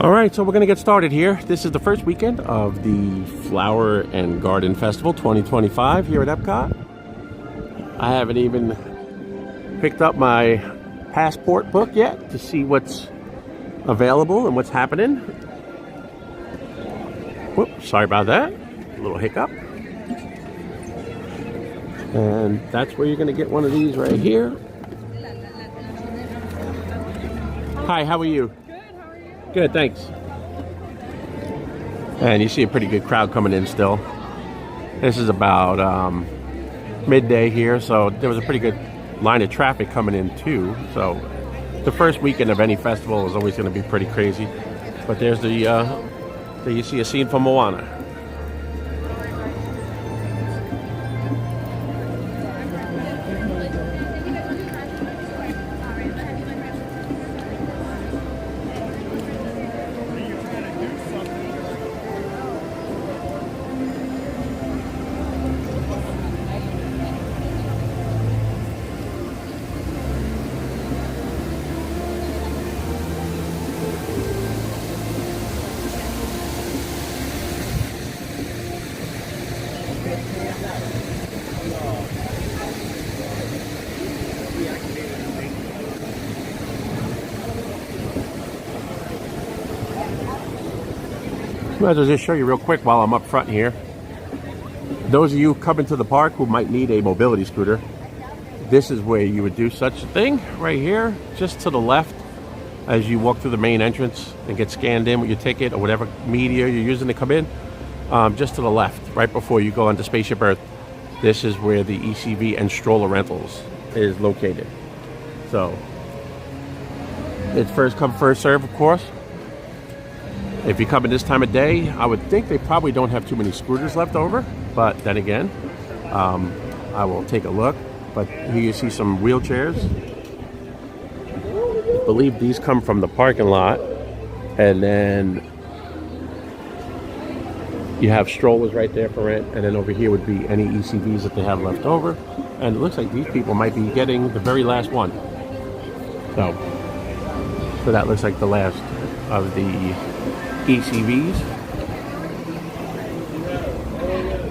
All right, so we're going to get started here. This is the first weekend of the Flower and Garden Festival 2025 here at EPCOT. I haven't even picked up my passport book yet to see what's available and what's happening. Whoops, sorry about that. A little hiccup. And that's where you're going to get one of these right here. Hi, how are you? Good, thanks. And you see a pretty good crowd coming in still. This is about midday here, so there was a pretty good line of traffic coming in too. So the first weekend of any festival is always going to be pretty crazy. But there's there you see a scene from Moana. Might as well just show you real quick while I'm up front here. Those of you coming to the park who might need a mobility scooter, this is where you would do such a thing right here, just to the left as you walk through the main entrance and get scanned in with your ticket or whatever media you're using to come in. Just to the left, right before you go onto Spaceship Earth, this is where the ECV and stroller rentals is located. So it's first come, first serve, of course. If you come in this time of day, I would think they probably don't have too many scooters left over. But then again, I will take a look. But here you see some wheelchairs. I believe these come from the parking lot. And then you have strollers right there for rent. And then over here would be any ECVs that they have left over. And it looks like these people might be getting the very last one. So that looks like the last of the ECVs.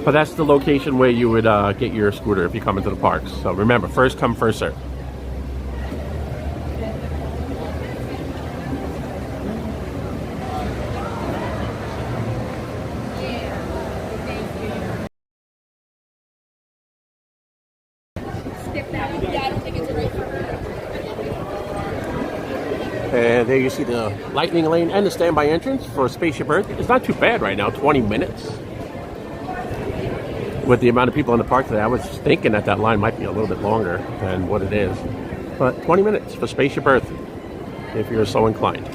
But that's the location where you would get your scooter if you come into the parks. So remember, first come, first serve. And there you see the lightning lane and the standby entrance for Spaceship Earth. It's not too bad right now, 20 minutes. With the amount of people in the park today, I was thinking that that line might be a little bit longer than what it is. But 20 minutes for Spaceship Earth, if you're so inclined.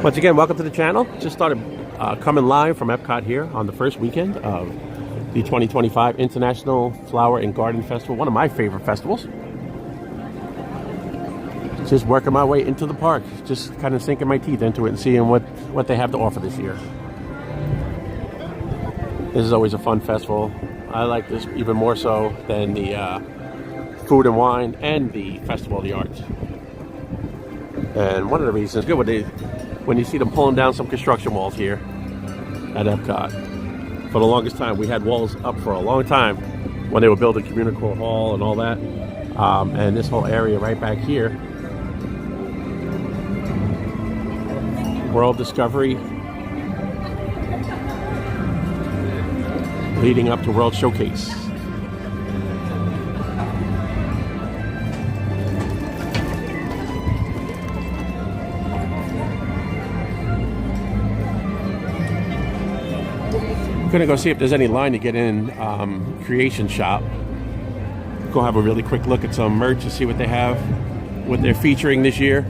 Once again, welcome to the channel. Just started coming live from EPCOT here on the first weekend of the 2025 International Flower and Garden Festival, one of my favorite festivals. Just working my way into the park, just kind of sinking my teeth into it and seeing what they have to offer this year. This is always a fun festival. I like this even more so than the food and wine and the Festival of the Arts. And one of the reasons, good when you see them pulling down some construction walls here at EPCOT. For the longest time, we had walls up for a long time when they were building Communicore Hall and all that. And this whole area right back here, World Discovery, leading up to World Showcase. I'm gonna go see if there's any line to get in Creation Shop. Go have a really quick look at some merch and see what they have, what they're featuring this year.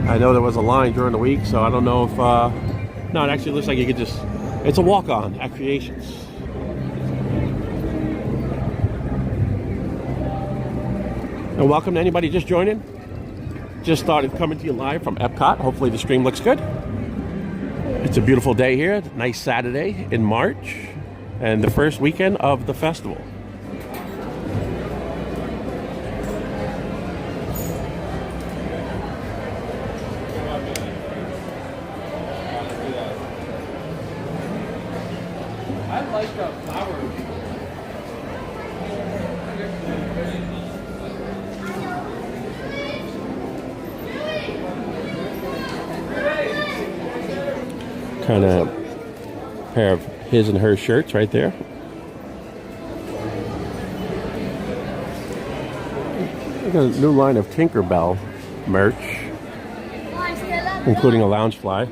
I know there was a line during the week, so I don't know if... no, it actually looks like you could just... It's a walk-on at Creations. And welcome to anybody just joining. Just started coming to you live from EPCOT. Hopefully the stream looks good. It's a beautiful day here. Nice Saturday in March. And the first weekend of the festival. Kind of pair of his and her shirts right there. We got a new line of Tinkerbell merch, including a lounge fly.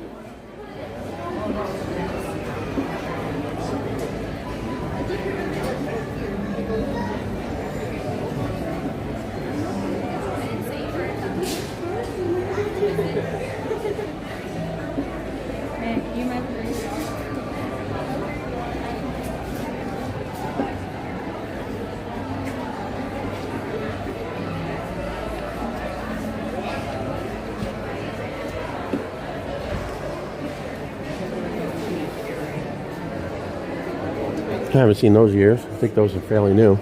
I haven't seen those years. I think those are fairly new.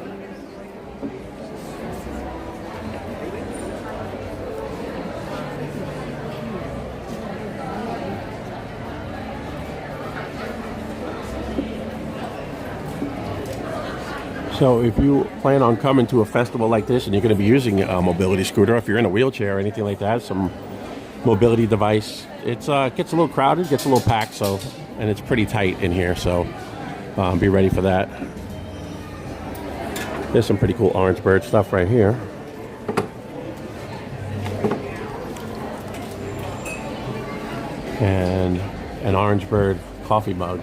So if you plan on coming to a festival like this and you're going to be using a mobility scooter, if you're in a wheelchair or anything like that, some mobility device, it gets a little crowded, gets a little packed, so, and it's pretty tight in here, so be ready for that. There's some pretty cool Orange Bird stuff right here. And an Orange Bird coffee mug.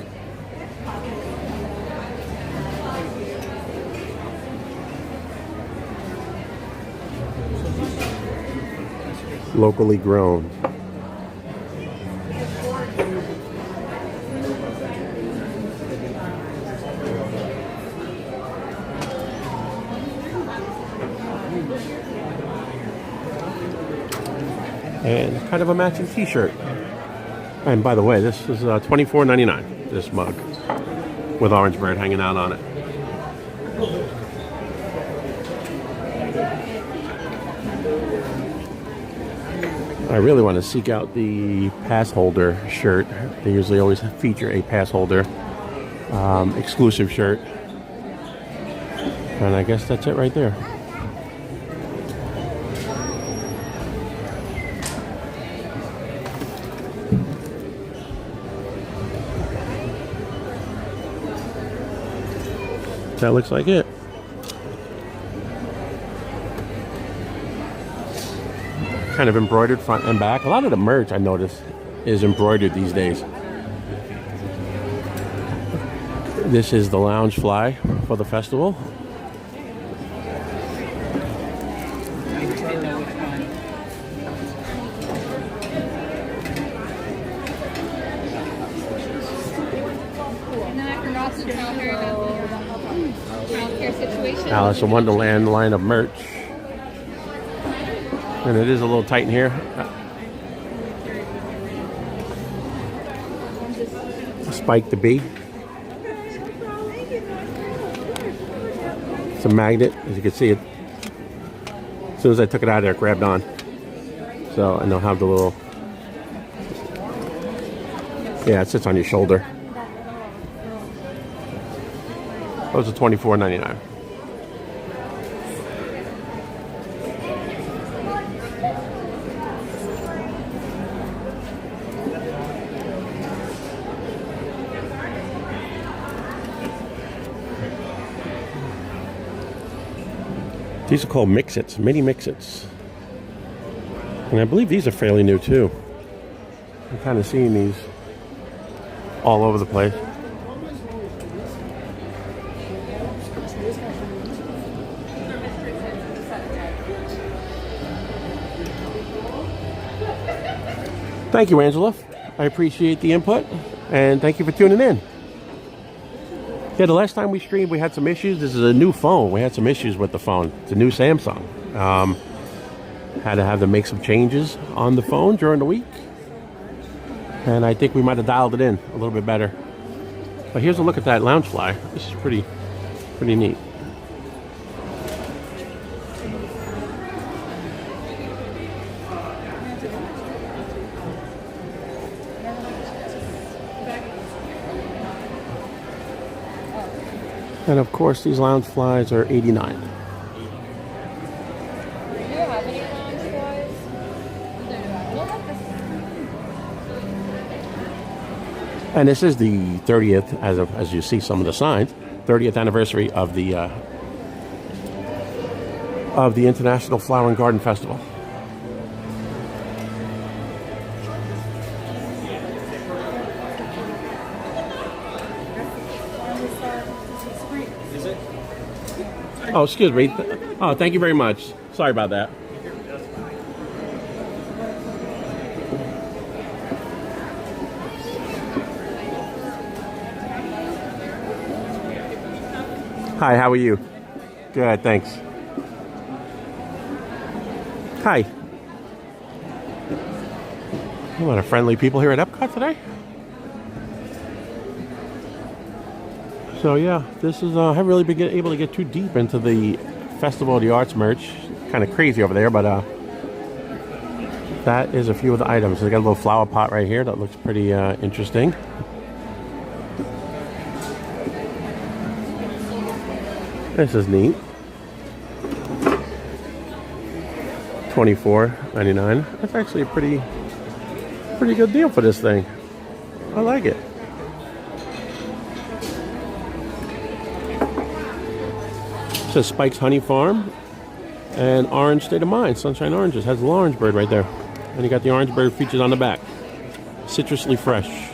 Locally grown. And kind of a matching t-shirt. And by the way, this is $24.99, this mug, with Orange Bird hanging out on it. I really want to seek out the pass holder shirt. They usually always feature a pass holder exclusive shirt. And I guess that's it right there. That looks like it. Kind of embroidered front and back. A lot of the merch I noticed is embroidered these days. This is the lounge fly for the festival. Alice in Wonderland line of merch. And it is a little tight in here. Spike the bee. It's a magnet, as you can see it. As soon as I took it out of there, it grabbed on. So, and they'll have the little, yeah, it sits on your shoulder. Those are $24.99. These are called Mix-Its, mini Mix-Its. And I believe these are fairly new too. I'm kind of seeing these all over the place. Thank you, Angela. I appreciate the input, and thank you for tuning in. Yeah, the last time we streamed, we had some issues. This is a new phone. We had some issues with the phone. It's a new Samsung. Had to have them make some changes on the phone during the week. And I think we might have dialed it in a little bit better. But here's a look at that Loungefly. This is pretty neat. And of course, these lounge flies are $89. And this is the 30th, as you see some of the signs, 30th anniversary of the International Flower and Garden Festival. Oh, excuse me. Oh, thank you very much. Sorry about that. Hi, how are you? Good, thanks. Hi. A lot of friendly people here at EPCOT today. So yeah, this is, I haven't really been able to get too deep into the Festival of the Arts merch. Kind of crazy over there, but that is a few of the items. They got a little flower pot right here that looks pretty interesting. This is neat. $24.99. That's actually a pretty good deal for this thing. I like it. It says Spike's Honey Farm and Orange State of Mind. Sunshine Oranges. Has the orange bird right there. And you got the orange bird features on the back. Citrusly fresh.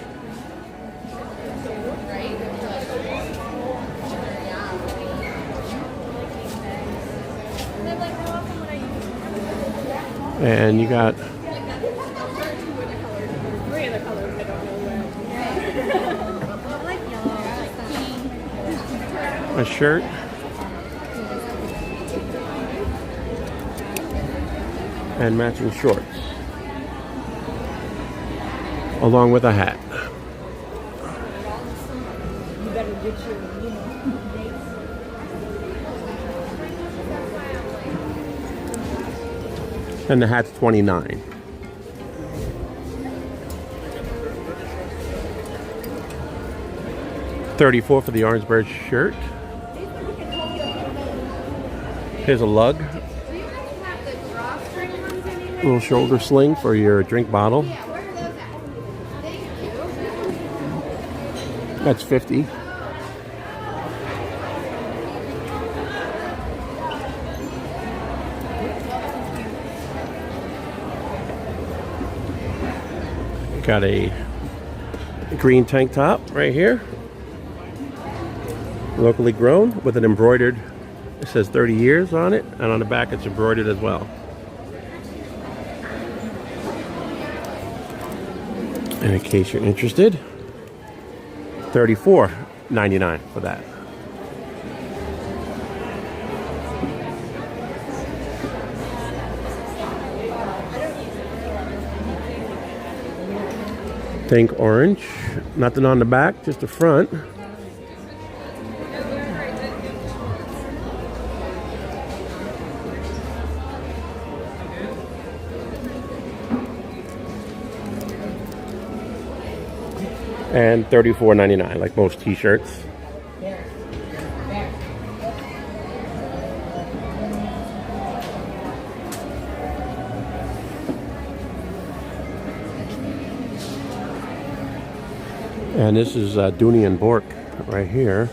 And you got a shirt and matching shorts along with a hat. And the hat's $29. $34 for the orange bird shirt. Here's a lug. Little shoulder sling for your drink bottle. That's $50. Got a green tank top right here, locally grown with an embroidered, it says 30 years on it, and on the back it's embroidered as well. And in case you're interested, $34.99 for that. Think orange, nothing on the back, just the front. And $34.99, like most t-shirts. And this is Dooney and Bourke right here.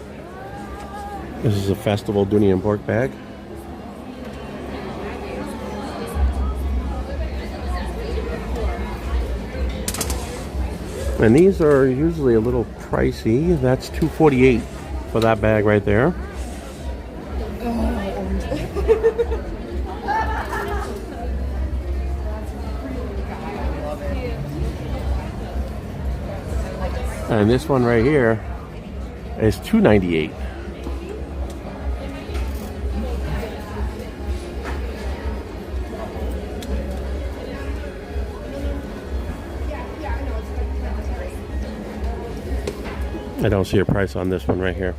This is a festival Dooney and Bourke bag. And these are usually a little pricey. That's $2.48 for that bag right there. And this one right here is $2.98. I don't see a price on this one right here.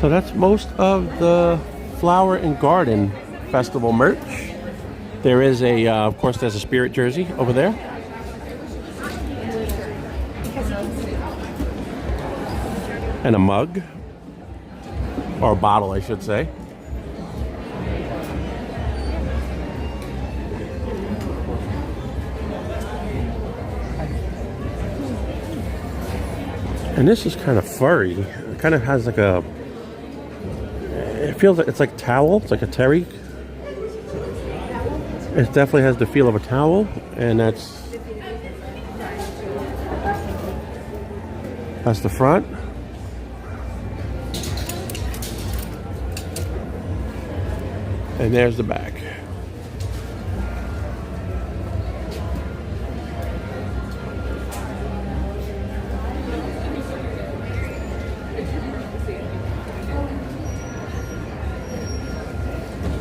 So that's most of the Flower and Garden Festival merch. There is a, of course, there's a Spirit jersey over there. and a mug, or a bottle, I should say. And this is kind of furry. It kind of has like a, it feels like it's like towel. It's like a terry. It definitely has the feel of a towel, and that's the front. And there's the back.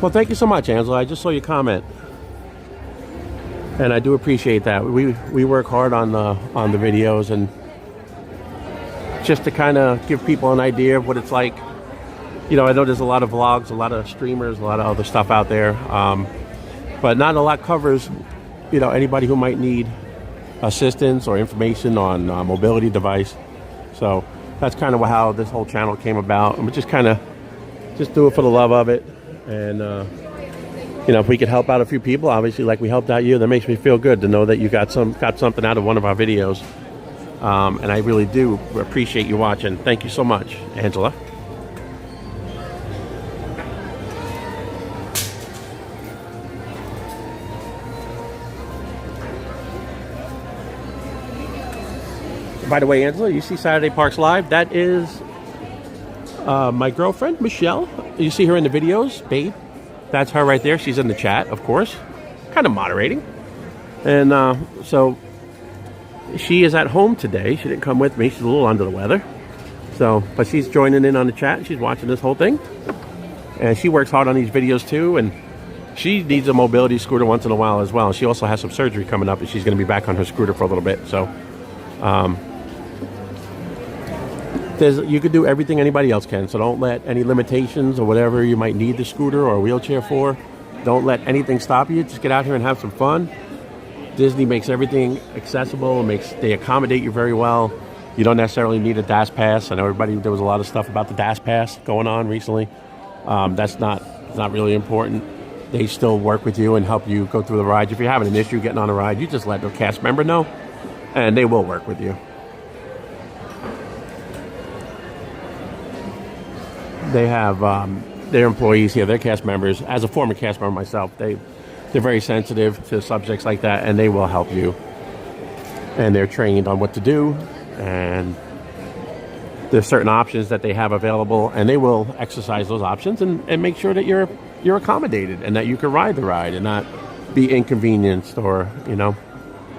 Well, thank you so much, Angela. I just saw your comment, and I do appreciate that. We work hard on the videos, and just to kind of give people an idea of what it's like. You know, I know there's a lot of vlogs, a lot of streamers, a lot of other stuff out there, but not a lot covers, you know, anybody who might need assistance or information on a mobility device. So that's kind of how this whole channel came about, and we just kind of just do it for the love of it. And you know, if we could help out a few people, obviously, like we helped out you, that makes me feel good to know that you got something out of one of our videos. And I really do appreciate you watching. Thank you so much, Angela. By the way, Angela, you see Saturday Parks Live? That is my girlfriend, Michelle. You see her in the videos, Babe. That's her right there. She's in the chat, of course. Kind of moderating. And so she is at home today. She didn't come with me. She's a little under the weather. So, but she's joining in on the chat. She's watching this whole thing. And she works hard on these videos too. And she needs a mobility scooter once in a while as well. She also has some surgery coming up, and she's going to be back on her scooter for a little bit. So, you could do everything anybody else can, so don't let any limitations or whatever you might need the scooter or a wheelchair for, don't let anything stop you. Just get out here and have some fun. Disney makes everything accessible, they accommodate you very well. You don't necessarily need a DAS pass. I know there was a lot of stuff about the DAS pass going on recently. That's not really important. They still work with you and help you go through the rides. If you're having an issue getting on a ride, you just let the cast member know, and they will work with you. They have their employees here, their cast members. As a former cast member myself, they're very sensitive to subjects like that, and they will help you. And they're trained on what to do, and there's certain options that they have available, and they will exercise those options and make sure that you're accommodated and that you can ride the ride and not be inconvenienced, or, you know.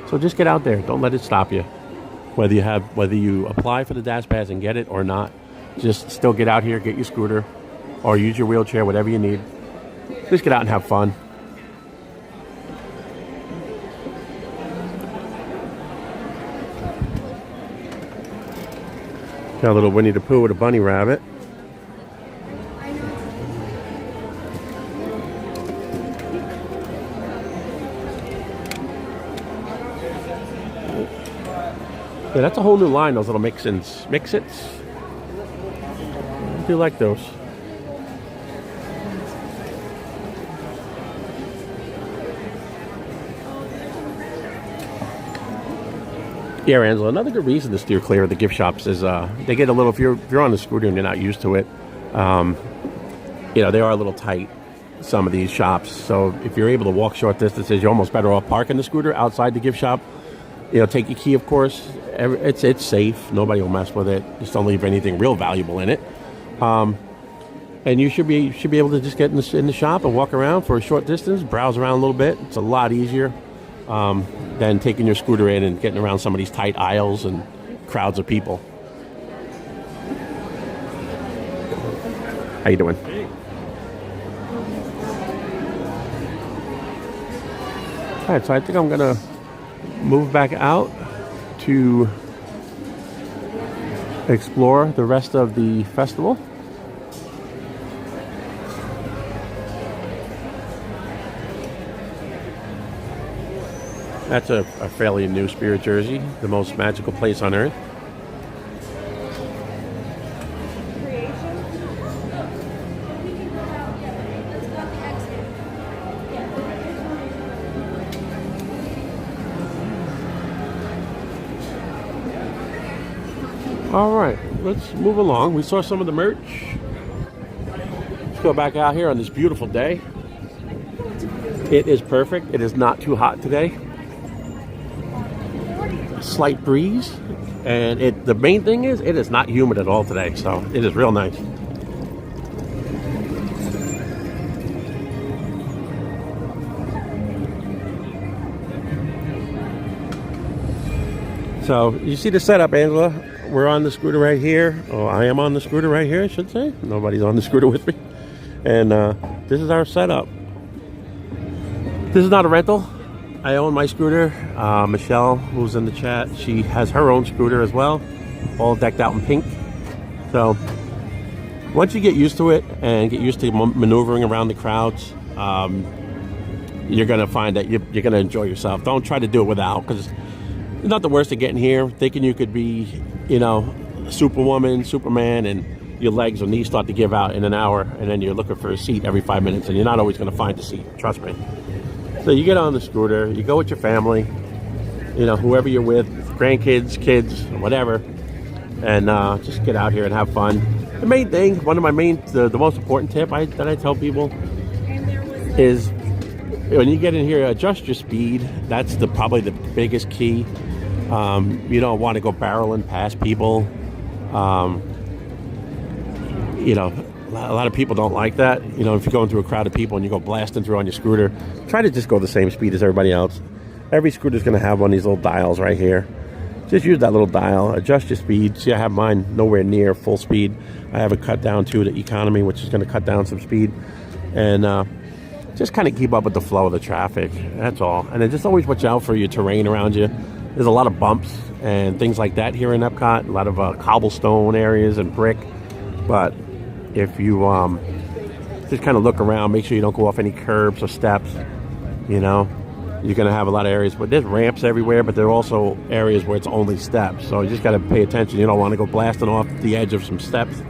So just get out there. Don't let it stop you. Whether you apply for the DAS pass and get it or not, just still get out here, get your scooter, or use your wheelchair, whatever you need. Just get out and have fun. Got a little Winnie the Pooh with a bunny rabbit. Yeah, that's a whole new line, those little mix-its. I do like those. Yeah, Angela, another good reason to steer clear of the gift shops is they get a little, if you're on the scooter and you're not used to it, you know, they are a little tight, some of these shops. So if you're able to walk short distances, you're almost better off parking the scooter outside the gift shop. You know, take your key, of course. It's safe. Nobody will mess with it. Just don't leave anything real valuable in it. And you should be able to just get in the shop and walk around for a short distance, browse around a little bit. It's a lot easier than taking your scooter in and getting around some of these tight aisles and crowds of people. How you doing? Hey. All right, so I think I'm gonna move back out to explore the rest of the festival. That's a fairly new Spirit jersey, the most magical place on earth. All right, let's move along. We saw some of the merch. Let's go back out here on this beautiful day. It is perfect. It is not too hot today. Slight breeze, and the main thing is it is not humid at all today, so it is real nice. So you see the setup, Angela. We're on the scooter right here. Oh, I am on the scooter right here, I should say. Nobody's on the scooter with me. And this is our setup. This is not a rental. I own my scooter. Michelle, who's in the chat, she has her own scooter as well, all decked out in pink. So once you get used to it and get used to maneuvering around the crowds, you're going to find that you're going to enjoy yourself. Don't try to do it without, because it's not the worst of getting here, thinking you could be, you know, Superwoman, Superman, and your legs or knees start to give out in an hour, and then you're looking for a seat every 5 minutes, and you're not always going to find a seat, trust me. So you get on the scooter, you go with your family, you know, whoever you're with, grandkids, kids, whatever, and just get out here and have fun. The main thing, one of my the most important tip that I tell people is when you get in here, adjust your speed. That's probably the biggest key. You don't want to go barreling past people. You know, a lot of people don't like that. You know, if you're going through a crowd of people and you go blasting through on your scooter, try to just go the same speed as everybody else. Every scooter is going to have one of these little dials right here. Just use that little dial, adjust your speed. See, I have mine nowhere near full speed. I have it cut down to the economy, which is going to cut down some speed. And just kind of keep up with the flow of the traffic. That's all. And then just always watch out for your terrain around you. There's a lot of bumps and things like that here in EPCOT. A lot of cobblestone areas and brick. But if you just kind of look around, make sure you don't go off any curbs or steps, you know, you're going to have a lot of areas where there's ramps everywhere, but there are also areas where it's only steps. So you just got to pay attention. You don't want to go blasting off the edge of some steps.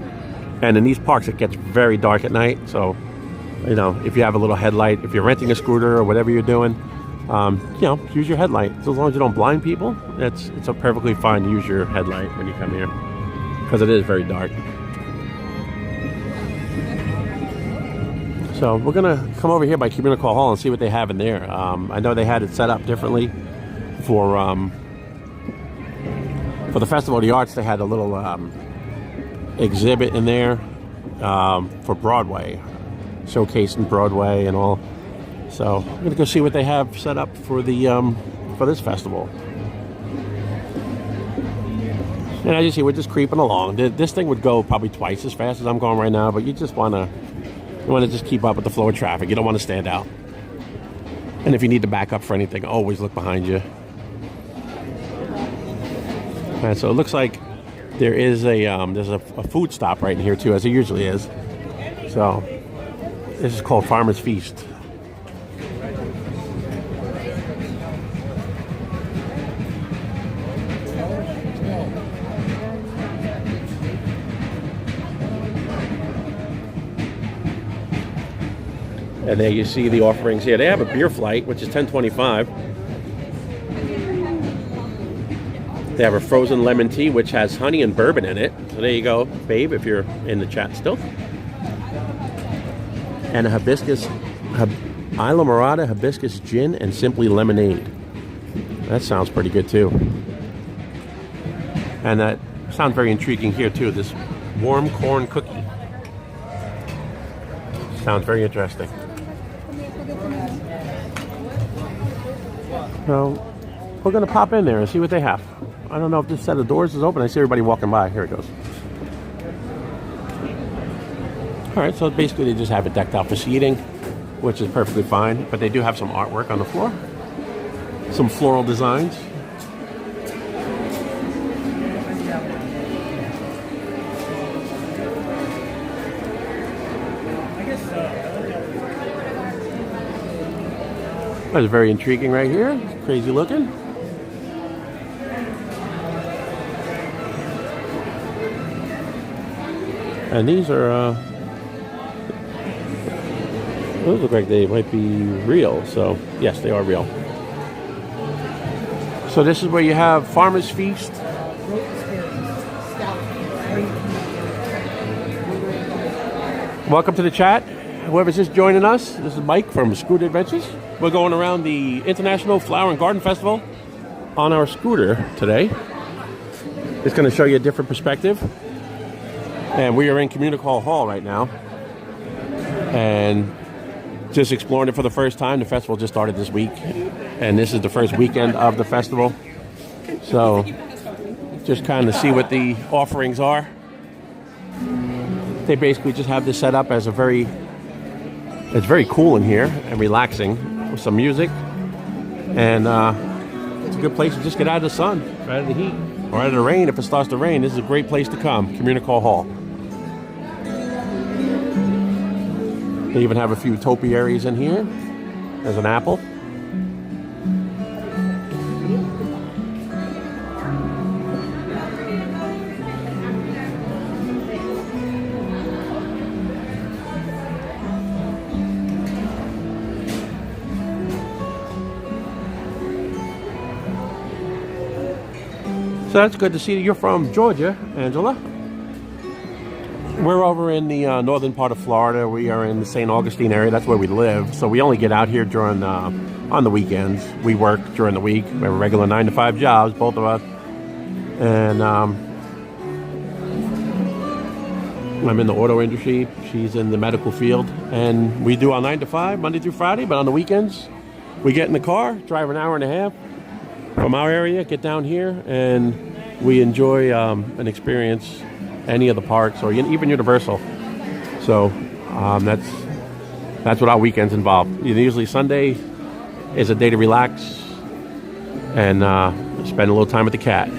And in these parks, it gets very dark at night. So, you know, if you have a little headlight, if you're renting a scooter or whatever you're doing, you know, use your headlight. So as long as you don't blind people, it's perfectly fine to use your headlight when you come here, because it is very dark. So we're going to come over here by Communical Hall and see what they have in there. I know they had it set up differently for the Festival of the Arts. They had a little exhibit in there for Broadway, showcasing Broadway and all. So I'm going to go see what they have set up for this festival. And as you see, we're just creeping along. This thing would go probably twice as fast as I'm going right now, but you just want to just keep up with the flow of traffic. You don't want to stand out. And if you need to back up for anything, always look behind you. And so it looks like there is there's a food stop right in here too, as there usually is. So this is called Farmer's Feast. And there you see the offerings here. They have a beer flight, which is $10.25. They have a frozen lemon tea, which has honey and bourbon in it. So there you go, babe, if you're in the chat still. And a hibiscus, Isla Morada hibiscus gin and simply lemonade. That sounds pretty good too. And that sounds very intriguing here too, this warm corn cookie. Sounds very interesting. So we're going to pop in there and see what they have. I don't know if this set of doors is open. I see everybody walking by. Here it goes. All right, so basically they just have it decked out for seating, which is perfectly fine. But they do have some artwork on the floor. Some floral designs. That's very intriguing right here. Crazy looking. And these are, those look like they might be real. So, yes, they are real. So this is where you have Farmer's Feast. Welcome to the chat. Whoever's just joining us, this is Mike from Scooter Adventures. We're going around the International Flower and Garden Festival on our scooter today. It's going to show you a different perspective. And we are in Communical Hall right now. And just exploring it for the first time. The festival just started this week. And this is the first weekend of the festival. So just kind of see what the offerings are. They basically just have this set up as it's very cool in here and relaxing with some music. And it's a good place to just get out of the sun, out of the heat, or out of the rain. If it starts to rain, this is a great place to come, Communical Hall. They even have a few topiaries in here. There's an apple. So that's good to see that you're from Georgia, Angela. We're over in the northern part of Florida. We are in the St. Augustine area. That's where we live. So we only get out here during on the weekends. We work during the week. We have regular 9-to-5 jobs, both of us. And I'm in the auto industry. She's in the medical field. And we do our 9-to-5, Monday through Friday. But on the weekends, we get in the car, drive an hour and a half from our area, get down here, and we enjoy and experience any of the parks or even Universal. So that's what our weekends involve. Usually Sunday is a day to relax and spend a little time with the cat.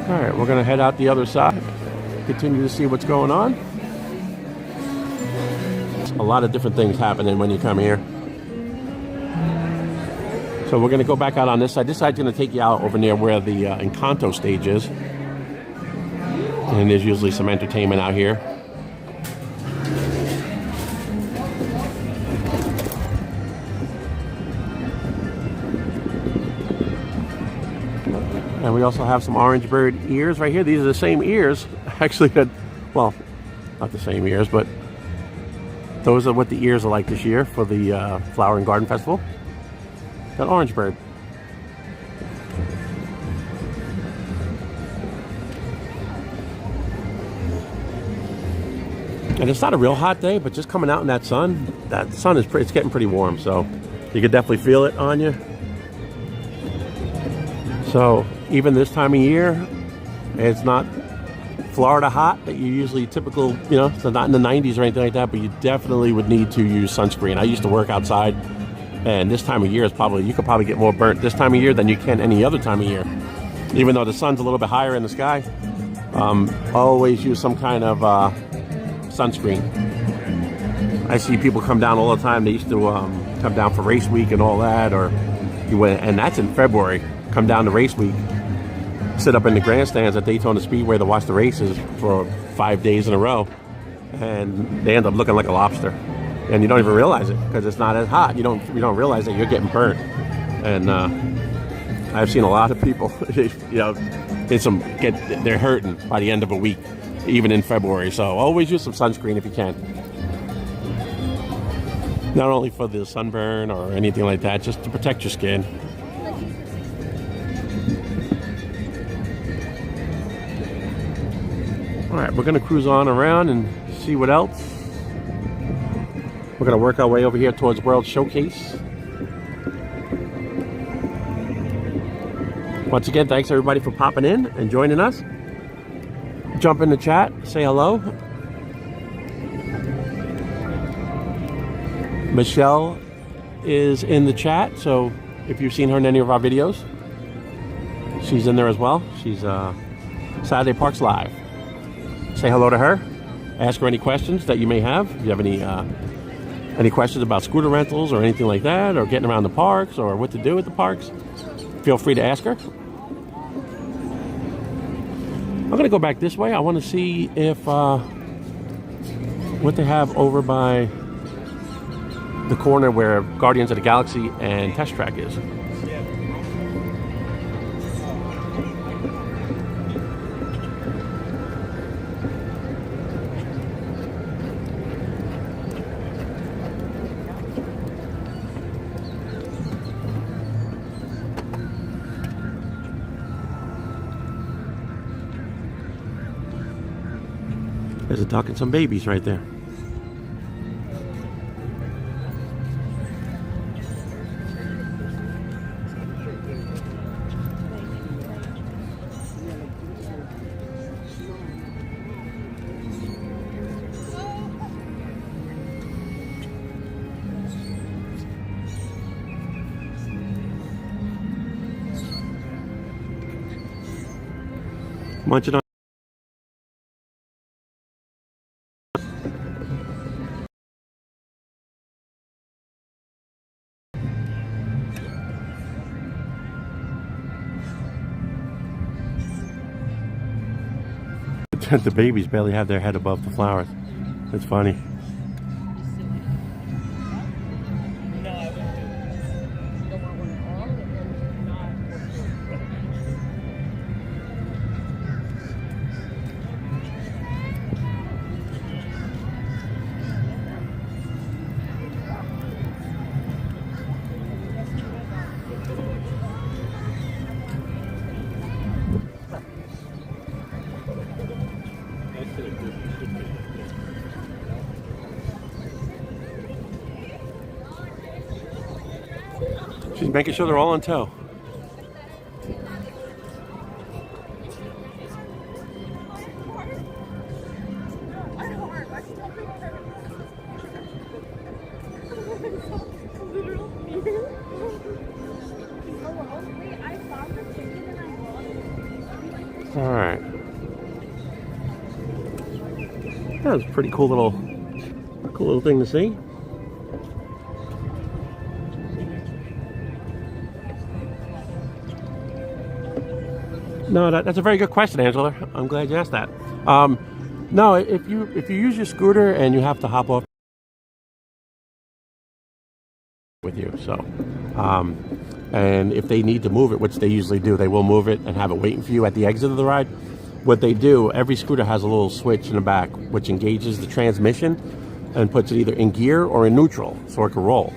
All right, we're going to head out the other side, continue to see what's going on. A lot of different things happening when you come here. So we're going to go back out on this side. This side's going to take you out over near where the Encanto stage is. And there's usually some entertainment out here. And we also have some orange bird ears right here. These are the same ears, actually. Well, not the same ears, but those are what the ears are like this year for the Flower and Garden Festival. Got orange bird. And it's not a real hot day, but just coming out in that sun is it's getting pretty warm, so you can definitely feel it on you. So even this time of year, it's not Florida hot that you usually typical, it's not in the 90s or anything like that, but you definitely would need to use sunscreen. I used to work outside, and this time of year you could probably get more burnt this time of year than you can any other time of year. Even though the sun's a little bit higher in the sky, always use some kind of sunscreen. I see people come down all the time. They used to come down for race week and all that, and that's in February. Come down to race week, sit up in the grandstands at Daytona Speedway to watch the races for 5 days in a row, and they end up looking like a lobster, and you don't even realize it because it's not as hot. You don't realize that you're getting burnt. And I've seen a lot of people, they're hurting by the end of a week, even in February. So always use some sunscreen if you can. Not only for the sunburn or anything like that, just to protect your skin. All right, we're going to cruise on around and see what else. We're going to work our way over here towards World Showcase. Once again, thanks everybody for popping in and joining us. Jump in the chat, say hello. Michelle is in the chat, so if you've seen her in any of our videos, she's in there as well. She's Saturday Parks Live. Say hello to her. Ask her any questions that you may have. If you have any questions about scooter rentals or anything like that, or getting around the parks or what to do at the parks, feel free to ask her. I'm going to go back this way. I want to see if what they have over by the corner where Guardians of the Galaxy and Test Track is. There's a duck and some babies right there. Munching on. The babies barely have their head above the flowers. It's funny. She's making sure they're all on tow. All right. That was a pretty cool little thing to see. No, that's a very good question, Angela. I'm glad you asked that. No, if you use your scooter and you have to hop off with you, so and if they need to move it, which they usually do, they will move it and have it waiting for you at the exit of the ride. What they do, every scooter has a little switch in the back which engages the transmission and puts it either in gear or in neutral so it can roll,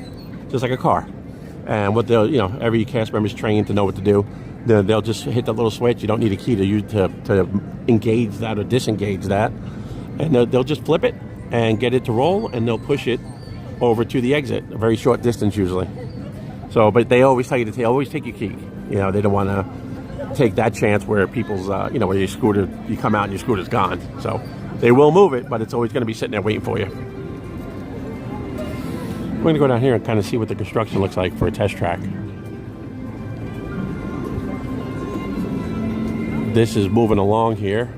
just like a car. And what they'll, every cast member is trained to know what to do. They'll just hit that little switch. You don't need a key to engage that or disengage that. And they'll just flip it and get it to roll, and they'll push it over to the exit, a very short distance usually. So, but they always tell you to always take your key. They don't want to take that chance where people's, where your scooter, you come out and your scooter's gone. So they will move it, but it's always going to be sitting there waiting for you. We're going to go down here and kind of see what the construction looks like for a test track. This is moving along here.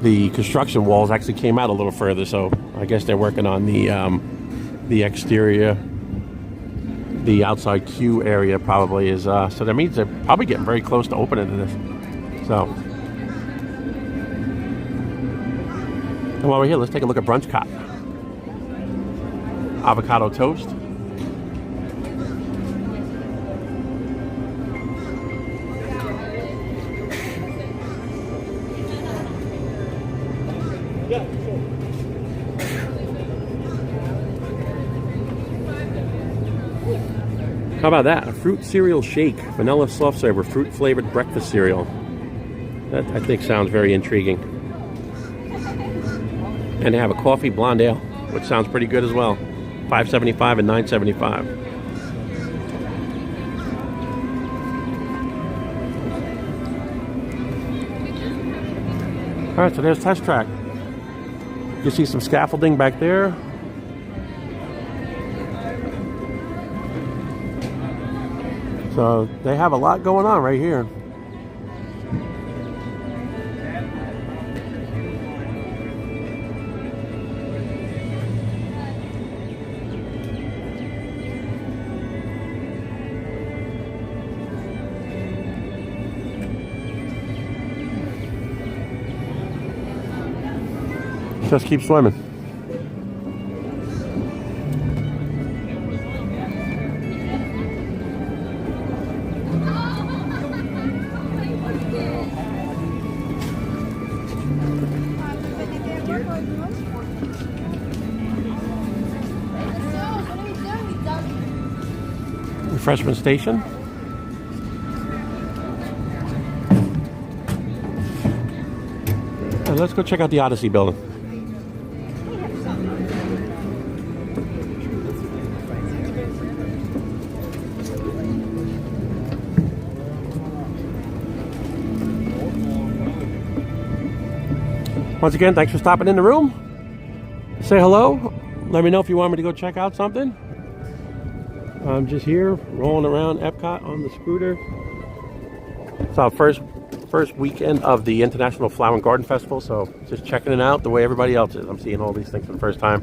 The construction walls actually came out a little further, so I guess they're working on the exterior. The outside queue area probably is, so that means they're probably getting very close to opening to this. So, and while we're here, let's take a look at Brunch Cop. Avocado toast. How about that? A fruit cereal shake, vanilla soft serve, fruit flavored breakfast cereal. That I think sounds very intriguing. And they have a coffee blonde ale, which sounds pretty good as well. $5.75 and $9.75. All right, so there's Test Track. You see some scaffolding back there. So they have a lot going on right here. Just keep swimming. refreshment station. And let's go check out the Odyssey building. Once again, thanks for stopping in the room. Say hello. Let me know if you want me to go check out something. I'm just here rolling around EPCOT on the scooter. It's our first weekend of the International Flower and Garden Festival, so just checking it out the way everybody else is. I'm seeing all these things for the first time.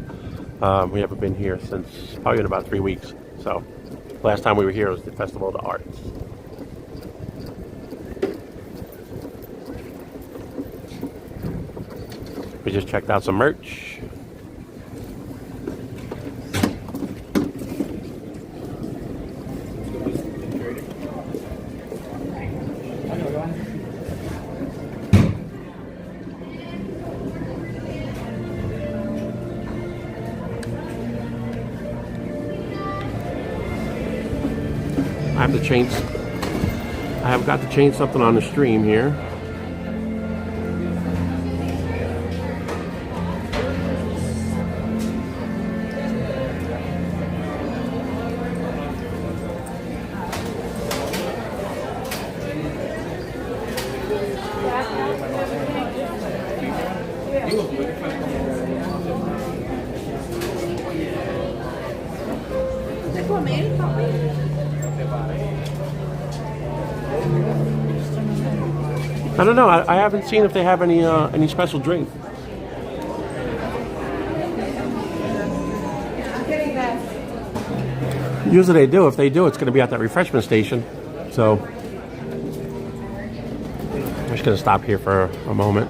We haven't been here since probably in about 3 weeks. So last time we were here was the Festival of the Arts. We just checked out some merch. I have got to change something on the stream here. I don't know. I haven't seen if they have any special drink. Usually they do. If they do, it's going to be at that refreshment station. So I'm just going to stop here for a moment.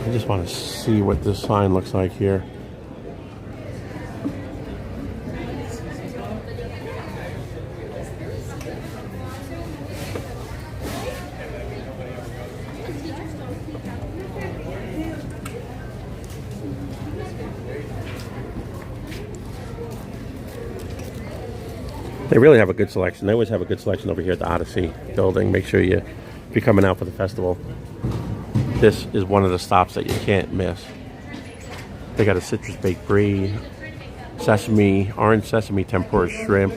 I just want to see what this sign looks like here. They really have a good selection. They always have a good selection over here at the Odyssey building. Make sure if you're coming out for the festival, this is one of the stops that you can't miss. They got a citrus baked brie, orange sesame tempura shrimp,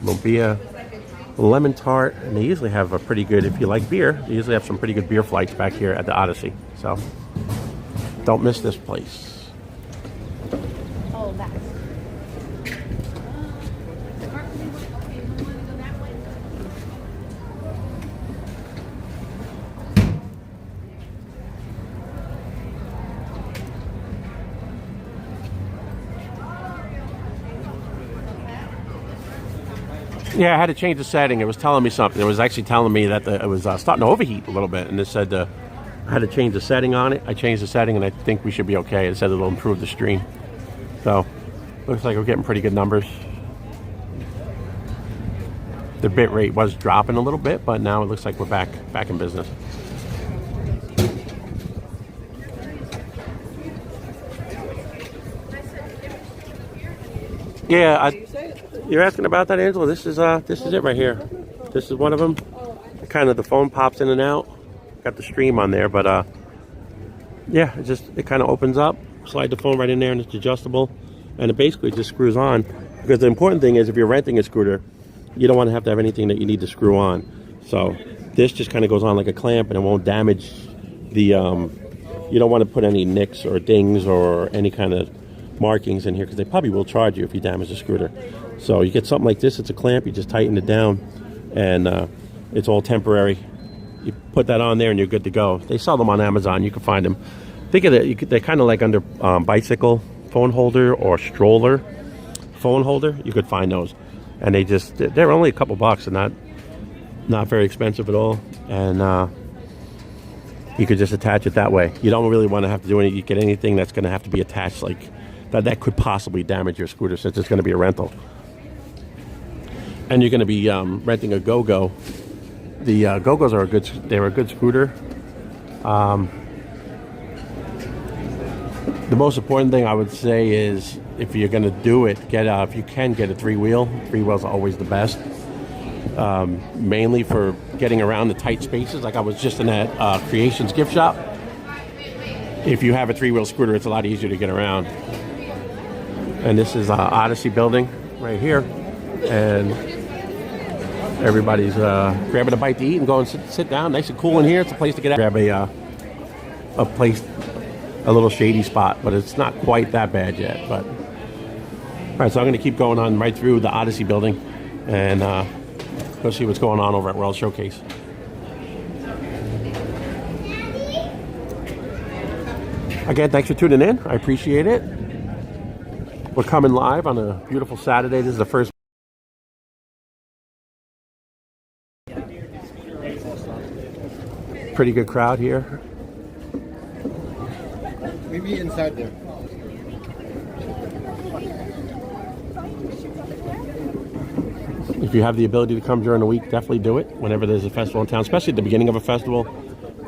lumpia, lemon tart, and they usually have a pretty good, if you like beer, they usually have some pretty good beer flights back here at the Odyssey. So don't miss this place. Oh, that's. Yeah, I had to change the setting. It was telling me something. It was actually telling me that it was starting to overheat a little bit. And it said I had to change the setting on it. I changed the setting, and I think we should be okay. It said it'll improve the stream. So, looks like we're getting pretty good numbers. The bit rate was dropping a little bit, but now it looks like we're back in business. Yeah, you're asking about that, Angela? This is it right here. This is one of them. Kind of the phone pops in and out. Got the stream on there, but yeah, it kind of opens up. Slide the phone right in there, and it's adjustable, and it basically just screws on. Because the important thing is, if you're renting a scooter, you don't want to have anything that you need to screw on. So this just kind of goes on like a clamp, and it won't damage the. You don't want to put any nicks or dings or any kind of markings in here, because they probably will charge you if you damage the scooter. So you get something like this, it's a clamp, you just tighten it down, and it's all temporary. You put that on there and you're good to go. They sell them on Amazon, you can find them. Think of it, they're kind of like under bicycle phone holder or stroller phone holder. You could find those, and they're only a couple bucks, and not very expensive at all. And you could just attach it that way. You don't really want to have to do anything. You get anything that's going to have to be attached like that could possibly damage your scooter, since it's going to be a rental. And you're going to be renting a Go-Go. The Go-Go's are a good scooter. The most important thing I would say is if you're going to do it, if you can get a three-wheel. Three-wheels are always the best. Mainly for getting around the tight spaces. Like I was just in that Creations gift shop. If you have a three-wheel scooter, it's a lot easier to get around. And this is Odyssey building right here. And everybody's grabbing a bite to eat and going sit down. Nice and cool in here. It's a place to get out. Grab a little shady spot, but it's not quite that bad yet. But all right, so I'm going to keep going on right through the Odyssey building and go see what's going on over at World Showcase. Again, thanks for tuning in. I appreciate it. We're coming live on a beautiful Saturday. This is the first. Pretty good crowd here. Maybe inside there. If you have the ability to come during the week, definitely do it whenever there's a festival in town, especially at the beginning of a festival.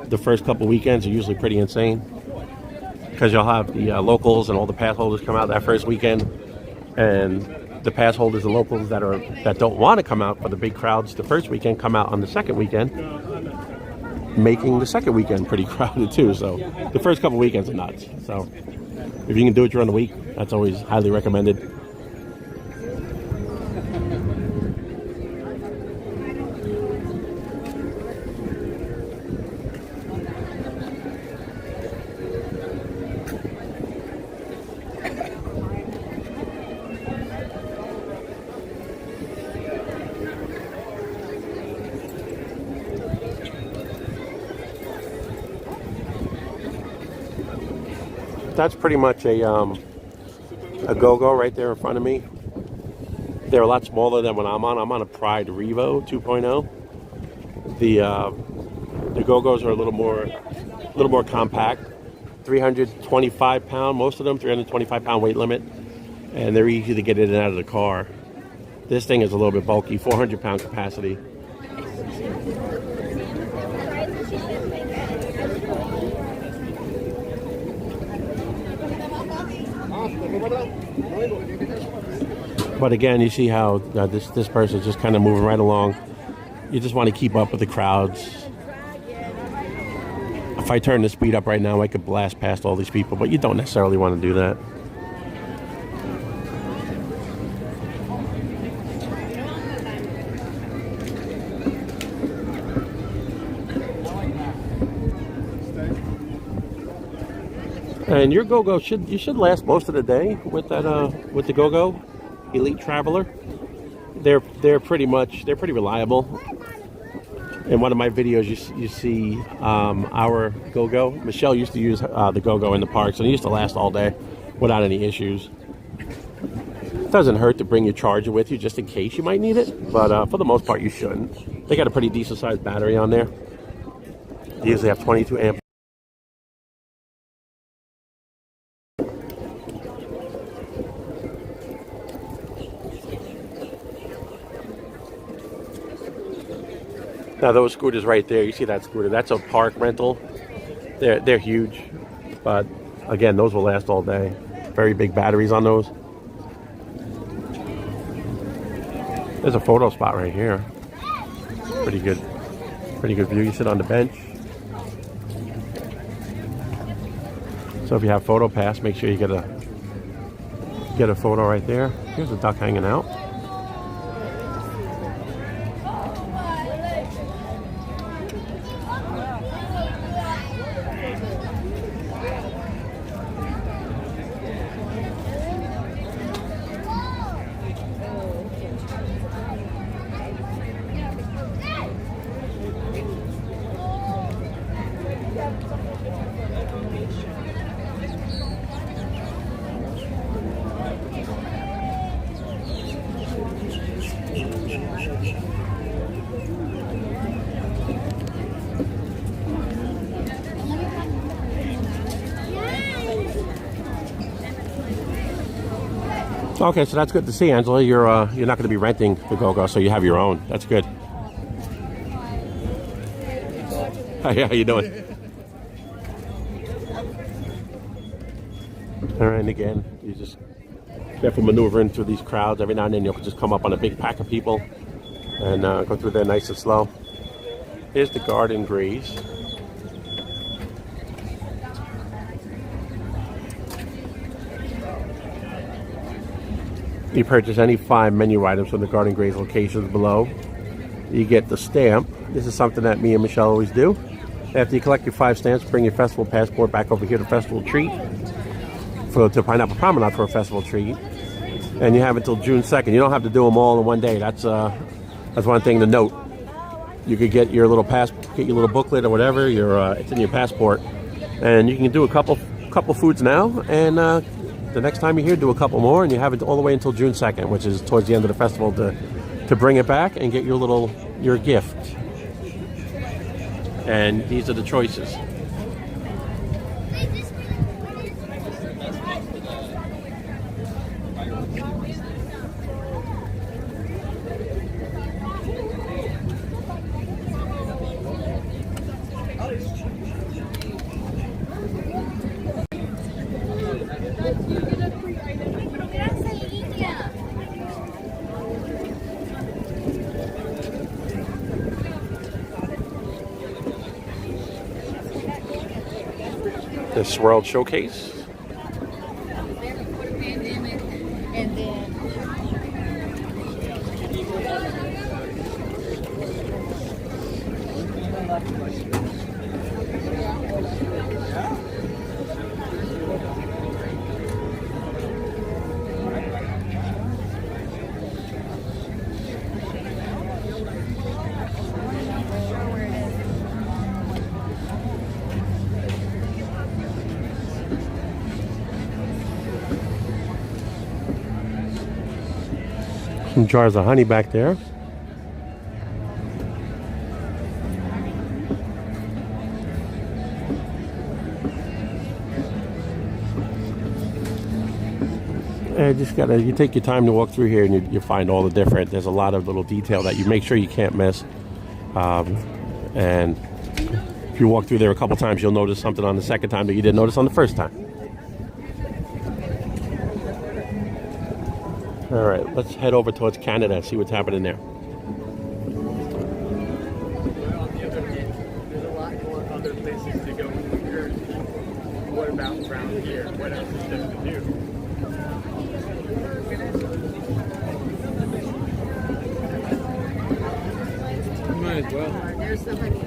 The first couple weekends are usually pretty insane because you'll have the locals and all the pass holders come out that first weekend, and the pass holders and locals that don't want to come out for the big crowds the first weekend come out on the second weekend, making the second weekend pretty crowded too. So the first couple weekends are nuts. So if you can do it during the week, that's always highly recommended. That's pretty much a go-go right there in front of me. They're a lot smaller than what I'm on. I'm on a Pride Revo 2.0. The go-gos are a little more compact. 325 pound, most of them 325 pound weight limit, and they're easy to get in and out of the car. This thing is a little bit bulky, 400 pound capacity. But again, you see how this person's just kind of moving right along. You just want to keep up with the crowds. If I turn the speed up right now, I could blast past all these people, but you don't necessarily want to do that. And your go-go should last most of the day with the go-go Elite Traveler. They're pretty reliable. In one of my videos, you see our go-go. Michelle used to use the go-go in the parks, and it used to last all day without any issues. It doesn't hurt to bring your charger with you just in case you might need it, but for the most part, you shouldn't. They got a pretty decent sized battery on there. They usually have 22 amp. Now those scooters right there, you see that scooter, that's a park rental. They're huge, but again, those will last all day. Very big batteries on those. There's a photo spot right here. Pretty good view. You sit on the bench. So if you have photo pass, make sure you get a photo right there. Here's a duck hanging out. Okay, so that's good to see, Angela. You're not going to be renting the go-go, so you have your own. That's good. Hi, how you doing? All right, and again, you just careful maneuvering through these crowds. Every now and then you'll just come up on a big pack of people and go through there nice and slow. Here's the garden graze. You purchase any 5 menu items from the garden graze locations below. You get the stamp. This is something that me and Michelle always do. After you collect your 5 stamps, bring your festival passport back over here to Festival Treat to Pineapple Promenade for a festival treat. And you have until June 2nd. You don't have to do them all in one day. That's one thing to note. You could get your little get your little booklet or whatever. It's in your passport, and you can do a couple foods now. And the next time you're here, do a couple more, and you have it all the way until June 2nd, which is towards the end of the festival, to bring it back and get your gift. And these are the choices. This World Showcase. Some jars of honey back there. You take your time to walk through here, and you find all the different. There's a lot of little detail that you make sure you can't miss. And if you walk through there a couple times, you'll notice something on the second time that you didn't notice on the first time. All right, let's head over towards Canada and see what's happening there. There's a lot more other places to go in New Jersey. What about around here? What else is there to do? You might as well. There's somebody.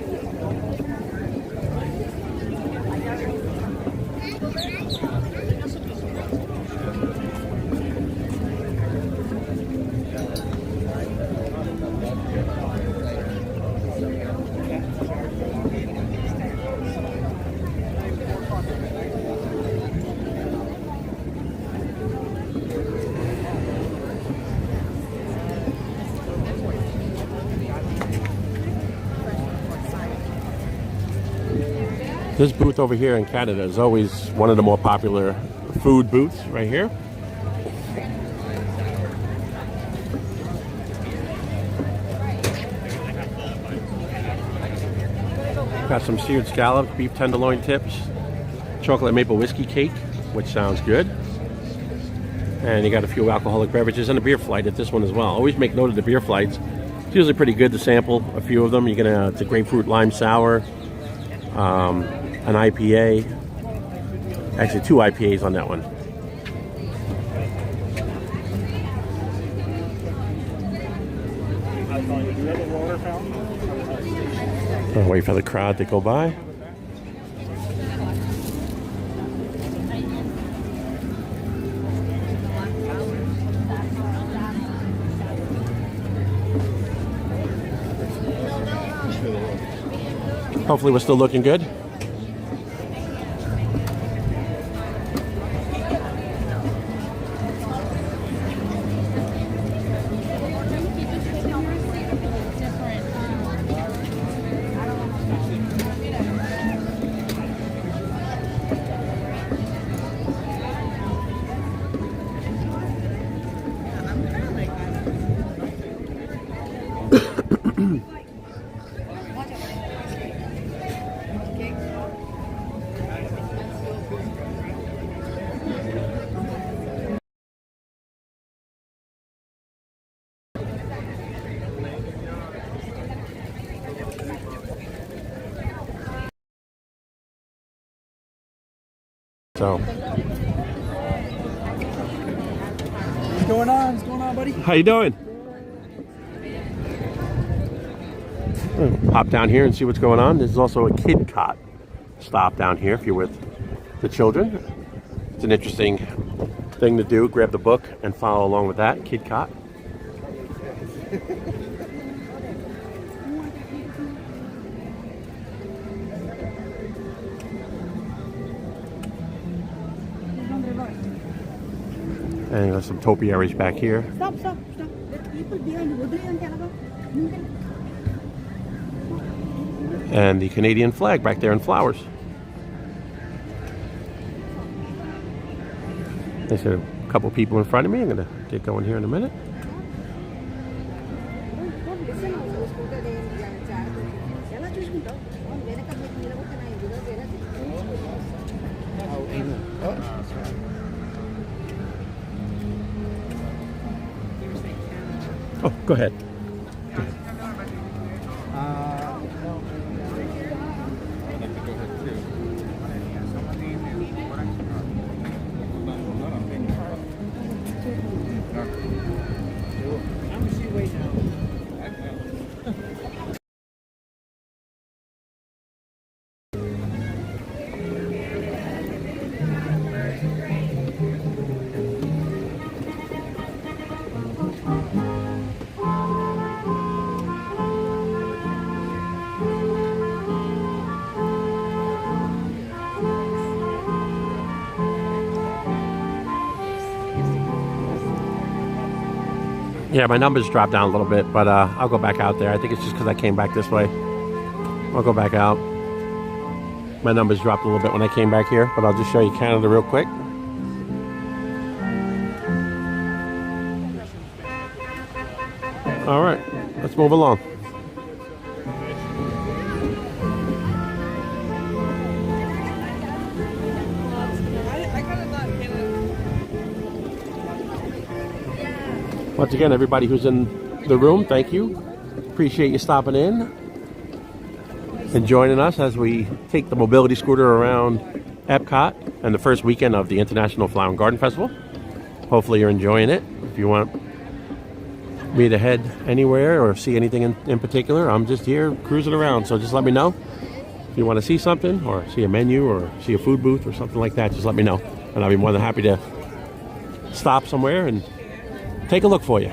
This booth over here in Canada is always one of the more popular food booths right here. Got some seared scallops, beef tenderloin tips, chocolate maple whiskey cake, which sounds good. And you got a few alcoholic beverages and a beer flight at this one as well. Always make note of the beer flights. It's usually pretty good to sample a few of them. You're gonna, it's a grapefruit lime sour, an IPA, actually 2 IPAs on that one. I'll wait for the crowd to go by. Hopefully we're still looking good. So, What's going on? What's going on, buddy? how you doing? Pop down here and see what's going on. There's also a KidCot stop down here if you're with the children. It's an interesting thing to do. Grab the book and follow along with that. KidCot. And there's some topiaries back here. Stop. The people behind you. And the Canadian flag back there in flowers. There's a couple people in front of me. I'm going to get going here in a minute. Oh, go ahead. Yeah, my numbers dropped down a little bit, but I'll go back out there. I think it's just because I came back this way. I'll go back out. My numbers dropped a little bit when I came back here, but I'll just show you Canada real quick. All right, let's move along. Once again, everybody who's in the room, thank you. Appreciate you stopping in and joining us as we take the mobility scooter around EPCOT and the first weekend of the International Flower and Garden Festival. Hopefully you're enjoying it. If you want me to head anywhere or see anything in particular, I'm just here cruising around. So just let me know. If you want to see something or see a menu or see a food booth or something like that, just let me know. And I'll be more than happy to stop somewhere and take a look for you.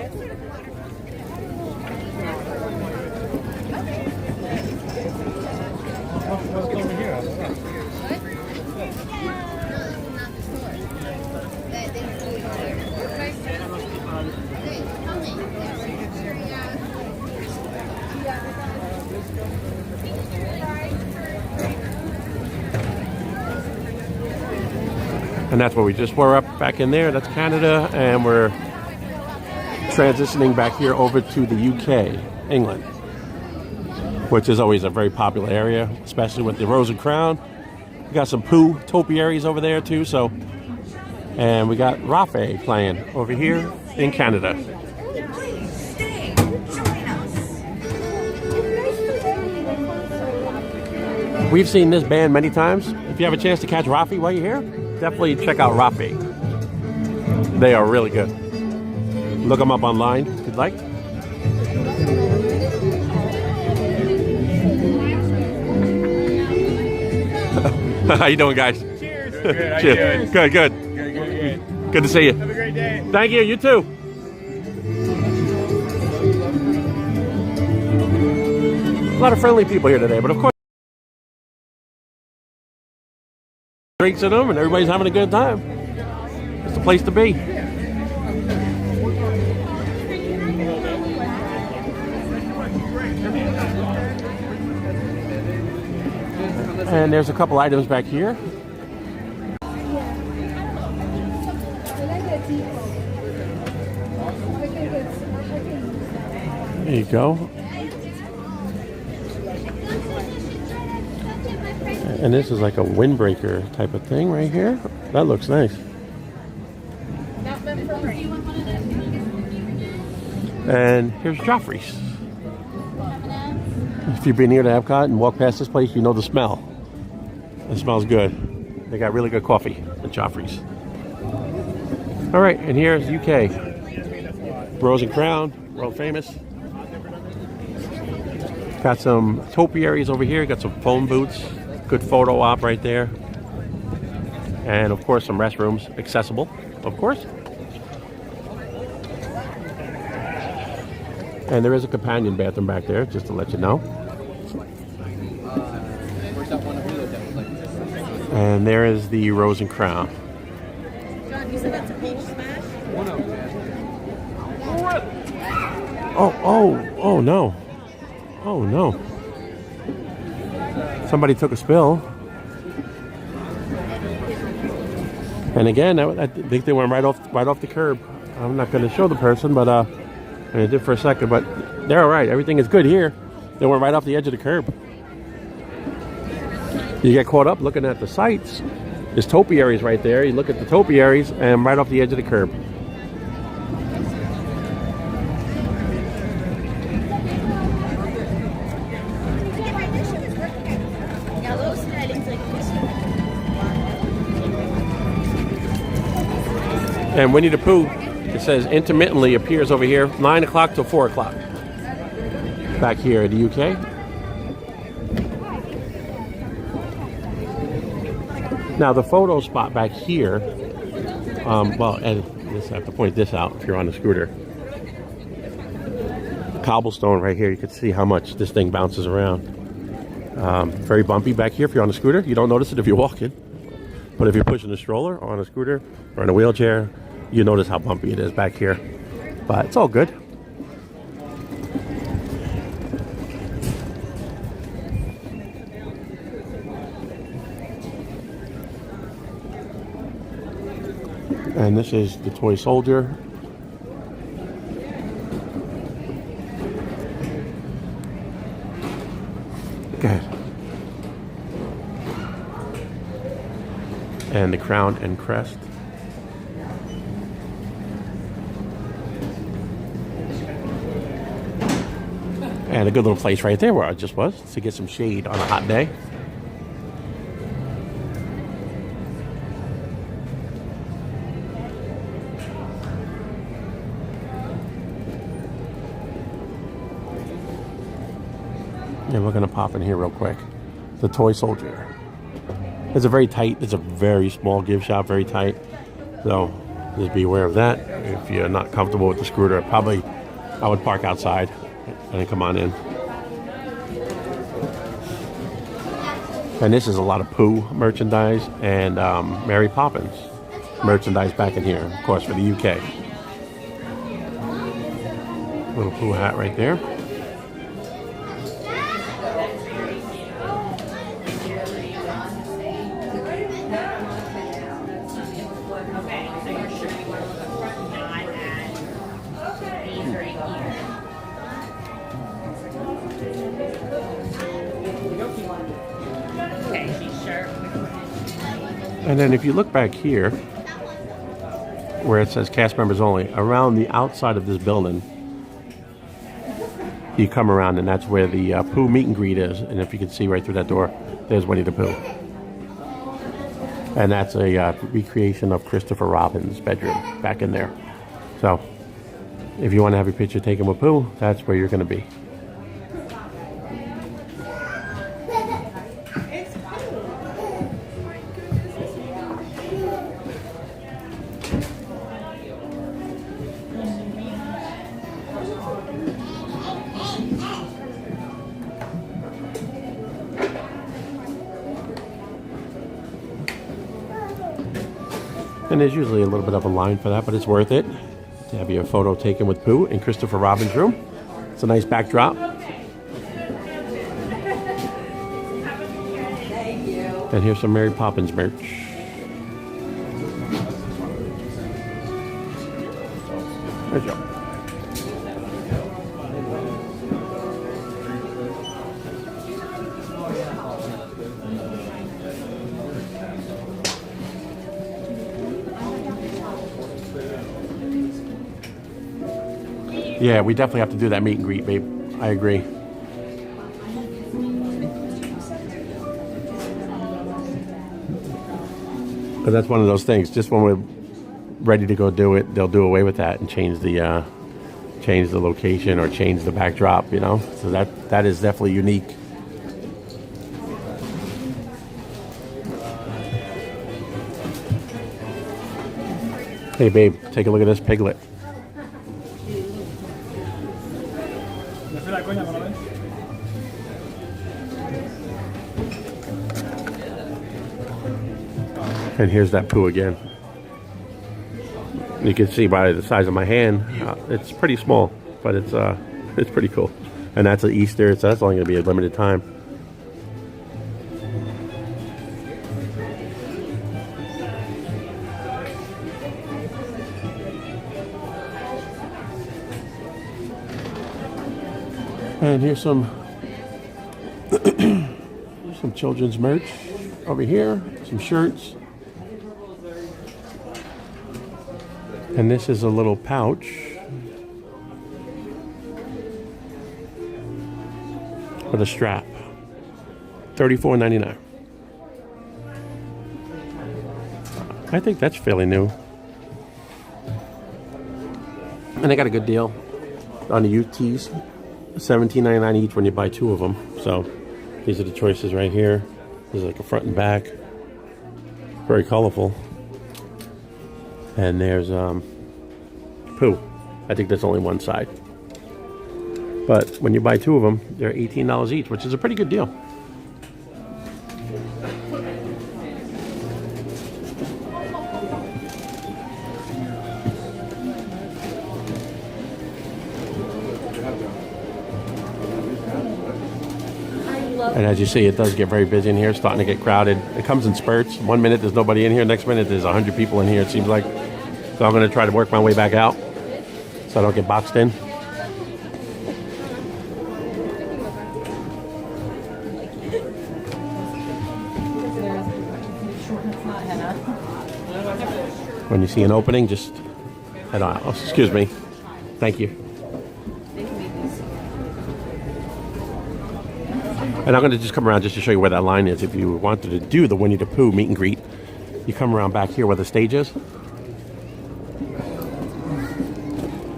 And that's where we just were up back in there. That's Canada, and we're transitioning back here over to the UK, England, which is always a very popular area, especially with the Rose and Crown. We got some poo topiaries over there too, so, and we got Rafe playing over here in Canada. We've seen this band many times. If you have a chance to catch Rafe while you're here, definitely check out Rafe. They are really good. Look them up online if you'd like. How you doing, guys? Cheers. Good. How Cheers. you doing? Good. Good. Good to see you. Have a great day. Thank you. You too. A lot of friendly people here today, but of course, drinks in them and everybody's having a good time. It's the place to be. And there's a couple items back here. There you go. And this is like a windbreaker type of thing right here. That looks nice. And here's Joffrey's. If you've been here to Epcot and walk past this place, you know the smell. It smells good. They got really good coffee at Joffrey's. All right, and here's UK. Rose and Crown, world famous. Got some topiaries over here. Got some phone booths. Good photo op right there. And of course, some restrooms, accessible, of course. And there is a companion bathroom back there, just to let you know. And there is the Rose and Crown. John, you said that's a page smash? Oh no. Oh no. Somebody took a spill. And again, I think they went right off the curb. I'm not going to show the person, but I did for a second, but they're all right. Everything is good here. They went right off the edge of the curb. You get caught up looking at the sights. There's topiaries right there. You look at the topiaries and right off the edge of the curb. And Winnie the Pooh, it says intermittently appears over here 9 o'clock till 4 o'clock. Back here in the UK. Now the photo spot back here, well, and I have to point this out if you're on the scooter. Cobblestone right here, you can see how much this thing bounces around. Very bumpy back here if you're on a scooter. You don't notice it if you're walking. But if you're pushing a stroller or on a scooter or in a wheelchair, you notice how bumpy it is back here. But it's all good. And this is the toy soldier. Good. And the crown and crest. And a good little place right there where I just was to get some shade on a hot day. And we're going to pop in here real quick. The toy soldier. It's a very small gift shop, very tight. So just be aware of that. If you're not comfortable with the scooter, I would park outside and then come on in. And this is a lot of Pooh merchandise and Mary Poppins merchandise back in here, of course, for the UK. Little Pooh hat right there. And then if you look back here, where it says cast members only, around the outside of this building, you come around and that's where the Pooh meet and greet is. And if you can see right through that door, there's Winnie the Pooh. And that's a recreation of Christopher Robin's bedroom back in there. So if you want to have your picture taken with Pooh, that's where you're going to be. And there's usually a little bit of a line for that, but it's worth it to have your photo taken with Pooh in Christopher Robin's room. It's a nice backdrop. And here's some Mary Poppins merch. There you go. Yeah, we definitely have to do that meet and greet, babe. I agree. But that's one of those things. Just when we're ready to go do it, they'll do away with that and change the location or change the backdrop. You know, so that is definitely unique. Hey, babe, take a look at this piglet. And here's that poo again. You can see by the size of my hand, it's pretty small, but it's pretty cool. And that's at Easter, so that's only going to be a limited time. And here's some children's merch over here, some shirts. And this is a little pouch with a strap. $34.99. I think that's fairly new. And they got a good deal on the UTs. $17.99 each when you buy 2 of them. So these are the choices right here. There's like a front and back. Very colorful. And there's poo. I think that's only one side. But when you buy 2 of them, they're $18 each, which is a pretty good deal. And as you see, it does get very busy in here. It's starting to get crowded. It comes in spurts. 1 minute there's nobody in here. Next minute there's 100 people in here, it seems like. So I'm going to try to work my way back out so I don't get boxed in. When you see an opening, just head on. Oh, excuse me. Thank you. And I'm going to just come around just to show you where that line is. If you wanted to do the Winnie the Pooh meet and greet, you come around back here where the stage is.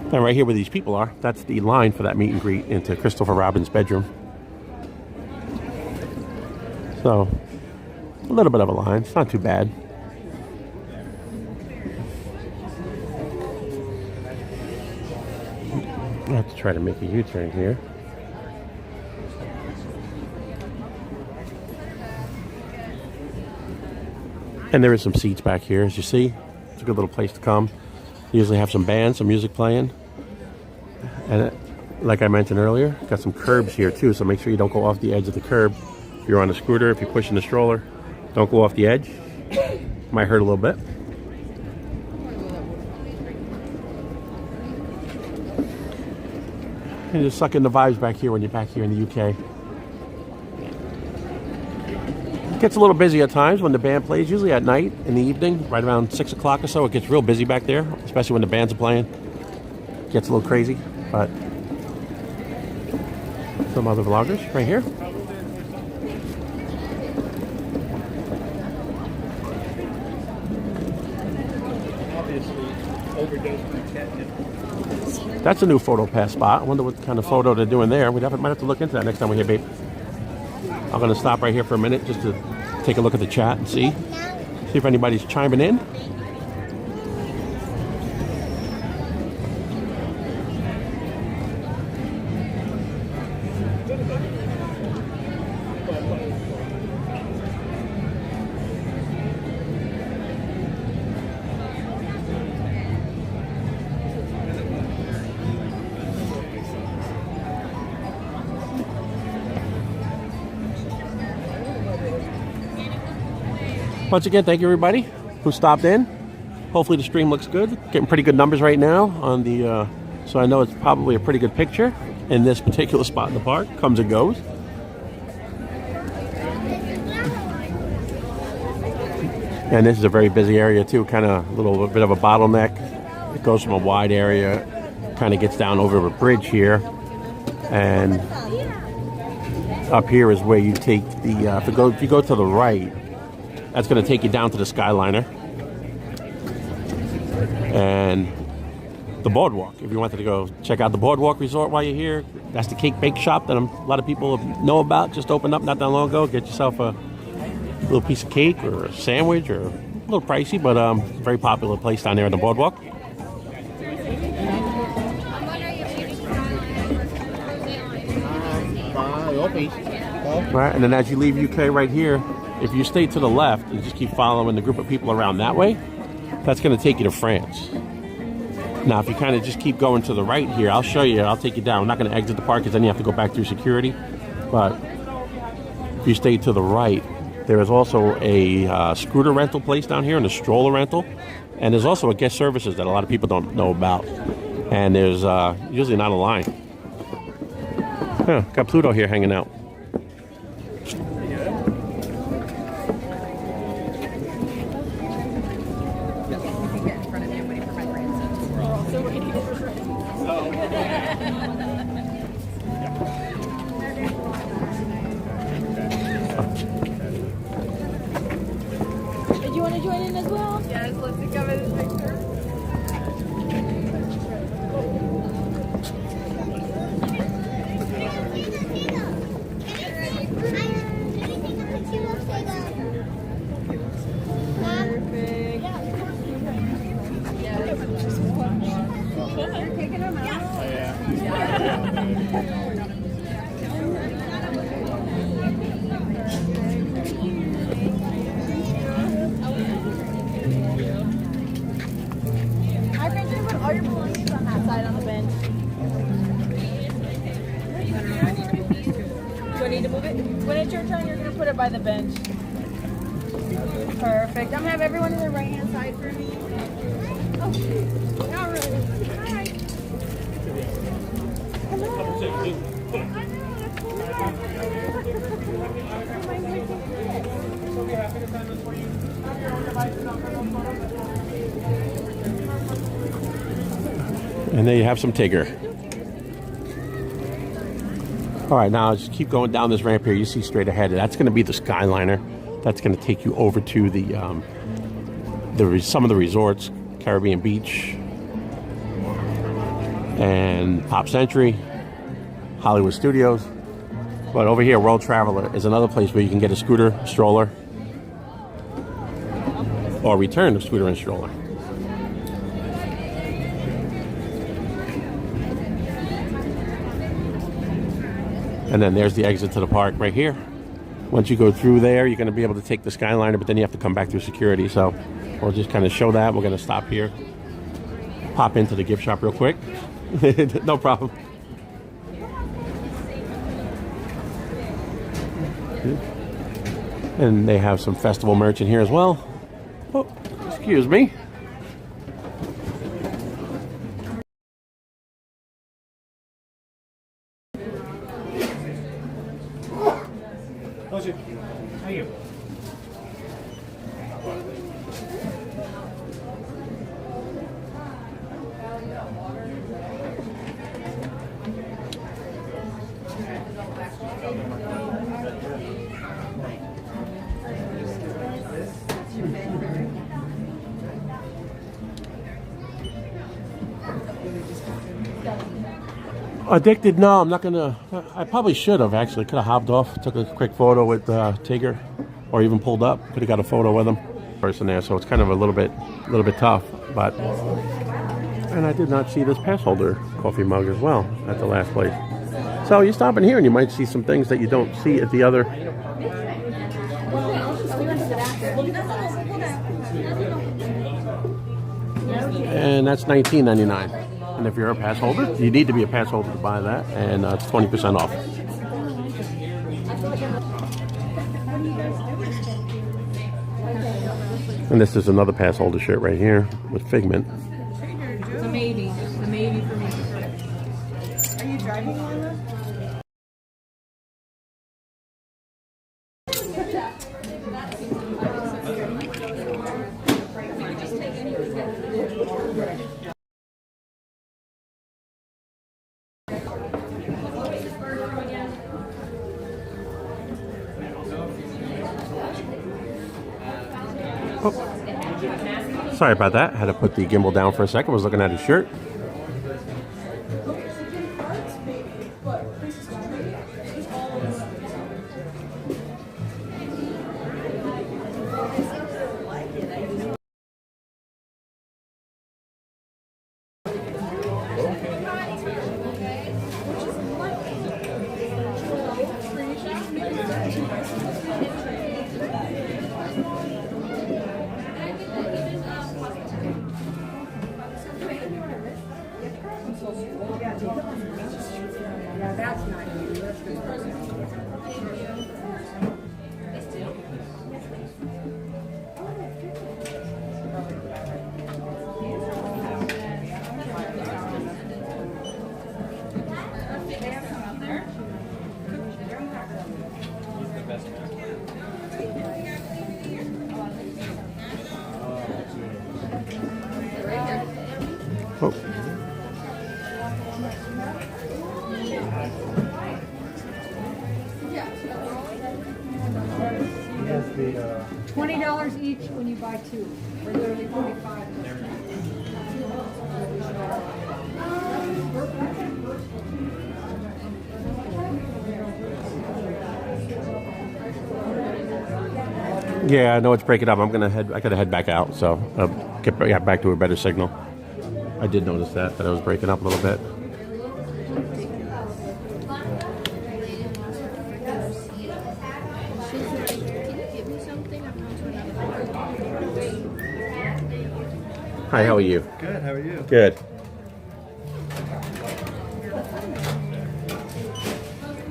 And right here where these people are, that's the line for that meet and greet into Christopher Robin's bedroom. So, a little bit of a line. It's not too bad. I have to try to make a U-turn here. And there is some seats back here, as you see. It's a good little place to come. You usually have some bands, some music playing. And like I mentioned earlier, got some curbs here too, so make sure you don't go off the edge of the curb. If you're on a scooter, if you're pushing the stroller, don't go off the edge. Might hurt a little bit. And just suck in the vibes back here when you're back here in the UK. It gets a little busy at times when the band plays, usually at night, in the evening, right around 6 o'clock or so. It gets real busy back there, especially when the bands are playing. It gets a little crazy, but some other vloggers right here. That's a new photo pass spot. I wonder what kind of photo they're doing there. Might have to look into that next time we're here, babe. I'm going to stop right here for a minute just to take a look at the chat and see if anybody's chiming in. Once again, thank you everybody who stopped in. Hopefully the stream looks good. Getting pretty good numbers right now on the, so I know it's probably a pretty good picture in this particular spot in the park. Comes and goes. And this is a very busy area too, kind of a little bit of a bottleneck. It goes from a wide area, kind of gets down over a bridge here. And up here is where you take the, if you go to the right, that's going to take you down to the Skyliner. And the boardwalk. If you wanted to go check out the boardwalk resort while you're here, that's the cake bake shop that a lot of people know about. Just opened up not that long ago. Get yourself a little piece of cake or a sandwich, or a little pricey, but very popular place down there on the boardwalk. Right, and then as you leave UK right here, if you stay to the left and just keep following the group of people around that way, that's going to take you to France. Now, if you kind of just keep going to the right here, I'll show you. I'll take you down. I'm not going to exit the park because then you have to go back through security. But if you stay to the right, there is also a scooter rental place down here and a stroller rental. And there's also a guest services that a lot of people don't know about. And there's usually not a line. Yeah, got Pluto here hanging out. Did you want to join in as well? Yes, let's come in this picture. All your belongings on that side on the bench. Do I need to move it? When it's your turn, you're going to put it by the bench. Perfect. I'm going to have everyone in the right-hand side for me. Oh, not really. All right. And there you have some Tigger. All right, now just keep going down this ramp here. You see straight ahead. That's going to be the Skyliner. That's going to take you over to the some of the resorts, Caribbean Beach, and Pop Century, Hollywood Studios. But over here, World Traveler is another place where you can get a scooter, stroller, or return a scooter and stroller. And then there's the exit to the park right here. Once you go through there, you're going to be able to take the Skyliner, but then you have to come back through security. So we'll just kind of show that. We're going to stop here, pop into the gift shop real quick. No problem. And they have some festival merch in here as well. Oh, excuse me. How are you? Addicted? No, I'm not gonna. I probably should have actually. Could have hopped off, took a quick photo with Tigger, or even pulled up. Could have got a photo with him. Person there, so it's kind of a little bit tough. But and I did not see this pass holder coffee mug as well at the last place. So you stop in here and you might see some things that you don't see at the other. And that's $19.99. And if you're a pass holder, you need to be a pass holder to buy that, and it's 20% off. And this is another pass holder shirt right here with Figment. It's a maybe. A maybe for me. Are you driving on this? Sorry about that. Had to put the gimbal down for a second. Was looking at his shirt. Oh. $20 each when you buy two. For literally 45. Yeah, I know it's breaking up. I gotta head back out, so get back to a better signal. I did notice that I was breaking up a little bit. Hi, how are you? Good, how are you? Good.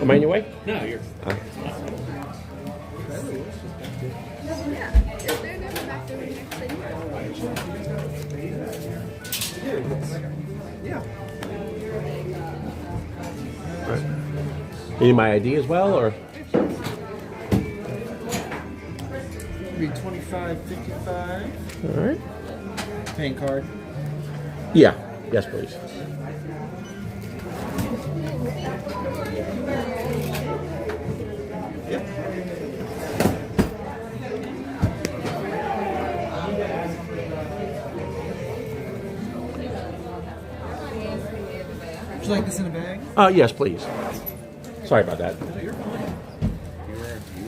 Am I in your way? No, you're. Yeah. Right. You need my ID as well, or? Be 25, 55. All right. Paying card. Yeah. Yes, please. Would you like this in a bag? Yes, please. Sorry about that. No, you're fine.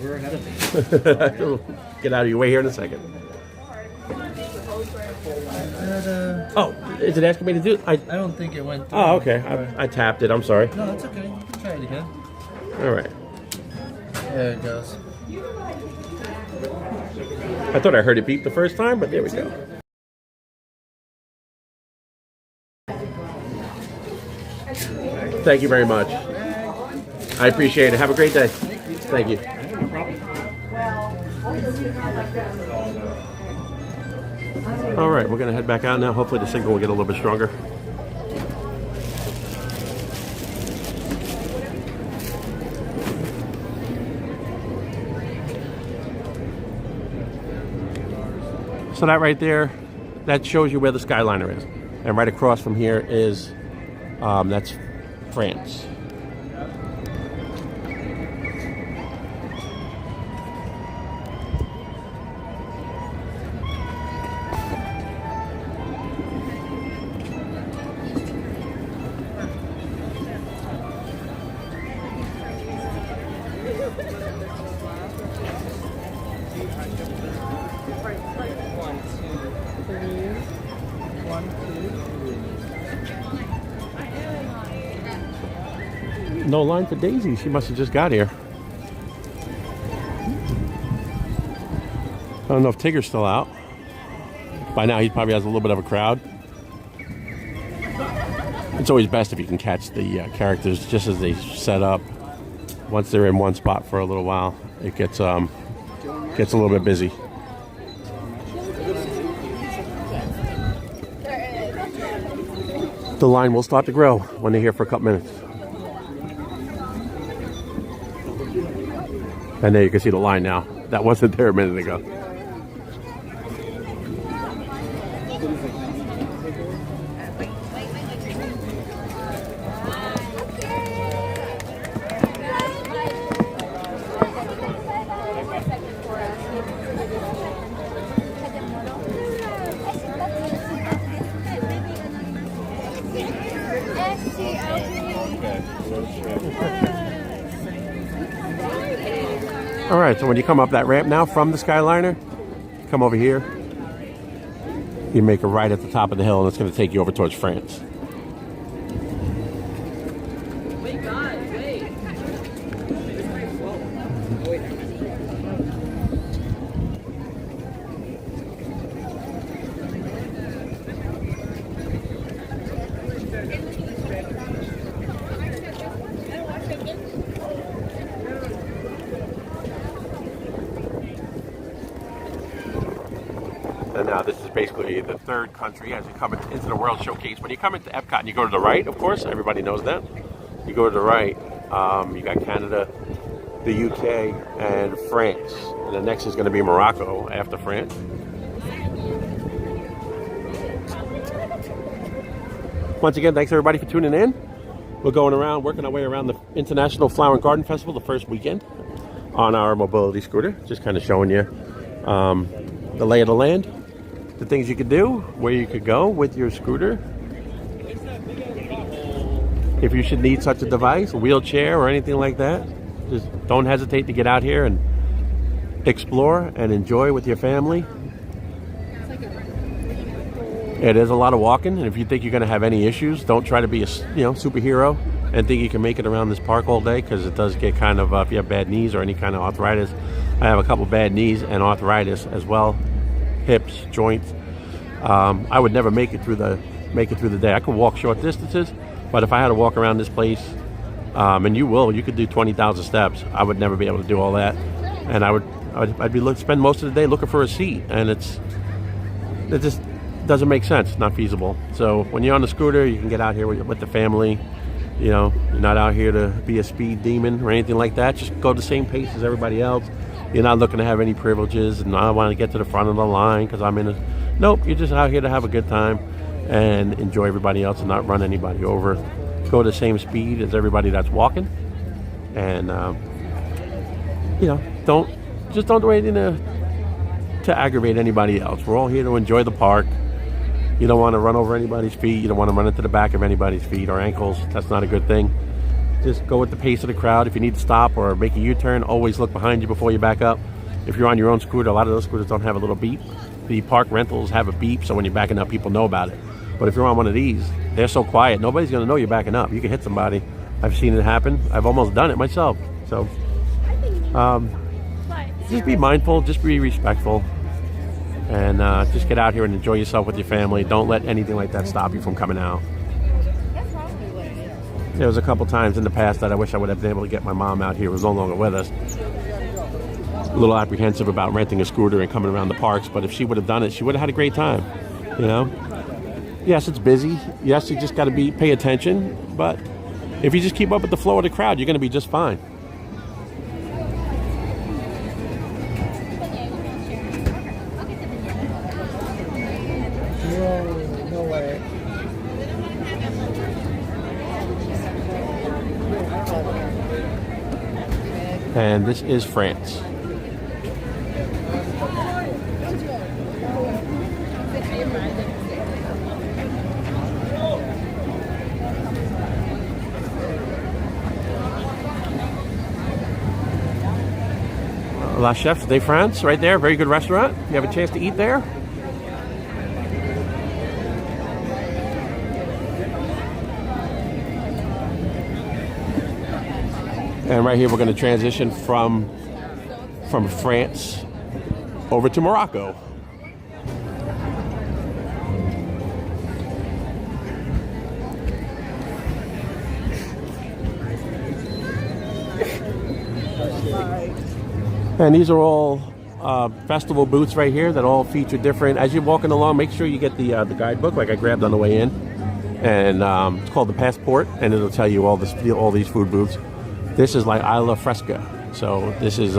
You were ahead of me. Get out of your way here in a second. Oh, is it asking me to do? I don't think it went through. Oh, okay. I tapped it. I'm sorry. No, that's okay. You can try it again. All right. There it goes. I thought I heard it beep the first time, but there we go. Thank you very much. I appreciate it. Have a great day. Thank you. All right, we're going to head back out now. Hopefully the signal will get a little bit stronger. So that right there, that shows you where the Skyliner is. And right across from here is, that's France. No line for Daisy. She must have just got here. I don't know if Tigger's still out. By now he probably has a little bit of a crowd. It's always best if you can catch the characters just as they set up. Once they're in one spot for a little while, it gets a little bit busy. The line will start to grow when they're here for a couple minutes. And there you can see the line now. That wasn't there a minute ago. All right, so when you come up that ramp now from the Skyliner, come over here. You make a right at the top of the hill, and it's going to take you over towards France. And now this is basically the third country as you come into the World Showcase. When you come into EPCOT and you go to the right, of course, everybody knows that. You go to the right, you got Canada, the UK, and France. And the next is going to be Morocco after France. Once again, thanks everybody for tuning in. We're going around, working our way around the International Flower and Garden Festival the first weekend on our mobility scooter. Just kind of showing you the lay of the land, the things you could do, where you could go with your scooter. If you should need such a device, a wheelchair or anything like that, just don't hesitate to get out here and explore and enjoy with your family. It is a lot of walking, and if you think you're going to have any issues, don't try to be a superhero and think you can make it around this park all day, because it does get kind of if you have bad knees or any kind of arthritis. I have a couple bad knees and arthritis as well, hips, joints. I would never make it through the day. I could walk short distances, but if I had to walk around this place, and you could do 20,000 steps. I would never be able to do all that, and I'd be spend most of the day looking for a seat, and it just doesn't make sense. It's not feasible. So when you're on the scooter, you can get out here with the family. You're not out here to be a speed demon or anything like that. Just go the same pace as everybody else. You're not looking to have any privileges, and I want to get to the front of the line because I'm in a... Nope, you're just out here to have a good time and enjoy everybody else and not run anybody over. Go the same speed as everybody that's walking. And, don't do anything to aggravate anybody else. We're all here to enjoy the park. You don't want to run over anybody's feet. You don't want to run into the back of anybody's feet or ankles. That's not a good thing. Just go with the pace of the crowd. If you need to stop or make a U-turn, always look behind you before you back up. If you're on your own scooter, a lot of those scooters don't have a little beep. The park rentals have a beep, so when you're backing up, people know about it. But if you're on one of these, they're so quiet, nobody's going to know you're backing up. You can hit somebody. I've seen it happen. I've almost done it myself. So just be mindful. Just be respectful. And just get out here and enjoy yourself with your family. Don't let anything like that stop you from coming out. There was a couple times in the past that I wish I would have been able to get my mom out here, who was no longer with us. A little apprehensive about renting a scooter and coming around the parks, but if she would have done it, she would have had a great time. Yes, it's busy. Yes, you just got to pay attention. But if you just keep up with the flow of the crowd, you're going to be just fine. No way. And this is France. La Chef de France, right there. Very good restaurant. You have a chance to eat there. And right here, we're going to transition from France over to Morocco. And these are all festival booths right here that all feature different. As you're walking along, make sure you get the guidebook, like I grabbed on the way in, and it's called the Passport, and it'll tell you all these food booths. This is like alla fresca, so this is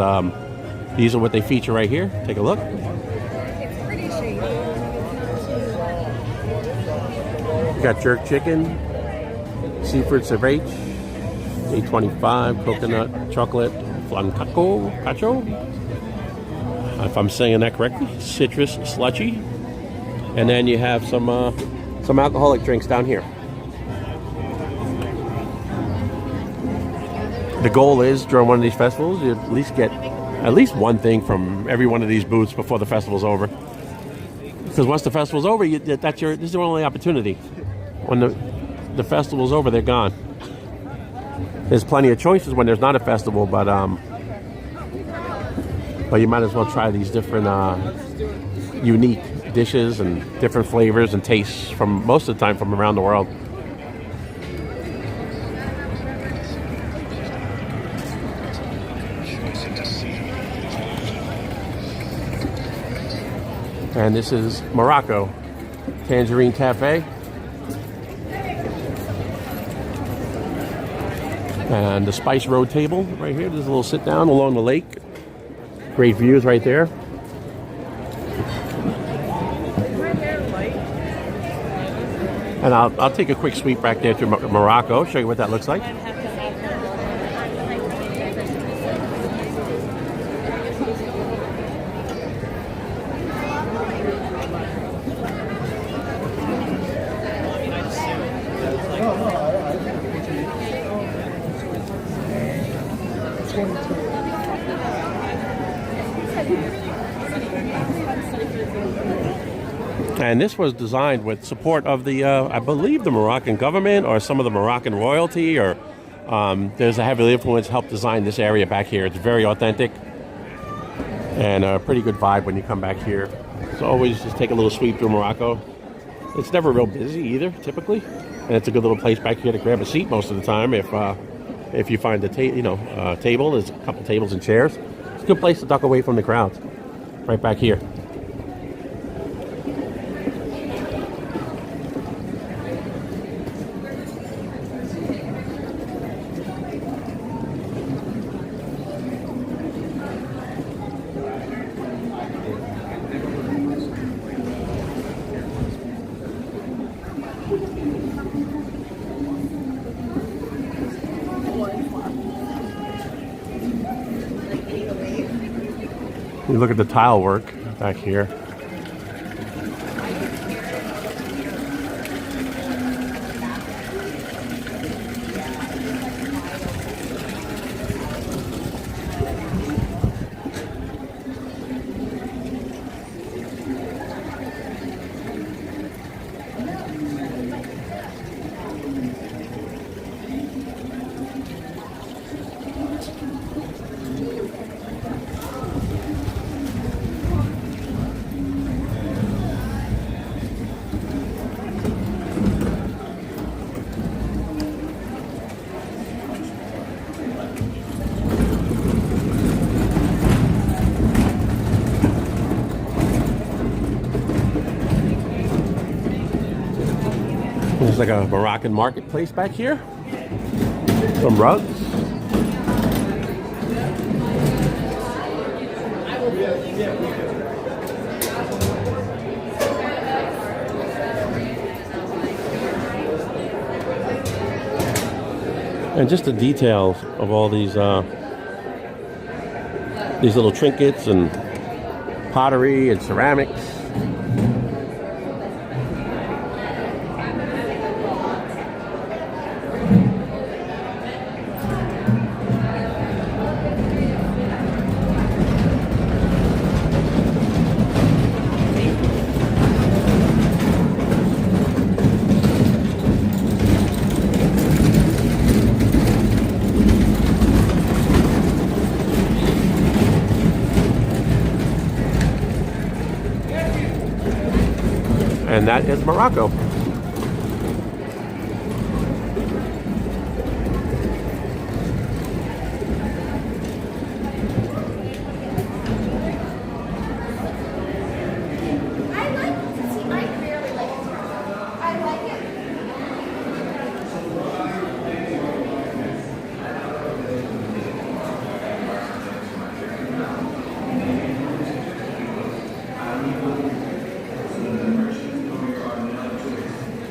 these are what they feature right here. Take a look. It's pretty shady. You got jerk chicken, seafood ceviche, $8.25, coconut chocolate flancaco cacho, if I'm saying that correctly, citrus slushy, and then you have some alcoholic drinks down here. The goal is during one of these festivals, you at least get at least one thing from every one of these booths before the festival's over. Because once the festival's over, this is your only opportunity. When the festival's over, they're gone. There's plenty of choices when there's not a festival, but you might as well try these different unique dishes and different flavors and tastes from most of the time from around the world. And this is Morocco Tangerine Cafe. And the Spice Road table right here. There's a little sit down along the lake. Great views right there. And I'll take a quick sweep back there to Morocco, show you what that looks like. And this was designed with support of the, I believe, the Moroccan government or some of the Moroccan royalty, or there's a heavy influence helped design this area back here. It's very authentic and a pretty good vibe when you come back here. So always just take a little sweep through Morocco. It's never real busy either, typically, and it's a good little place back here to grab a seat most of the time if you find a table. There's a couple tables and chairs. It's a good place to duck away from the crowds. Right back here. You look at the tile work back here. There's like a Moroccan marketplace back here. Some rugs. And just the details of all these little trinkets and pottery and ceramics. And that is Morocco.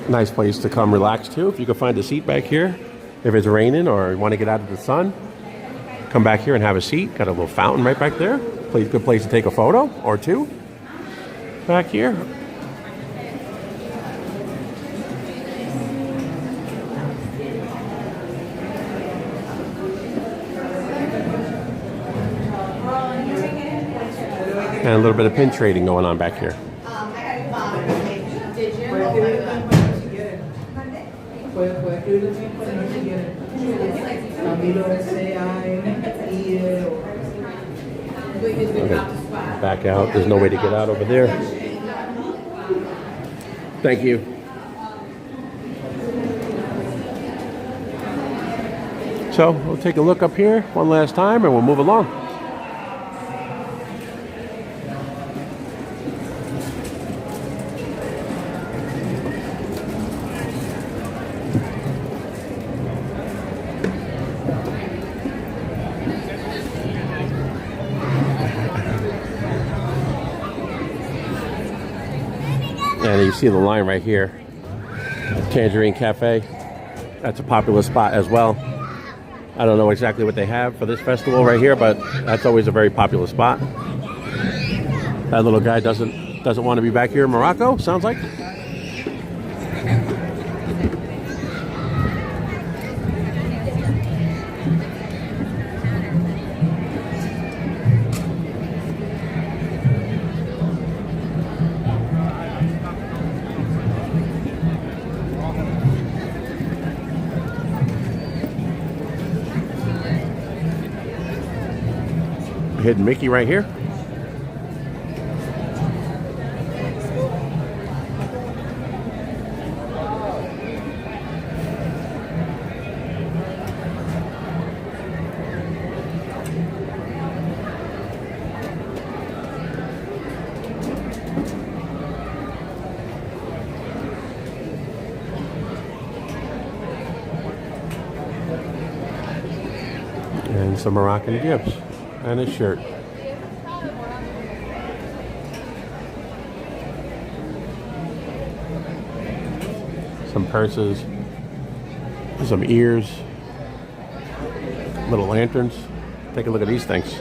Nice place to come relax too. If you can find a seat back here, if it's raining or you want to get out of the sun, come back here and have a seat. Got a little fountain right back there. Good place to take a photo or two back here. And a little bit of pin trading going on back here. Okay. Back out. There's no way to get out over there. Thank you. So we'll take a look up here one last time and we'll move along. And you see the line right here, Tangerine Cafe. That's a popular spot as well. I don't know exactly what they have for this festival right here, but that's always a very popular spot. That little guy doesn't want to be back here in Morocco, sounds like. Hidden Mickey right here. And some Moroccan gifts. And a shirt. Some purses. Some ears. Little lanterns. Take a look at these things.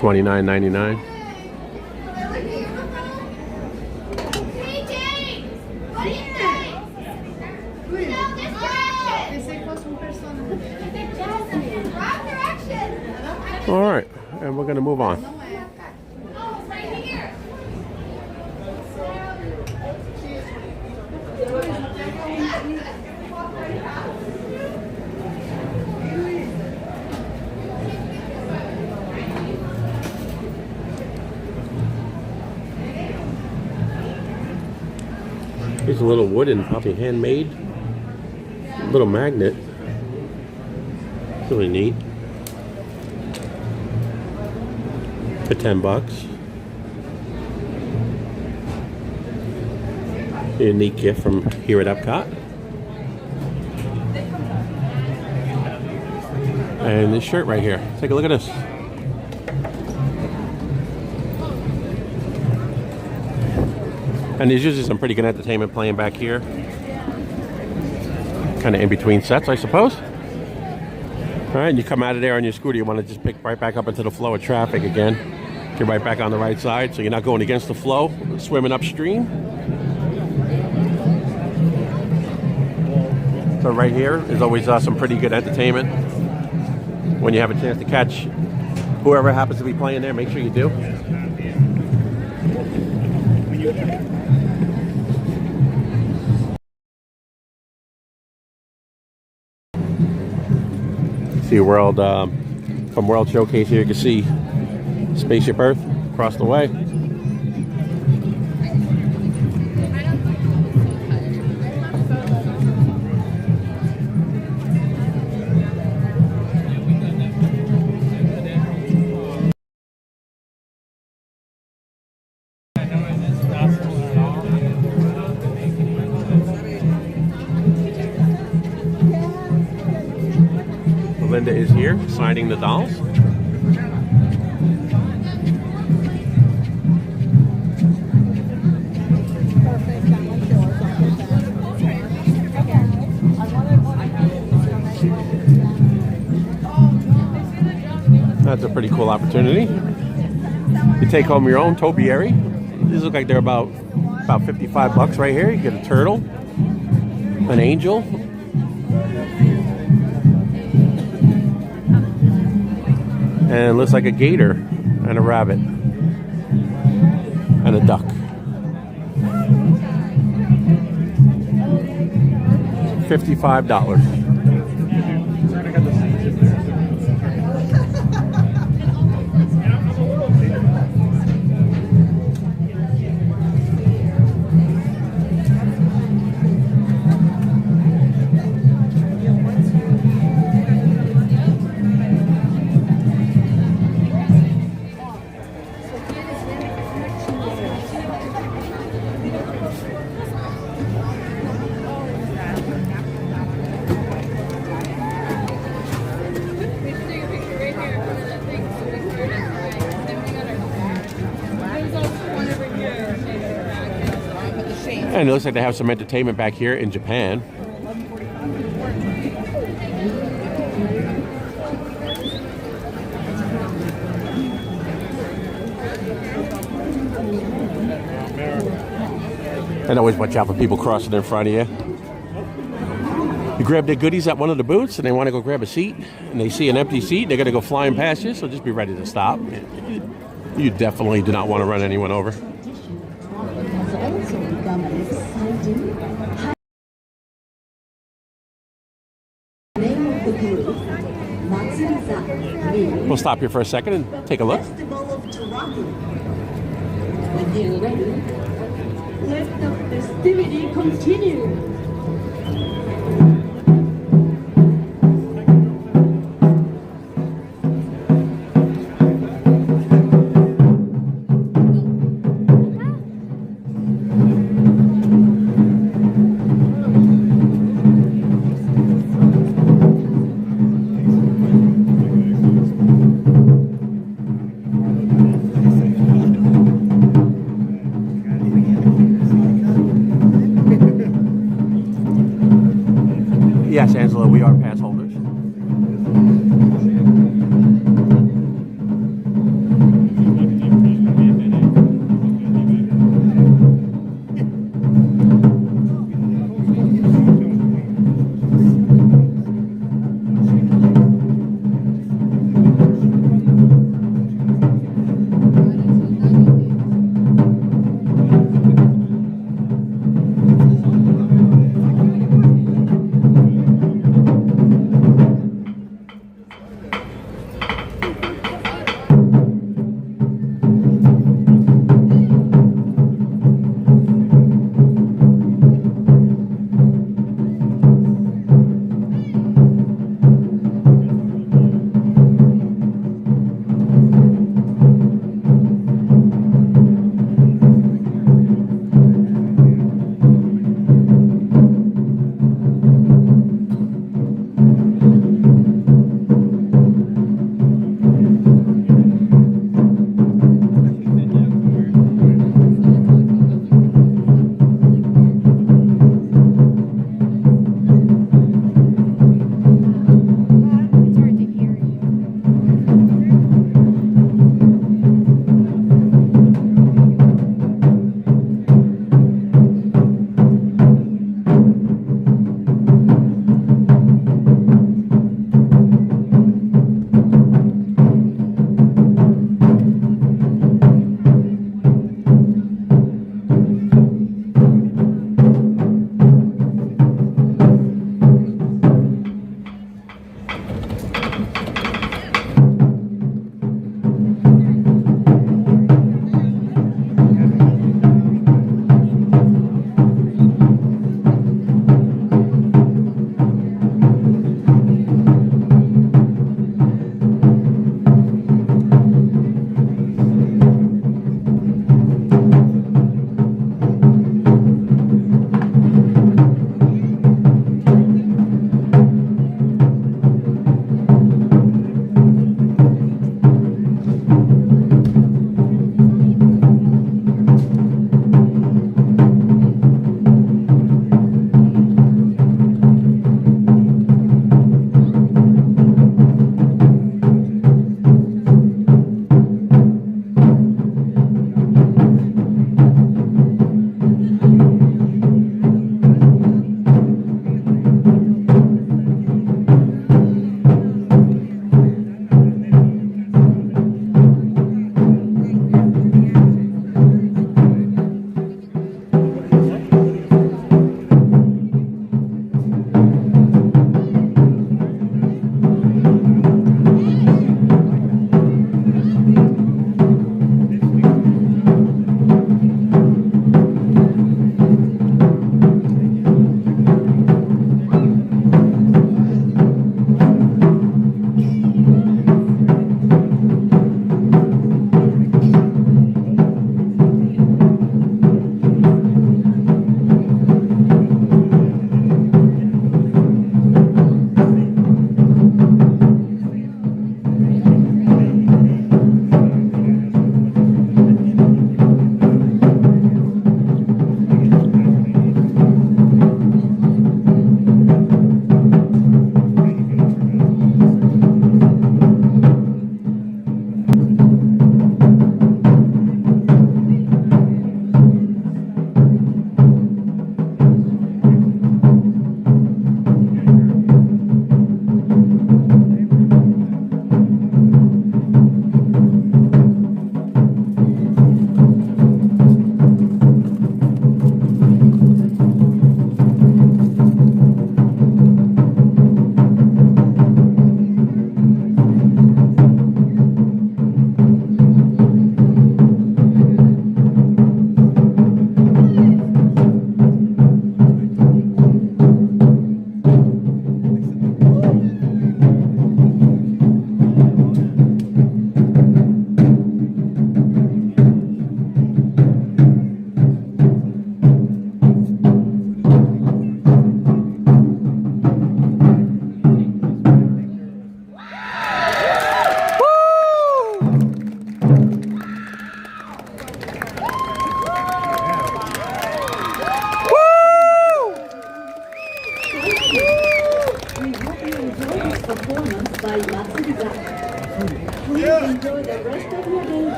$29.99. All right, and we're going to move on. Here's a little wooden, probably handmade, little magnet. Really neat. For $10. A unique gift from here at EPCOT. And this shirt right here. Take a look at this. And there's usually some pretty good entertainment playing back here. Kind of in between sets, I suppose. All right, and you come out of there on your scooter, you want to just pick right back up into the flow of traffic again. Get right back on the right side, so you're not going against the flow, swimming upstream. So right here is always some pretty good entertainment. When you have a chance to catch whoever happens to be playing there, make sure you do. See World, from World Showcase here, you can see Spaceship Earth across the way. Linda is here signing the dolls. That's a pretty cool opportunity. You take home your own topiary. These look like they're about $55 right here. You get a turtle, an angel, And it looks like a gator and a rabbit and a duck. $55. And it looks like they have some entertainment back here in Japan. And always watch out for people crossing in front of you. You grab their goodies at one of the booths and they want to go grab a seat and they see an empty seat, they're going to go flying past you, so just be ready to stop. You definitely do not want to run anyone over. We'll stop here for a second and take a look. When you're ready, let the festivity continue. Yes, Angela, we are pass holders.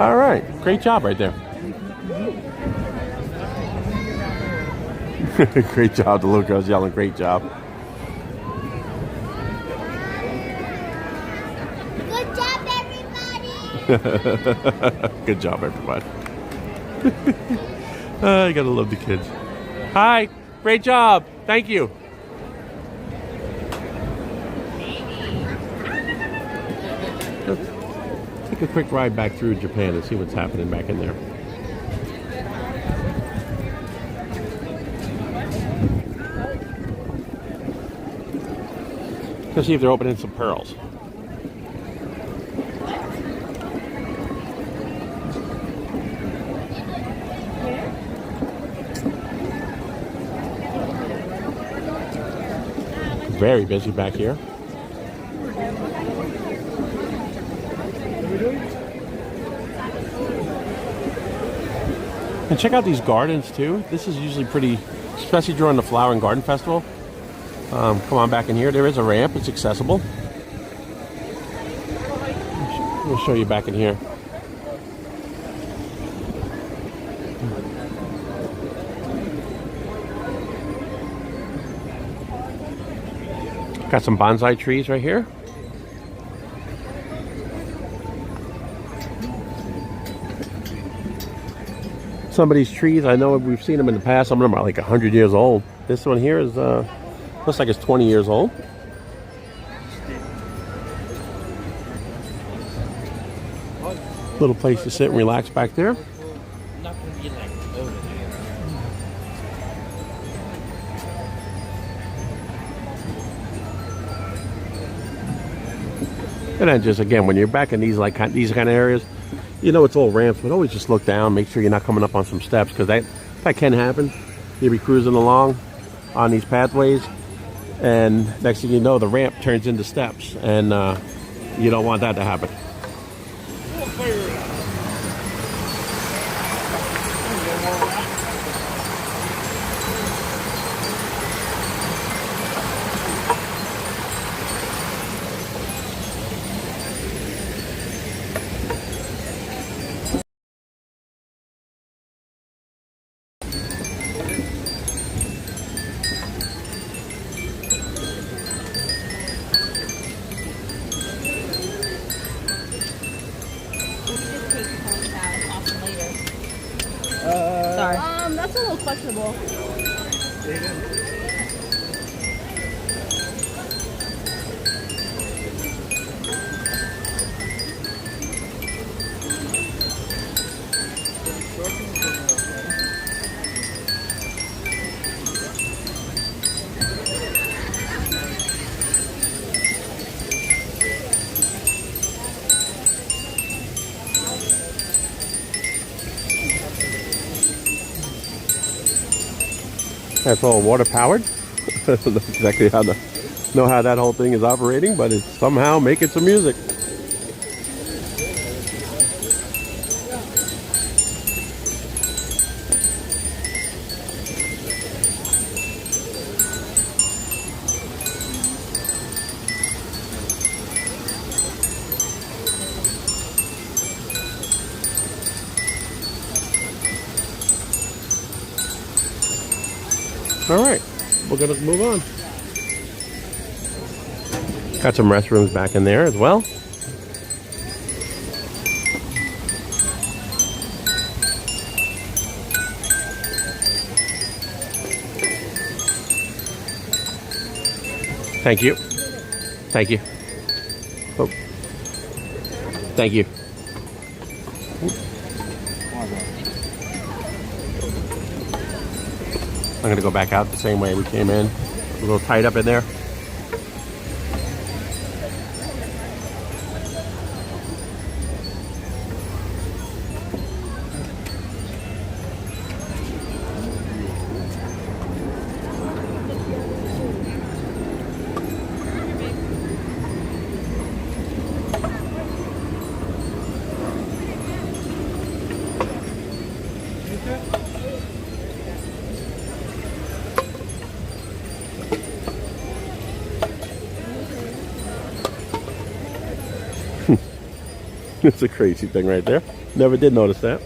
All right, great job right there. Great job. The little girl's yelling, great job. Good job, everybody. Good job, everybody. You gotta love the kids. Hi, great job. Thank you. Let's take a quick ride back through Japan and see what's happening back in there. Let's see if they're opening some pearls. Very busy back here. And check out these gardens too. This is usually pretty, especially during the Flower and Garden Festival. Come on back in here. There is a ramp. It's accessible. We'll show you back in here. Got some bonsai trees right here. Some of these trees, I know we've seen them in the past. Some of them are like 100 years old. This one here is looks like it's 20 years old. Little place to sit and relax back there. And then just again, when you're back in these kind of areas, you know it's all ramps, but always just look down, make sure you're not coming up on some steps, because that can happen. You'll be cruising along on these pathways, and next thing you know, the ramp turns into steps, and you don't want that to happen. Sorry. That's a little questionable. That's all water powered. I don't know exactly how that whole thing is operating, but it's somehow making some music. All right, we're gonna move on. Got some restrooms back in there as well. Thank you. Thank you. Oh. Thank you. I'm going to go back out the same way we came in. A little tight up in there. It's a crazy thing right there. Never did notice that.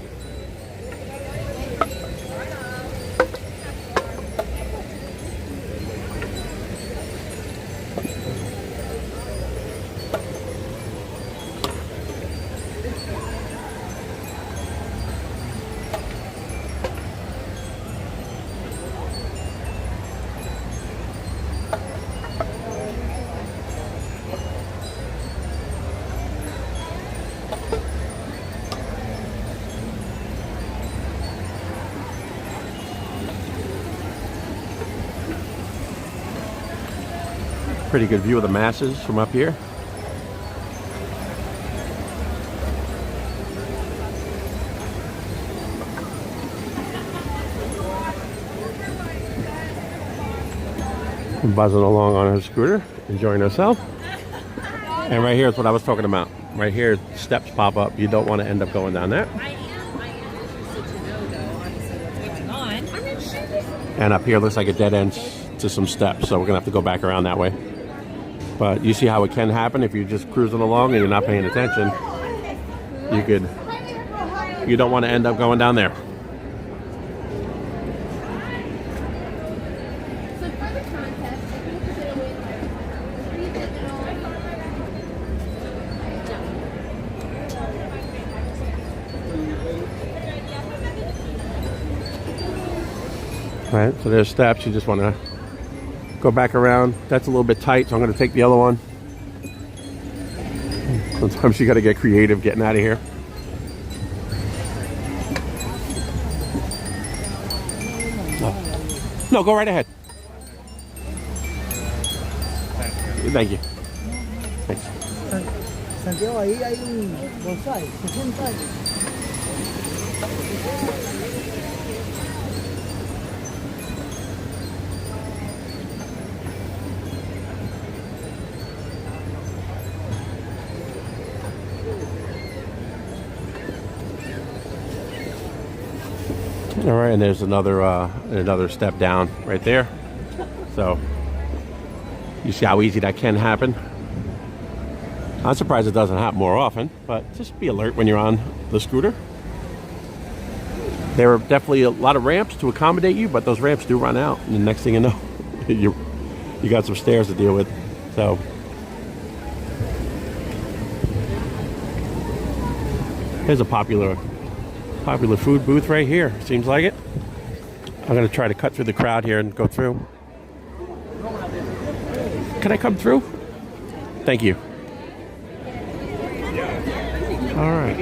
Pretty good view of the masses from up here. Buzzing along on her scooter, enjoying herself. And right here is what I was talking about. Right here, steps pop up. You don't want to end up going down there. I am interested to know, though, obviously, what's going on. I'm not sure. And up here looks like a dead end to some steps, so we're gonna have to go back around that way. But you see how it can happen if you're just cruising along and you're not paying attention. You don't want to end up going down there. So for the contest, I think we should win 3 digital. All right, so there's steps. You just want to go back around. That's a little bit tight, so I'm going to take the other one. Sometimes you got to get creative getting out of here. No, go right ahead. Thank you. Thanks. Santiago, ahí hay un bonsai, 60 años. All right, and there's another step down right there. So you see how easy that can happen. I'm surprised it doesn't happen more often, but just be alert when you're on the scooter. There are definitely a lot of ramps to accommodate you, but those ramps do run out, and the next thing you know, you got some stairs to deal with. So here's a popular food booth right here. Seems like it. I'm gonna try to cut through the crowd here and go through. Can I come through? Thank you. All right.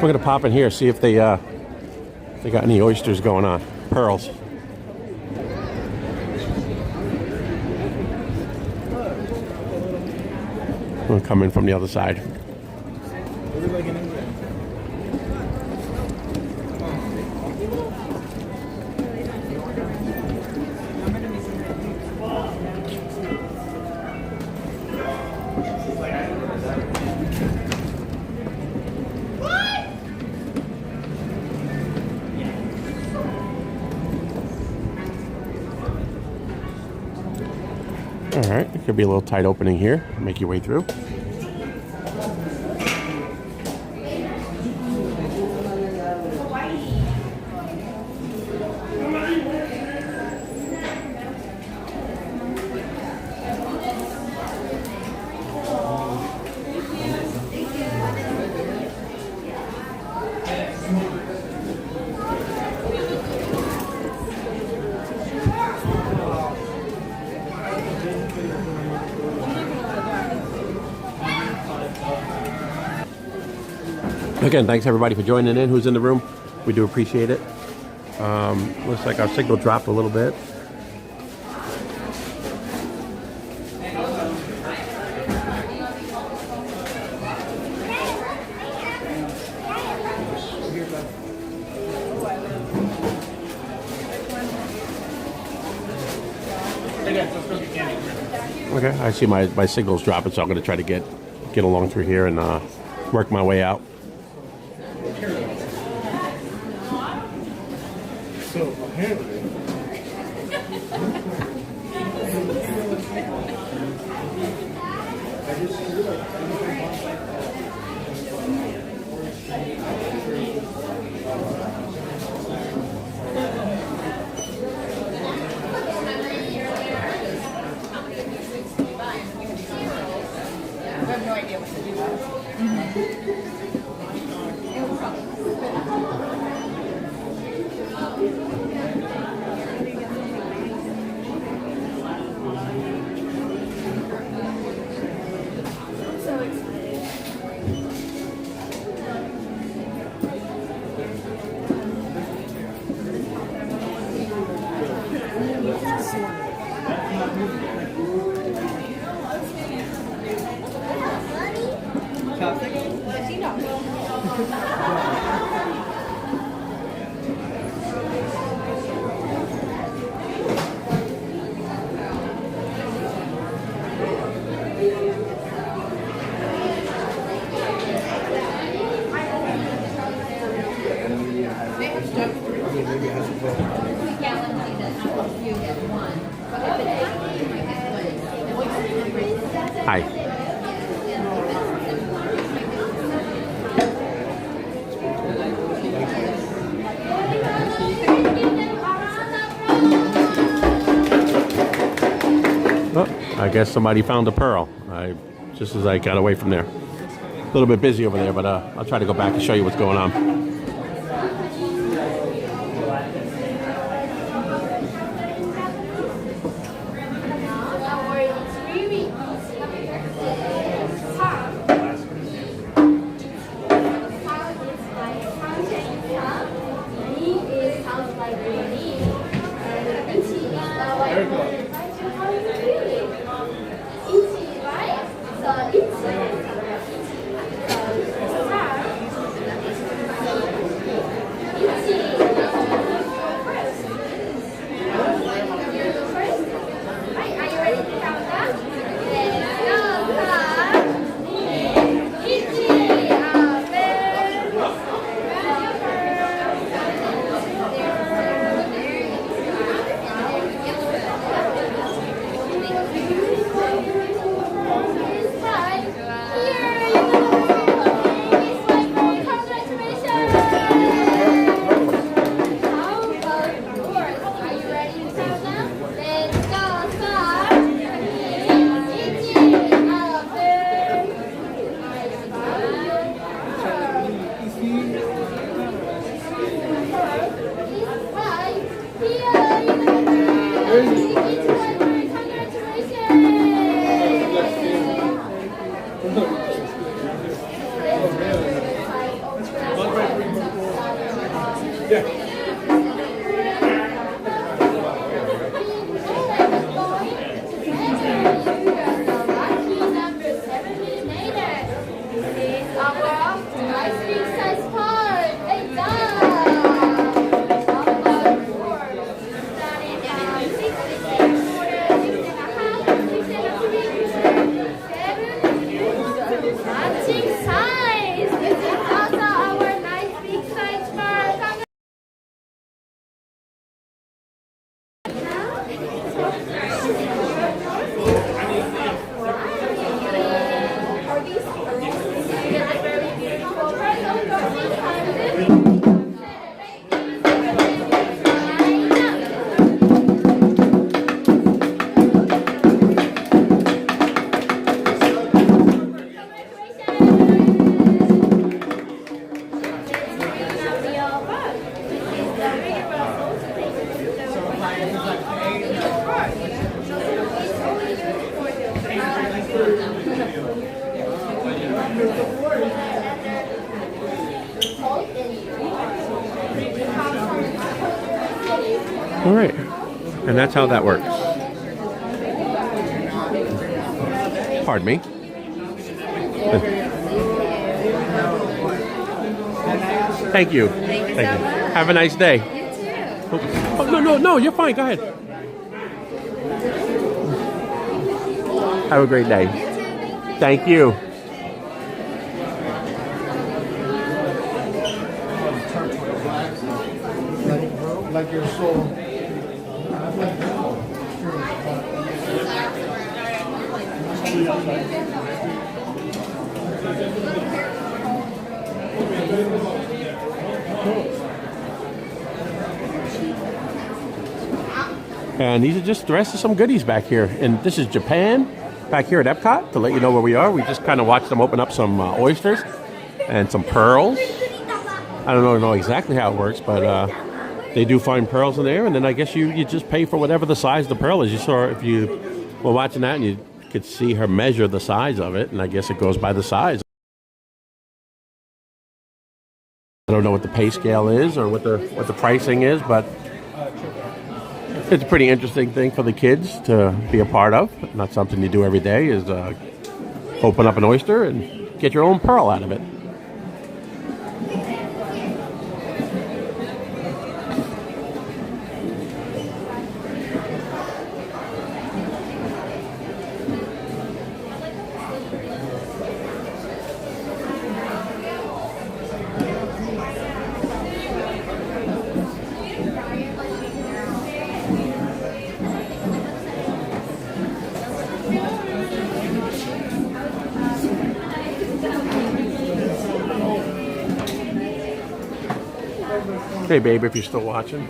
We're gonna pop in here, see if they got any oysters going on. Pearls. We'll come in from the other side. All right, it could be a little tight opening here. Make your way through. Again, thanks everybody for joining in. Who's in the room? We do appreciate it. Looks like our signal dropped a little bit. Let's go get candy. Okay, I see my signal's dropping, so I'm going to try to get along through here and work my way out. So apparently, Hi. Oh, I guess somebody found a pearl. Just as I got away from there. A little bit busy over there, but I'll try to go back and show you what's going on. All right, and that's how that works. Pardon me. Thank you. Thank you. Have a nice day. You too. Oh, no, you're fine. Go ahead. Have a great day. Thank you. Like your soul. And these are just the rest of some goodies back here. And this is Japan, back here at EPCOT, to let you know where we are. We just kind of watched them open up some oysters and some pearls. I don't know exactly how it works, but they do find pearls in there. And then I guess you just pay for whatever the size of the pearl is. You saw, if you were watching that, and you could see her measure the size of it. And I guess it goes by the size. I don't know what the pay scale is or what the pricing is, but it's a pretty interesting thing for the kids to be a part of. Not something you do every day, is open up an oyster and get your own pearl out of it. Hey, babe, if you're still watching.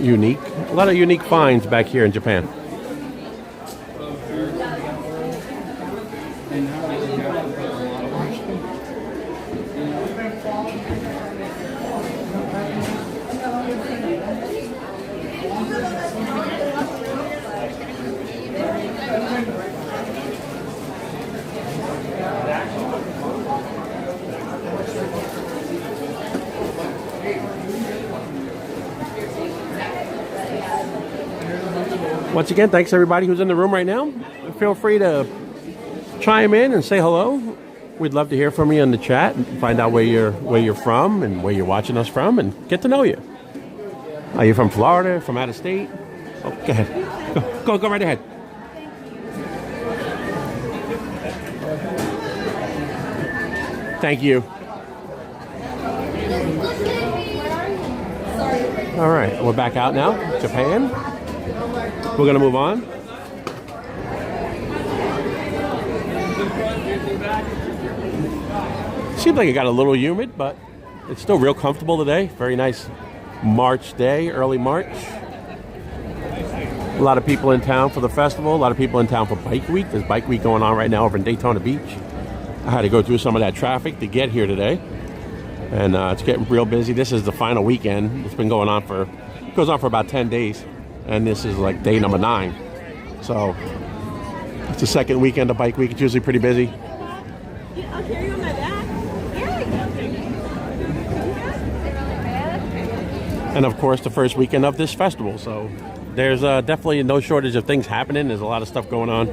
Unique. A lot of unique finds back here in Japan. Once again, thanks everybody who's in the room right now. Feel free to chime in and say hello. We'd love to hear from you in the chat and find out where you're from and where you're watching us from and get to know you. Are you from Florida, from out of state? Oh, go ahead. Go right ahead. Thank you. All right, we're back out now, Japan. We're going to move on. Seems like it got a little humid, but it's still real comfortable today. Very nice March day, early March. A lot of people in town for the festival. A lot of people in town for Bike Week. There's Bike Week going on right now over in Daytona Beach. I had to go through some of that traffic to get here today. And it's getting real busy. This is the final weekend. It's been going on goes on for about 10 days. And this is like day number 9. So it's the second weekend of Bike Week. It's usually pretty busy. I'll carry you on my back. And of course, the first weekend of this festival. So there's definitely no shortage of things happening. There's a lot of stuff going on.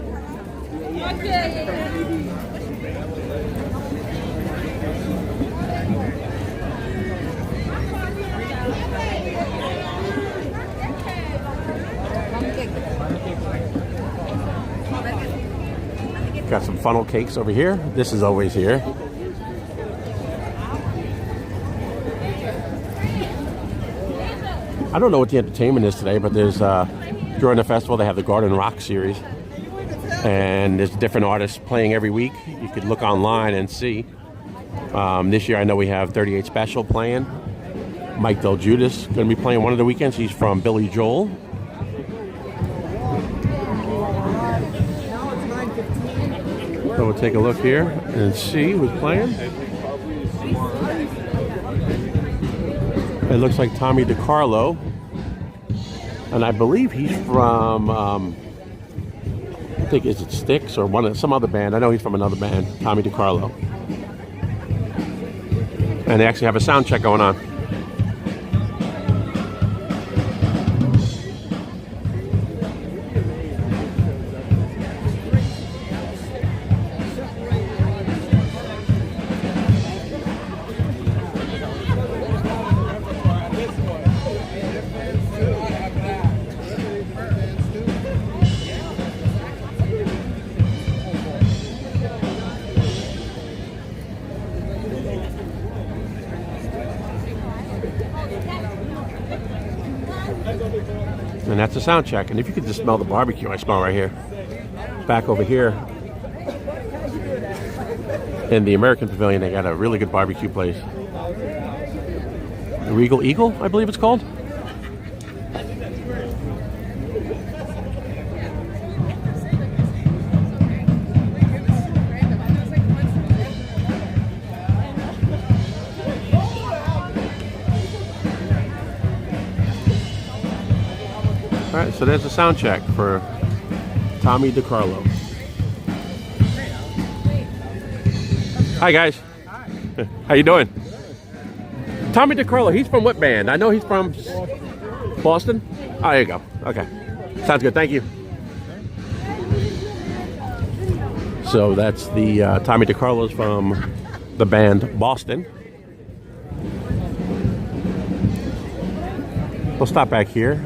Got some funnel cakes over here. This is always here. I don't know what the entertainment is today, but there's during the festival they have the Garden Rock series, and there's different artists playing every week. You could look online and see. This year I know we have 38 Special playing. Mike Del Judas going to be playing one of the weekends. He's from Billy Joel. So we'll take a look here and see who's playing. It looks like Tommy DiCarlo, and I believe he's from I think is it Styx or some other band. I know he's from another band, Tommy DiCarlo. And they actually have a sound check going on. And that's a sound check. And if you could just smell the barbecue I smell right here. Back over here in the American Pavilion, they got a really good barbecue place. Regal Eagle, I believe it's called. All right, so there's a sound check for Tommy DiCarlo. Hi guys. Hi. How you doing? Tommy DiCarlo, he's from what band? I know he's from Boston. Oh, there you go. Okay. Sounds good. Thank you. So that's the Tommy DiCarlo's from the band Boston. We'll stop back here.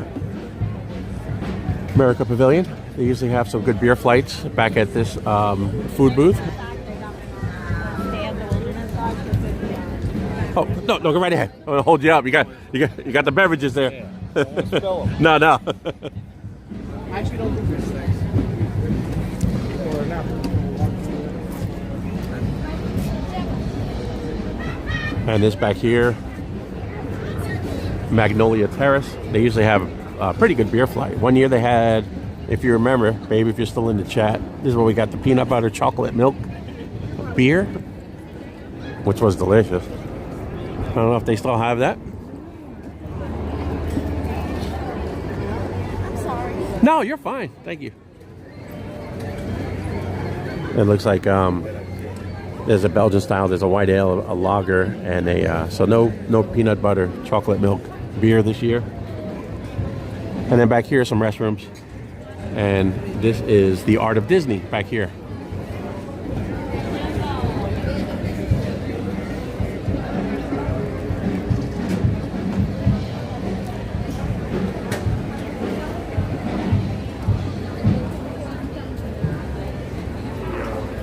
America Pavilion. They usually have some good beer flights back at this food booth. Oh no, go right ahead. I'm gonna hold you up. You got the beverages there. No. I actually don't think there's snacks. Or not. And this back here, Magnolia Terrace. They usually have a pretty good beer flight. One year they had, if you remember, baby, if you're still in the chat, this is where we got the peanut butter chocolate milk beer, which was delicious. I don't know if they still have that. I'm sorry. No, you're fine. Thank you. It looks like there's a Belgian style, there's a white ale, a lager, and so no peanut butter chocolate milk beer this year. And then back here, some restrooms. And this is the Art of Disney back here.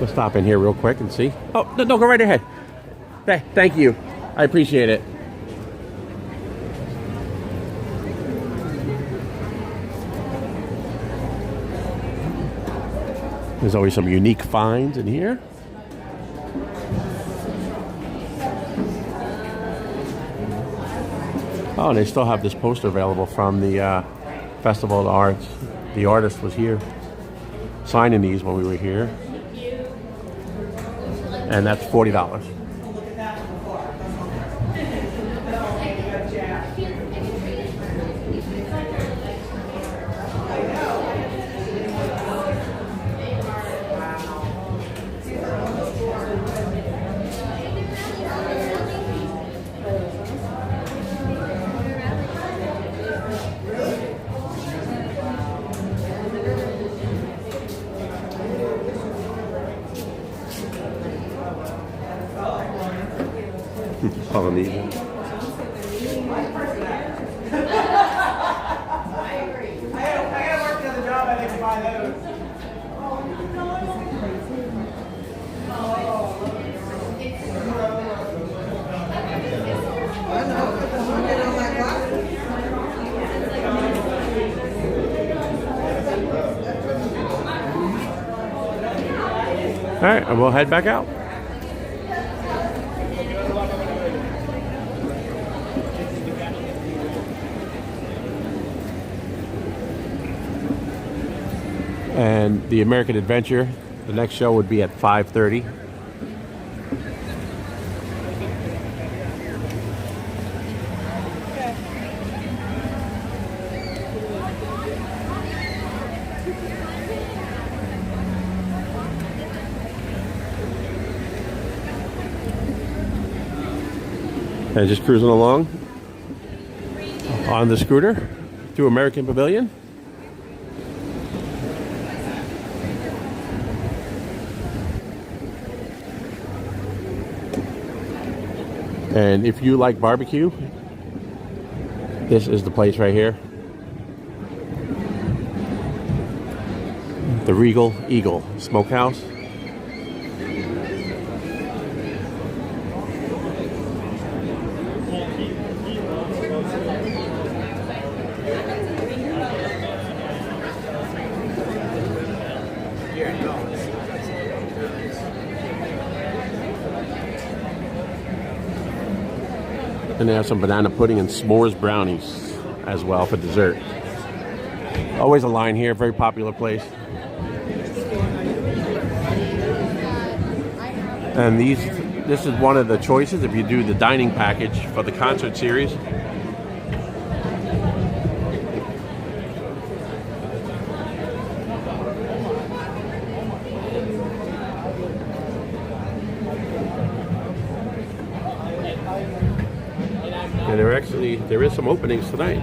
We'll stop in here real quick and see. Oh, no, go right ahead. Hey, thank you. I appreciate it. There's always some unique finds in here. Oh, and they still have this poster available from the Festival of the Arts. The artist was here signing these when we were here. And that's $40. Polynesian. All right, and we'll head back out. And the American Adventure, the next show would be at 5:30. And just cruising along on the scooter to American Pavilion. And if you like barbecue, this is the place right here. The Regal Eagle Smokehouse. And they have some banana pudding and s'mores brownies as well for dessert. Always a line here, very popular place. And this is one of the choices if you do the dining package for the concert series. And there is some openings tonight.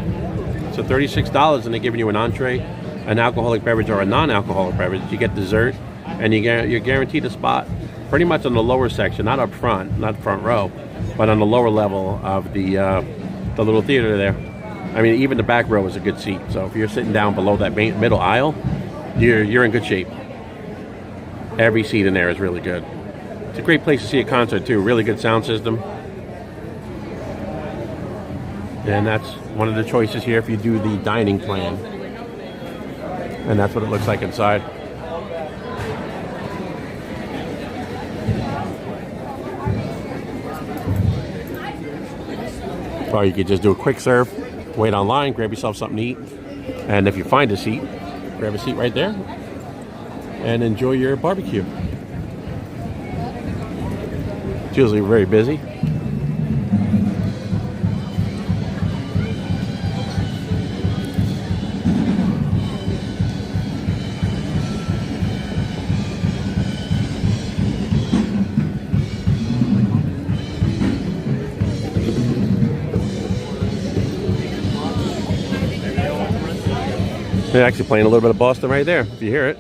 So $36 and they're giving you an entree, an alcoholic beverage or a non-alcoholic beverage. You get dessert and you're guaranteed a spot pretty much on the lower section, not up front, not front row, but on the lower level of the little theater there. I mean, even the back row is a good seat. So if you're sitting down below that middle aisle, you're in good shape. Every seat in there is really good. It's a great place to see a concert too. Really good sound system. And that's one of the choices here if you do the dining plan. And that's what it looks like inside. Or you could just do a quick serve, wait online, grab yourself something to eat. And if you find a seat, grab a seat right there and enjoy your barbecue. It's usually very busy. They're actually playing a little bit of Boston right there, if you hear it.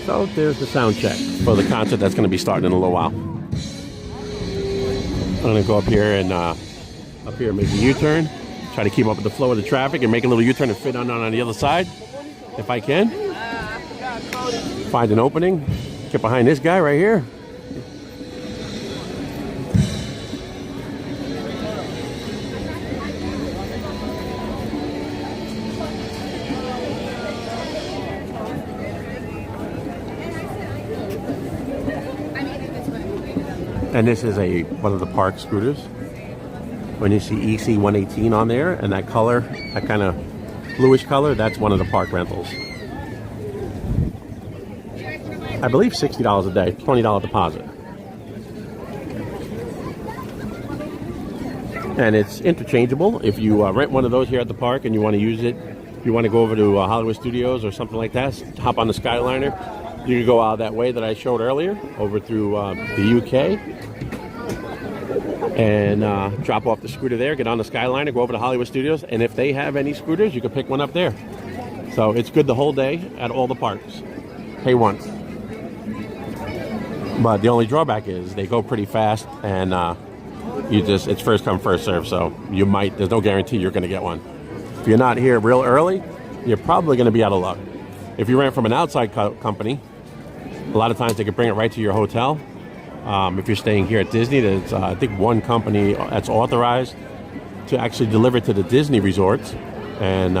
So there's the sound check for the concert that's going to be starting in a little while. I'm going to go up here and make a U-turn, try to keep up with the flow of the traffic and make a little U-turn and fit on the other side if I can. Find an opening, get behind this guy right here. And this is one of the park scooters. When you see EC 118 on there and that color, that kind of bluish color, that's one of the park rentals. I believe $60 a day, $20 deposit. And it's interchangeable. If you rent one of those here at the park and you want to use it, if you want to go over to Hollywood Studios or something like that, hop on the Skyliner. You can go out that way that I showed earlier, over through the UK, and drop off the scooter there, get on the Skyliner, go over to Hollywood Studios, and if they have any scooters, you can pick one up there. So it's good the whole day at all the parks. Pay once. But the only drawback is they go pretty fast, and it's first come, first serve, so there's no guarantee you're going to get one. If you're not here real early, you're probably going to be out of luck. If you rent from an outside company, a lot of times they can bring it right to your hotel. If you're staying here at Disney, there's I think one company that's authorized to actually deliver to the Disney resorts, and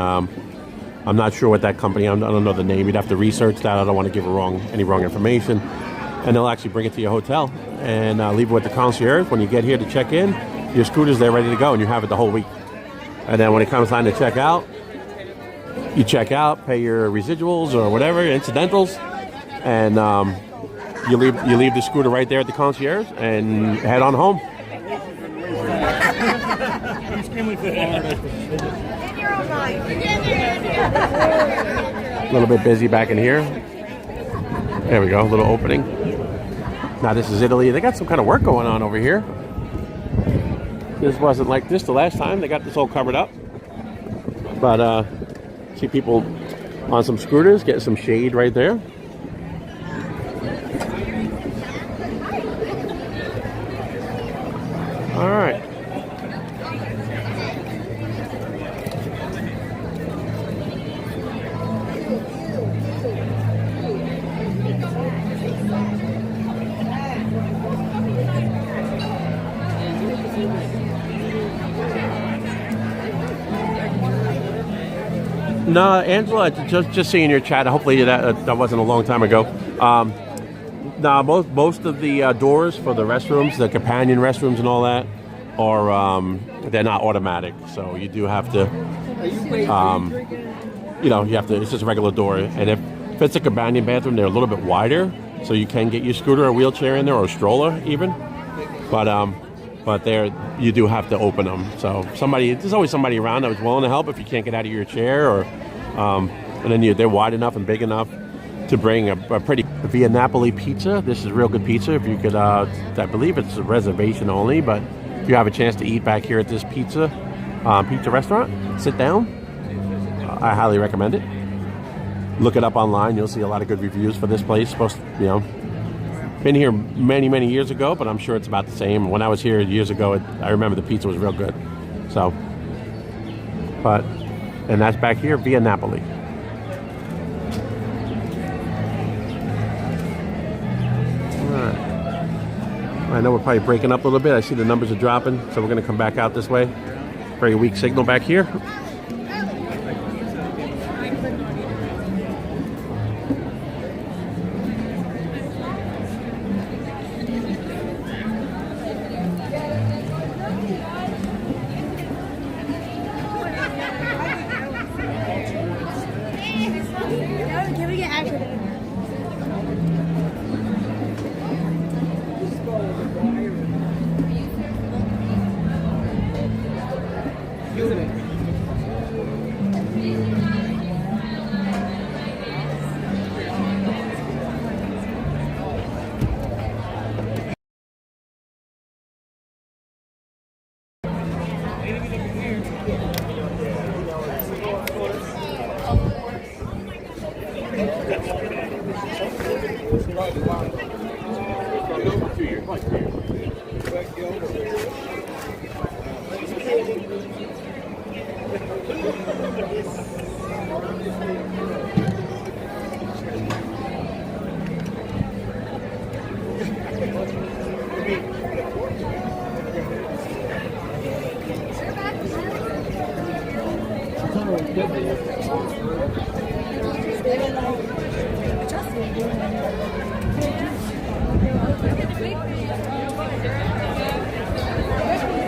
I'm not sure what that company, I don't know the name. You'd have to research that. I don't want to give any wrong information. And they'll actually bring it to your hotel and leave it with the concierge. When you get here to check in, your scooter's there ready to go, and you have it the whole week. And then when it comes time to check out, you check out, pay your residuals or whatever, incidentals, and you leave the scooter right there at the concierge and head on home. A little bit busy back in here. There we go, a little opening. Now this is Italy. They got some kind of work going on over here. This wasn't like this the last time. They got this all covered up. But see people on some scooters, getting some shade right there. All right. No, Angela, just seeing your chat. Hopefully that wasn't a long time ago. No, most of the doors for the restrooms, the companion restrooms and all that, are they're not automatic. So you do have to, you have to. It's just a regular door. And if it's a companion bathroom, they're a little bit wider, so you can get your scooter or wheelchair in there, or a stroller even. But there, you do have to open them. So there's always somebody around that was willing to help if you can't get out of your chair, or and then they're wide enough and big enough to bring a pretty Via Napoli pizza. This is real good pizza. If you could, I believe it's a reservation only, but if you have a chance to eat back here at this pizza restaurant, sit down. I highly recommend it. Look it up online. You'll see a lot of good reviews for this place. Been here many, many years ago, but I'm sure it's about the same. When I was here years ago, I remember the pizza was real good. So, and that's back here, Via Napoli. All right. I know we're probably breaking up a little bit. I see the numbers are dropping, so we're going to come back out this way. Very weak signal back here. Can we get active?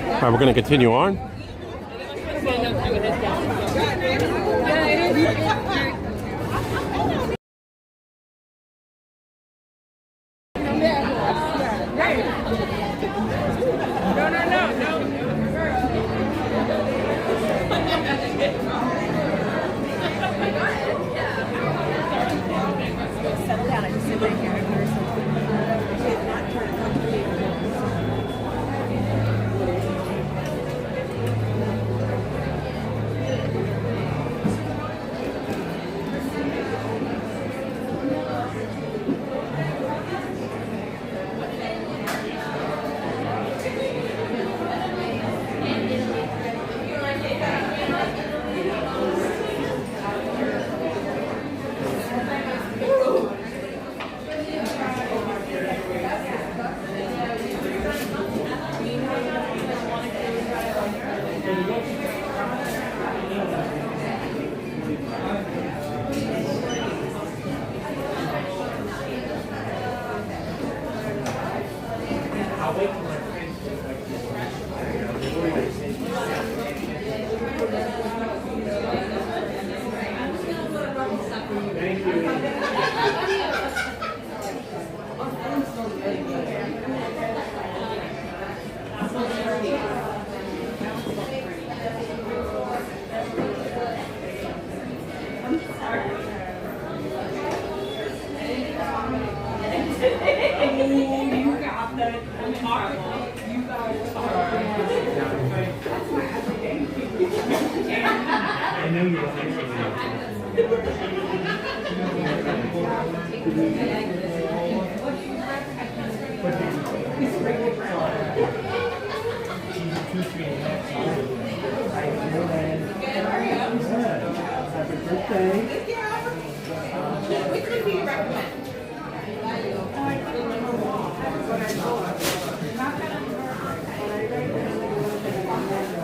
All right, we're going to continue on.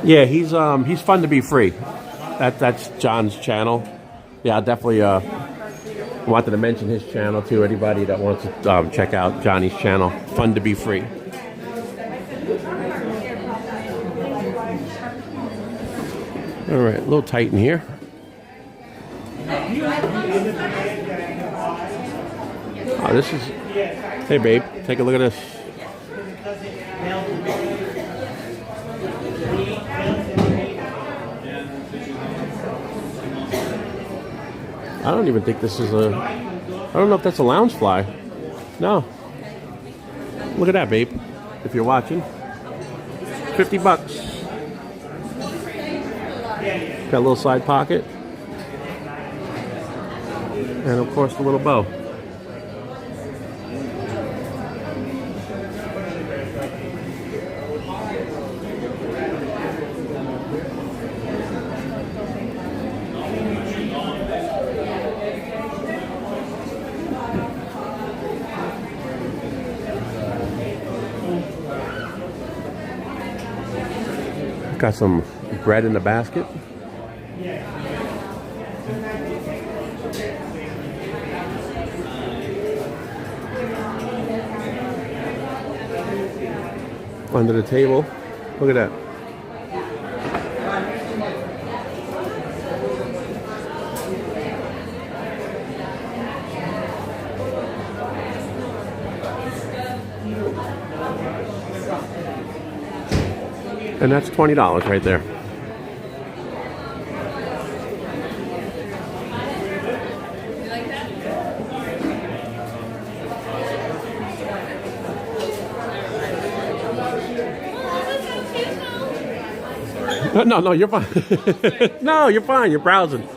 Yeah, he's fun to be free. That's John's channel. Yeah, I definitely wanted to mention his channel to anybody that wants to check out Johnny's channel. Fun to be free. All right, a little tight in here. Oh, this is. Hey, babe, take a look at this. I don't even think this is a. I don't know if that's a loungefly. No. Look at that, babe. If you're watching, $50. Got a little side pocket, and of course the little bow. Got some bread in the basket. Under the table. Look at that. And that's $20 right there. No, you're fine. No, you're fine. You're browsing.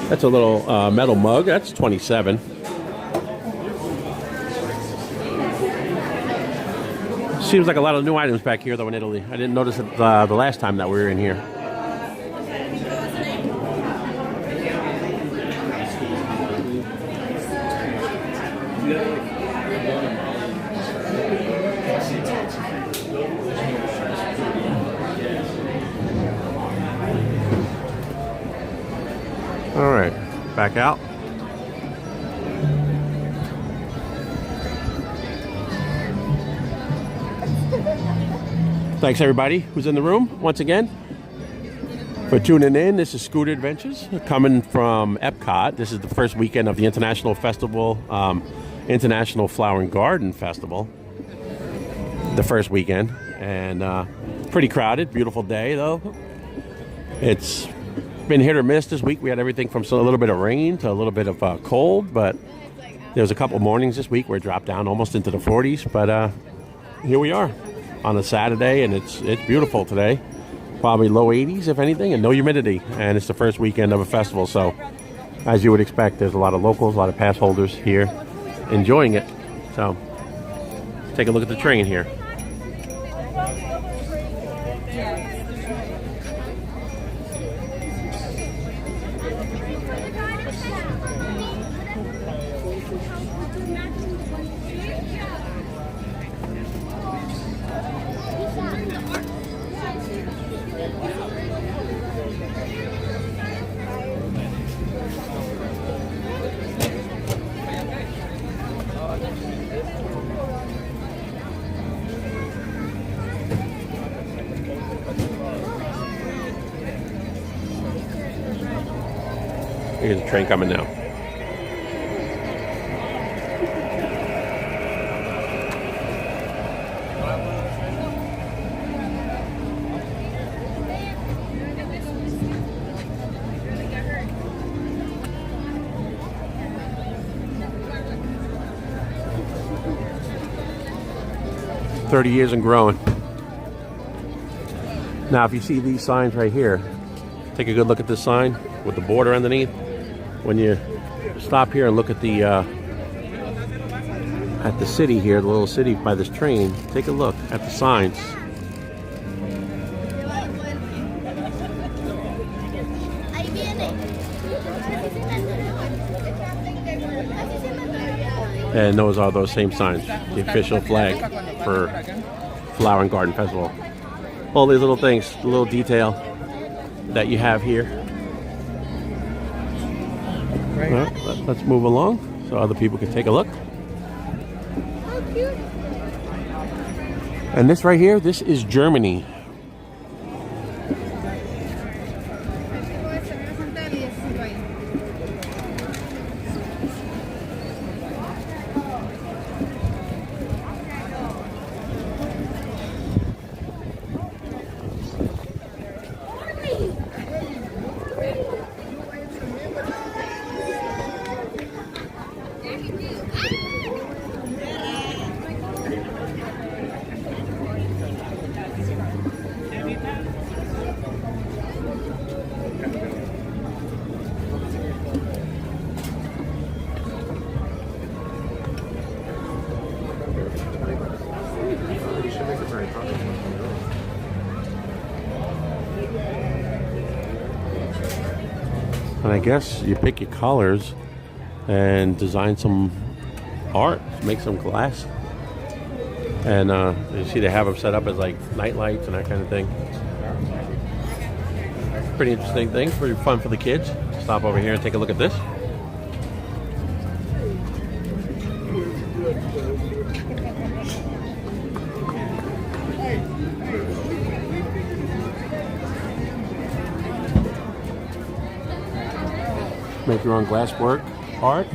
That's a little metal mug. That's $27. Seems like a lot of new items back here, though, in Italy. I didn't notice it the last time that we were in here. All right, back out. Thanks everybody who's in the room once again for tuning in. This is Scooter Adventures coming from EPCOT. This is the first weekend of the International Festival, International Flower and Garden Festival. The first weekend, and pretty crowded. Beautiful day though. It's been hit or miss this week. We had everything from a little bit of rain to a little bit of cold, but there was a couple mornings this week where it dropped down almost into the 40s. But here we are on a Saturday, and it's beautiful today. Probably low 80s, if anything, and no humidity. And it's the first weekend of a festival, so as you would expect, there's a lot of locals, a lot of pass holders here enjoying it. So let's take a look at the train here. Here's a train coming now. "30 years and growing." Now, if you see these signs right here, take a good look at this sign with the border underneath. When you stop here and look at the city here, the little city by this train, take a look at the signs. And those are those same signs, the official flag for Flower and Garden Festival. All these little things, the little detail that you have here. All right, let's move along so other people can take a look. How cute. And this right here, this is Germany. And I guess you pick your colors and design some art, make some glass. And you see they have them set up as like night lights and that kind of thing. Pretty interesting thing, pretty fun for the kids. Stop over here and take a look at this. Make your own glasswork art.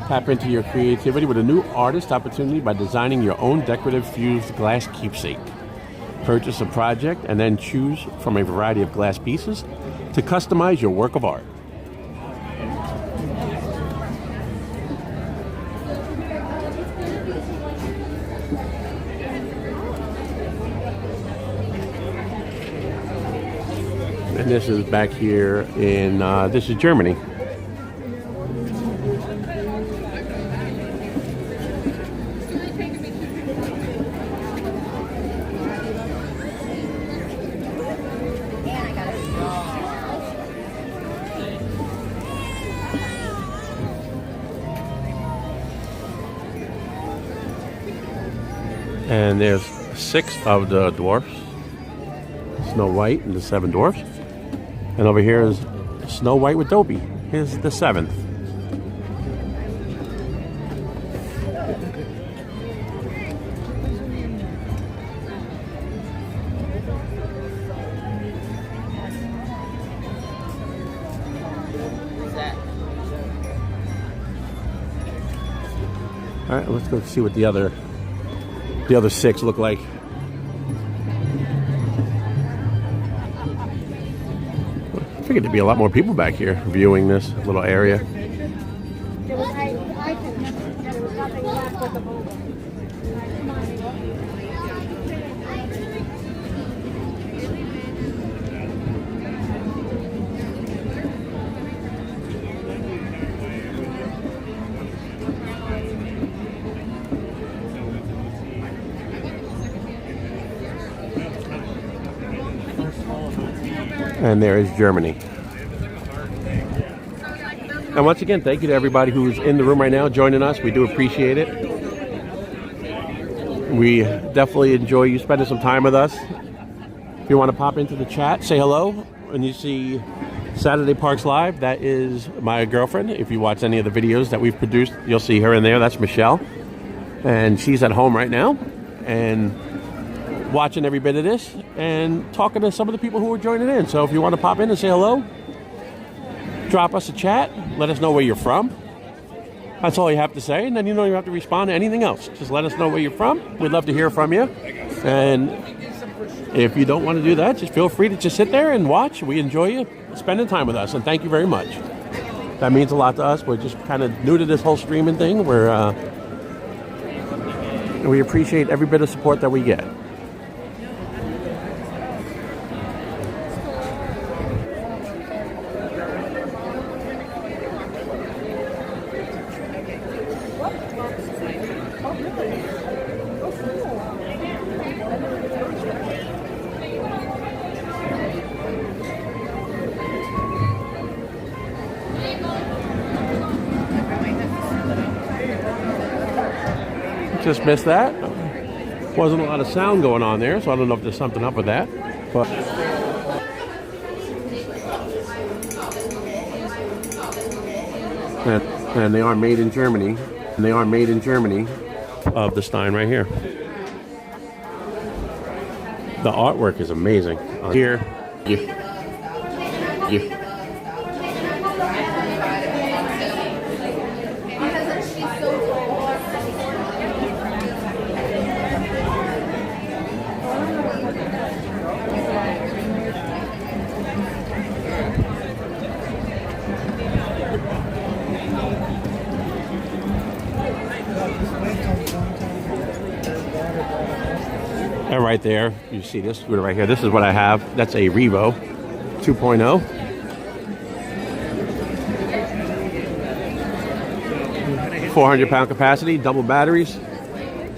Tap into your creativity with a new artist opportunity by designing your own decorative fused glass keepsake. Purchase a project and then choose from a variety of glass pieces to customize your work of art. And this is back here in, this is Germany. And there's 6 of the dwarfs. Snow White and the 7 dwarfs. And over here is Snow White with Dopey. Here's the 7th. All right, let's go see what the other 6 look like. I figured there'd be a lot more people back here viewing this little area. There was items, and there was nothing left but the bowl. And there is Germany. And once again, thank you to everybody who's in the room right now joining us. We do appreciate it. We definitely enjoy you spending some time with us. If you want to pop into the chat, say hello. When you see Saturday Parks Live, that is my girlfriend. If you watch any of the videos that we've produced, you'll see her in there. That's Michelle. And she's at home right now and watching every bit of this and talking to some of the people who are joining in. So if you want to pop in and say hello, drop us a chat. Let us know where you're from. That's all you have to say, and then you don't even have to respond to anything else. Just let us know where you're from. We'd love to hear from you. And if you don't want to do that, just feel free to just sit there and watch. We enjoy you spending time with us, and thank you very much. That means a lot to us. We're just kind of new to this whole streaming thing. We appreciate every bit of support that we get. Just missed that. Wasn't a lot of sound going on there, so I don't know if there's something up with that. But and they are made in Germany. And they are made in Germany of the Stein right here. The artwork is amazing. Here, and right there, you see this scooter right here. This is what I have. That's a Revo 2.0. £400 capacity, double batteries.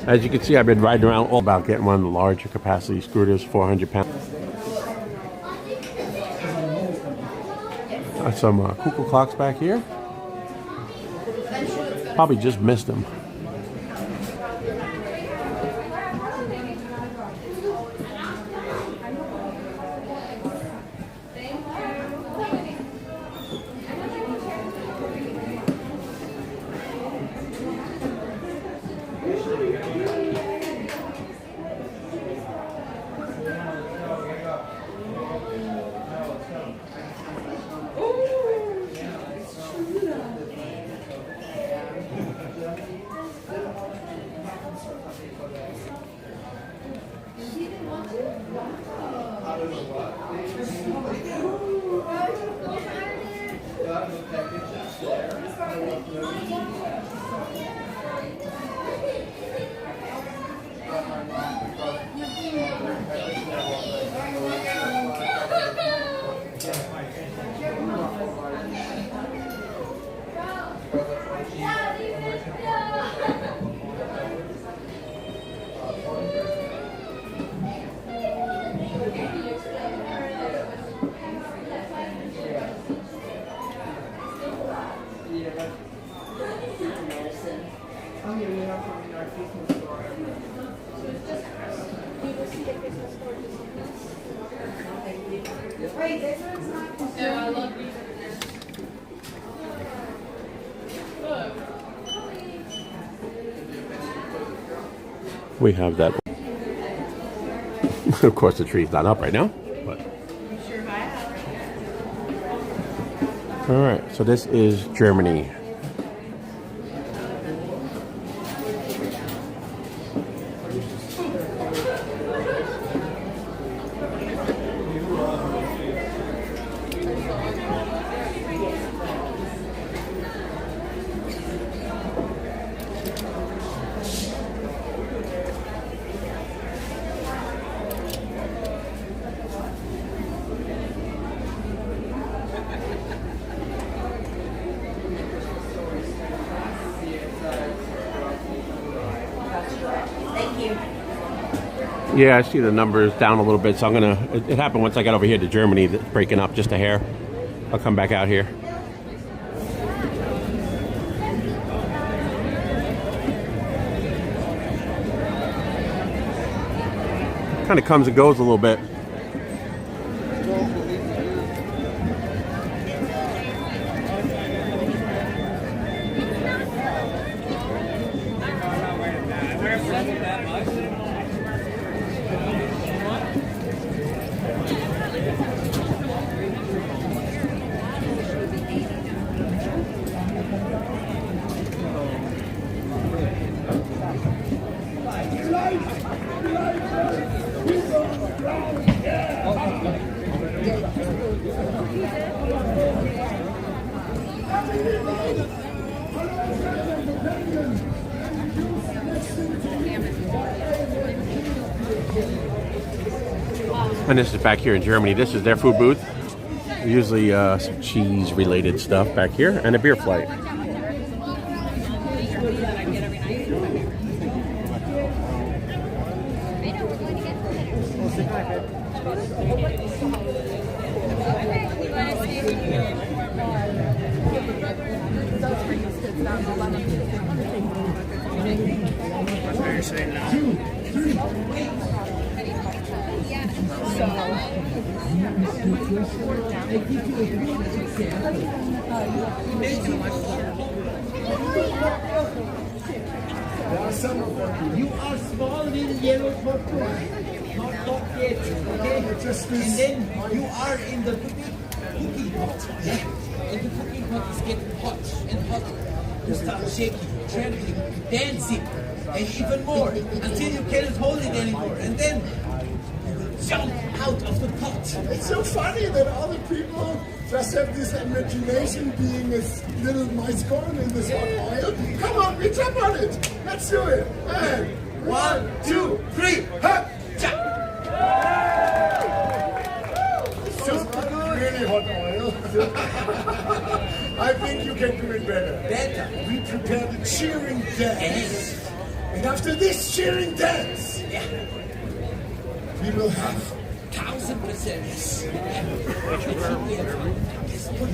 As you can see, I've been riding around all about getting one of the larger capacity scooters, 400 pounds. Some cuckoo clocks back here. Probably just missed them. We have that. Of course, the tree's not up right now. But. All right, so this is Germany. Yeah, I see the numbers down a little bit, so I'm gonna. It happened once I got over here to Germany, breaking up just a hair. I'll come back out here. Kind of comes and goes a little bit. And this is back here in Germany. This is their food booth. Usually some cheese-related stuff back here, and a beer flight. You are small little yellow tortoise, not yet, okay? And then you are in the cooking pot, yeah? And the cooking pot is getting hot and hotter. You start shaking, trembling, dancing, and even more, until you cannot hold it anymore. And then jump out of the pot. It's so funny that other people just have this imagination being a little mice corn in this hot oil. Come on, we jump on it. Let's do it. And 1, 2, 3, hop, jump. It's just really hot oil. I think you can do it better. Better. We prepared a cheering dance. And after this cheering dance, we will have 1000%. Put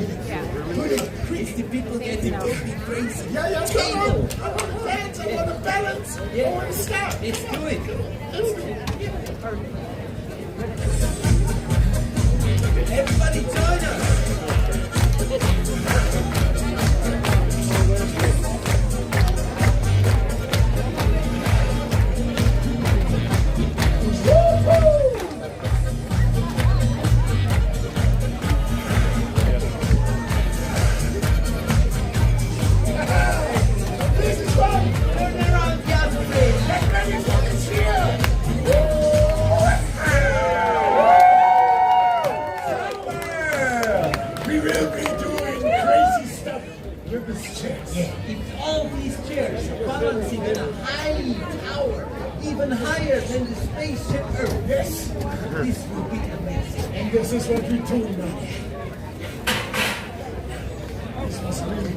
it, Chris, the people getting totally crazy. yeah, come on. I want to dance, I want to balance. I want to stop. Let's do it. Everybody join us. Even higher than the spaceship Earth. Yes. This will be amazing. And this is what we do now. This was really...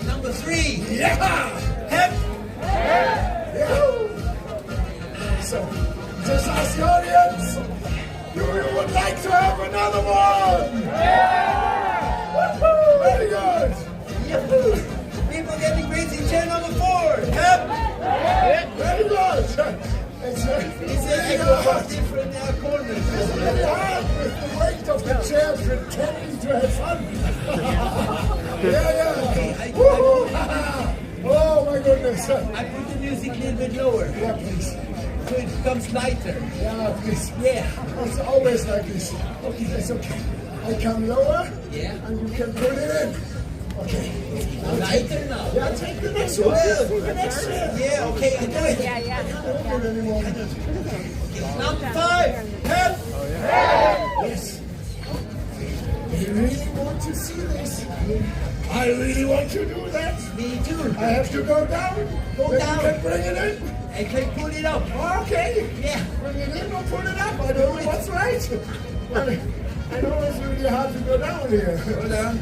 Number 3. Yeah! Hep. So, just ask the audience, do you would like to have another one? Yeah! Very good! Yahoo! People getting crazy. Chair number 4. Hep. Very good! It's different corners. very hard with the weight of the chair pretending to have fun. Yeah. Woo-hoo. Oh my goodness. I put the music a little bit lower. Yeah, please. So it becomes lighter. Yeah, please. Yeah. It's always like this. Okay, that's okay. I come lower. Yeah. And you can put it in. Okay. Lighter now. Yeah, take the next one. The next chair. Yeah, okay, I do it. I can't open it anymore. Number 5. Hep. Yes. Very want to see this. I really want to do that. Me too. I have to go down. Go Then down. You can bring it in. I can pull it up. Okay. Yeah. Bring it in or put it up. I don't know what's right. I know it's really hard to go down here. Go down.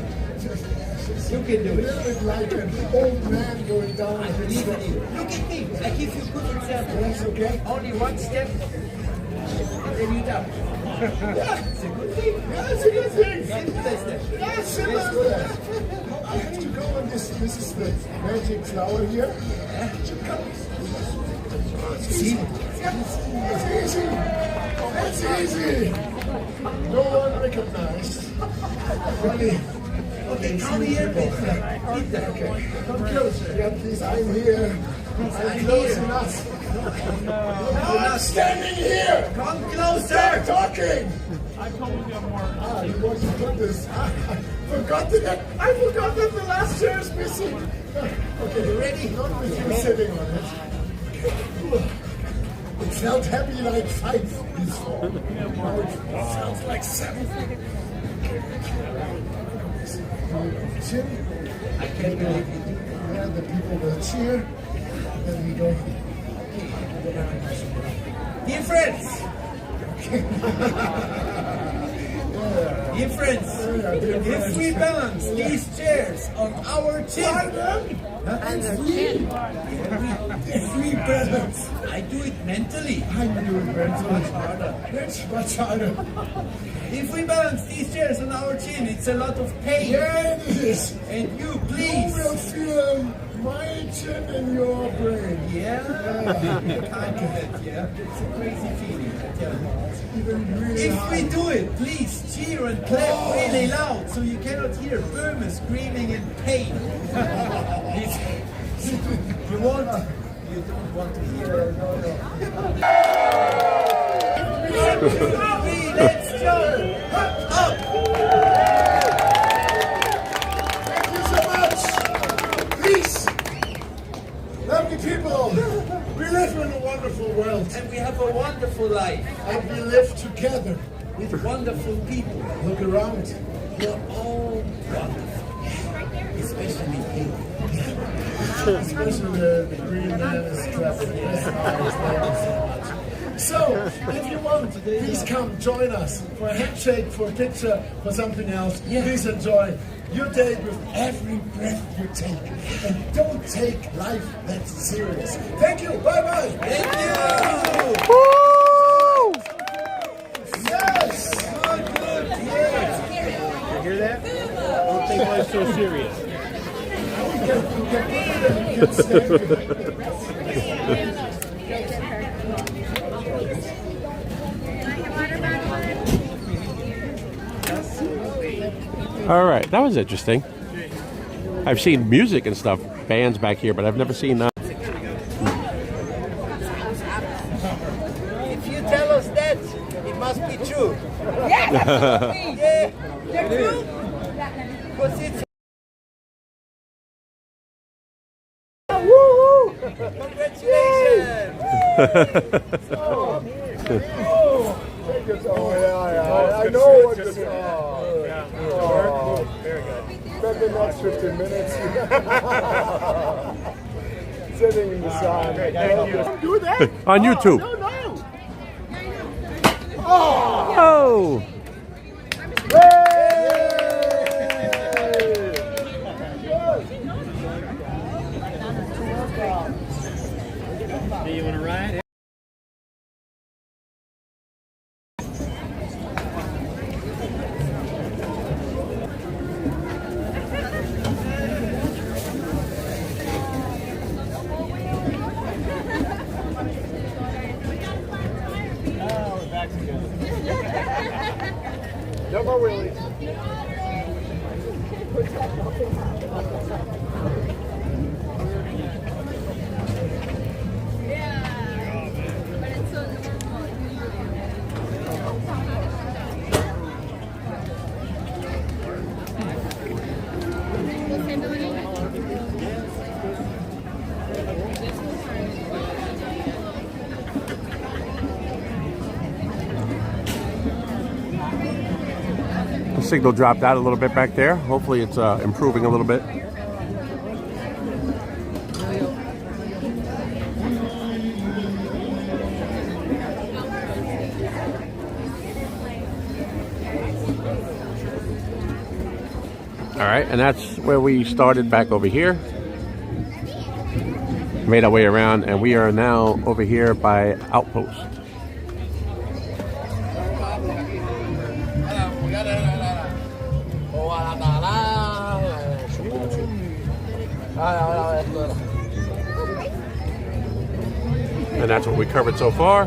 You can do A it. little bit like an old man going down. I believe in you. Look at me. I give you a good example. That's okay. Only one step, and then you down. Yeah. It's a good thing. Yeah, it's a good thing. Simple as that. Yeah, simple as that. I have to go on this. This is the magic flower here. It's easy. It's easy. It's easy. No one recognized. Really. Okay, come here, Peter. Okay. Come closer. Yeah, please, I'm here. I'm close here. enough. No, I'm standing here. come closer. Stop talking. I told you more. You want to put this? I forgot that. I forgot that the last chair is missing. Okay, You ready? not with you sitting on it. It felt heavy like 5 before. Now it sounds like 7. Chin. I can't believe it. Yeah, the people will cheer. Then we go. Dear friends. Dear friends, if we balance these chairs on our chin, if we balance, I do it mentally. I knew it mentally. Much harder. It's much harder. If we balance these chairs on our chin, it's a lot of pain. Yeah, it is. And you, You please. will feel my chin in your brain. Yeah, kind of it, yeah. It's a crazy feeling, I tell you. Even really If hard. we do it, please cheer and clap really loud so you cannot hear Burma screaming in pain. You won't. You don't want to hear. One, two, three, let's jump! Up! Thank you so much. Peace. Lovely people. We live in a wonderful world. And we have a wonderful life And we live together. with wonderful people. Look around. You're all wonderful. Especially you. Especially the green man is clapping his eyes. Thank you so much. So, if you want, please come join us for a handshake, for a picture, for something else. Yeah. Please enjoy your day with every breath you take. And don't take life that serious. Thank you. Bye-bye. Thank you! Yes. Good, good, yeah. You hear that? Don't think life's so serious. All right, that was interesting. I've seen music and stuff, bands back here, but I've never seen If you tell us that, it must be true. Yeah, they're true. Because it's congratulations! Oh, yeah. I know what this is. Very good. Spend the next 15 minutes sitting in the sun. Thank you. Do that? on YouTube. No, no. Oh, Do you want to ride? Oh, we're back together. No more wheelies. signal dropped out a little bit back there. Hopefully it's improving a little bit. All right, and that's where we started back over here. Made our way around, and we are now over here by Outpost. And that's what we covered so far.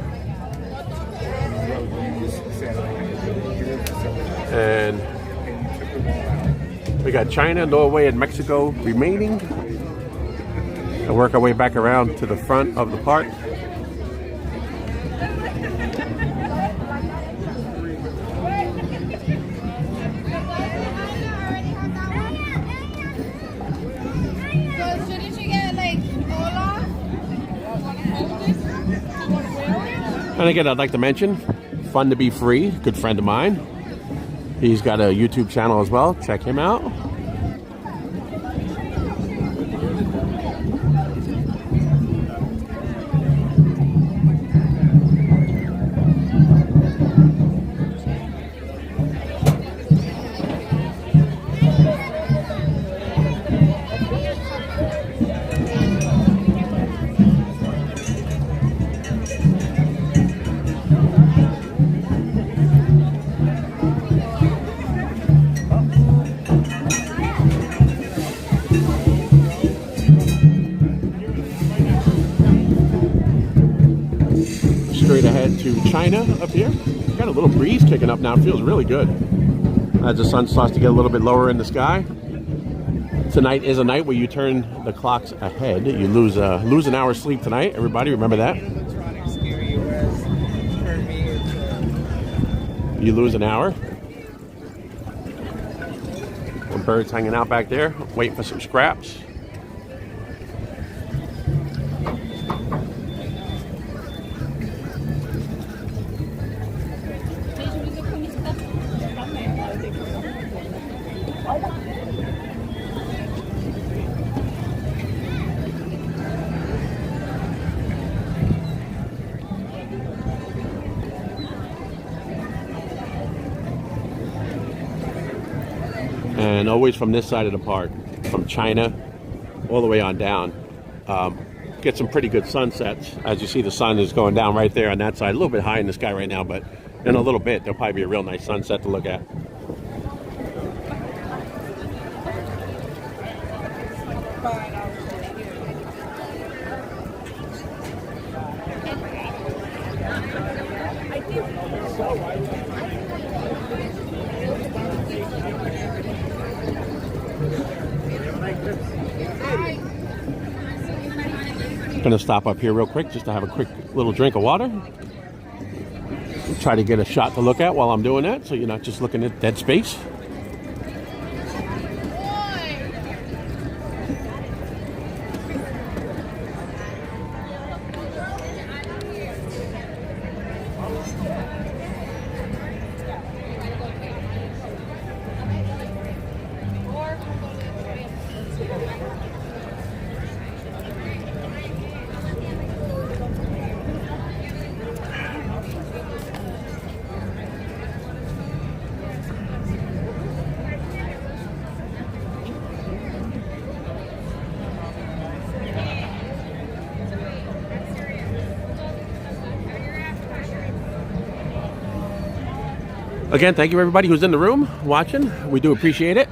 And we got China, Norway, and Mexico remaining. And work our way back around to the front of the park. And again, I'd like to mention, Fun to Be Free, good friend of mine. He's got a YouTube channel as well. Check him out. Straight ahead to China up here. Got a little breeze kicking up now. It feels really good as the sun starts to get a little bit lower in the sky. Tonight is a night where you turn the clocks ahead. You lose an hour's sleep tonight. Everybody remember that. You lose an hour. Some birds hanging out back there, waiting for some scraps. And always from this side of the park, from China all the way on down, get some pretty good sunsets. As you see, the sun is going down right there on that side, a little bit high in the sky right now, but in a little bit there'll probably be a real nice sunset to look at. Gonna stop up here real quick just to have a quick little drink of water. Try to get a shot to look at while I'm doing that, so you're not just looking at dead space. Again, thank you everybody who's in the room watching. We do appreciate it.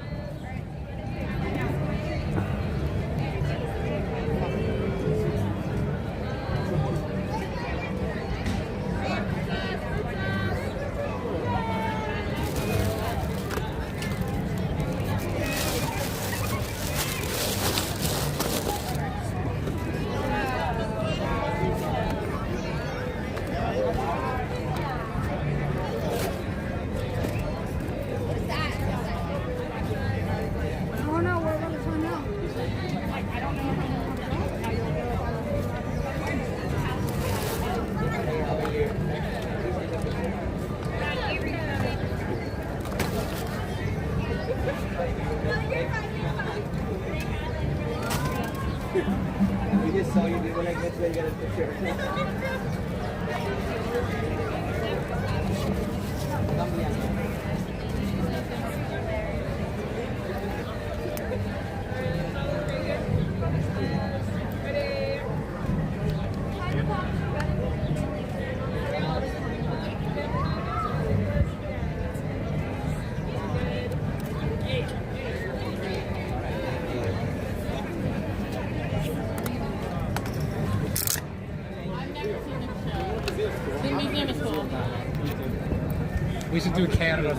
The museum is cool. We should do Canada.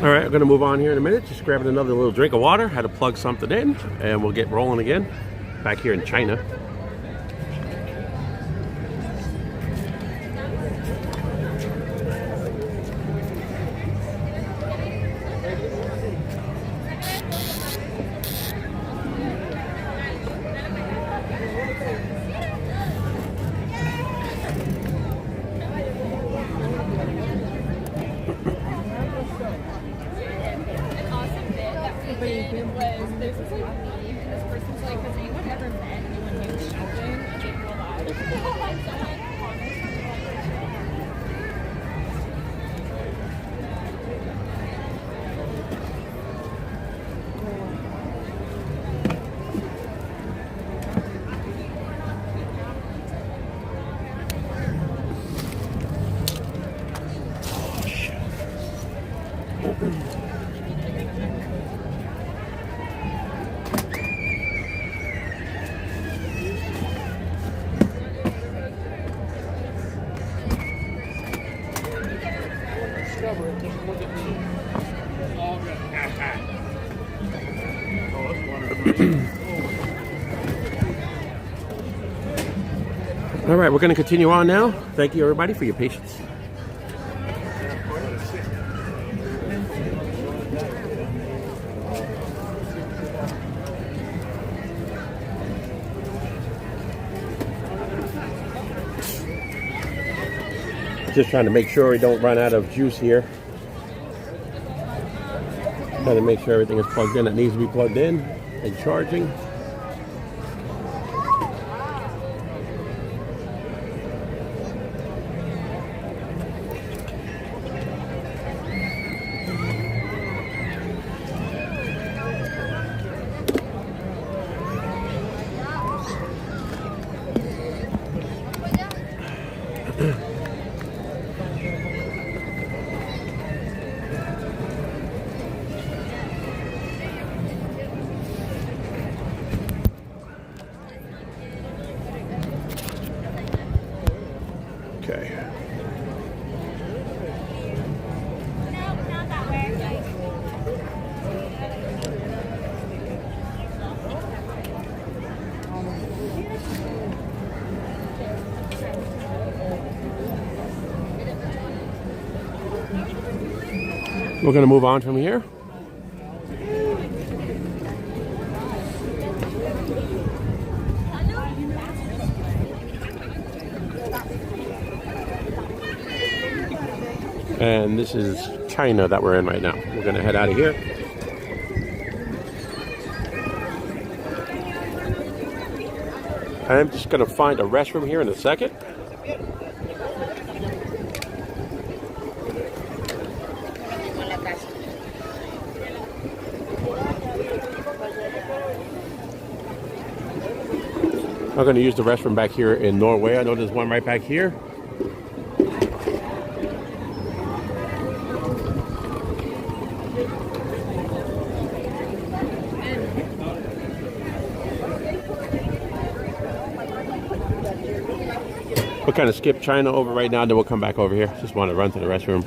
All right, I'm going to move on here in a minute. Just grabbing another little drink of water. Had to plug something in, and we'll get rolling again. Back here in China. Was there's this like meme, and this person's like, has anyone ever met anyone named Sheldon? And they go live. All right, we're going to continue on now. Thank you, everybody, for your patience. Just trying to make sure we don't run out of juice here. Trying to make sure everything is plugged in that needs to be plugged in and charging. Okay. We're going to move on from here. And this is China that we're in right now. We're going to head out of here. I'm just going to find a restroom here in a second. I'm going to use the restroom back here in Norway. I know there's one right back here. We'll kind of skip China over right now, then we'll come back over here. Just want to run to the restroom.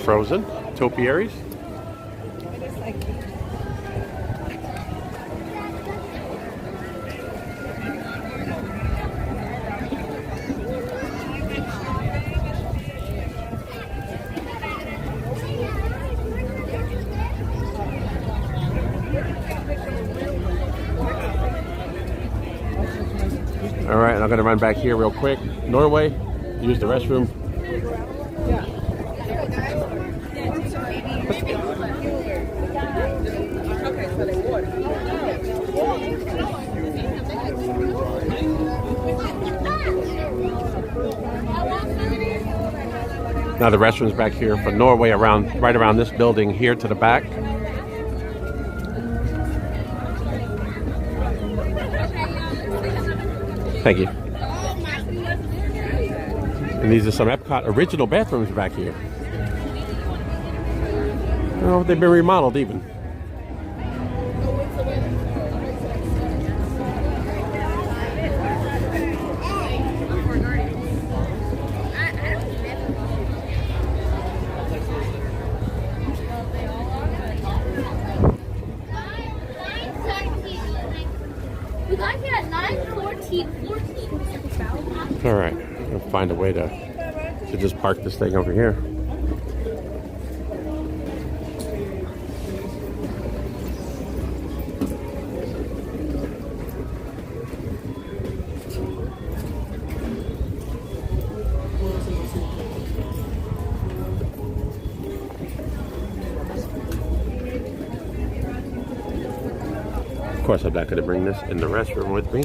Frozen topiaries. And I'm gonna run back here real quick. Norway, use the restroom. Now the restrooms back here for Norway right around this building here to the back. Thank you. And these are some EPCOT original bathrooms back here. Oh, they've been remodeled even. We got here at 9:14. All right, I'll find a way to just park this thing over here. Of course, I'm not going to bring this in the restroom with me.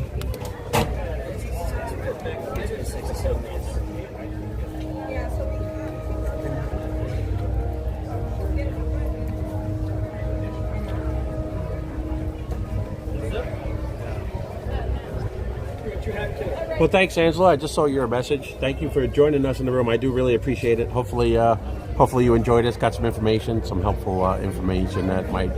Well, thanks, Angela. I just saw your message. Thank you for joining us in the room. I do really appreciate it. Hopefully you enjoyed this, got some information, some helpful information that might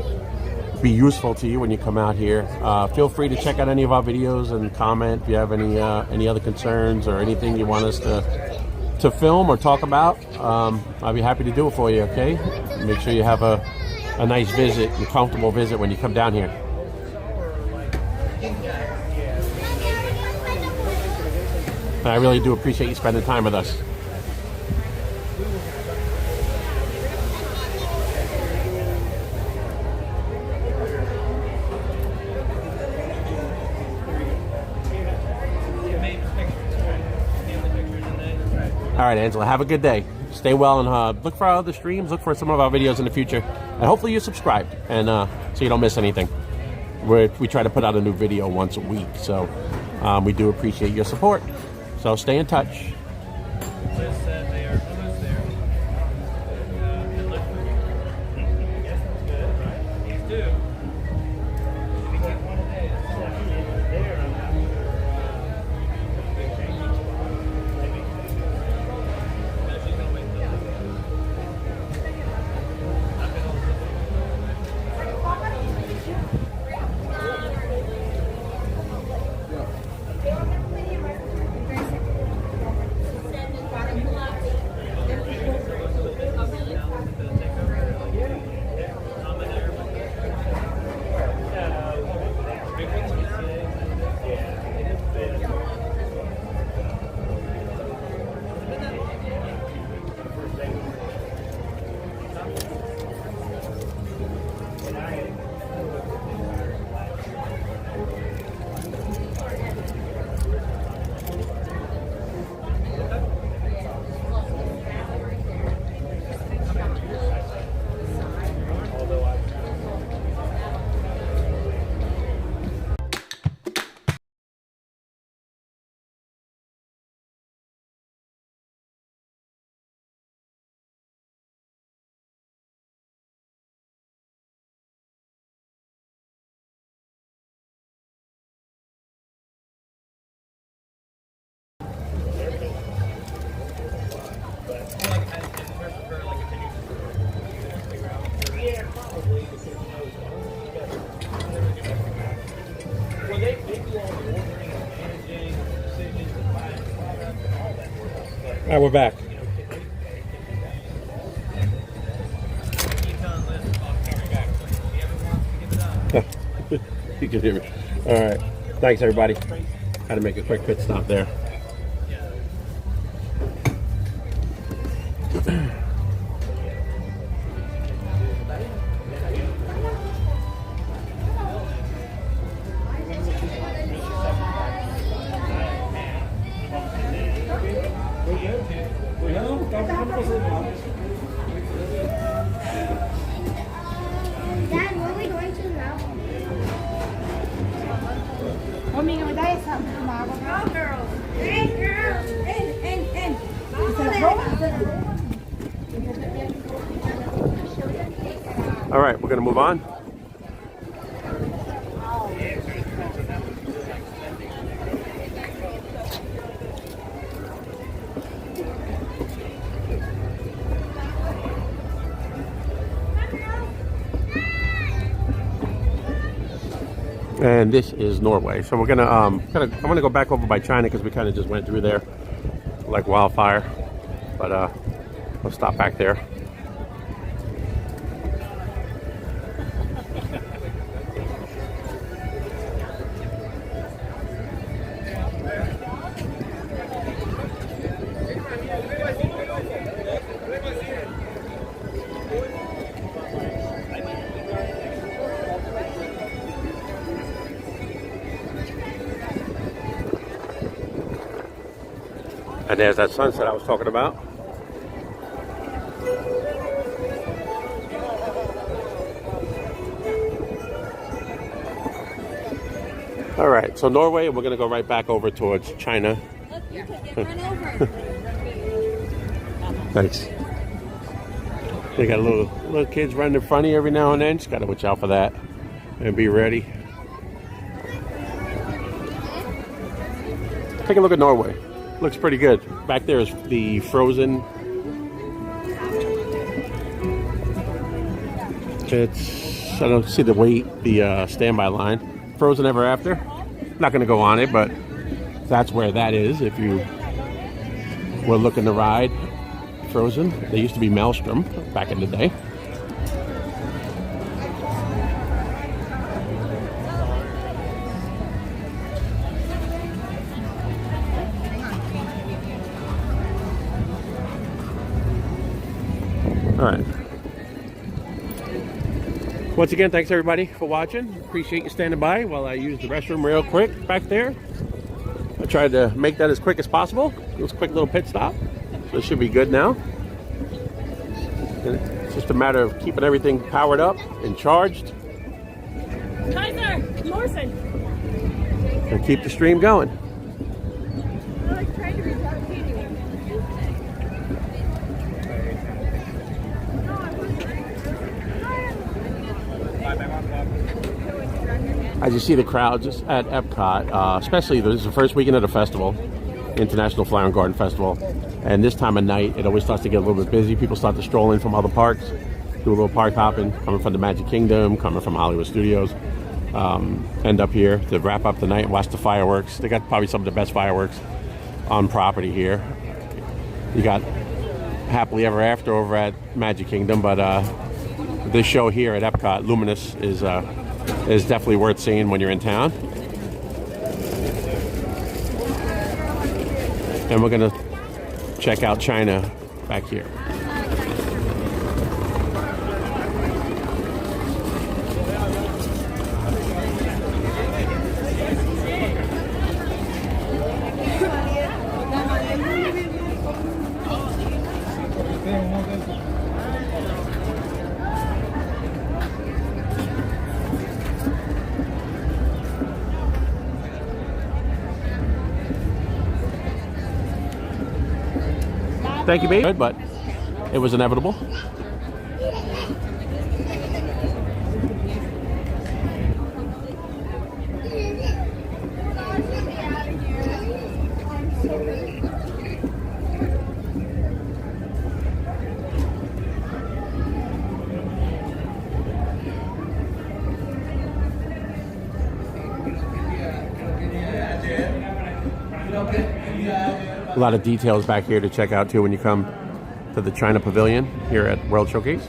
be useful to you when you come out here. Feel free to check out any of our videos and comment if you have any other concerns or anything you want us to film or talk about. I'll be happy to do it for you, okay? Make sure you have a nice visit, a comfortable visit when you come down here. I really do appreciate you spending time with us. All right, Angela, have a good day. Stay well and look for our other streams. Look for some of our videos in the future. And hopefully you're subscribed and so you don't miss anything. We try to put out a new video once a week, so we do appreciate your support. So stay in touch. All right, we're back. You can hear me. All right. Thanks, everybody. Had to make a quick pit stop there. Dad, where are we going to now? Homie, me dá essa uma água. Go, girls. Hey, girls. In. All right, we're gonna move on. And this is Norway. So we're gonna I'm gonna go back over by China because we kind of just went through there like wildfire. But we'll stop back there. And there's that sunset I was talking about. All right, so Norway, we're gonna go right back over towards China. Look, you could get run over. Thanks. They got little kids running in front of you every now and then. Just gotta watch out for that and be ready. Take a look at Norway. Looks pretty good. Back there is the frozen. I don't see the wait, the standby line. Frozen Ever After. Not going to go on it, but that's where that is. If you were looking to ride Frozen, they used to be Maelstrom back in the day. All right. Once again, thanks everybody for watching. Appreciate you standing by while I use the restroom real quick back there. I tried to make that as quick as possible. It was a quick little pit stop. So it should be good now. And it's just a matter of keeping everything powered up and charged. Kaiser, Morrison. And keep the stream going. We're like trying to reach out to you. As you see the crowds at EPCOT, especially this is the first weekend of the festival, International Flower and Garden Festival, and this time of night it always starts to get a little bit busy. People start to stroll in from other parks, do a little park hopping, coming from the Magic Kingdom, coming from Hollywood Studios, end up here to wrap up the night and watch the fireworks. They got probably some of the best fireworks on property here. You got Happily Ever After over at Magic Kingdom, but this show here at EPCOT, Luminous, is definitely worth seeing when you're in town. And we're gonna check out China back here. Thank you, babe. But it was inevitable. A lot of details back here to check out too when you come to the China Pavilion here at World Showcase.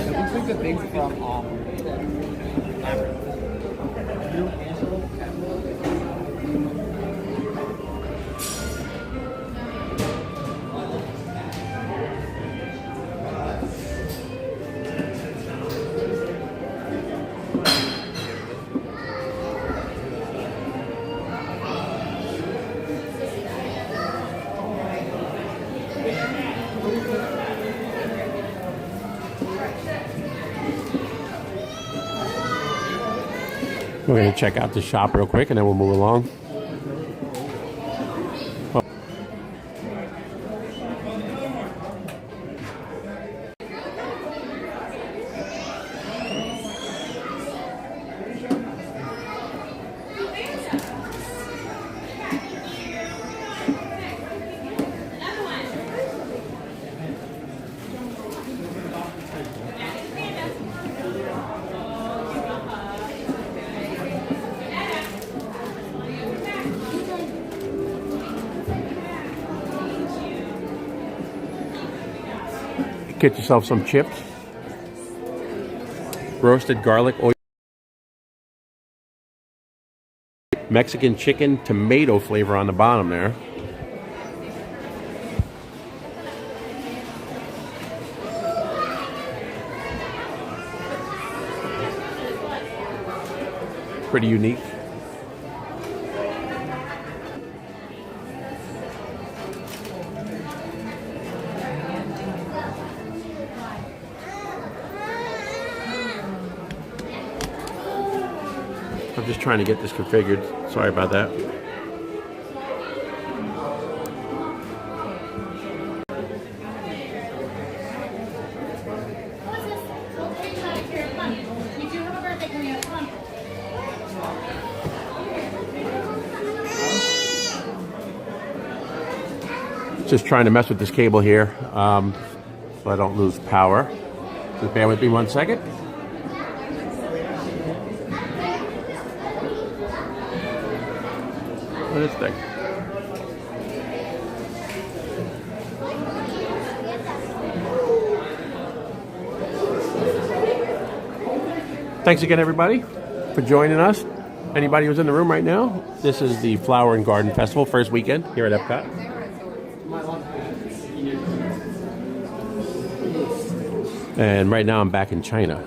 took the things from We're going to check out the shop real quick and then we'll move along. Get yourself some chips, roasted garlic oil, Mexican chicken tomato flavor on the bottom there. Pretty unique. I'm just trying to get this configured. Sorry about that. We do have a birthday coming up. Come on. Just trying to mess with this cable here so I don't lose power. Just bear with me 1 second. Look at this thing. Thanks again, everybody, for joining us. Anybody who's in the room right now, this is the Flower and Garden Festival, first weekend here at EPCOT. And right now I'm back in China.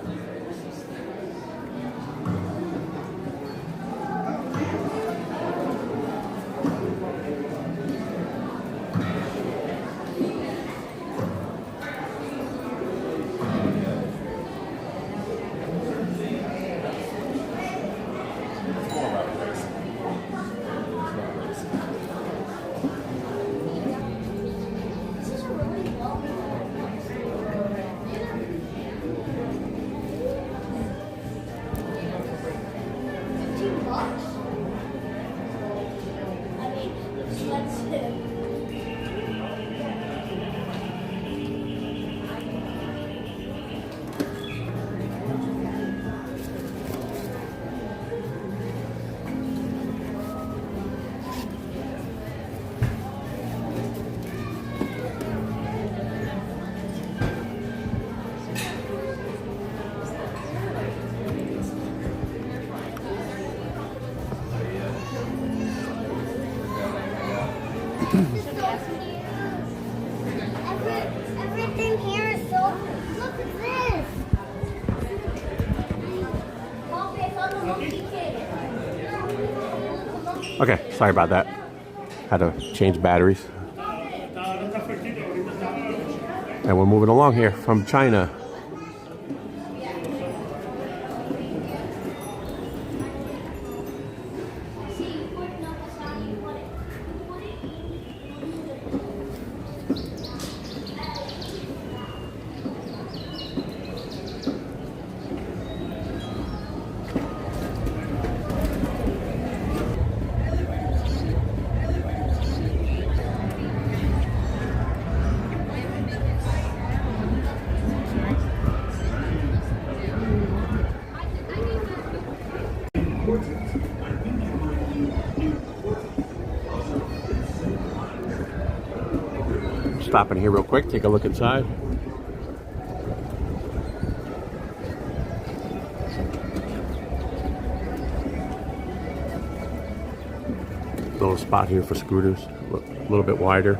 Everything here is so. Look at this. Okay, sorry about that. Had to change batteries. And we're moving along here from China. Stop in here real quick, take a look inside. Little spot here for scooters, a little bit wider.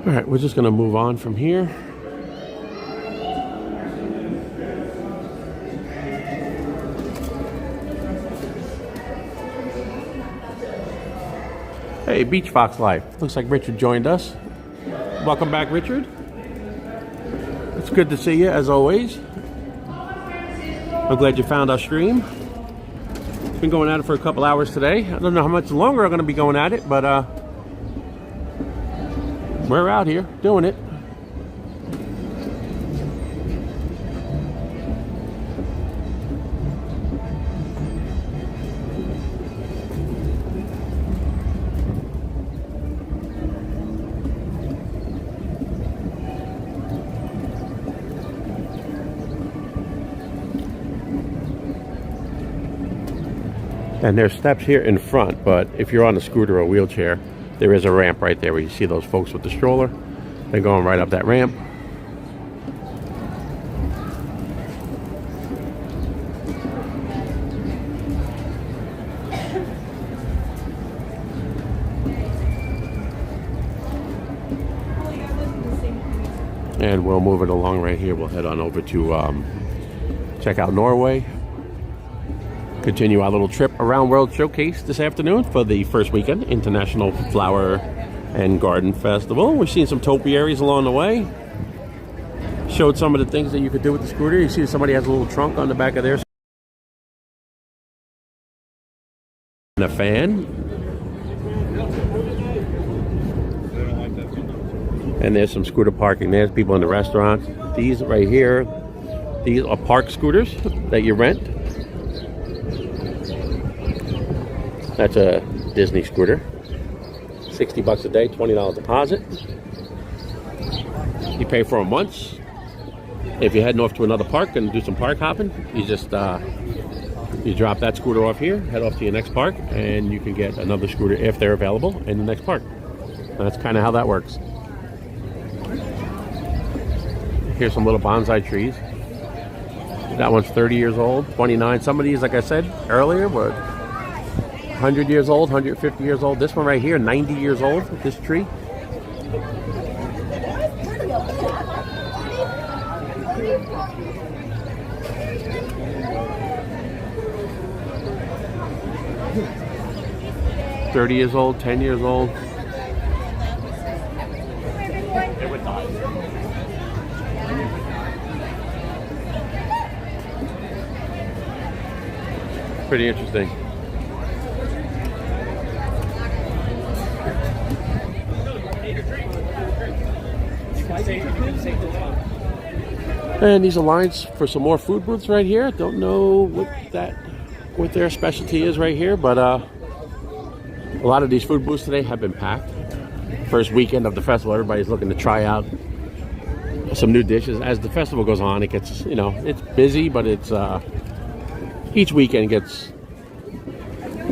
All right, we're just going to move on from here. Hey, Beach Fox Life. Looks like Richard joined us. Welcome back, Richard. It's good to see you, as always. I'm glad you found our stream. Been going at it for a couple hours today. I don't know how much longer I'm going to be going at it, but we're out here doing it. And there's steps here in front, but if you're on a scooter or wheelchair, there is a ramp right there where you see those folks with the stroller. They're going right up that ramp. And we'll move it along right here. We'll head on over to check out Norway. Continue our little trip around World Showcase this afternoon for the first weekend, International Flower and Garden Festival. We've seen some topiaries along the way. Showed some of the things that you could do with the scooter. You see somebody has a little trunk on the back of theirs. And a fan. And there's some scooter parking. There's people in the restaurants. These right here, these are park scooters that you rent. That's a Disney scooter. $60 a day, $20 deposit. You pay for them once. If you're heading off to another park and do some park hopping, you just you drop that scooter off here, head off to your next park, and you can get another scooter if they're available in the next park. And that's kind of how that works. Here's some little bonsai trees. That one's 30 years old, 29. Some of these, like I said earlier, were 100 years old, 150 years old. This one right here, 90 years old, this tree. $30 years old, 10 years old. Pretty interesting. And these are lines for some more food booths right here. Don't know what their specialty is right here, but a lot of these food booths today have been packed. First weekend of the festival, everybody's looking to try out some new dishes. As the festival goes on, it gets, you know, it's busy, but it's each weekend gets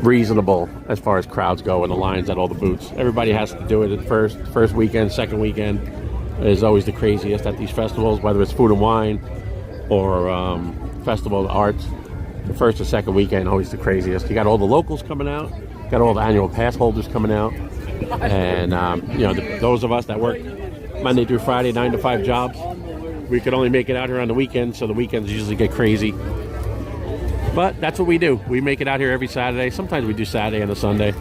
reasonable as far as crowds go and the lines at all the booths. Everybody has to do it at first weekend, second weekend is always the craziest at these festivals, whether it's food and wine or festival of arts. The first or second weekend always the craziest. You got all the locals coming out, got all the annual pass holders coming out, and you know, those of us that work Monday through Friday 9 to 5 jobs, we could only make it out here on the weekends, so the weekends usually get crazy. But that's what we do. We make it out here every Saturday. Sometimes we do Saturday and a Sunday.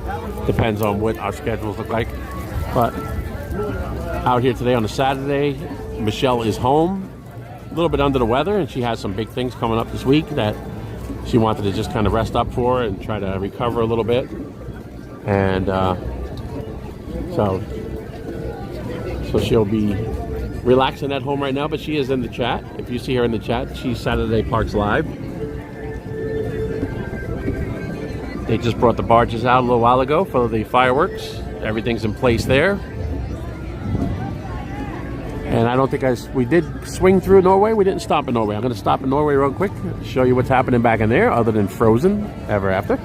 Depends on what our schedules look like. But out here today on a Saturday, Michelle is home, a little bit under the weather, and she has some big things coming up this week that she wanted to just kind of rest up for and try to recover a little bit. And so she'll be relaxing at home right now, but she is in the chat. If you see her in the chat, she's Saturday Parks Live. They just brought the barges out a little while ago for the fireworks. Everything's in place there. And I don't think we did swing through Norway. We didn't stop in Norway. I'm going to stop in Norway real quick, show you what's happening back in there other than Frozen Ever After.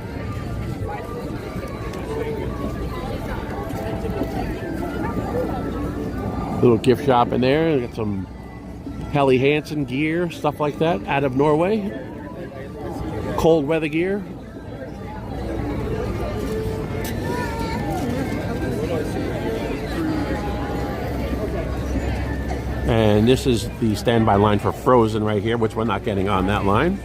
Little gift shop in there. Got some Helly Hansen gear, stuff like that out of Norway. Cold weather gear. And this is the standby line for Frozen right here, which we're not getting on that line.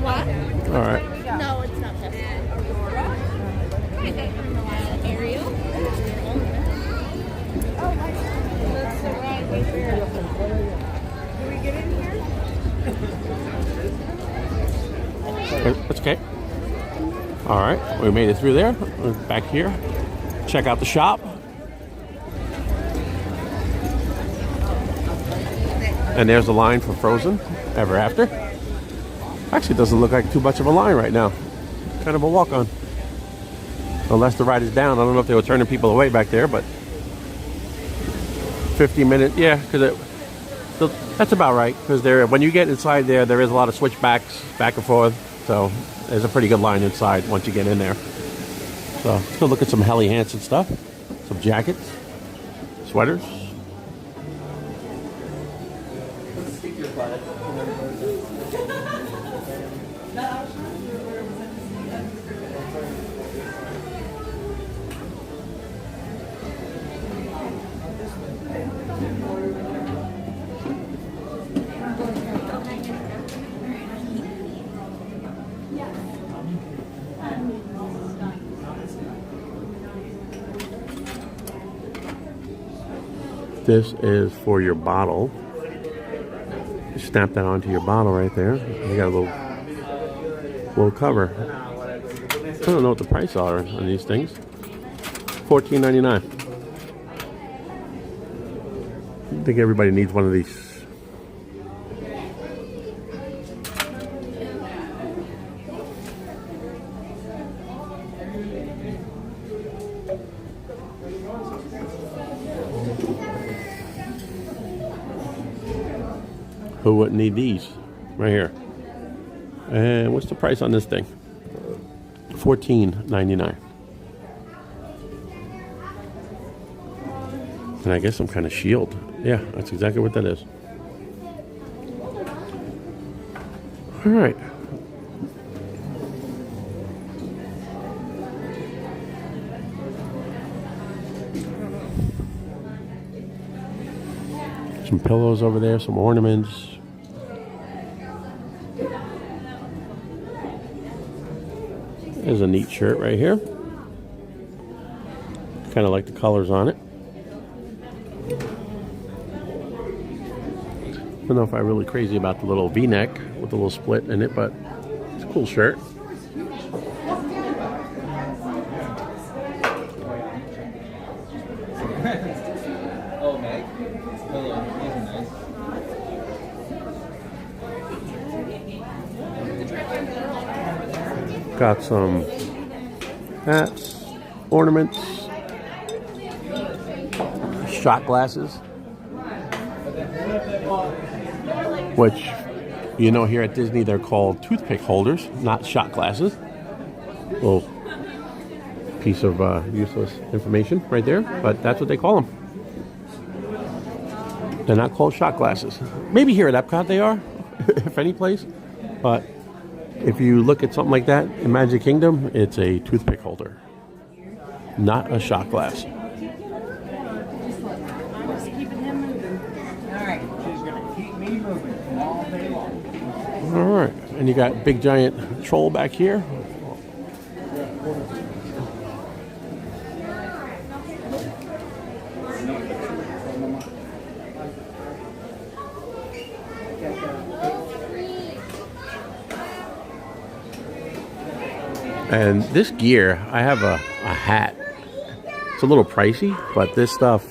What? All right. No, it's not this. Ariel? Oh, my God. That's the right way there. Do we get in here? That's okay. All right, we made it through there. We're back here. Check out the shop. And there's the line for Frozen Ever After. Actually, it doesn't look like too much of a line right now. Kind of a walk-on. Unless the ride is down. I don't know if they were turning people away back there, but 50 minutes, yeah, because that's about right. Because when you get inside there is a lot of switchbacks back and forth. So there's a pretty good line inside once you get in there. So let's go look at some Helly Hansen stuff. Some jackets, sweaters. This is for your bottle. You snap that onto your bottle right there. You got a little cover. I don't know what the price are on these things. $14.99. I think everybody needs one of these. Who wouldn't need these? Right here. And what's the price on this thing? $14.99. And I guess some kind of shield. Yeah, that's exactly what that is. All right. Some pillows over there, some ornaments. There's a neat shirt right here. Kind of like the colors on it. I don't know if I'm really crazy about the little V-neck with the little split in it, but it's a cool shirt. Oh, Meg. Hello. Got some hats, ornaments, shot glasses, which, you know, here at Disney they're called toothpick holders, not shot glasses. Little piece of useless information right there, but that's what they call them. They're not called shot glasses. Maybe here at Epcot they are, if any place, but if you look at something like that in Magic Kingdom, it's a toothpick holder, not a shot glass. All right, and you got big giant troll back here. And this gear, I have a hat. It's a little pricey, but this stuff,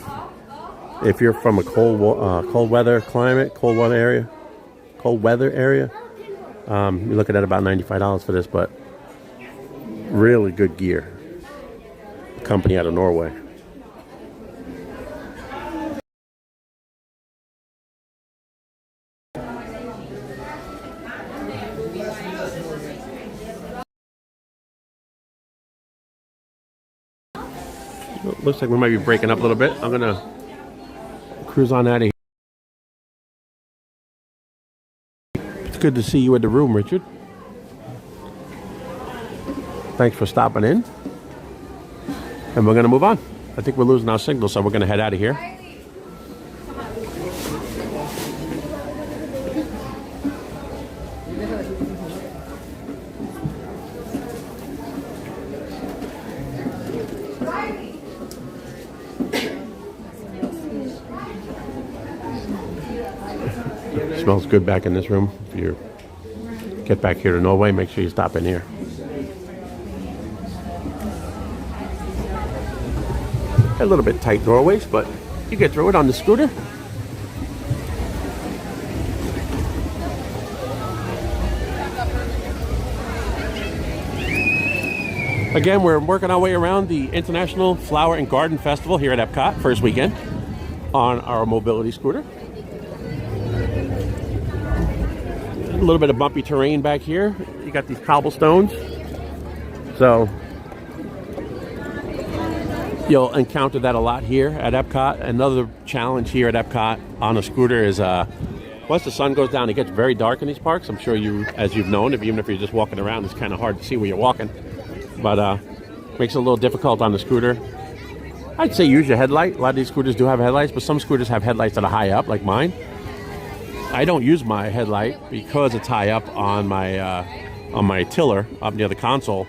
if you're from a cold weather climate, cold weather area, you're looking at about $95 for this, but really good gear. Company out of Norway. Looks like we might be breaking up a little bit. I'm gonna cruise on out of here. It's good to see you in the room, Richard. Thanks for stopping in. And we're gonna move on. I think we're losing our signal, so we're gonna head out of here. Smells good back in this room. If you get back here to Norway, make sure you stop in here. A little bit tight doorways, but you get through it on the scooter. Again, we're working our way around the International Flower and Garden Festival here at EPCOT, first weekend, on our mobility scooter. A little bit of bumpy terrain back here. You got these cobblestones. So you'll encounter that a lot here at EPCOT. Another challenge here at EPCOT on a scooter is once the sun goes down, it gets very dark in these parks. I'm sure you, as you've known, even if you're just walking around, it's kind of hard to see where you're walking. But makes it a little difficult on the scooter. I'd say use your headlight. A lot of these scooters do have headlights, but some scooters have headlights that are high up, like mine. I don't use my headlight because it's high up on my tiller up near the console.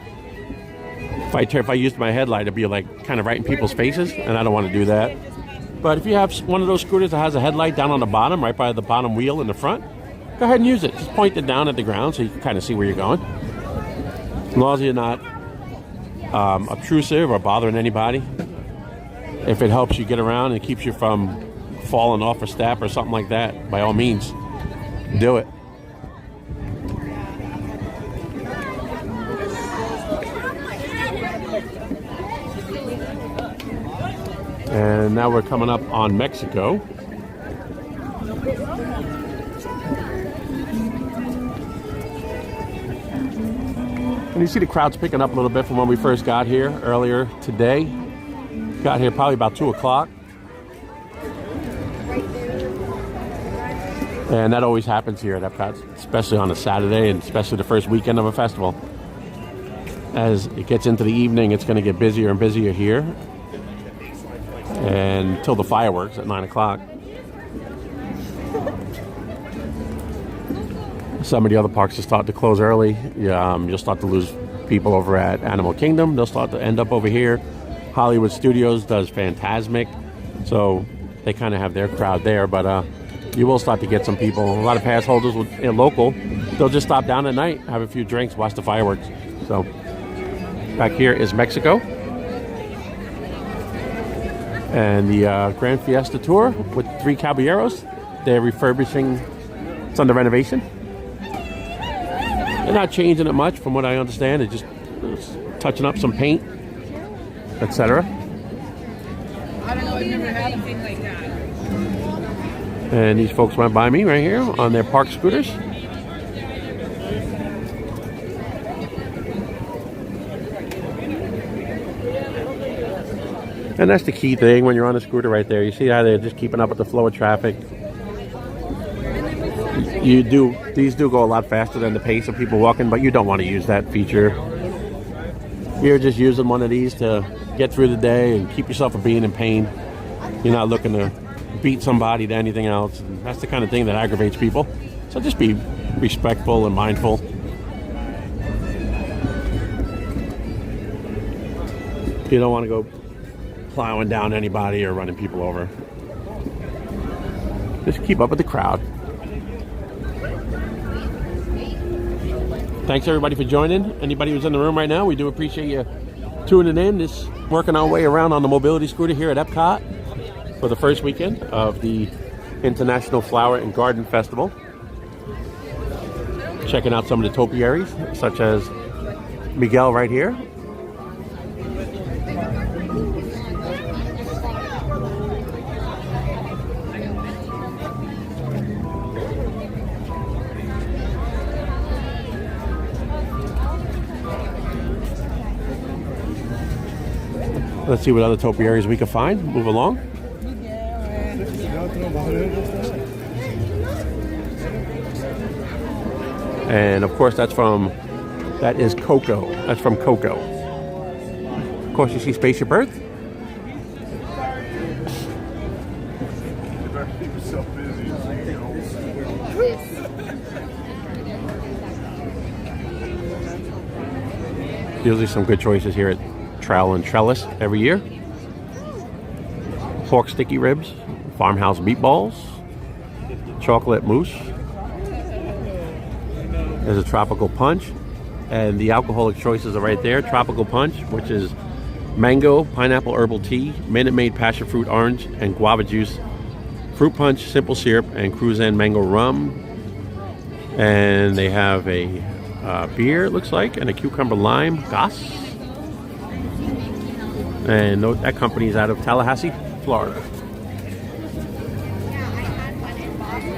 If I used my headlight, it'd be like kind of right in people's faces, and I don't want to do that. But if you have one of those scooters that has a headlight down on the bottom, right by the bottom wheel in the front, go ahead and use it. Just point it down at the ground so you can kind of see where you're going. As long as you're not obtrusive or bothering anybody. If it helps you get around and keeps you from falling off a step or something like that, by all means, do it. And now we're coming up on Mexico. And you see the crowd's picking up a little bit from when we first got here earlier today. Got here probably about 2 o'clock. And that always happens here at EPCOT, especially on a Saturday and especially the first weekend of a festival. As it gets into the evening, it's going to get busier and busier here. And until the fireworks at 9 o'clock. Some of the other parks will start to close early. You'll start to lose people over at Animal Kingdom. They'll start to end up over here. Hollywood Studios does Phantasmic. So they kind of have their crowd there. But you will start to get some people. A lot of pass holders local. They'll just stop down at night, have a few drinks, watch the fireworks. So back here is Mexico. And the Grand Fiesta Tour with 3 Caballeros. They're refurbishing. It's under renovation. They're not changing it much from what I understand. They're just touching up some paint, etc. I don't know, I've never had anything like that. And these folks went by me right here on their park scooters. And that's the key thing when you're on a scooter right there. You see how they're just keeping up with the flow of traffic. These do go a lot faster than the pace of people walking, but you don't want to use that feature. You're just using one of these to get through the day and keep yourself from being in pain. You're not looking to beat somebody to anything else. And that's the kind of thing that aggravates people. So just be respectful and mindful. You don't want to go plowing down anybody or running people over. Just keep up with the crowd. Thanks everybody for joining. Anybody who's in the room right now, we do appreciate you tuning in. This working our way around on the mobility scooter here at EPCOT for the first weekend of the International Flower and Garden Festival. Checking out some of the topiaries, such as Miguel right here. Let's see what other topiaries we can find. Move along. And of course, that is Coco. That's from Coco. Of course, you see Spaceship Earth. Usually some good choices here at Trowel and Trellis every year. Pork sticky ribs, farmhouse meatballs, chocolate mousse. There's a tropical punch, and the alcoholic choices are right there. Tropical punch, which is mango, pineapple herbal tea, Minute Maid passion fruit orange, and guava juice. Fruit punch, simple syrup, and Cruzan mango rum. And they have a beer, it looks like, and a cucumber lime goss. And that company is out of Tallahassee, Florida.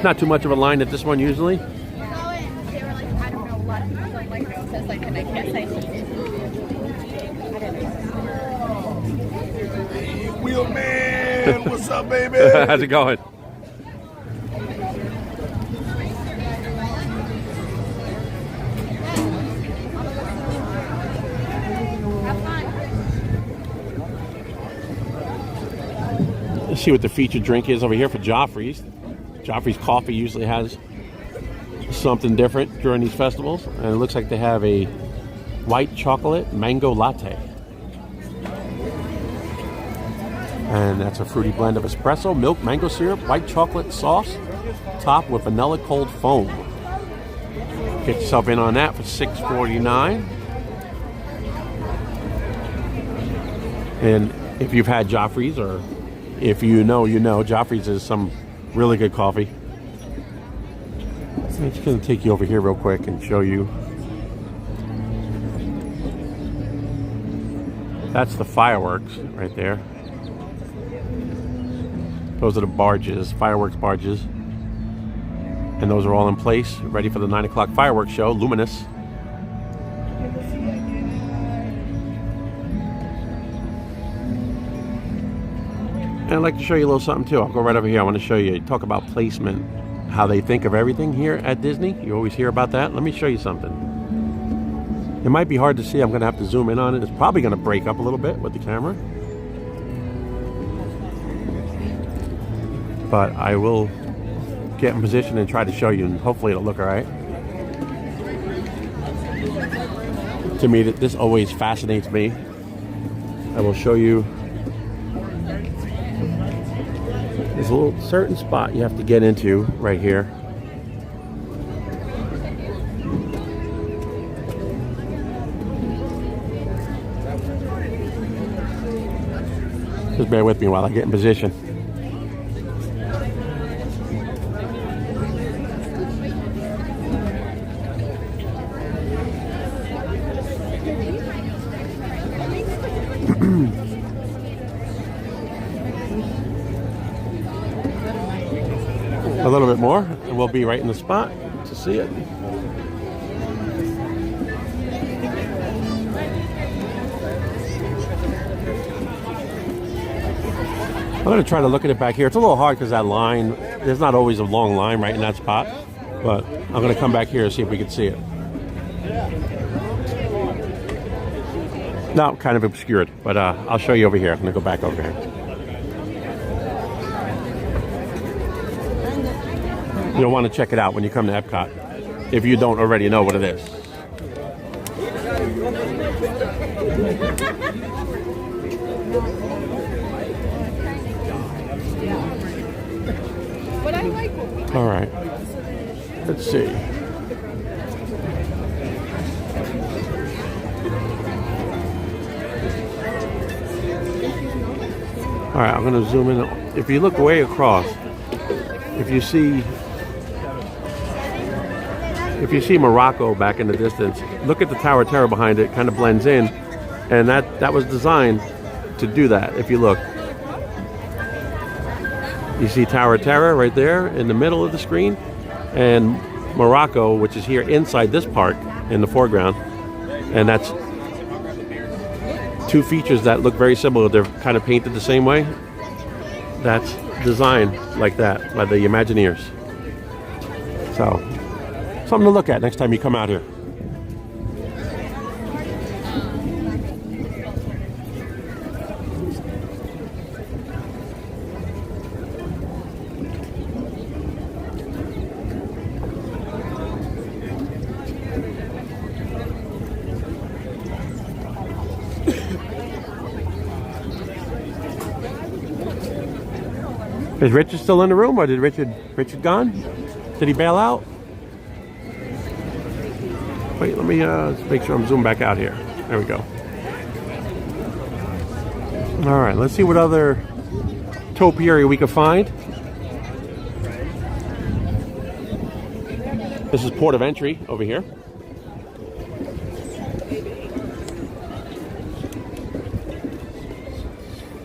Not too much of a line at this one usually. They were like, I don't know, a lot of people don't like noses, like, and I can't say Wheelman, what's up, baby? How's it going? Let's see what the featured drink is over here for Joffrey's. Joffrey's Coffee usually has something different during these festivals, and it looks like they have a white chocolate mango latte. And that's a fruity blend of espresso, milk, mango syrup, white chocolate sauce, topped with vanilla cold foam. Get yourself in on that for $6.49. And if you've had Joffrey's, or if you know, Joffrey's is some really good coffee. I'm just going to take you over here real quick and show you. That's the fireworks right there. Those are the barges, fireworks barges. And those are all in place, ready for the 9 o'clock fireworks show, Luminous. And I'd like to show you a little something too. I'll go right over here. I want to show you, talk about placement, how they think of everything here at Disney. You always hear about that. Let me show you something. It might be hard to see. I'm going to have to zoom in on it. It's probably going to break up a little bit with the camera. But I will get in position and try to show you, and hopefully it'll look all right. To me, this always fascinates me. I will show you. There's a little certain spot you have to get into right here. Just bear with me while I get in position. A little bit more, and we'll be right in the spot to see it. I'm going to try to look at it back here. It's a little hard because that line, there's not always a long line right in that spot, but I'm going to come back here and see if we can see it. No, kind of obscured, but I'll show you over here. I'm going to go back over here. You'll want to check it out when you come to EPCOT, if you don't already know what it is. All right. Let's see. All right, I'm going to zoom in. If you look way across, if you see Morocco back in the distance, look at the Tower of Terror behind it. Kind of blends in, and that was designed to do that. If you look, you see Tower of Terror right there in the middle of the screen, and Morocco, which is here inside this park in the foreground, and that's two features that look very similar. They're kind of painted the same way. That's designed like that by the Imagineers. So, something to look at next time you come out here. Is Richard still in the room, or did Richard gone? Did he bail out? Wait, let me make sure I'm zooming back out here. There we go. All right, let's see what other topiary we can find. This is port of entry over here.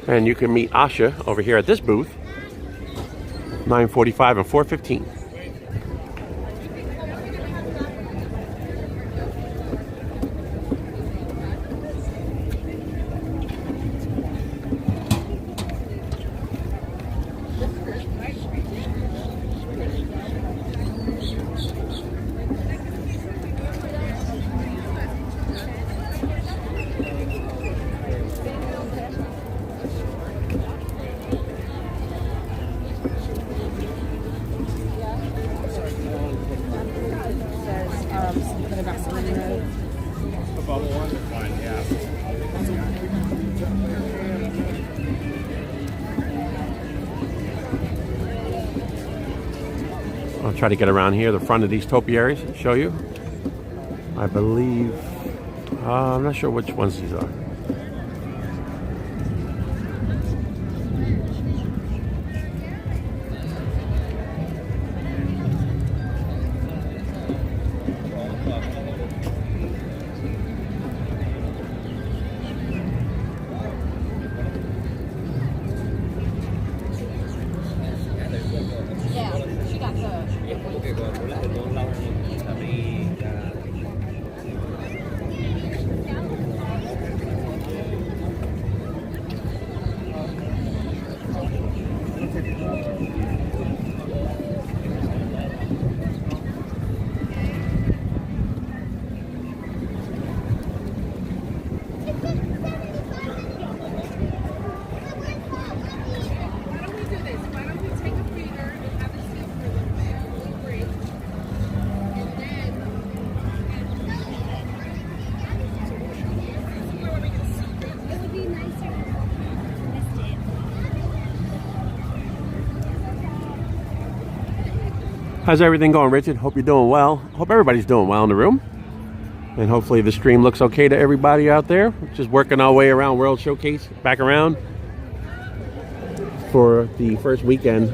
And you can meet Asha over here at this booth. 9:45 and 4:15. I'll try to get around here, the front of these topiaries, and show you. I believe, I'm not sure which ones these are. How's everything going, Richard? Hope you're doing well. Hope everybody's doing well in the room. And hopefully the stream looks okay to everybody out there. Just working our way around World Showcase, back around for the first weekend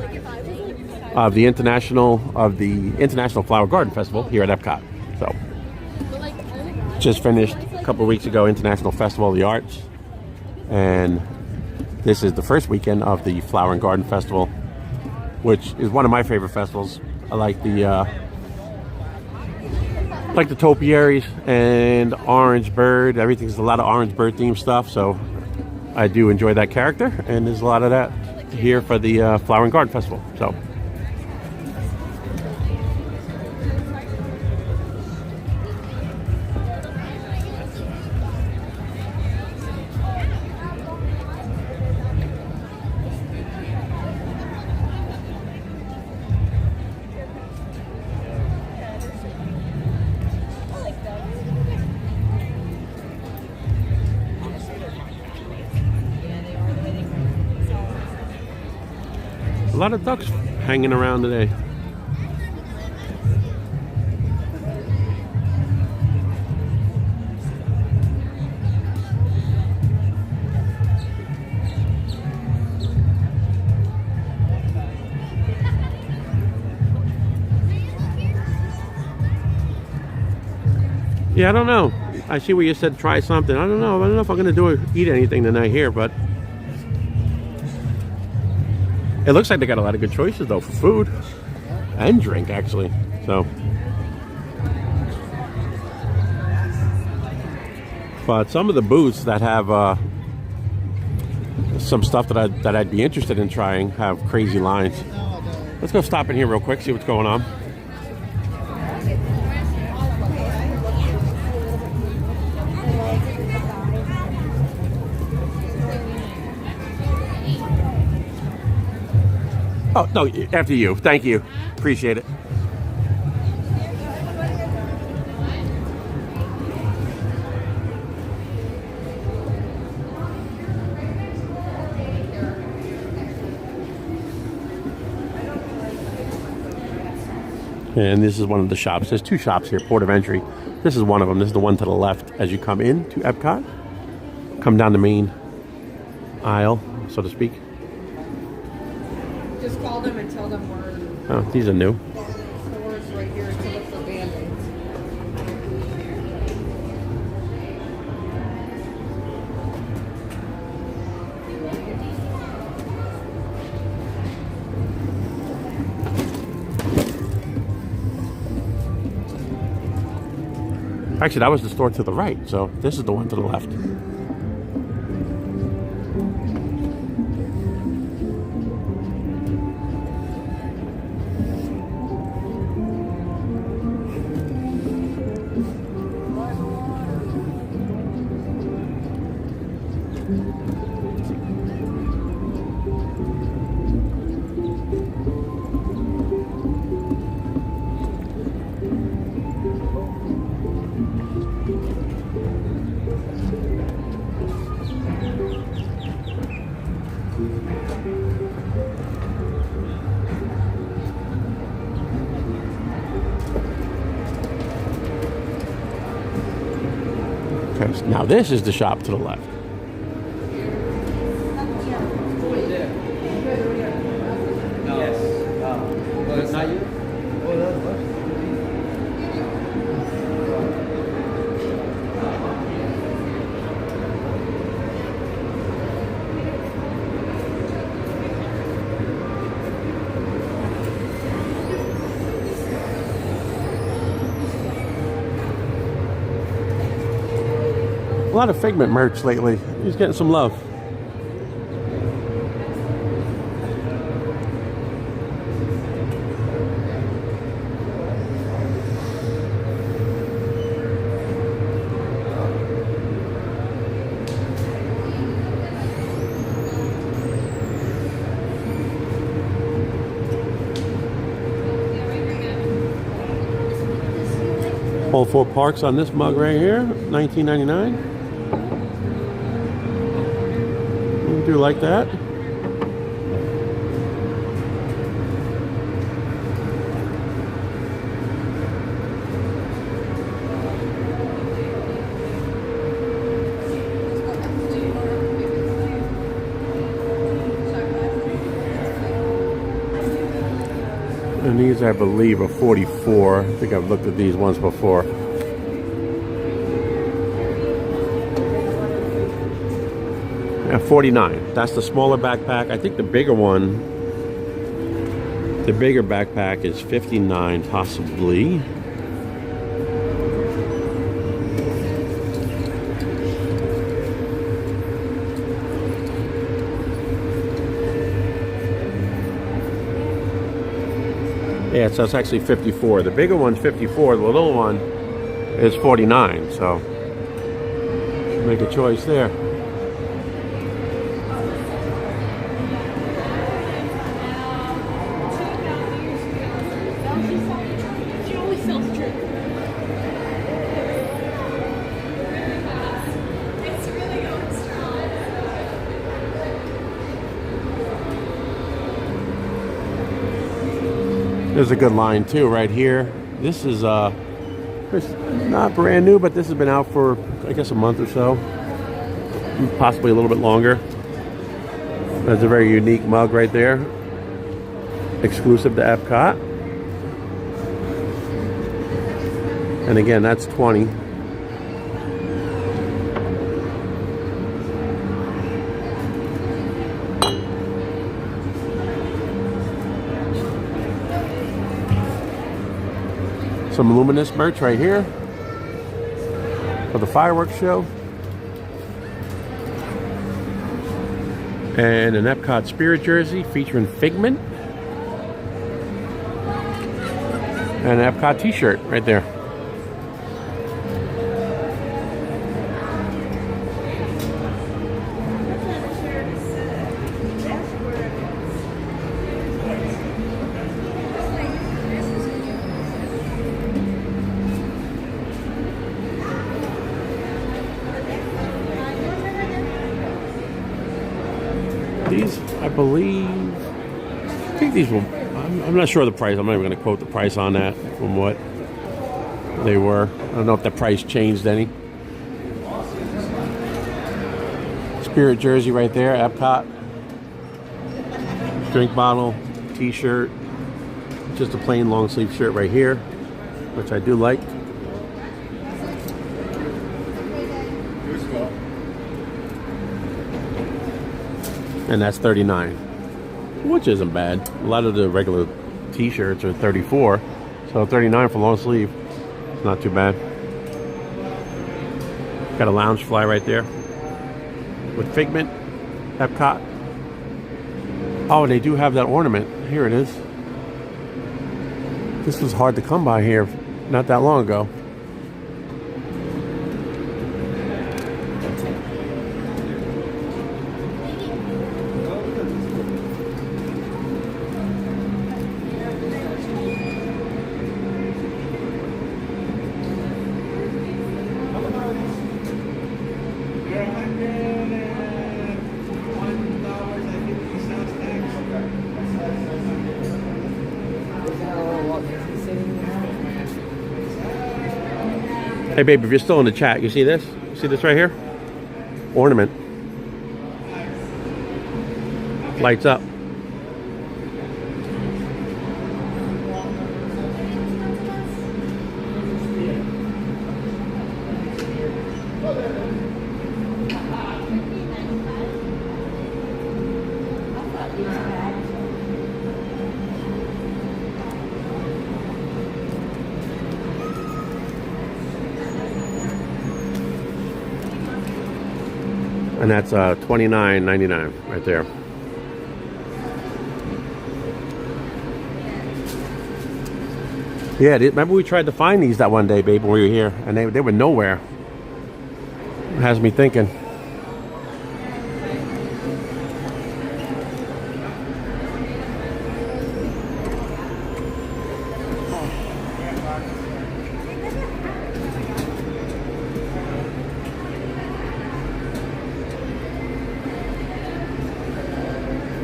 of the International Flower Garden Festival here at EPCOT. So, just finished a couple of weeks ago, International Festival of the Arts. And this is the first weekend of the Flower and Garden Festival, which is one of my favorite festivals. I like the topiaries and orange bird. Everything's a lot of orange bird themed stuff, so I do enjoy that character, and there's a lot of that here for the Flower and Garden Festival. So a lot of ducks hanging around today. Yeah, I don't know. I see where you said try something. I don't know if I'm gonna eat anything tonight here, but it looks like they got a lot of good choices though for food and drink actually. So, but some of the booths that have some stuff that I'd be interested in trying have crazy lines. Let's go stop in here real quick, see what's going on. Oh, no, after you. Thank you. Appreciate it. And this is one of the shops. There's two shops here, port of entry. This is one of them. This is the one to the left as you come in to Epcot. Come down the main aisle, so to speak. Just call them and tell them we're Oh, these are new. stores right here to look for Band-Aids. Actually, that was the store to the right, so this is the one to the left. Okay, so now this is the shop to the left. Yes. Well, it's not you? A lot of Figment merch lately. He's getting some love. All four parks on this mug right here, $19.99. Do like that. And these, I believe, are 44. I think I've looked at these ones before. Yeah, 49. That's the smaller backpack. I think the bigger one, the bigger backpack is 59, possibly. Yeah, so it's actually 54. The bigger one's 54. The little one is 49. So make a choice there. She always sells drink. It's really going strong. There's a good line too right here. This is it's not brand new, but this has been out for I guess a month or so, possibly a little bit longer. That's a very unique mug right there, exclusive to Epcot. And again, that's 20. Some luminous merch right here for the fireworks show. And an EPCOT Spirit jersey featuring Figment. And an EPCOT t-shirt right there. These, I think these will, I'm not sure of the price. I'm not even going to quote the price on that from what they were. I don't know if the price changed any. Spirit jersey right there, EPCOT. Drink bottle, t-shirt. Just a plain long sleeve shirt right here, which I do like. And that's $39, which isn't bad. A lot of the regular t-shirts are $34, so $39 for long sleeve, it's not too bad. Got a lounge fly right there with Figment, EPCOT. Oh, they do have that ornament. Here it is. This was hard to come by here not that long ago. Hey babe, if you're still in the chat, you see this? You see this right here? Ornament. Lights up. And that's $29.99 right there. Yeah, remember we tried to find these that one day, babe, when we were here, and they were nowhere. It has me thinking.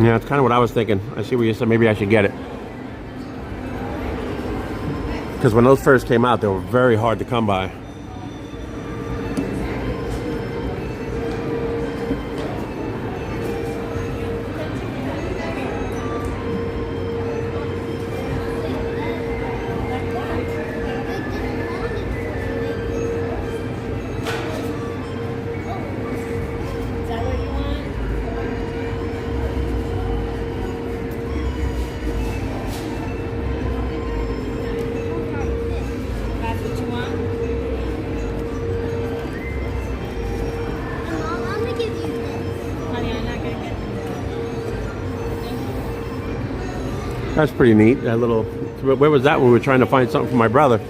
Yeah, it's kind of what I was thinking. I see what you said. Maybe I should get it. Because when those first came out, they were very hard to come by. That's pretty neat. That little, where was that when we were trying to find something for my brother?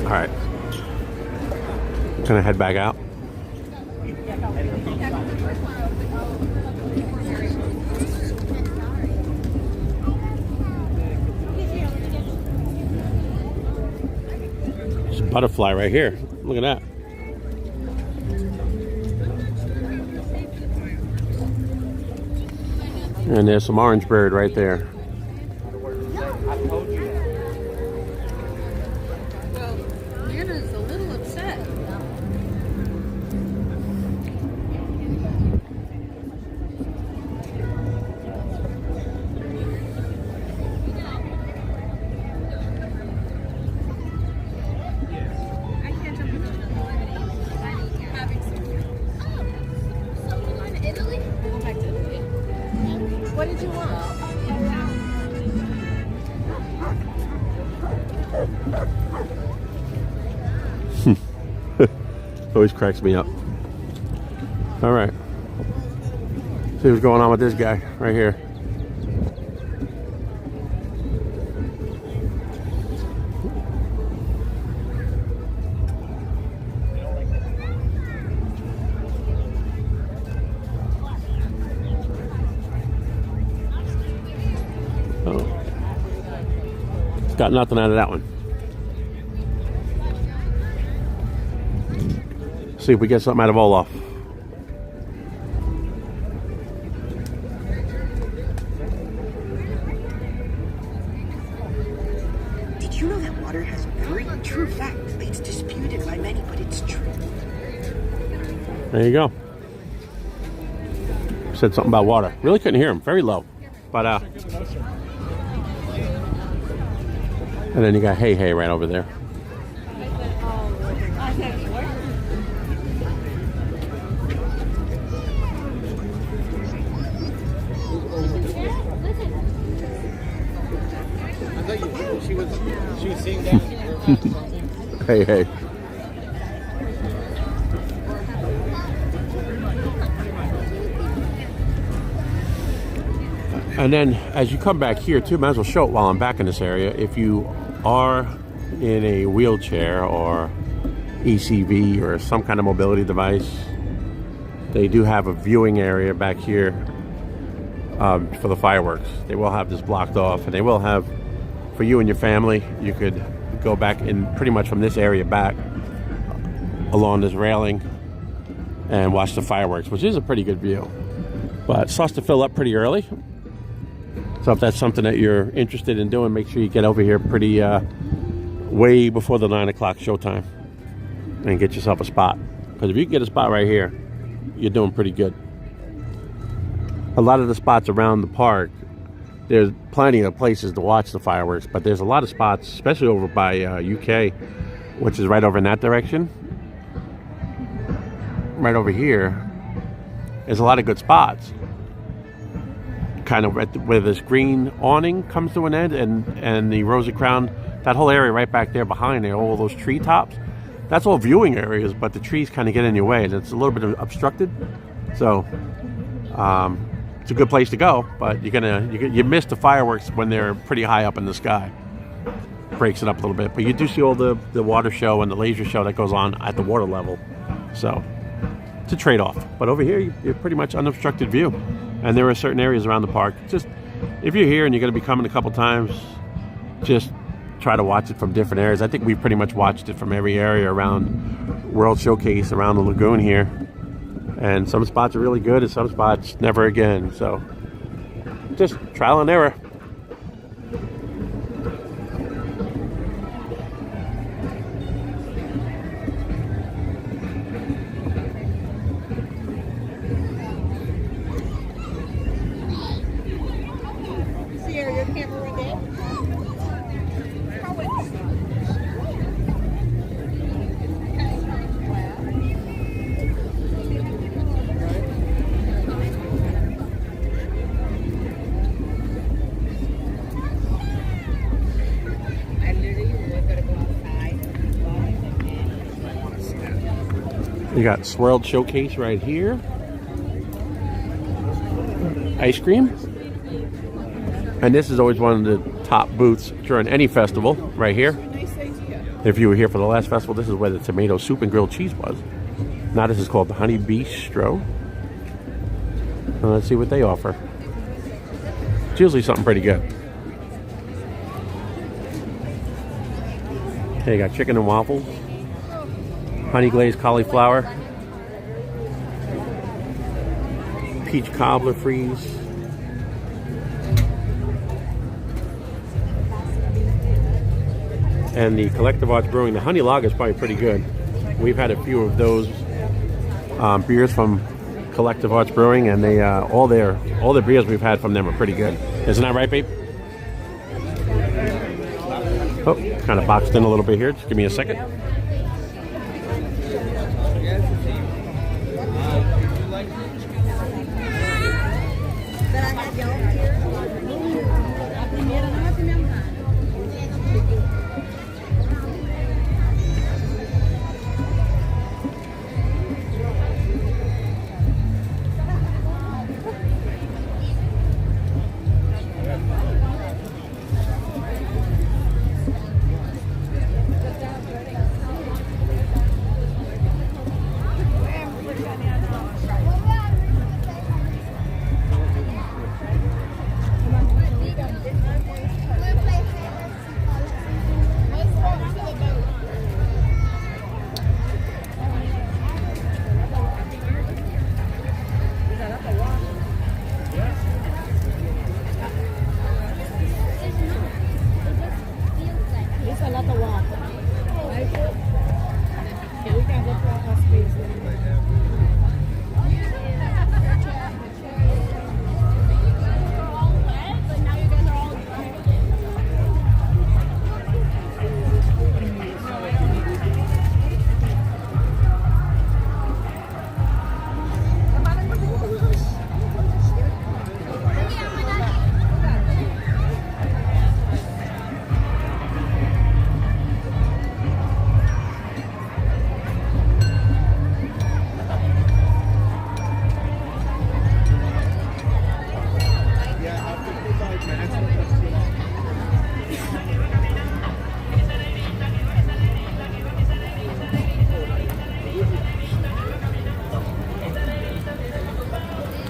All right. Gonna head back out. Butterfly right here. Look at that. And there's some orange bird right there. Well, Anna's a little upset. Always cracks me up. All right. See what's going on with this guy right here. Oh. It's got nothing out of that one. See if we get something out of Olaf. Did you know that water has memory? True fact. It's disputed by many, but it's true. There you go. Said something about water. Really couldn't hear him. Very low. But and then you got hey right over there. She was seeing that. Hey. And then as you come back here too, might as well show it while I'm back in this area. If you are in a wheelchair or ECV or some kind of mobility device, they do have a viewing area back here for the fireworks. They will have this blocked off, and they will have, for you and your family, you could go back in pretty much from this area back along this railing and watch the fireworks, which is a pretty good view. But it starts to fill up pretty early. So if that's something that you're interested in doing, make sure you get over here pretty way before the 9 o'clock showtime and get yourself a spot. Because if you can get a spot right here, you're doing pretty good. A lot of the spots around the park, there's plenty of places to watch the fireworks, but there's a lot of spots, especially over by UK, which is right over in that direction. Right over here, there's a lot of good spots. Kind of where this green awning comes to an end, and the Rosy Crown, that whole area right back there behind there, all those tree tops, that's all viewing areas, but the trees kind of get in your way and it's a little bit obstructed. So it's a good place to go, but you miss the fireworks when they're pretty high up in the sky. Breaks it up a little bit, but you do see all the water show and the laser show that goes on at the water level. So it's a trade-off. But over here, you're pretty much unobstructed view. And there are certain areas around the park. Just, if you're here and you're going to be coming a couple times, just try to watch it from different areas. I think we've pretty much watched it from every area around World Showcase, around the lagoon here. And some spots are really good and some spots never again. So just trial and error. You got Swirled Showcase right here. Ice cream. And this is always one of the top booths during any festival, right here. If you were here for the last festival, this is where the tomato soup and grilled cheese was. Now this is called the Honey Bistro. And let's see what they offer. It's usually something pretty good. Okay, you got chicken and waffles. Honey glazed cauliflower, peach cobbler freeze, and the Collective Arts Brewing. The honey lager is probably pretty good. We've had a few of those beers from Collective Arts Brewing, and they all their beers we've had from them are pretty good. Isn't that right, babe? Oh, kind of boxed in a little bit here. Just give me a second.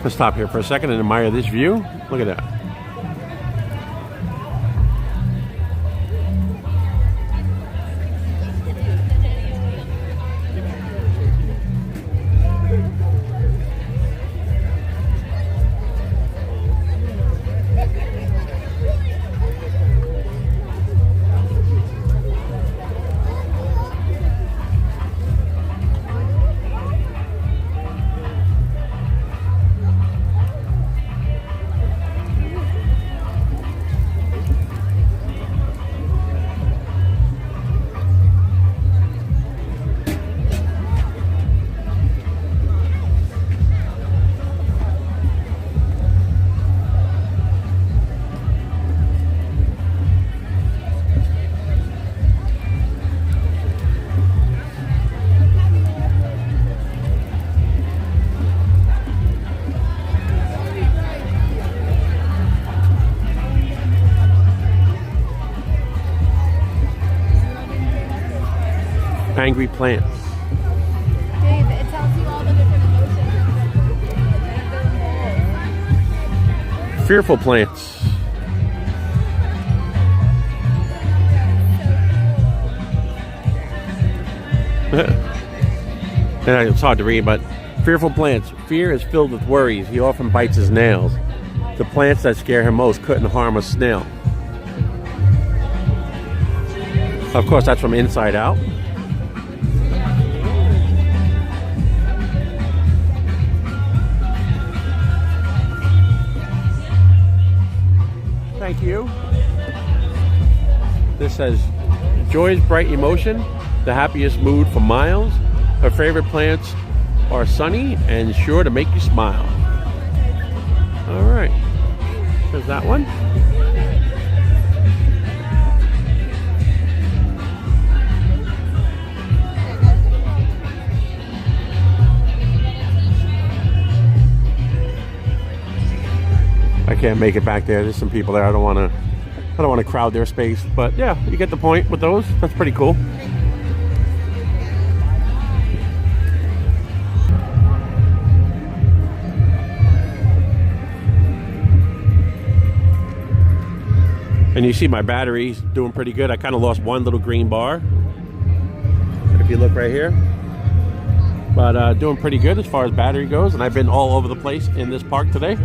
Let's stop here for a second and admire this view. Look at that. Angry plants. Dave, it tells you all the different emotions. Fearful plants. Yeah, it's hard to read, but fearful plants. Fear is filled with worries. He often bites his nails. The plants that scare him most couldn't harm a snail. Of course, that's from Inside Out. Thank you. This says, joy's bright emotion, the happiest mood for miles. Her favorite plants are sunny and sure to make you smile. All right. There's that one. I can't make it back there. There's some people there. I don't want to crowd their space, but yeah, you get the point with those. That's pretty cool. And you see my battery's doing pretty good. I kind of lost one little green bar, if you look right here. But doing pretty good as far as battery goes. And I've been all over the place in this park today.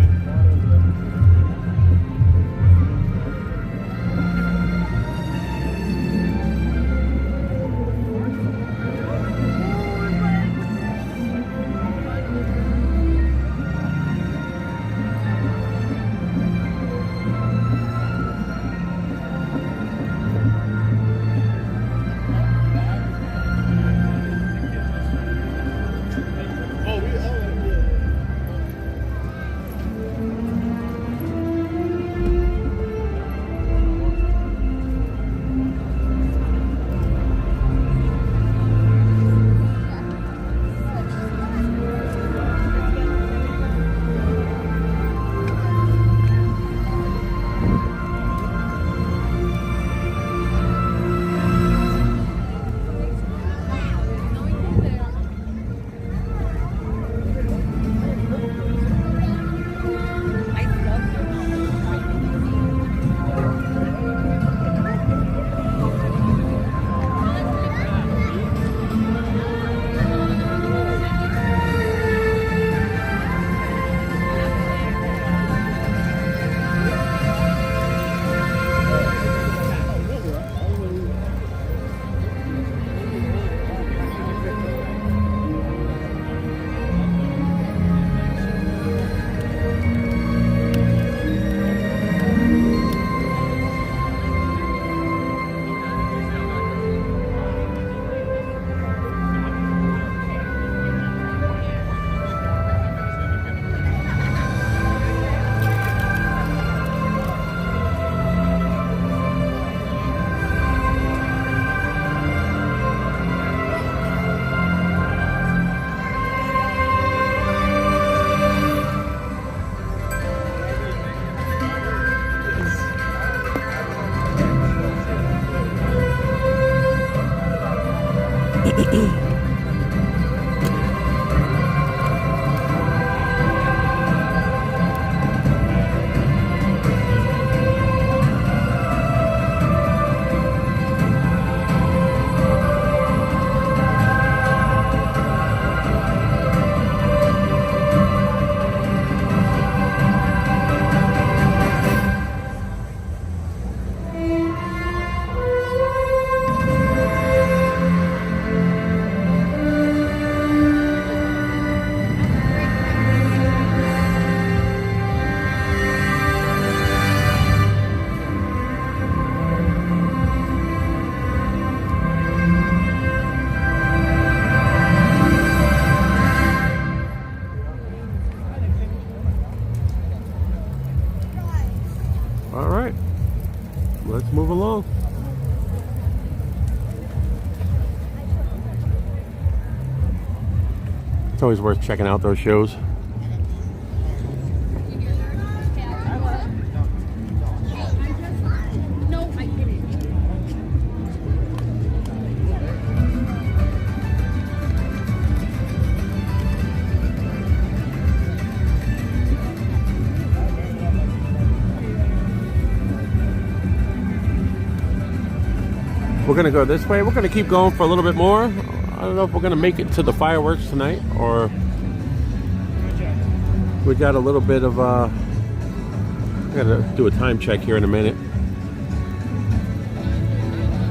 always worth checking out those shows. No, I didn't. We're gonna go this way. We're gonna keep going for a little bit more. I don't know if we're gonna make it to the fireworks tonight, or we got a little bit of I gotta do a time check here in a minute.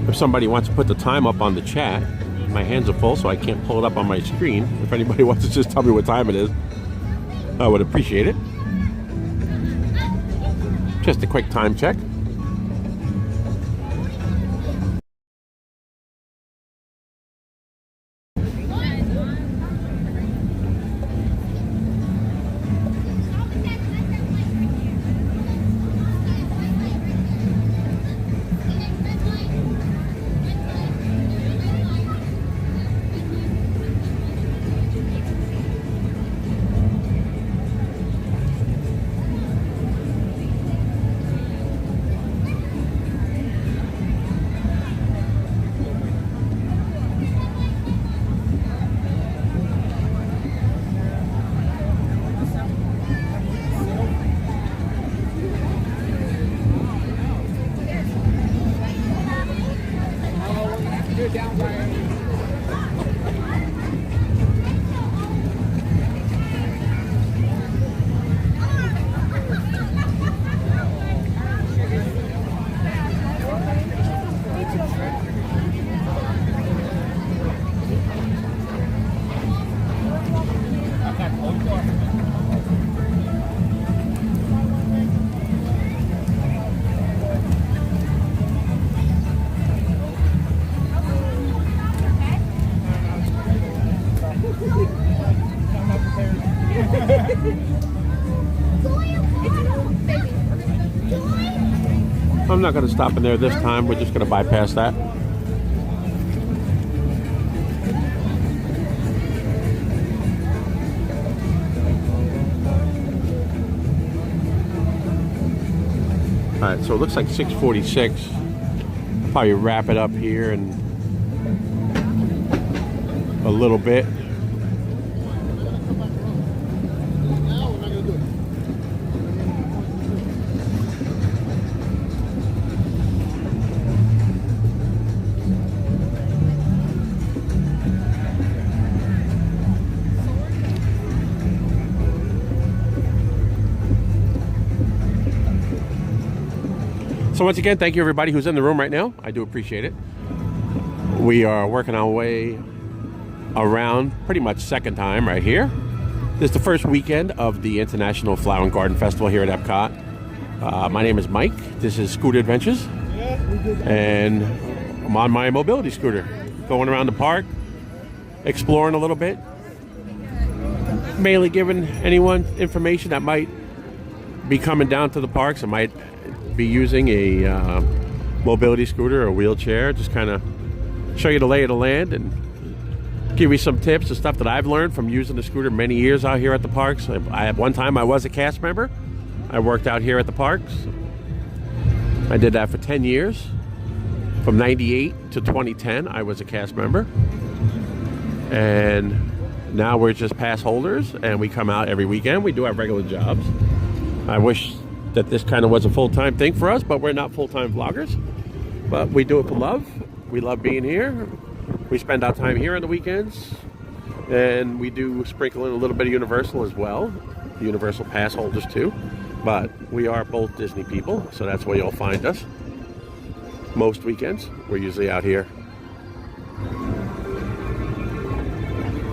If somebody wants to put the time up on the chat, my hands are full, so I can't pull it up on my screen. If anybody wants to just tell me what time it is, I would appreciate it. Just a quick time check. I'm not going to stop in there this time. We're just going to bypass that. All right, so it looks like 6:46. Probably wrap it up here in a little bit. So once again, thank you everybody who's in the room right now. I do appreciate it. We are working our way around pretty much second time right here. This is the first weekend of the International Flower and Garden Festival here at EPCOT. My name is Mike. This is Scooter Adventures. And I'm on my mobility scooter, going around the park, exploring a little bit. Mainly giving anyone information that might be coming down to the parks and might be using a mobility scooter or wheelchair. Just kind of show you the lay of the land and give you some tips and stuff that I've learned from using the scooter many years out here at the parks. At one time I was a cast member. I worked out here at the parks. I did that for 10 years. From 98 to 2010 I was a cast member. And now we're just pass holders and we come out every weekend. We do have regular jobs. I wish that this kind of was a full-time thing for us, but we're not full-time vloggers. But we do it for love. We love being here. We spend our time here on the weekends. And we do sprinkle in a little bit of Universal as well. The Universal pass holders too. But we are both Disney people, so that's where you'll find us. Most weekends, we're usually out here.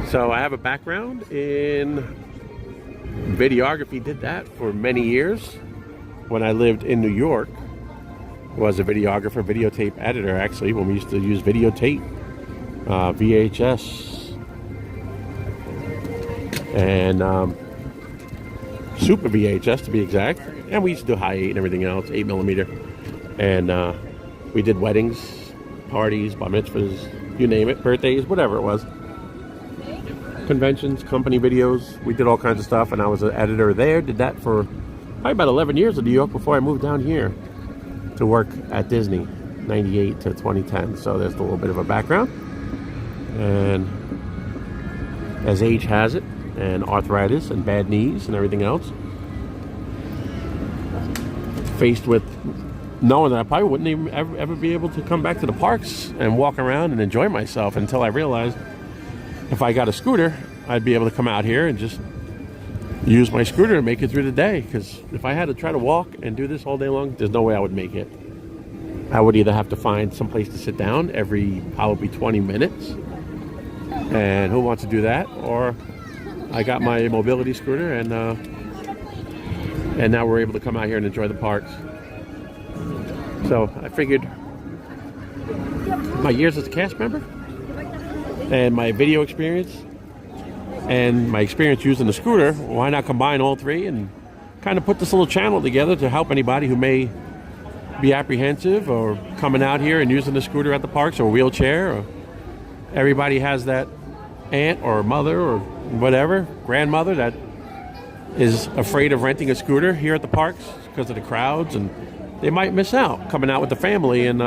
So I have a background in videography. Did that for many years. When I lived in New York, was a videographer, videotape editor actually, when we used to use videotape, VHS, and Super VHS to be exact. And we used to do high 8 and everything else, 8mm. And we did weddings, parties, bar mitzvahs, you name it, birthdays, whatever it was. conventions, company videos. We did all kinds of stuff, and I was an editor there. Did that for probably about 11 years in New York before I moved down here to work at Disney, 98 to 2010. So there's a little bit of a background. And as age has it, and arthritis and bad knees and everything else, faced with knowing that I probably wouldn't even ever be able to come back to the parks and walk around and enjoy myself, until I realized if I got a scooter, I'd be able to come out here and just use my scooter to make it through the day. Because if I had to try to walk and do this all day long, there's no way I would make it. I would either have to find some place to sit down every probably 20 minutes, and who wants to do that? Or I got my mobility scooter, and now we're able to come out here and enjoy the parks. So I figured my years as a cast member and my video experience and my experience using the scooter, why not combine all three and kind of put this little channel together to help anybody who may be apprehensive or coming out here and using the scooter at the parks, or a wheelchair, or everybody has that aunt or mother or whatever, grandmother, that is afraid of renting a scooter here at the parks because of the crowds, and they might miss out coming out with the family and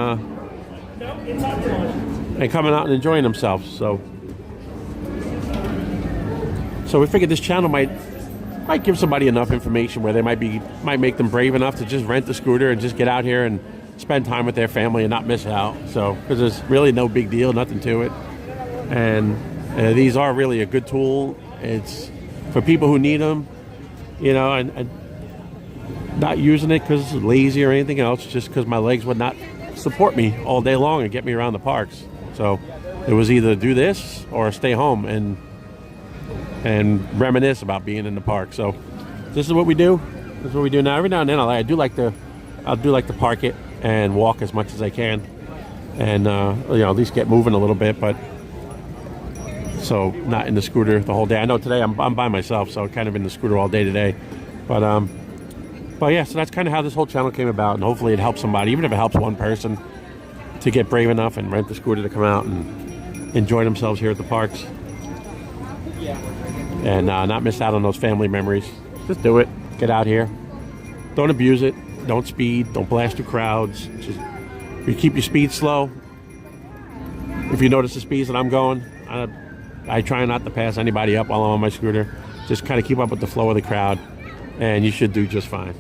coming out and enjoying themselves. So we figured this channel might give somebody enough information where they might make them brave enough to just rent the scooter and just get out here and spend time with their family and not miss out. So, because there's really no big deal, nothing to it, and these are really a good tool. It's for people who need them, you know, and not using it because it's lazy or anything else, just because my legs would not support me all day long and get me around the parks. So it was either do this or stay home and reminisce about being in the park. So this is what we do. This is what we do now. Every now and then I do like to park it and walk as much as I can, and you know, at least get moving a little bit. But so not in the scooter the whole day. I know today I'm by myself, so kind of in the scooter all day today. But yeah, so that's kind of how this whole channel came about, and hopefully it helps somebody, even if it helps one person, to get brave enough and rent the scooter to come out and enjoy themselves here at the parks, and not miss out on those family memories. Just do it. Get out here. Don't abuse it. Don't speed. Don't blast through crowds. Just you keep your speed slow. If you notice the speeds that I'm going, I try not to pass anybody up while I'm on my scooter. Just kind of keep up with the flow of the crowd, and you should do just fine.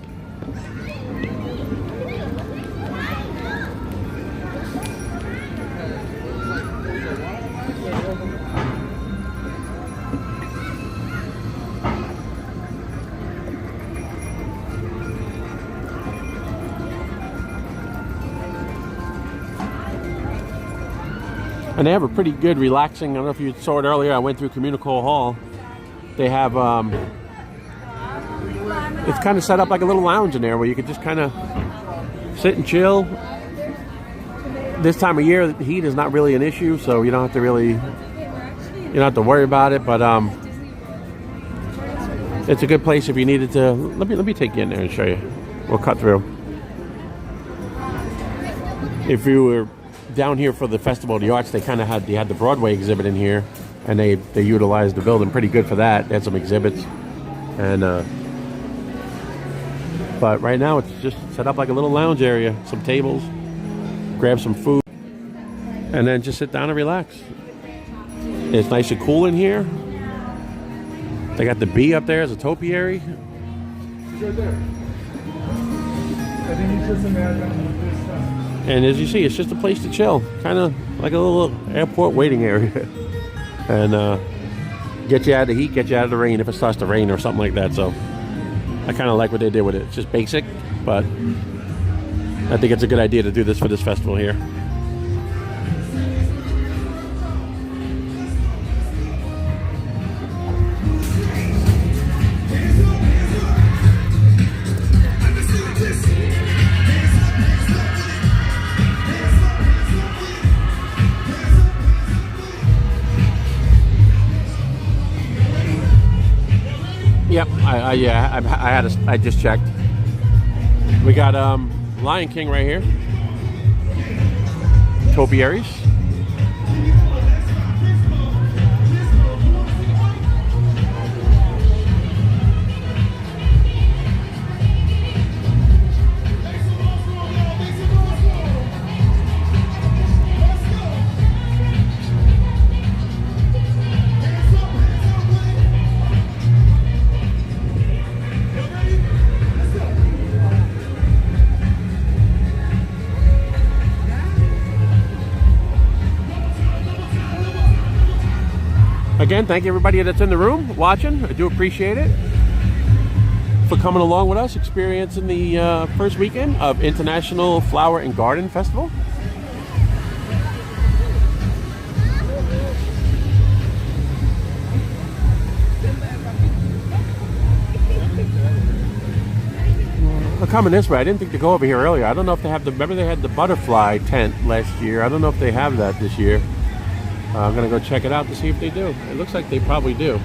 And they have a pretty good relaxing, I don't know if you saw it earlier, I went through Communical Hall. They have, it's kind of set up like a little lounge in there where you could just kind of sit and chill. This time of year, the heat is not really an issue, so you don't have to worry about it. But it's a good place if you needed to. Let me take you in there and show you. We'll cut through. If you were down here for the Festival of the Arts, they had the Broadway exhibit in here, and they utilized the building pretty good for that. They had some exhibits, and but right now it's just set up like a little lounge area, some tables, grab some food, and then just sit down and relax. It's nice and cool in here. They got the bee up there as a topiary. Right there. I think you just imagine this stuff. And as you see, it's just a place to chill, kind of like a little airport waiting area, and get you out of the heat, get you out of the rain if it starts to rain or something like that. So I kind of like what they did with it. It's just basic, but I think it's a good idea to do this for this festival here. Yep, I just checked. We got Lion King right here. Topiaries. again, thank you everybody that's in the room watching. I do appreciate it for coming along with us, experiencing the first weekend of International Flower and Garden Festival. We're coming this way. I didn't think to go over here earlier. I don't know if they have the, remember they had the butterfly tent last year. I don't know if they have that this year. I'm gonna go check it out to see if they do. It looks like they probably do.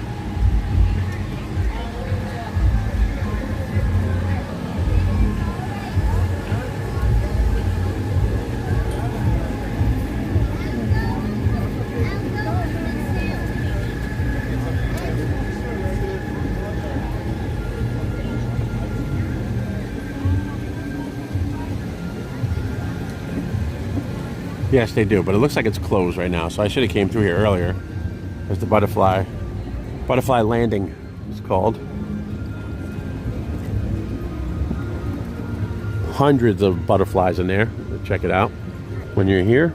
Yes, they do, but it looks like it's closed right now, so I should have came through here earlier. There's the butterfly landing, it's called. Hundreds of butterflies in there. Check it out when you're here.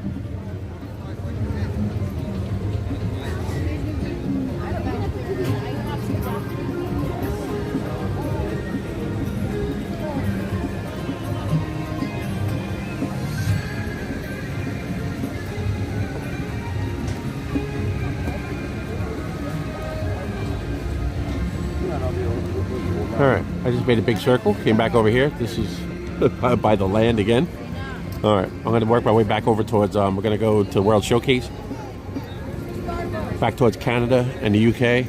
Alright, I just made a big circle, came back over here. This is by the land again. Alright, I'm going to work my way back over towards, we're going to go to World Showcase. Back towards Canada and the UK.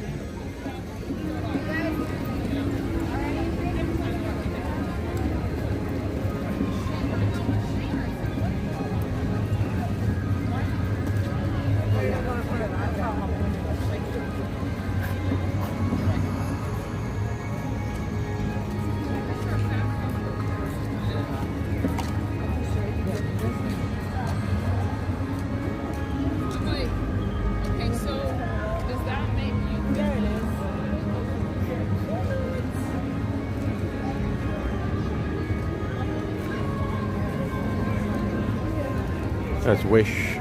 That's Wish.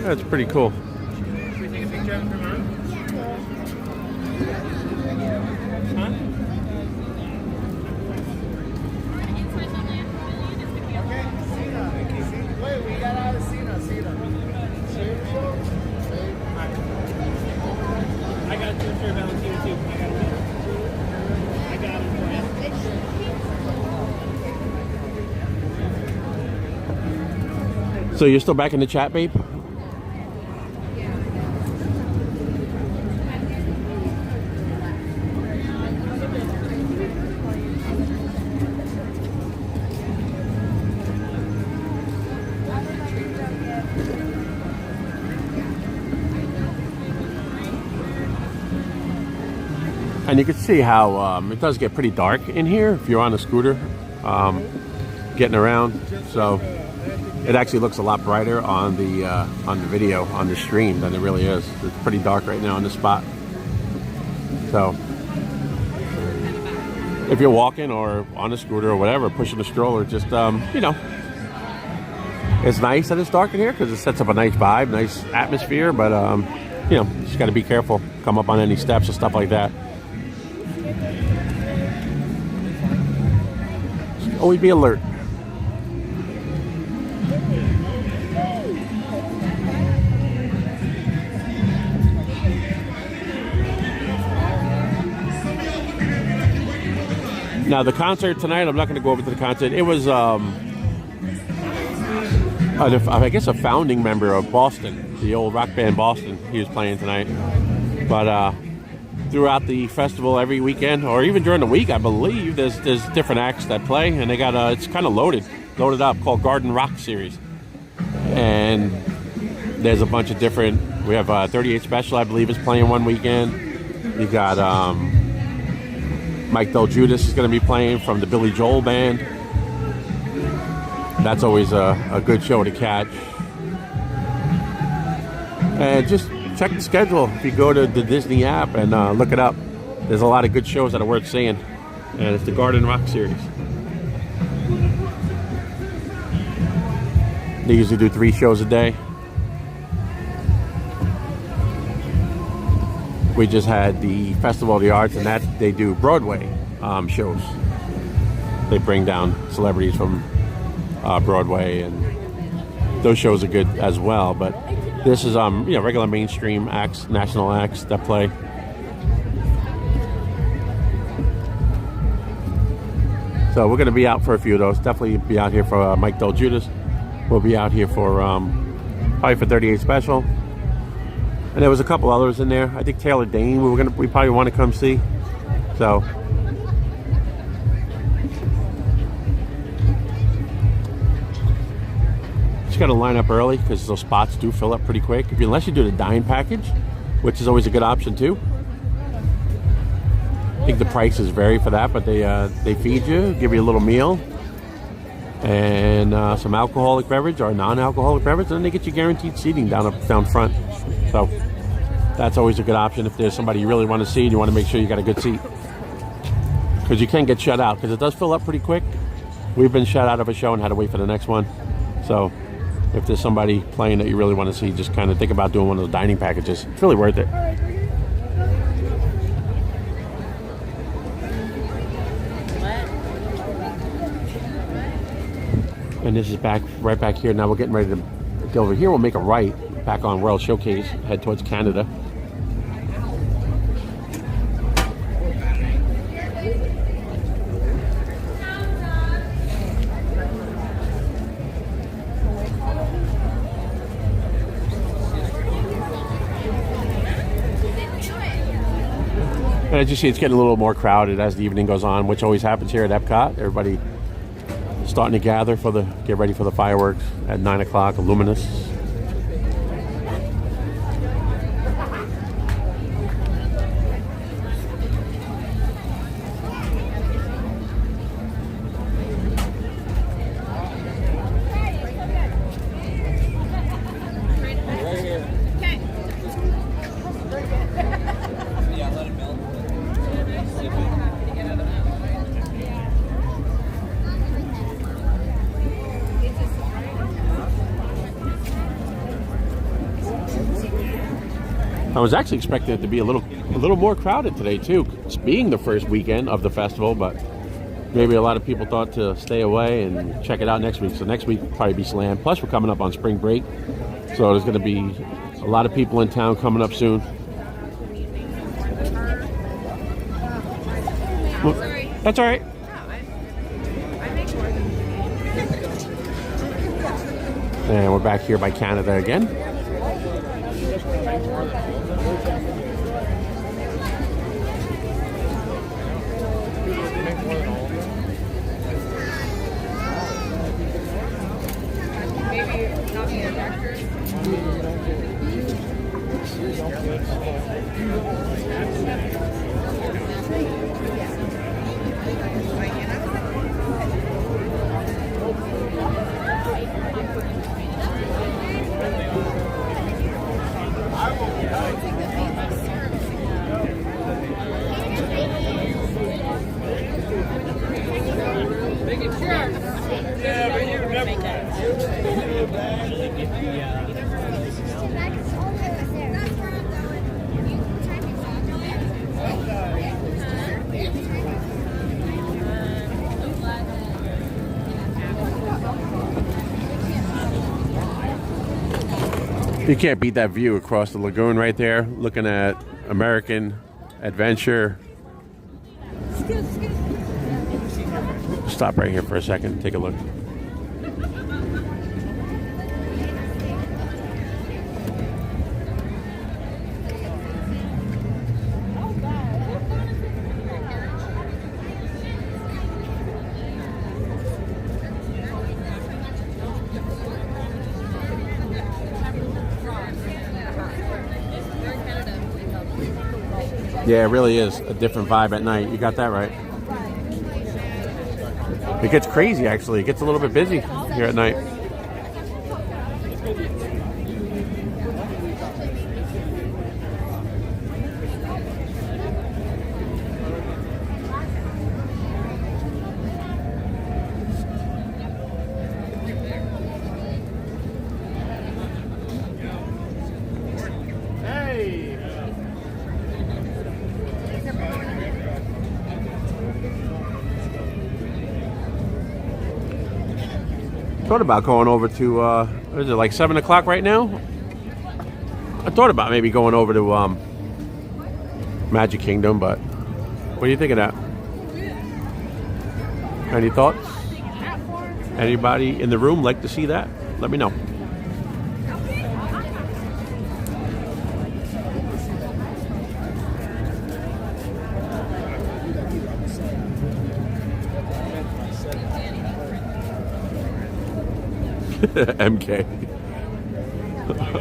That's pretty cool. Should we take a picture of it for mom? Huh? Wait, we got out of Cena. I got a picture of Valentina too. I got it for you. So you're still back in the chat, babe? And you can see how it does get pretty dark in here if you're on a scooter getting around. So it actually looks a lot brighter on the video, on the stream, than it really is. It's pretty dark right now on the spot. So if you're walking or on a scooter or whatever, pushing a stroller, just, you know, it's nice that it's dark in here because it sets up a nice vibe, nice atmosphere, but, you know, you just got to be careful. Come up on any steps or stuff like that. Just always be alert. Now the concert tonight, I'm not going to go over to the concert. It was, I guess, a founding member of Boston, the old rock band Boston. He was playing tonight. But throughout the festival, every weekend, or even during the week, I believe there's different acts that play, and they got it's kind of loaded up, called Garden Rock Series. And there's a bunch of different. We have 38 Special, I believe, is playing one weekend. You got Mike Del Judas is going to be playing from the Billy Joel Band. That's always a good show to catch. And just check the schedule. If you go to the Disney app and look it up, there's a lot of good shows that are worth seeing. And it's the Garden Rock Series. They usually do 3 shows a day. We just had the Festival of the Arts, and that they do Broadway shows. They bring down celebrities from Broadway, and those shows are good as well. But this is regular mainstream acts, national acts that play. So we're going to be out for a few of those. Definitely be out here for Mike Del Judas. We'll be out here for probably for 38 Special. And there was a couple others in there. I think Taylor Dane we probably want to come see. So just got to line up early because those spots do fill up pretty quick. Unless you do the dine package, which is always a good option too. I think the prices vary for that, but they feed you, give you a little meal, and some alcoholic beverage or non-alcoholic beverage, and then they get you guaranteed seating down front. So that's always a good option if there's somebody you really want to see and you want to make sure you got a good seat, because you can get shut out because it does fill up pretty quick. We've been shut out of a show and had to wait for the next one. So if there's somebody playing that you really want to see, just kind of think about doing one of those dining packages. It's really worth it. And this is right back here. Now we're getting ready to get over here. We'll make a right back on World Showcase, head towards Canada. And as you see, it's getting a little more crowded as the evening goes on, which always happens here at EPCOT. Everybody starting to gather get ready for the fireworks at 9 o'clock, Luminous. I was actually expecting it to be a little more crowded today too. It's being the first weekend of the festival, but maybe a lot of people thought to stay away and check it out next week. So next week will probably be slammed. Plus we're coming up on spring break, so there's going to be a lot of people in town coming up soon. Well, that's all right. And we're back here by Canada again. You can't beat that view across the lagoon right there, looking at American Adventure. Stop right here for a second and take a look. Yeah, it really is a different vibe at night. You got that right. It gets crazy, actually. It gets a little bit busy here at night. Thought about going over to, what is it, like 7 o'clock right now? I thought about maybe going over to Magic Kingdom, but what do you think of that? Any thoughts? Anybody in the room like to see that? Let me know. MK.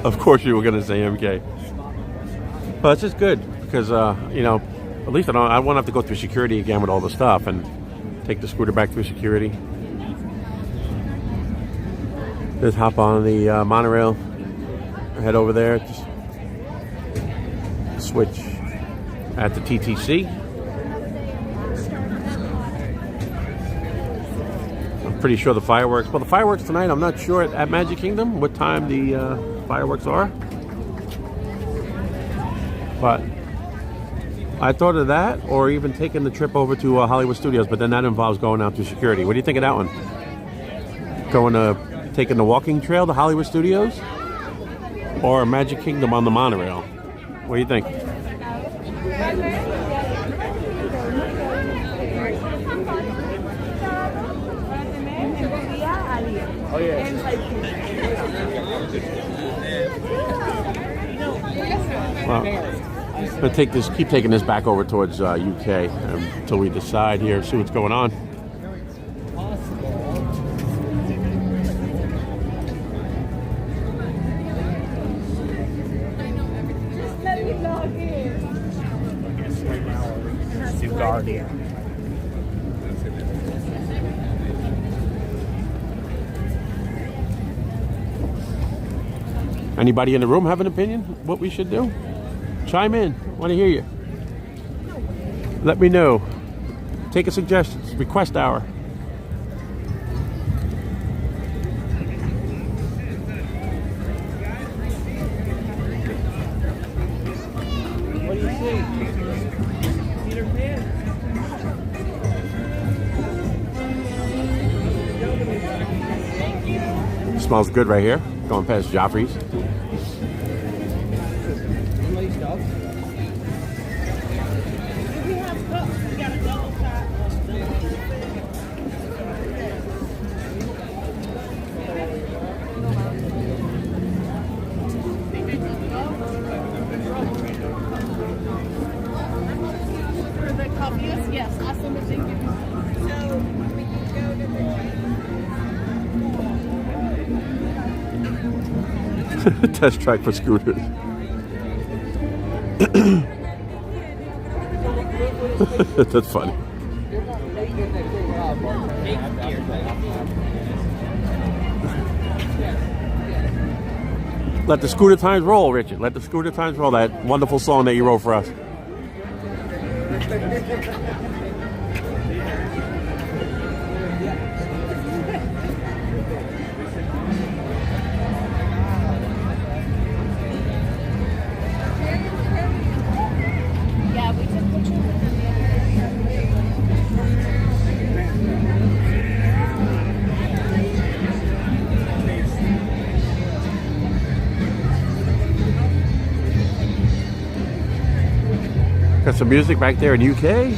Of course you were going to say MK. But it's just good because, you know, at least I won't have to go through security again with all the stuff and take the scooter back through security. Just hop on the monorail, head over there, just switch at the TTC. I'm pretty sure the fireworks, well, the fireworks tonight, I'm not sure at Magic Kingdom what time the fireworks are. But I thought of that, or even taking the trip over to Hollywood Studios, but then that involves going out through security. What do you think of that one? Taking the walking trail to Hollywood Studios, or Magic Kingdom on the monorail? What do you think? Oh yeah. Well, I'm gonna keep taking this back over towards UK until we decide here, see what's going on. Guardian. Anybody in the room have an opinion what we should do? Chime in. Want to hear you. Let me know. Take a suggestions. Request hour. What do you think? Peter Pan? Smells good right here. Going past Joffrey's. Yes, awesome. Thank you. So we can go to the Test track for scooters. That's funny. Let the scooter times roll, Richard. Let the scooter times roll. That wonderful song that you wrote for us. Yeah, we took pictures. Got some music back there in UK.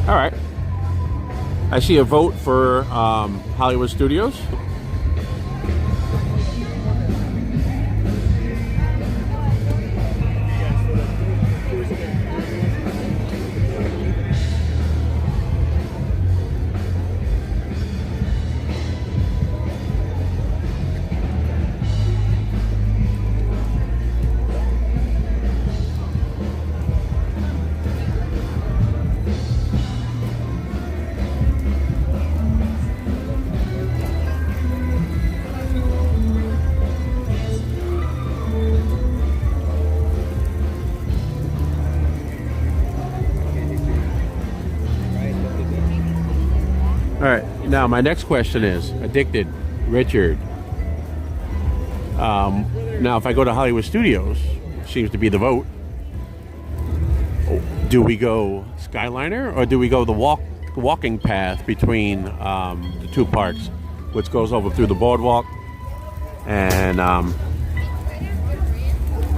All right. I see a vote for Hollywood Studios. All right, now my next question is, Addicted, Richard. Now, if I go to Hollywood Studios, seems to be the vote. Do we go Skyliner or do we go the walking path between the two parks, which goes over through the boardwalk and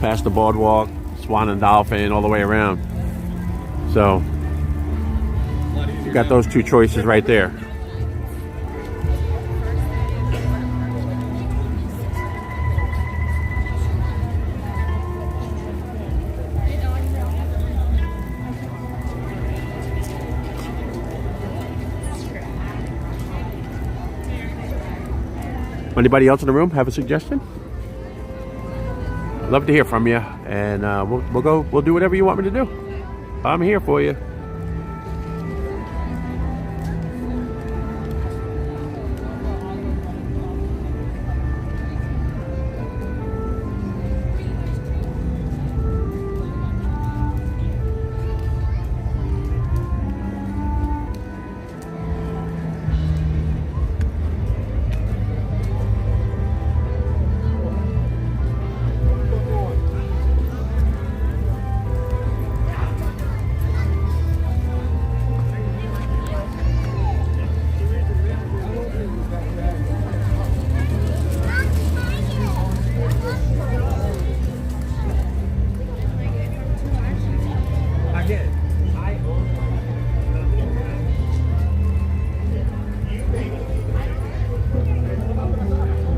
past the boardwalk, Swan and Dolphin, all the way around? So, you got those two choices right there. Anybody else in the room have a suggestion? Love to hear from you, and we'll do whatever you want me to do. I'm here for you.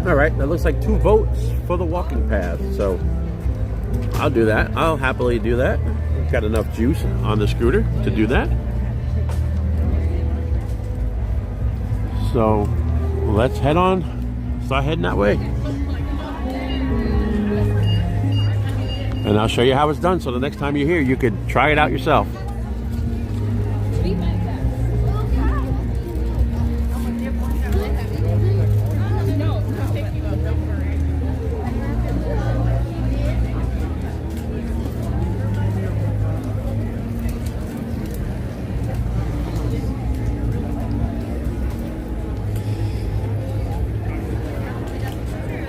All right, that looks like 2 votes for the walking path, so I'll do that. I'll happily do that. Got enough juice on the scooter to do that. So let's head on, start heading that way. And I'll show you how it's done, so the next time you're here, you could try it out yourself.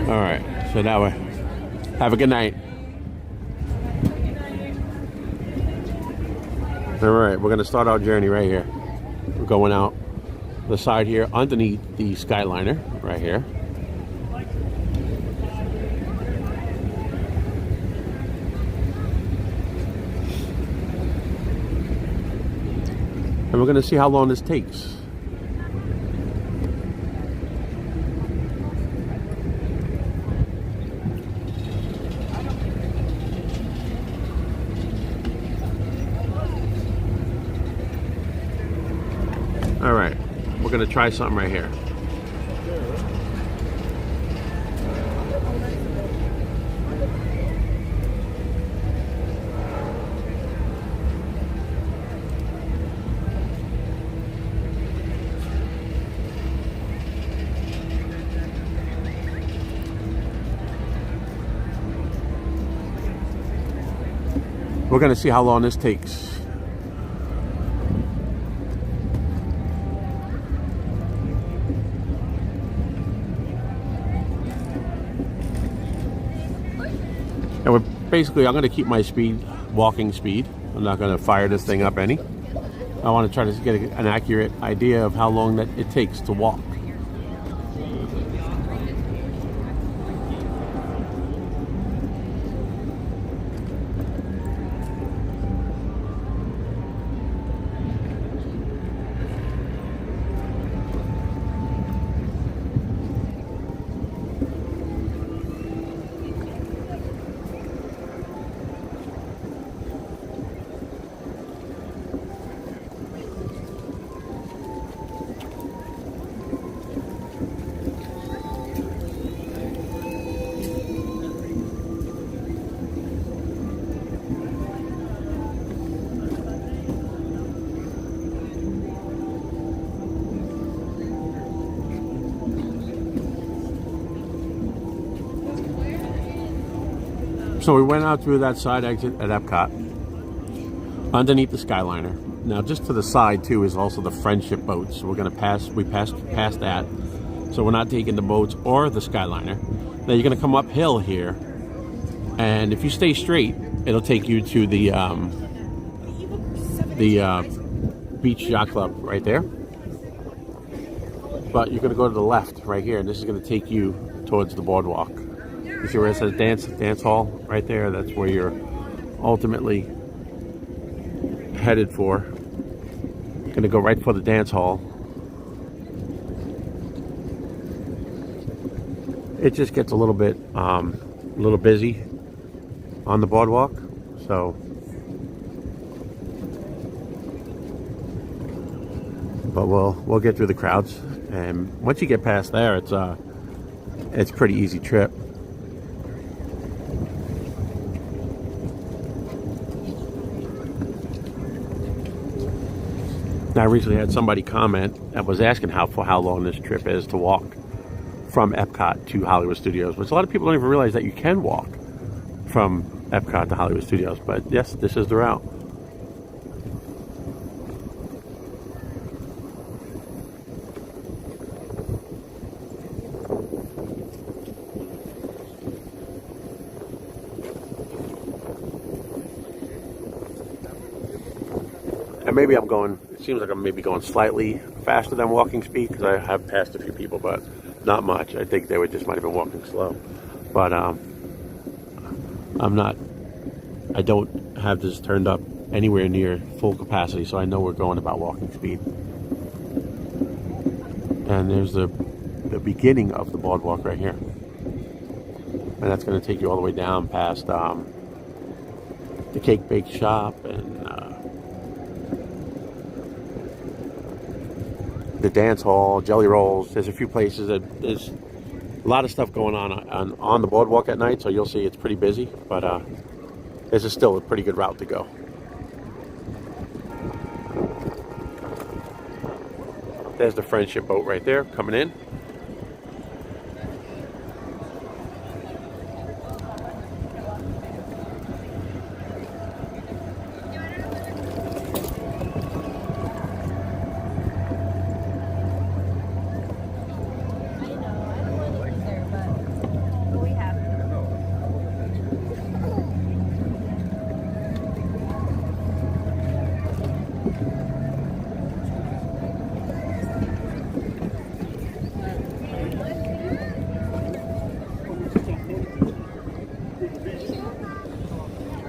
All right, so now have a good night. All right, we're gonna start our journey right here. We're going out the side here underneath the Skyliner right here. And we're gonna see how long this takes. All right, we're gonna try something right here. We're gonna see how long this takes. And we're basically, I'm going to keep my speed, walking speed. I'm not going to fire this thing up any. I want to try to get an accurate idea of how long that it takes to walk. So we went out through that side exit at EPCOT, underneath the Skyliner. Now, just to the side too is also the friendship boats. So we're gonna pass. We passed past that. So we're not taking the boats or the Skyliner. Now you're gonna come uphill here, and if you stay straight, it'll take you to the Beach Yacht Club right there. But you're gonna go to the left right here, and this is gonna take you towards the boardwalk. You see where it says dance hall right there? That's where you're ultimately headed for. Gonna go right for the dance hall. It just gets a little bit busy on the boardwalk, so but we'll get through the crowds, and once you get past there, it's a pretty easy trip. Now, I recently had somebody comment that was asking how long this trip is to walk from EPCOT to Hollywood Studios, which a lot of people don't even realize that you can walk from EPCOT to Hollywood Studios. But yes, this is the route. And maybe I'm going, it seems like I'm maybe going slightly faster than walking speed, because I have passed a few people, but not much. I think they just might have been walking slow. But I don't have this turned up anywhere near full capacity, so I know we're going about walking speed. And there's the beginning of the boardwalk right here. And that's going to take you all the way down past the Cake Bake Shop and the dance hall, Jelly Rolls. There's a few places that there's a lot of stuff going on the boardwalk at night, so you'll see it's pretty busy, but this is still a pretty good route to go. There's the friendship boat right there coming in.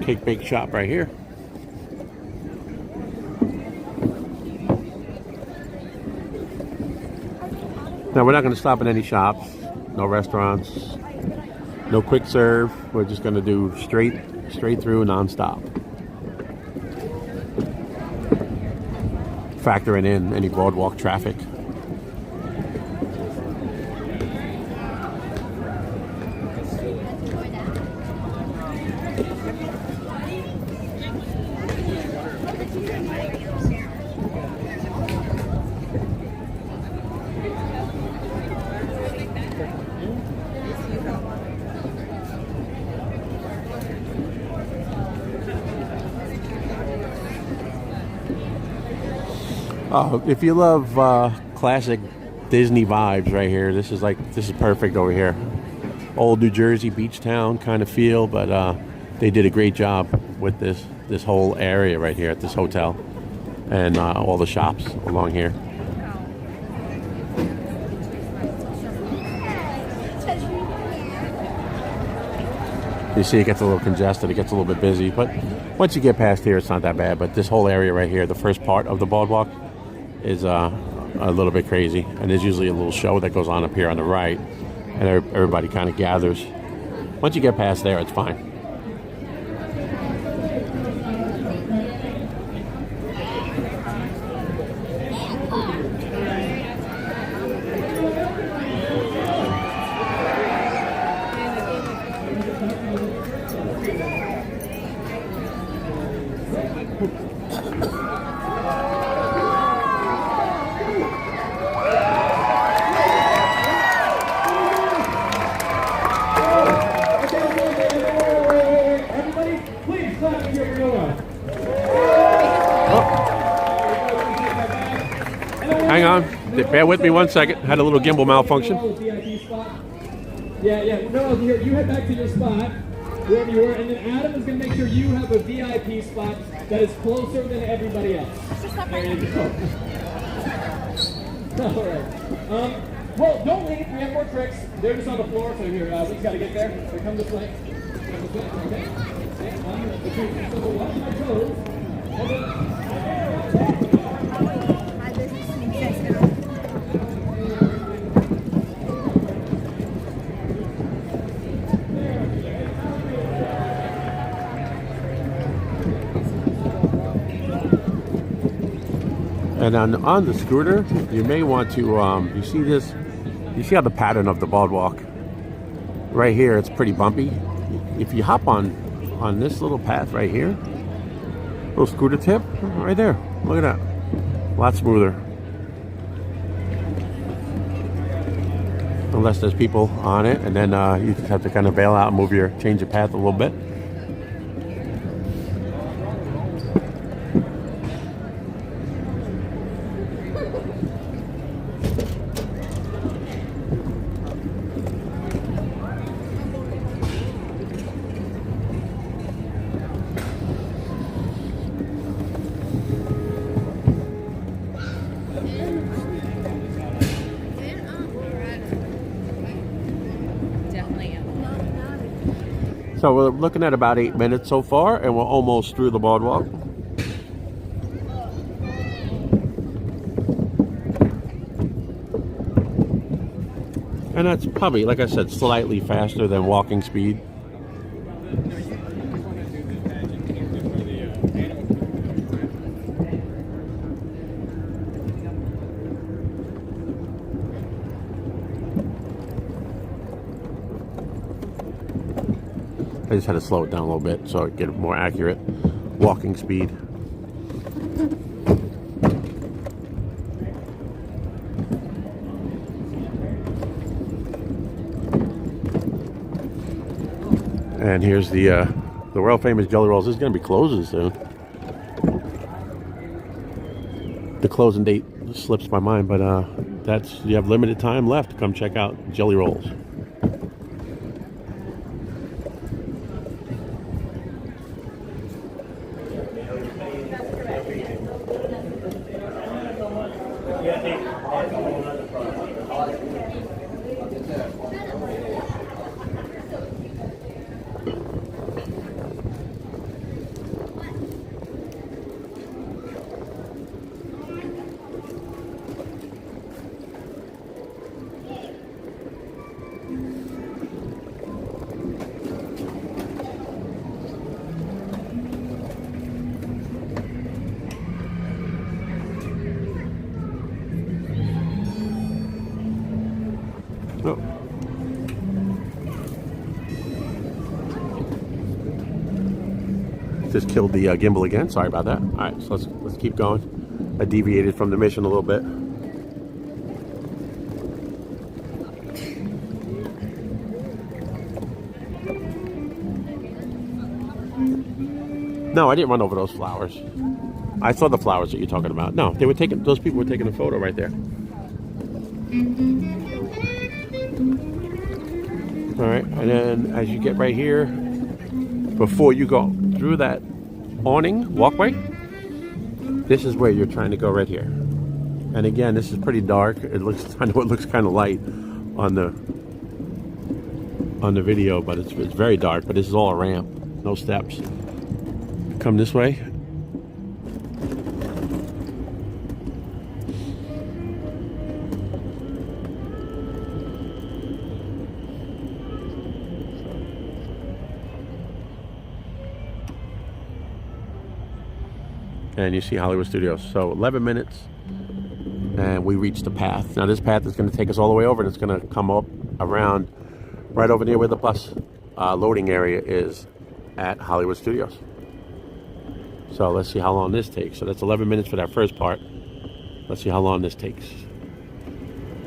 Cake Bake Shop right here. Now we're not going to stop at any shops, no restaurants, no quick serve. We're just going to do straight through, non-stop. Factoring in any boardwalk traffic. Oh, if you love classic Disney vibes right here, this is perfect over here. Old New Jersey beach town kind of feel, but they did a great job with this whole area right here at this hotel and all the shops along here. You see it gets a little congested, it gets a little bit busy, but once you get past here, it's not that bad. But this whole area right here, the first part of the boardwalk, is a little bit crazy. And there's usually a little show that goes on up here on the right, and everybody kind of gathers. Once you get past there, it's fine. Hang on. Bear with me 1 second. Had a little gimbal malfunction. Yeah. No, you head back to your spot, wherever you were, and then Adam is going to make sure you have a VIP spot that is closer than everybody else. There you go. All right. Well, don't leave. We have more tricks. They're just on the floor, so here, we just got to get there. So come this way. Come this way, okay? So watch my toes. And then... And on the scooter, you may want to, you see this, you see how the pattern of the boardwalk, right here, it's pretty bumpy. If you hop on this little path right here, little scooter tip, right there, look at that, a lot smoother. Unless there's people on it, and then you just have to kind of bail out and change your path a little bit. So we're looking at about 8 minutes so far, and we're almost through the boardwalk. And that's probably, like I said, slightly faster than walking speed. I just had to slow it down a little bit so I could get more accurate walking speed. And here's the world famous Jelly Rolls. This is going to be closing soon. The closing date slips my mind, but you have limited time left to come check out Jelly Rolls. Oh. Just killed the gimbal again. Sorry about that. All right, so let's keep going. I deviated from the mission a little bit. No, I didn't run over those flowers. I saw the flowers that you're talking about. No, they were taking. Those people were taking a photo right there. All right, and then as you get right here, before you go through that awning walkway, this is where you're trying to go right here. And again, this is pretty dark. It looks kind of light on the video, but it's very dark. But this is all a ramp, no steps. Come this way. And you see Hollywood Studios. So 11 minutes and we reached the path. Now this path is going to take us all the way over, and it's going to come up around right over near where the bus loading area is at Hollywood Studios. So let's see how long this takes. So that's 11 minutes for that first part. Let's see how long this takes.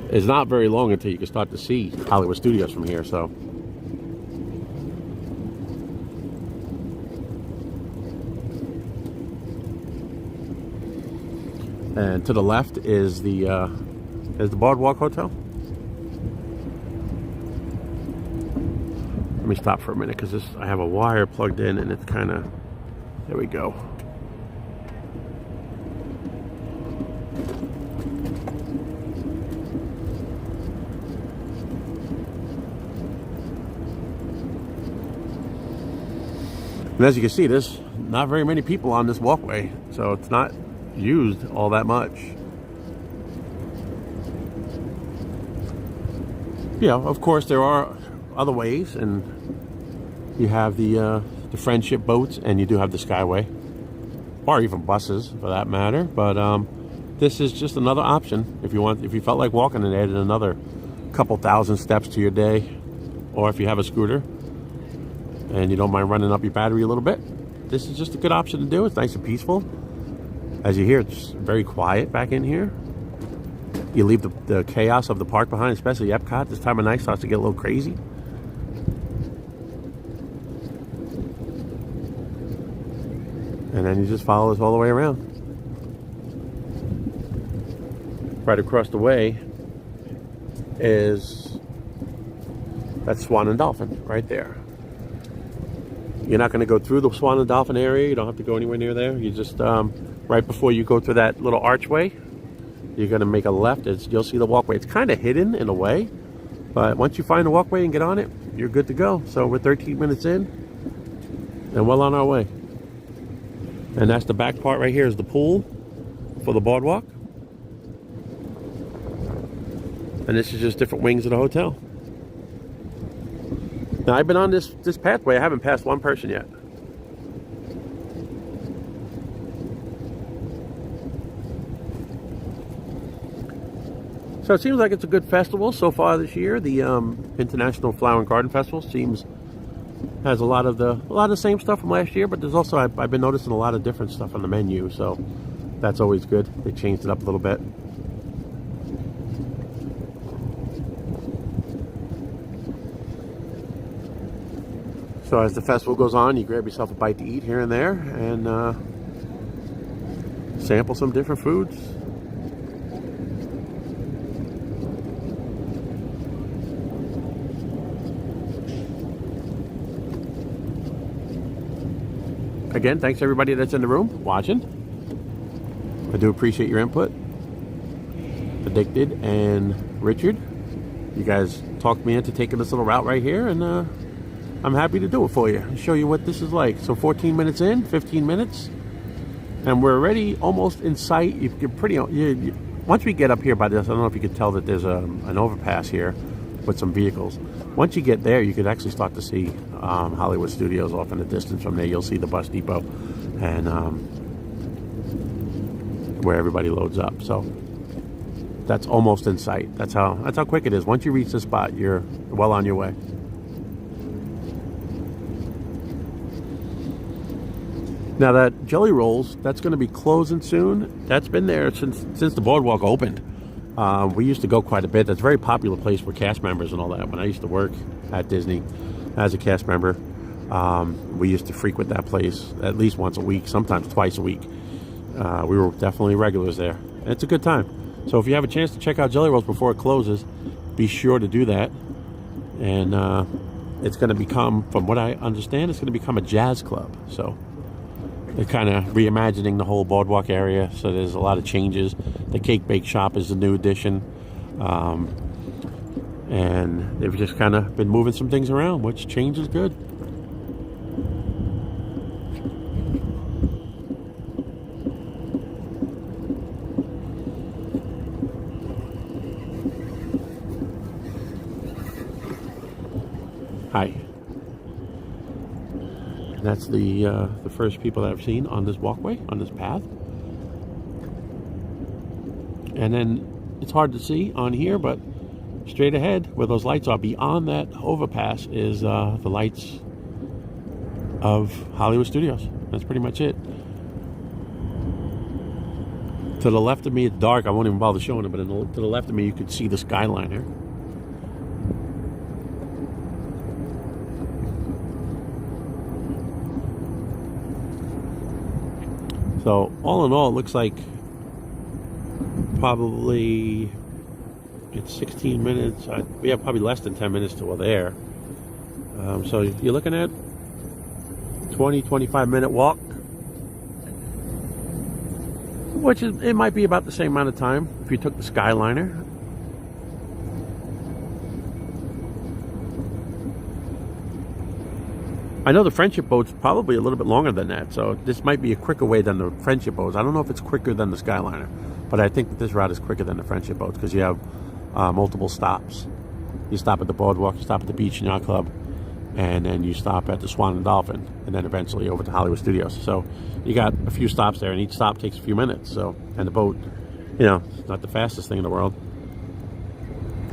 It's not very long until you can start to see Hollywood Studios from here. So And to the left is the Boardwalk Hotel. Let me stop for a minute because I have a wire plugged in and it's kind of, there we go. And as you can see, there's not very many people on this walkway, so it's not used all that much. Yeah, of course there are other ways, and you have the friendship boats, and you do have the Skyway, or even buses for that matter. But this is just another option if you felt like walking and added another couple thousand steps to your day, or if you have a scooter and you don't mind running up your battery a little bit. This is just a good option to do. It's nice and peaceful. As you hear, it's very quiet back in here. You leave the chaos of the park behind, especially EPCOT. This time of night starts to get a little crazy. And then you just follow this all the way around. Right across the way is that Swan and Dolphin right there. You're not going to go through the Swan and Dolphin area. You don't have to go anywhere near there. You just, right before you go through that little archway, you're going to make a left. You'll see the walkway. It's kind of hidden in a way, but once you find the walkway and get on it, you're good to go. So we're 13 minutes in and well on our way. And that's the back part right here is the pool for the boardwalk. And this is just different wings of the hotel. Now, I've been on this pathway. I haven't passed one person yet. So it seems like it's a good festival so far this year. The International Flower and Garden Festival has a lot of the same stuff from last year, but there's also I've been noticing a lot of different stuff on the menu, so that's always good. They changed it up a little bit. So as the festival goes on, you grab yourself a bite to eat here and there and sample some different foods. Again, thanks to everybody that's in the room watching. I do appreciate your input. Addicted and Richard, you guys talked me into taking this little route right here, and I'm happy to do it for you and show you what this is like. So 14 minutes in, 15 minutes, and we're already almost in sight. You get pretty. Once we get up here by this, I don't know if you could tell that there's an overpass here with some vehicles. Once you get there, you could actually start to see Hollywood Studios off in the distance. From there, you'll see the bus depot and where everybody loads up. So that's almost in sight. That's how quick it is. Once you reach the spot, you're well on your way. Now that Jelly Rolls, that's going to be closing soon. That's been there since the boardwalk opened. We used to go quite a bit. That's a very popular place for cast members and all that. When I used to work at Disney as a cast member, we used to frequent that place at least once a week, sometimes twice a week. We were definitely regulars there. And it's a good time. So if you have a chance to check out Jelly Rolls before it closes, be sure to do that. And it's going to become, from what I understand, it's going to become a jazz club. So they're kind of reimagining the whole boardwalk area, so there's a lot of changes. The Cake Bake Shop is the new addition. And they've just kind of been moving some things around, which change is good. Hi. That's the first people that I've seen on this walkway, on this path. And then it's hard to see on here, but straight ahead where those lights are beyond that overpass is the lights of Hollywood Studios. That's pretty much it. To the left of me, it's dark. I won't even bother showing it, but to the left of me, you could see the skyline here. So all in all, it looks like probably, it's 16 minutes. We have probably less than 10 minutes till we're there. So you're looking at 20-25 minute walk, which is, it might be about the same amount of time if you took the Skyliner. I know the Friendship boat's probably a little bit longer than that, so this might be a quicker way than the Friendship boats. I don't know if it's quicker than the Skyliner, but I think that this route is quicker than the Friendship boats because you have multiple stops. You stop at the boardwalk, you stop at the beach and yacht club, and then you stop at the Swan and Dolphin, and then eventually over to Hollywood Studios. So you got a few stops there, and each stop takes a few minutes. So, and the boat, you know, it's not the fastest thing in the world.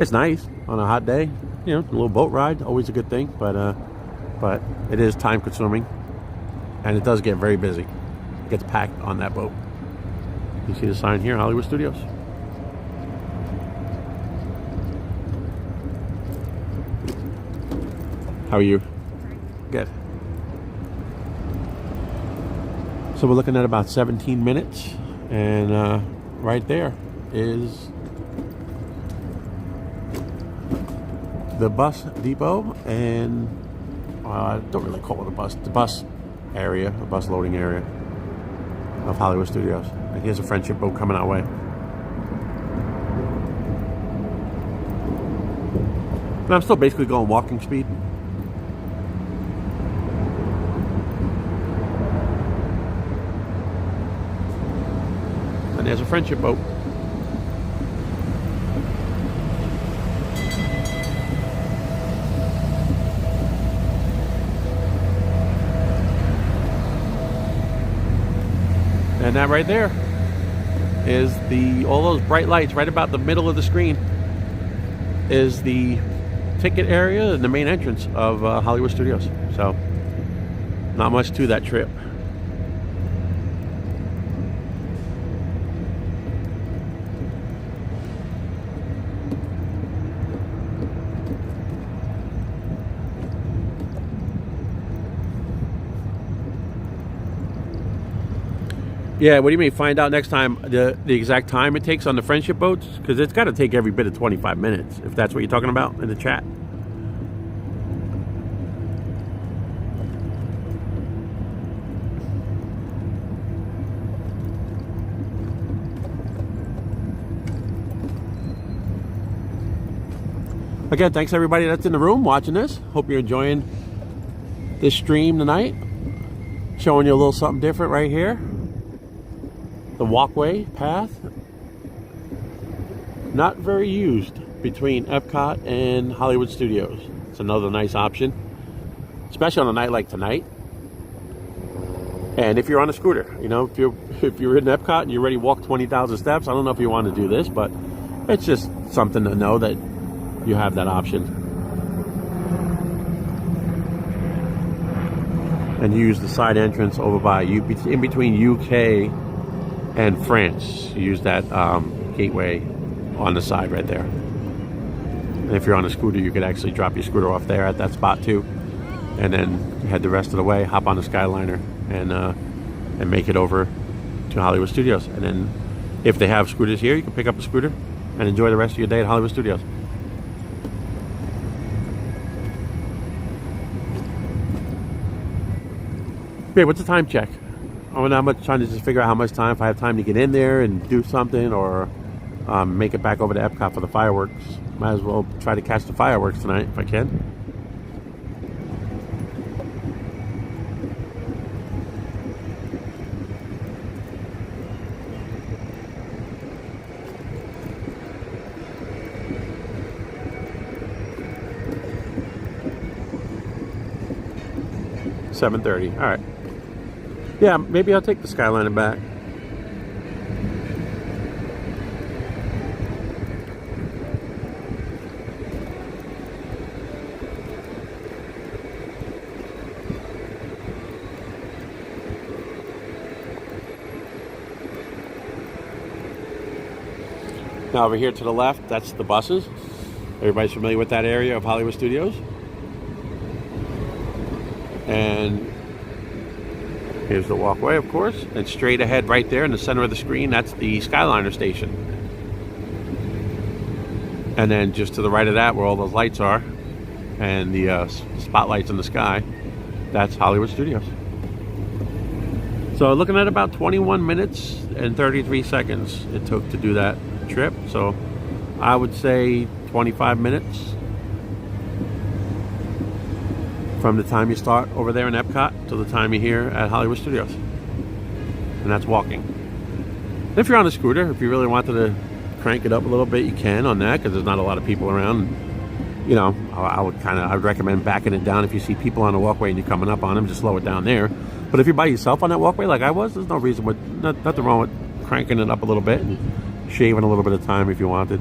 It's nice on a hot day, you know, a little boat ride, always a good thing, but it is time consuming, and it does get very busy. It gets packed on that boat. You see the sign here, Hollywood Studios. How are you? Good. So we're looking at about 17 minutes, and right there is the bus depot, and I don't really call it the bus area, the bus loading area of Hollywood Studios. And here's a Friendship boat coming our way. And I'm still basically going walking speed. And there's a Friendship boat. And that right there is all those bright lights right about the middle of the screen is the ticket area and the main entrance of Hollywood Studios. So not much to that trip. Yeah, what do you mean? Find out next time the exact time it takes on the Friendship boats? Because it's got to take every bit of 25 minutes, if that's what you're talking about in the chat. Again, thanks everybody that's in the room watching this. Hope you're enjoying this stream tonight. Showing you a little something different right here. The walkway path, not very used between EPCOT and Hollywood Studios. It's another nice option, especially on a night like tonight. And if you're on a scooter, you know, if you're in EPCOT and you already walked 20,000 steps, I don't know if you want to do this, but it's just something to know that you have that option. And use the side entrance over by in between UK and France. You use that gateway on the side right there. And if you're on a scooter, you could actually drop your scooter off there at that spot too, and then head the rest of the way, hop on the Skyliner, and make it over to Hollywood Studios. And then if they have scooters here, you can pick up a scooter and enjoy the rest of your day at Hollywood Studios. Okay, what's the time check? I'm trying to just figure out how much time, if I have time to get in there and do something, or make it back over to EPCOT for the fireworks. Might as well try to catch the fireworks tonight if I can. $7:30. All right. Yeah, maybe I'll take the Skyliner back. Now over here to the left, that's the buses. Everybody's familiar with that area of Hollywood Studios. And here's the walkway, of course. And straight ahead right there in the center of the screen, that's the Skyliner station. And then just to the right of that, where all those lights are, and the spotlights in the sky, that's Hollywood Studios. So looking at about 21 minutes and 33 seconds it took to do that trip. So I would say 25 minutes from the time you start over there in EPCOT to the time you're here at Hollywood Studios. And that's walking. If you're on a scooter, if you really wanted to crank it up a little bit, you can on that, because there's not a lot of people around. You know, I would recommend backing it down. If you see people on the walkway and you're coming up on them, just slow it down there. But if you're by yourself on that walkway like I was, there's no reason with nothing wrong with cranking it up a little bit and shaving a little bit of time if you wanted.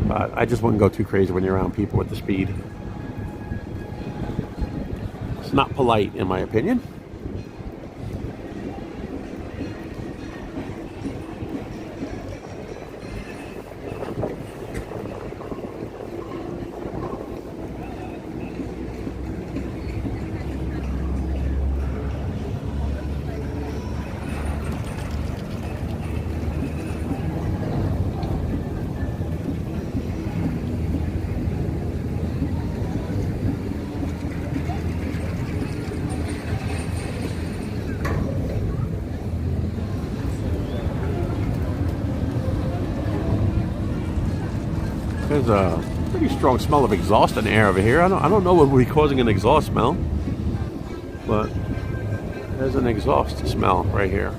But I just wouldn't go too crazy when you're around people with the speed. It's not polite, in my opinion. There's a pretty strong smell of exhaust in the air over here. I don't know what would be causing an exhaust smell, but there's an exhaust smell right here.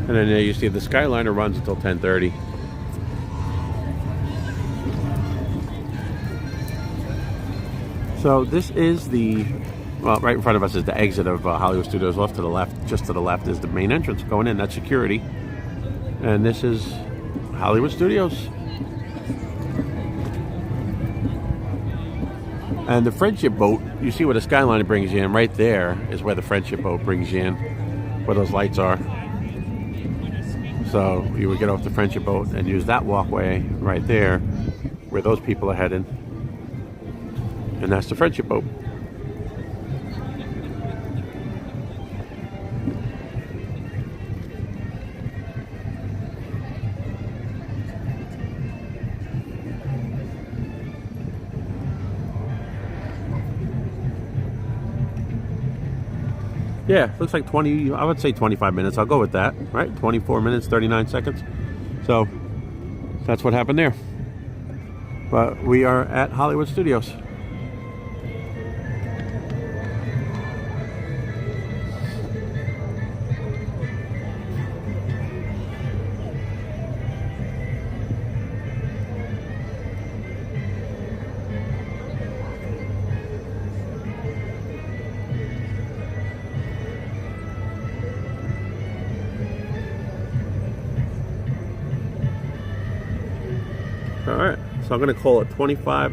And then you see the Skyliner runs until 10:30. So this is well, right in front of us is the exit of Hollywood Studios. Off to the left, just to the left, is the main entrance going in. That's security. And this is Hollywood Studios. And the Friendship Boat, you see where the Skyliner brings you in. Right there is where the Friendship Boat brings you in, where those lights are. So you would get off the Friendship Boat and use that walkway right there where those people are headed. And that's the Friendship Boat. Yeah, looks like 20, I would say 25 minutes. I'll go with that, right? 24 minutes, 39 seconds. So that's what happened there. But we are at Hollywood Studios. All right, so I'm going to call it 25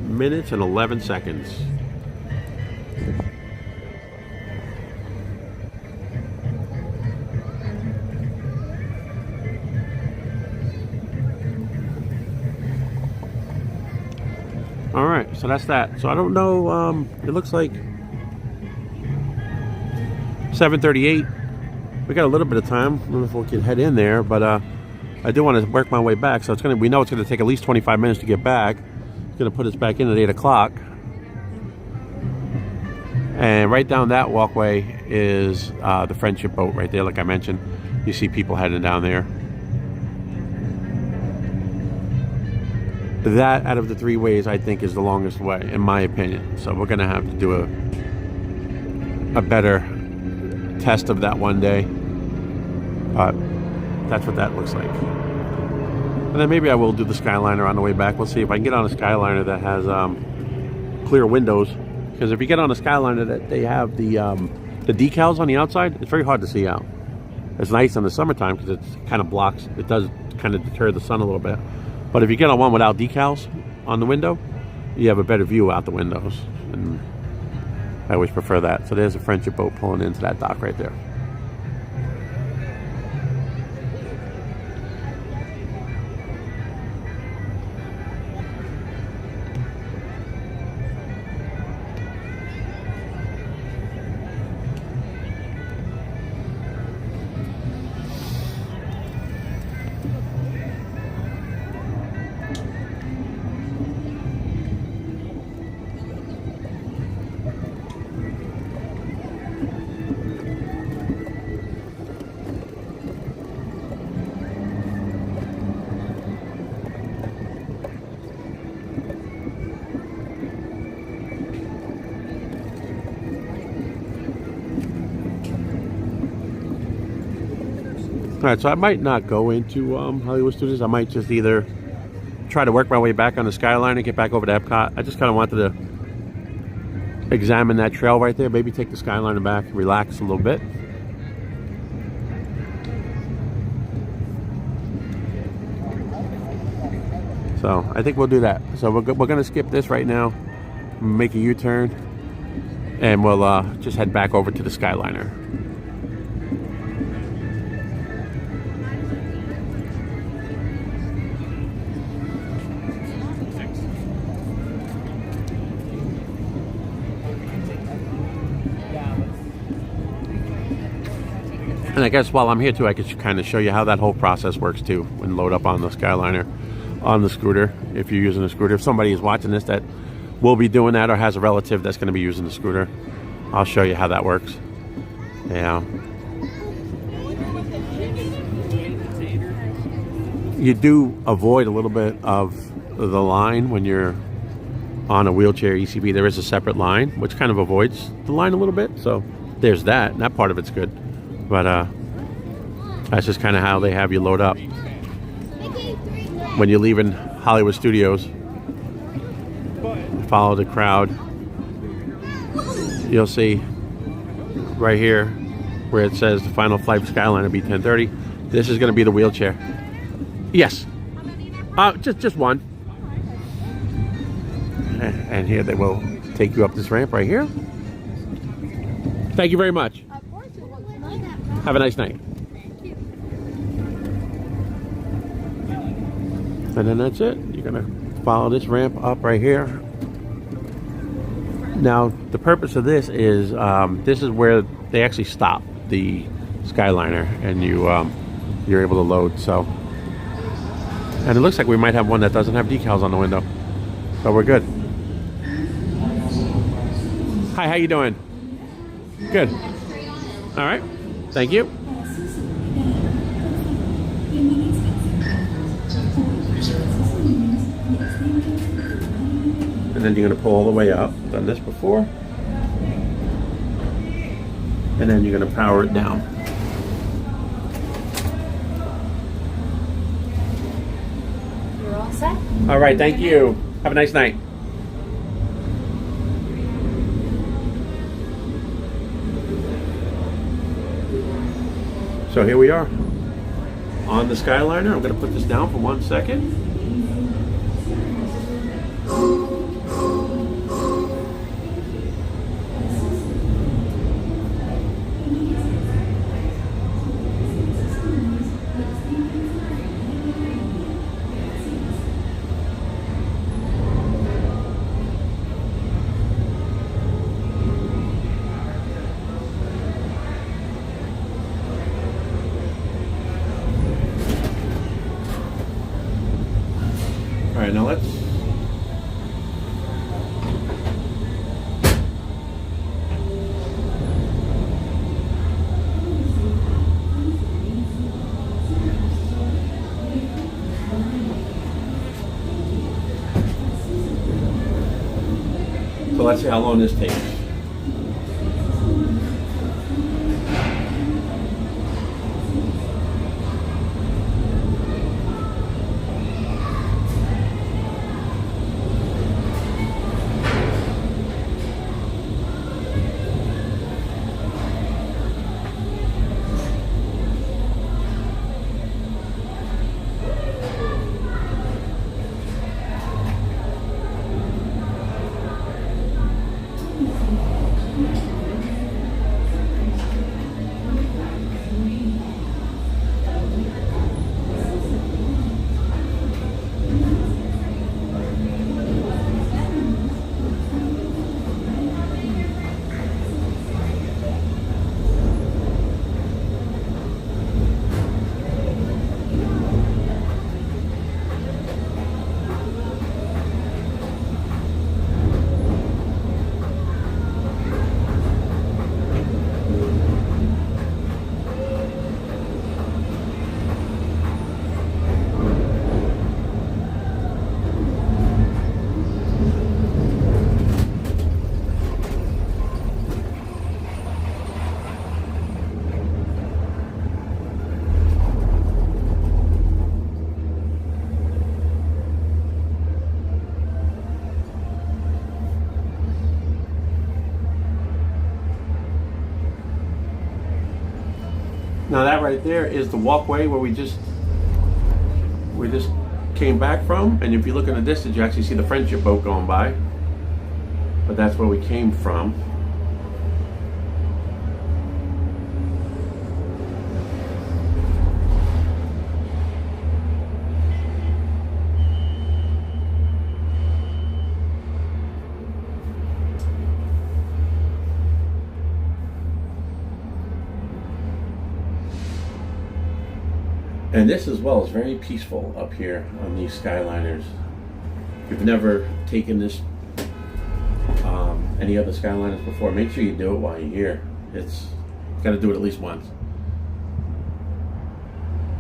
minutes and 11 seconds. All right, so that's that. So I don't know, it looks like 7:38. We got a little bit of time. I don't know if we can head in there, but I do want to work my way back, so we know it's going to take at least 25 minutes to get back. It's going to put us back in at 8 o'clock. And right down that walkway is the Friendship Boat right there, like I mentioned. You see people heading down there. That, out of the three ways, I think is the longest way, in my opinion. So we're going to have to do a better test of that one day. But that's what that looks like. And then maybe I will do the Skyliner on the way back. We'll see if I can get on a Skyliner that has clear windows. Because if you get on a Skyliner that they have the decals on the outside, it's very hard to see out. It's nice in the summertime because it kind of blocks, it does kind of deter the sun a little bit. But if you get on one without decals on the window, you have a better view out the windows. And I always prefer that. So there's a friendship boat pulling into that dock right there. All right, so I might not go into Hollywood Studios. I might just either try to work my way back on the Skyliner, get back over to EPCOT. I just kind of wanted to examine that trail right there, maybe take the Skyliner back, relax a little bit. So I think we'll do that. So we're going to skip this right now, make a U-turn, and we'll just head back over to the Skyliner. And I guess while I'm here too, I could kind of show you how that whole process works too, when load up on the Skyliner, on the scooter, if you're using a scooter. If somebody is watching this that will be doing that or has a relative that's going to be using the scooter, I'll show you how that works. Yeah. You do avoid a little bit of the line when you're on a wheelchair ECB. There is a separate line, which kind of avoids the line a little bit. So there's that, and that part of it's good. But that's just kind of how they have you load up. When you're leaving Hollywood Studios, follow the crowd. You'll see right here where it says the final flight of Skyliner B1030. This is going to be the wheelchair. Yes. Just one. And here they will take you up this ramp right here. Thank you very much. Have a nice night. And then that's it. You're gonna follow this ramp up right here. Now, the purpose of this is where they actually stop the Skyliner, and you're able to load. So, and it looks like we might have one that doesn't have decals on the window, so we're good. Hi, how you doing? Good. All right. Thank you. And then you're going to pull all the way up. Done this before. And then you're going to power it down. You're all set? All right, thank you. Have a nice night. So here we are on the Skyliner. I'm going to put this down for 1 second. All right, now let's see how long this takes. Now that right there is the walkway where we just came back from, and if you look in the distance, you actually see the friendship boat going by. But that's where we came from. And this as well is very peaceful up here on these Skyliners. If you've never taken this, any other Skyliners before, make sure you do it while you're here. It's got to do it at least once.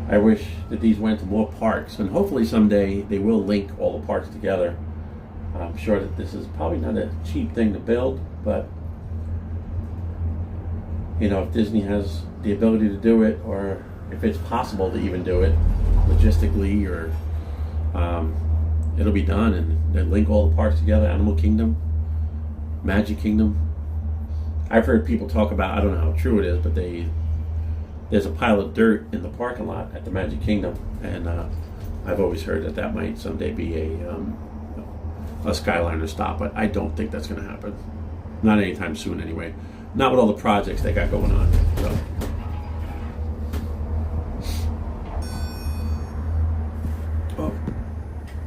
I wish that these went to more parks, and hopefully someday they will link all the parks together. I'm sure that this is probably not a cheap thing to build, but you know, if Disney has the ability to do it, or if it's possible to even do it logistically, or it'll be done, and they link all the parks together. Animal Kingdom, Magic Kingdom. I've heard people talk about, I don't know how true it is, but there's a pile of dirt in the parking lot at the Magic Kingdom, and I've always heard that that might someday be a Skyliner stop, but I don't think that's going to happen. Not anytime soon anyway. Not with all the projects they got going on. So. Oh,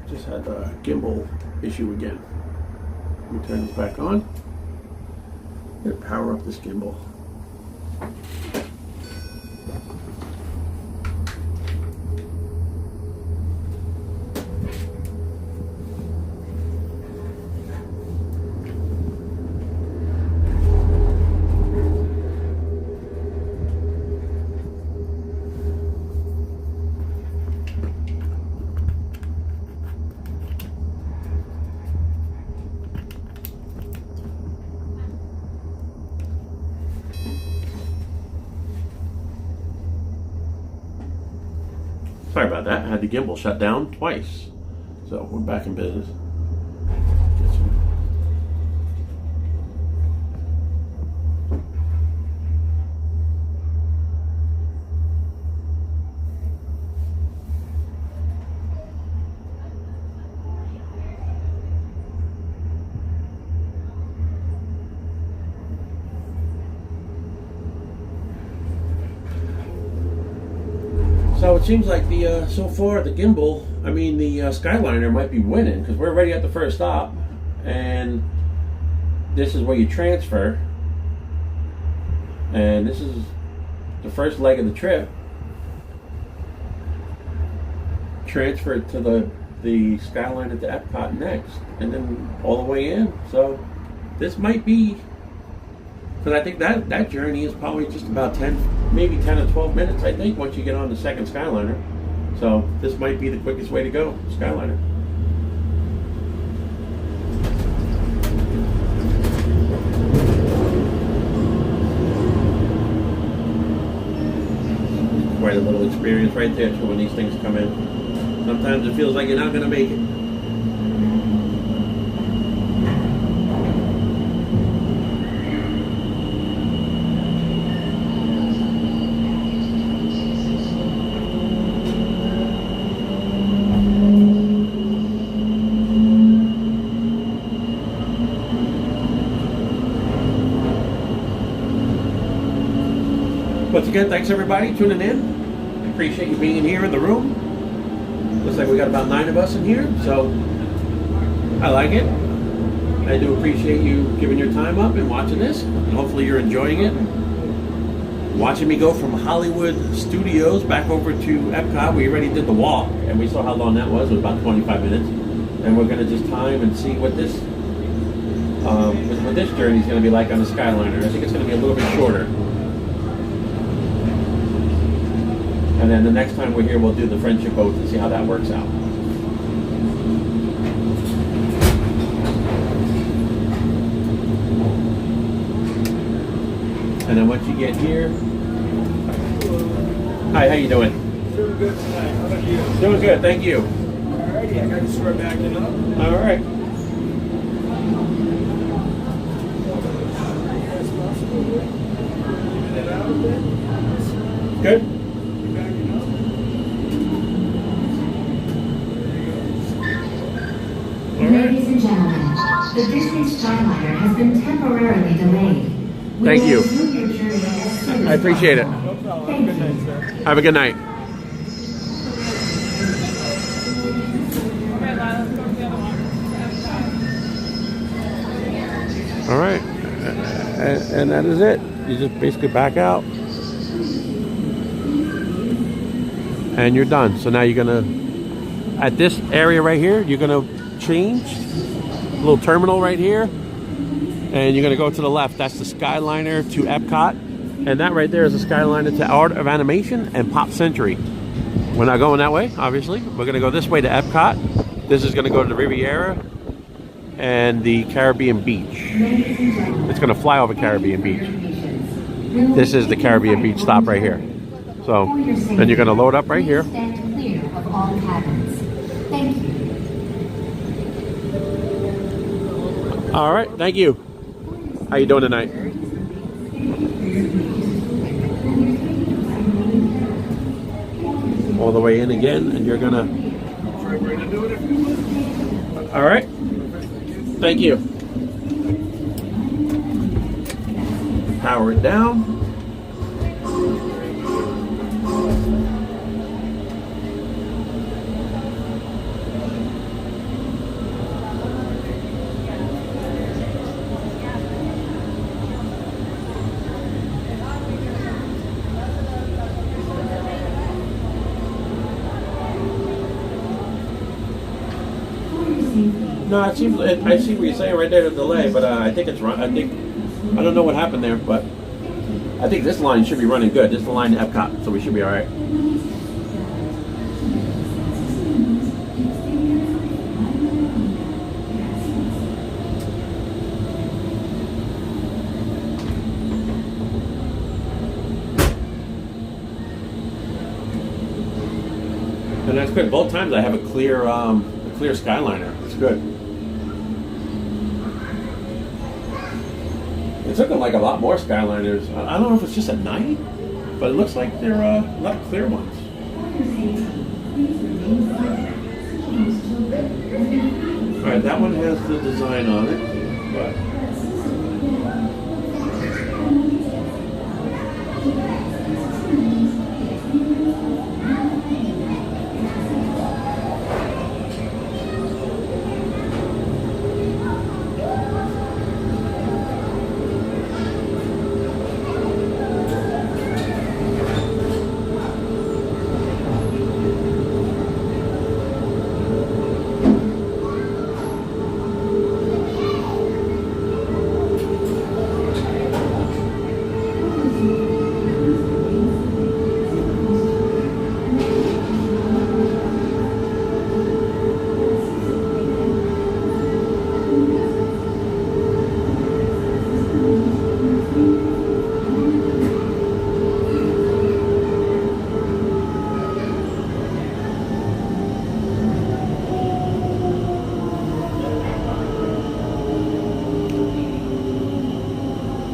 just had a gimbal issue again. Let me turn this back on. I'm gonna power up this gimbal. Sorry about that. I had the gimbal shut down twice. So we're back in business. So it seems like the so far the gimbal, I mean the Skyliner might be winning, because we're already at the first stop, and this is where you transfer, and this is the first leg of the trip. Transfer to the Skyliner to EPCOT next, and then all the way in. So this might be, because I think that journey is probably just about 10, maybe 10 or 12 minutes, I think, once you get on the second Skyliner. So this might be the quickest way to go, Skyliner. Quite a little experience right there too when these things come in. Sometimes it feels like you're not going to make it. Once again, thanks everybody tuning in. I appreciate you being here in the room. Looks like we got about 9 of us in here, so I like it. I do appreciate you giving your time up and watching this, and hopefully you're enjoying it. Watching me go from Hollywood Studios back over to EPCOT. We already did the walk, and we saw how long that was. It was about 25 minutes. And we're going to just time and see what this journey is going to be like on the Skyliner. I think it's going to be a little bit shorter. And then the next time we're here, we'll do the friendship boats and see how that works out. And then once you get here, hi, how you doing? Doing good tonight. How about you? Doing good, thank you. Alrighty, I got you start backing up. All right. Even it out a bit. Good. Ladies and gentlemen, the Disney Skyliner has been temporarily delayed. Thank you. Resume your journey as soon I as appreciate it. possible. Thank you. Have a good night. All right, and that is it. You just basically back out, and you're done. So now you're gonna, at this area right here, you're gonna change, a little terminal right here, and you're gonna go to the left. That's the Skyliner to EPCOT, and that right there is the Skyliner to Art of Animation and Pop Century. We're not going that way, obviously. We're gonna go this way to EPCOT. This is gonna go to the Riviera and the Caribbean Beach. It's gonna fly over Caribbean Beach. This is the Caribbean Beach stop right here. So, then you're gonna load up right here. Stand clear of all cabins. Thank you. All right, thank you. How you doing tonight? All the way in again, and you're gonna. All right. Thank you. Power it down. No, it seems. I see what you're saying right there, the delay, but I think it's wrong. I don't know what happened there, but I think this line should be running good. This is the line to EPCOT, so we should be all right. And that's good. Both times I have a clear Skyliner. It's good. It took them like a lot more Skyliners. I don't know if it's just at night, but it looks like there are a lot of clear ones. All right, that one has the design on it, but.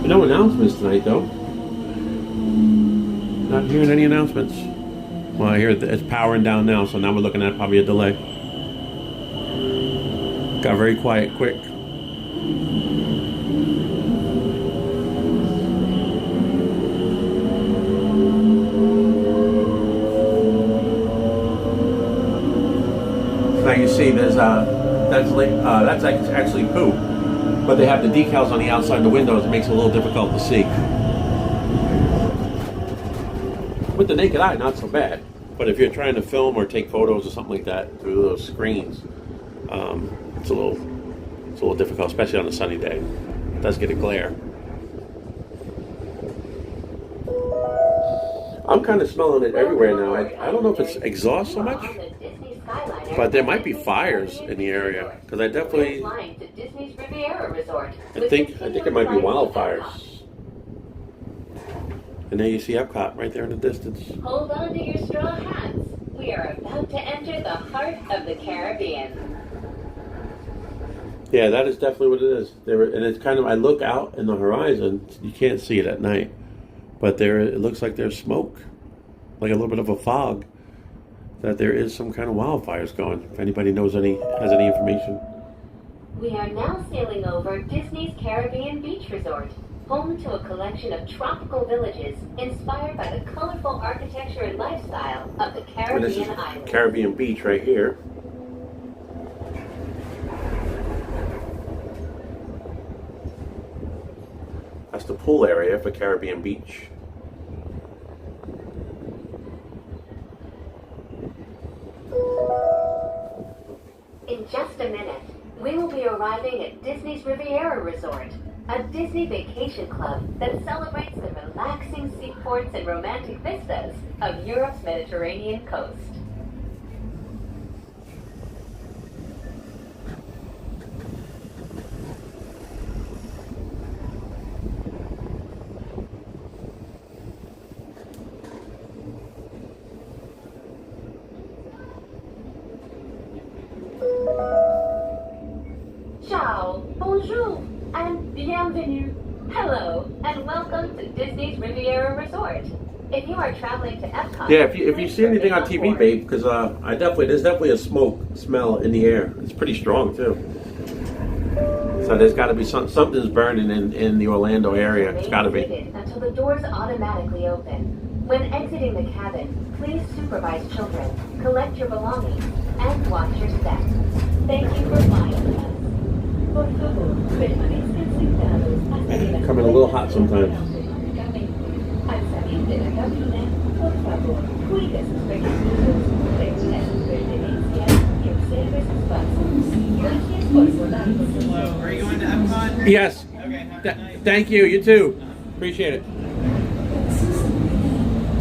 No announcements tonight, though. Not hearing any announcements. Well, I hear it's powering down now, so now we're looking at probably a delay. Got very quiet quick. Now you see there's that's actually poo. But they have the decals on the outside of the windows. It makes it a little difficult to see. With the naked eye, not so bad. But if you're trying to film or take photos or something like that through those screens, it's a little difficult, especially on a sunny day. It does get a glare. I'm kind of smelling it everywhere now. I don't know if it's exhaust so much, but there might be fires in the area because I definitely. I think it might be wildfires. And there you see EPCOT right there in the distance. Hold on to your straw hats. We are about to enter the heart of the Caribbean. Yeah, that is definitely what it is. And it's kind of, I look out in the horizon, you can't see it at night, but it looks like there's smoke like a little bit of a fog, that there is some kind of wildfires going. If anybody knows has any information. We are now sailing over Disney's Caribbean Beach Resort, home to a collection of tropical villages inspired by the colorful architecture and lifestyle of the And this is Caribbean islands. Caribbean Beach right here. That's the pool area for Caribbean Beach. In just a minute, we will be arriving at Disney's Riviera Resort, a Disney vacation club that celebrates the relaxing seaports and romantic vistas of Europe's Mediterranean coast. Ciao, bonjour, and bienvenue. Hello, and welcome to Disney's Riviera Resort. If you are traveling to EPCOT, Yeah, if you see anything on TV, babe, because there's definitely a smoke smell in the air. It's pretty strong too. So there's got to be something's burning in the Orlando area. It's got to be. Until the doors automatically open. When exiting the cabin, please supervise children, collect your belongings, and watch your step. Thank you for flying with us. Por favor, permanezcan sentados hasta que la Coming a little hot sometimes. Al salir de la cabina, por favor, cuide sus requisitos, reúna sus pertenencias y observe sus pasos. Gracias por volar con nosotros. Hello, are you going to EPCOT? Yes. Okay, have a good night. Thank you. You too. Appreciate it.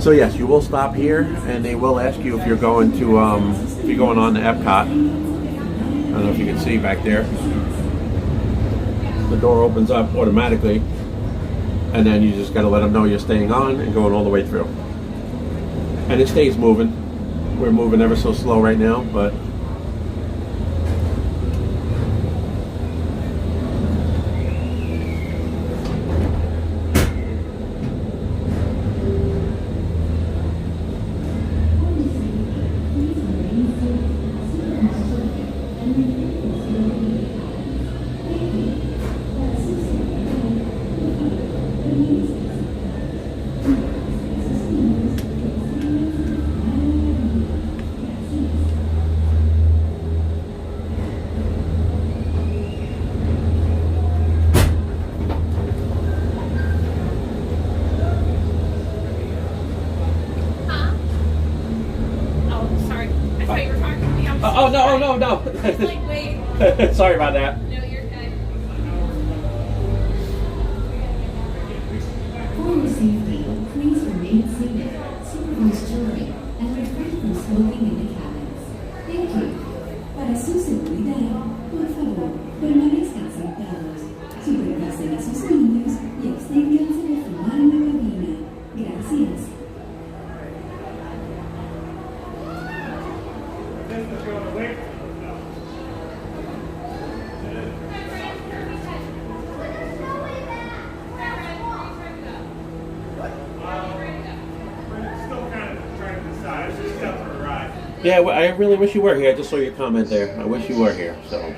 So yes, you will stop here, and they will ask you if you're going to if you're going on to EPCOT. I don't know if you can see back there. The door opens up automatically, and then you just got to let them know you're staying on and going all the way through. And it stays moving. We're moving ever so slow right now, but Oh, sorry. I thought you were talking to me. I'm oh no. I was like, wait. Sorry about that. No, you're okay. For your safety, please remain seated, supervise children, and refrain from smoking in the cabins. Thank you. Para su seguridad, por favor, permanezcan sentados, supervisen a sus niños y absténganse de fumar en la cabina. Gracias. Yeah, I really wish you were here. I just saw your comment there. I wish you were here. So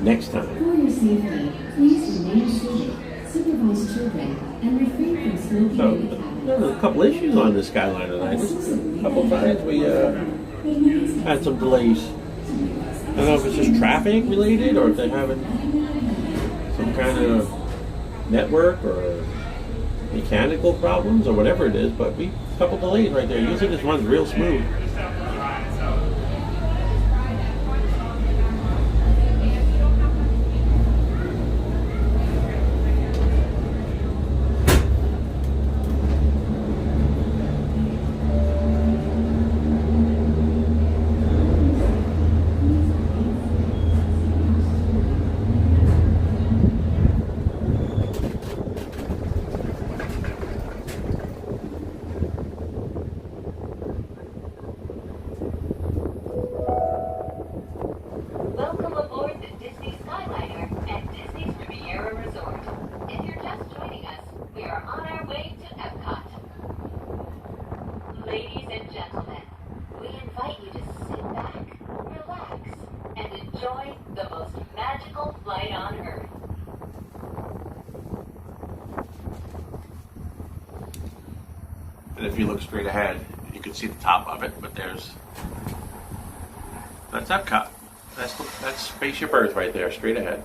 next time. For your safety, please remain seated, supervise children, and refrain from smoking So in the cabins. there were a couple issues on this Skyliner tonight. Just a couple times we had some delays. I don't know if it's just traffic related or if they're having some kind of network or mechanical problems or whatever it is, but a couple delays right there. Usually this runs real smooth. Welcome aboard the Disney Skyliner at Disney's Riviera Resort. If you're just joining us, we are on our way to EPCOT. Ladies and gentlemen, we invite you to sit back, relax, and enjoy the most magical flight on Earth. And if you look straight ahead, you can see the top of it, but that's EPCOT. That's Spaceship Earth right there, straight ahead.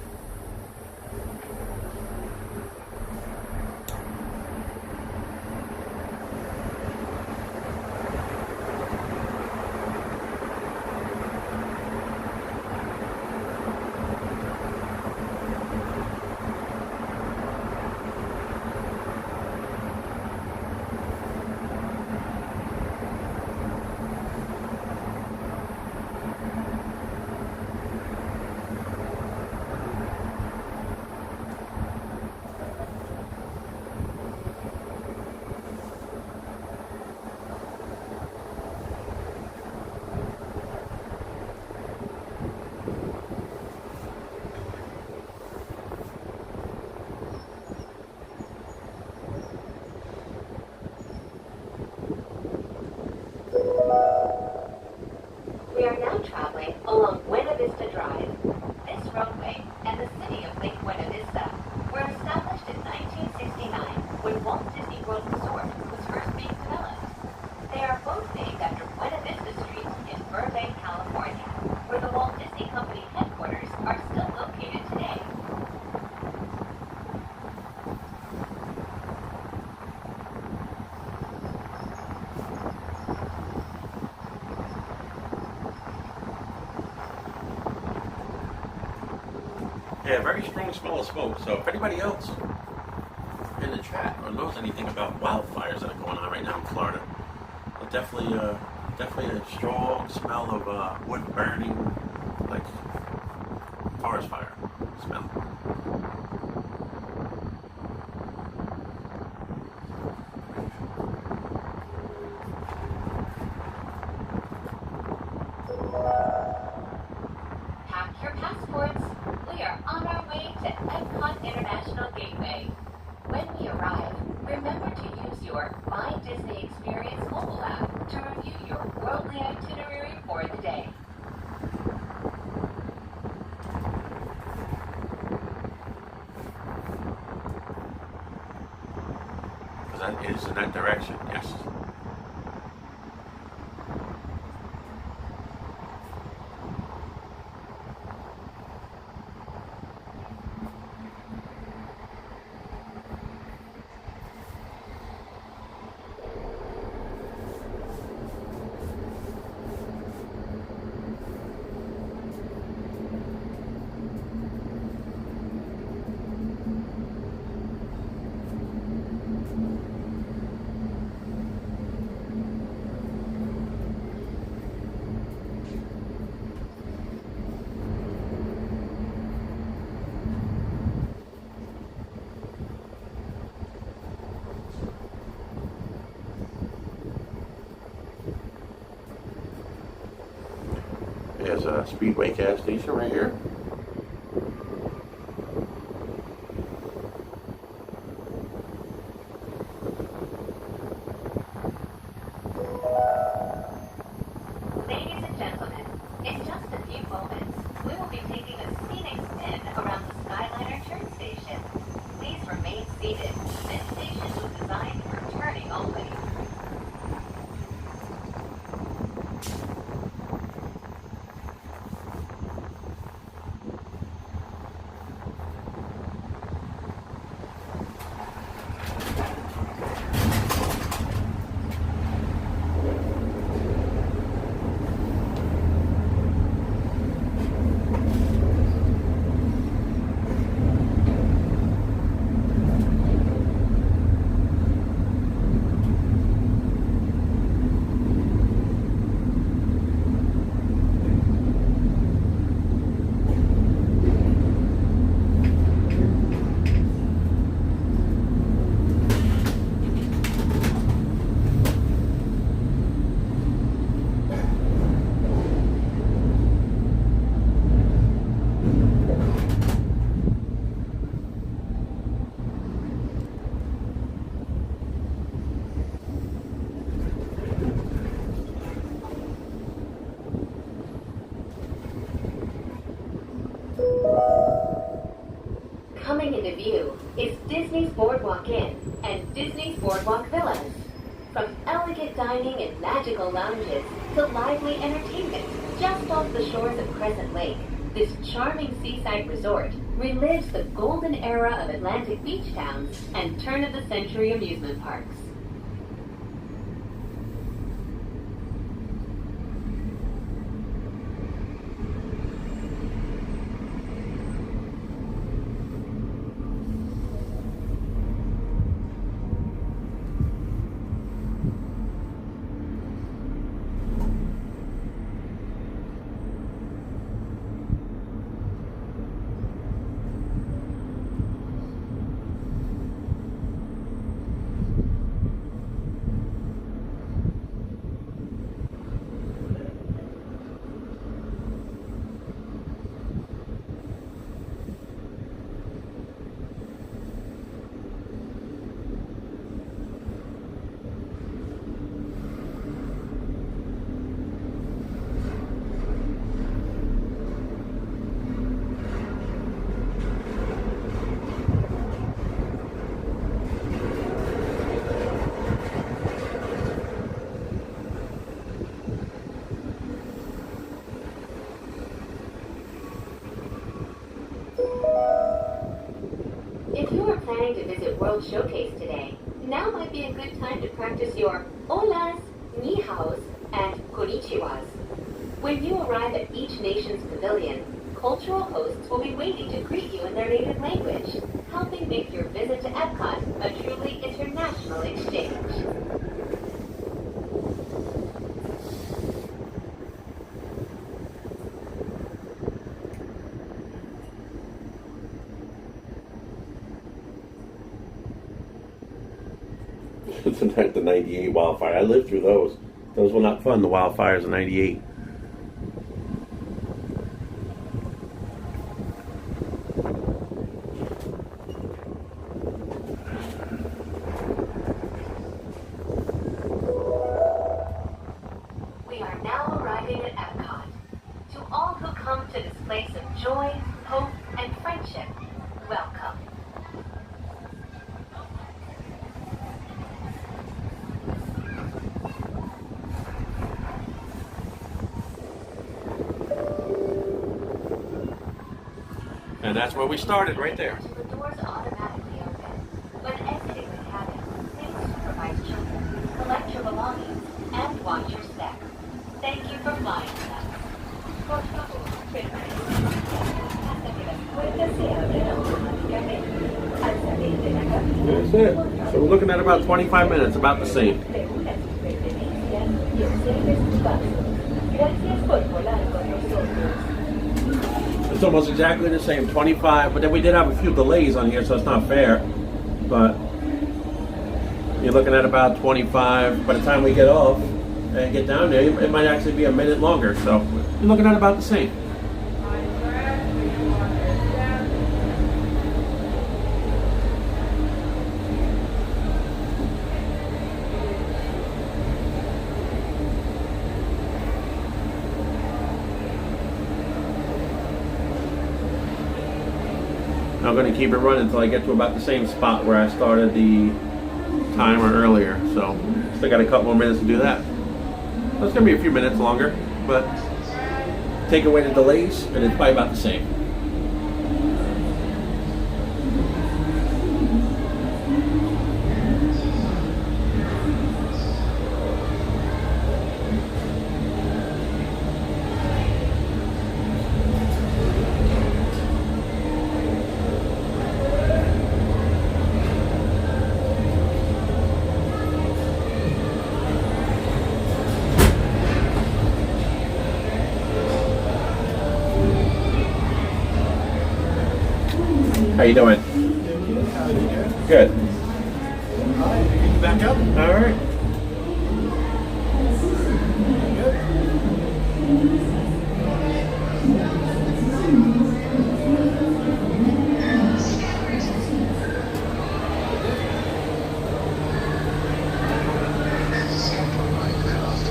We are now traveling along Buena Vista Drive. This roadway and the city of Lake Buena Vista were established in 1969 when Walt Disney World Resort was first being developed. They are both named after Buena Vista Street in Burbank, California, where the Walt Disney Company headquarters are still located today. Yeah, very strong smell of smoke. So if anybody else in the chat or knows anything about wildfires that are going on right now in Florida, definitely a strong smell of wood burning, like forest fire smell. Pack your passports. We are on our way to EPCOT International Gateway. When we arrive, remember to use your My Disney Experience mobile app to review your worldly itinerary for the day. Because that is in that direction, yes. There's a Speedway gas station right here. Ladies and gentlemen, in just a few moments, we will be taking a scenic spin around the Skyliner train station. Please remain seated. This station was designed for turning only. Disney's Boardwalk Inn and Disney's Boardwalk Villas. From elegant dining and magical lounges to lively entertainment just off the shores of Crescent Lake, this charming seaside resort relives the golden era of Atlantic beach towns and turn-of-the-century amusement parks. If you are planning to visit World Showcase today, now might be a good time to practice your holas, ni haos, and konnichiwas. When you arrive at each nation's pavilion, cultural hosts will be waiting to greet you in their native language, helping make your visit to EPCOT a truly international exchange. The 98 wildfire. I lived through those. Those were not fun, the wildfires in 98. We are now arriving at EPCOT. To all who come to this place of joy, hope, and friendship, welcome. And that's where we started, right there. The doors automatically open. When exiting the cabin, please supervise children, collect your belongings, and watch your step. Thank you for flying with us. Por favor, permanezca hasta que las puertas se abran automáticamente. Al salir de la cabina, That's it. So we're looking at about 25 minutes, about the same. pregunta sus pertenencias y observe sus pasos. Gracias por volar con nosotros. It's almost exactly the same, 25, but then we did have a few delays on here, so it's not fair. But you're looking at about 25. By the time we get off and get down there, it might actually be a minute longer. So you're looking at about the same. I'm going to keep it running until I get to about the same spot where I started the timer earlier. So still got a couple more minutes to do that. So it's going to be a few minutes longer, but take away the delays and it's probably about the same. How you doing? Good. Back up. All right.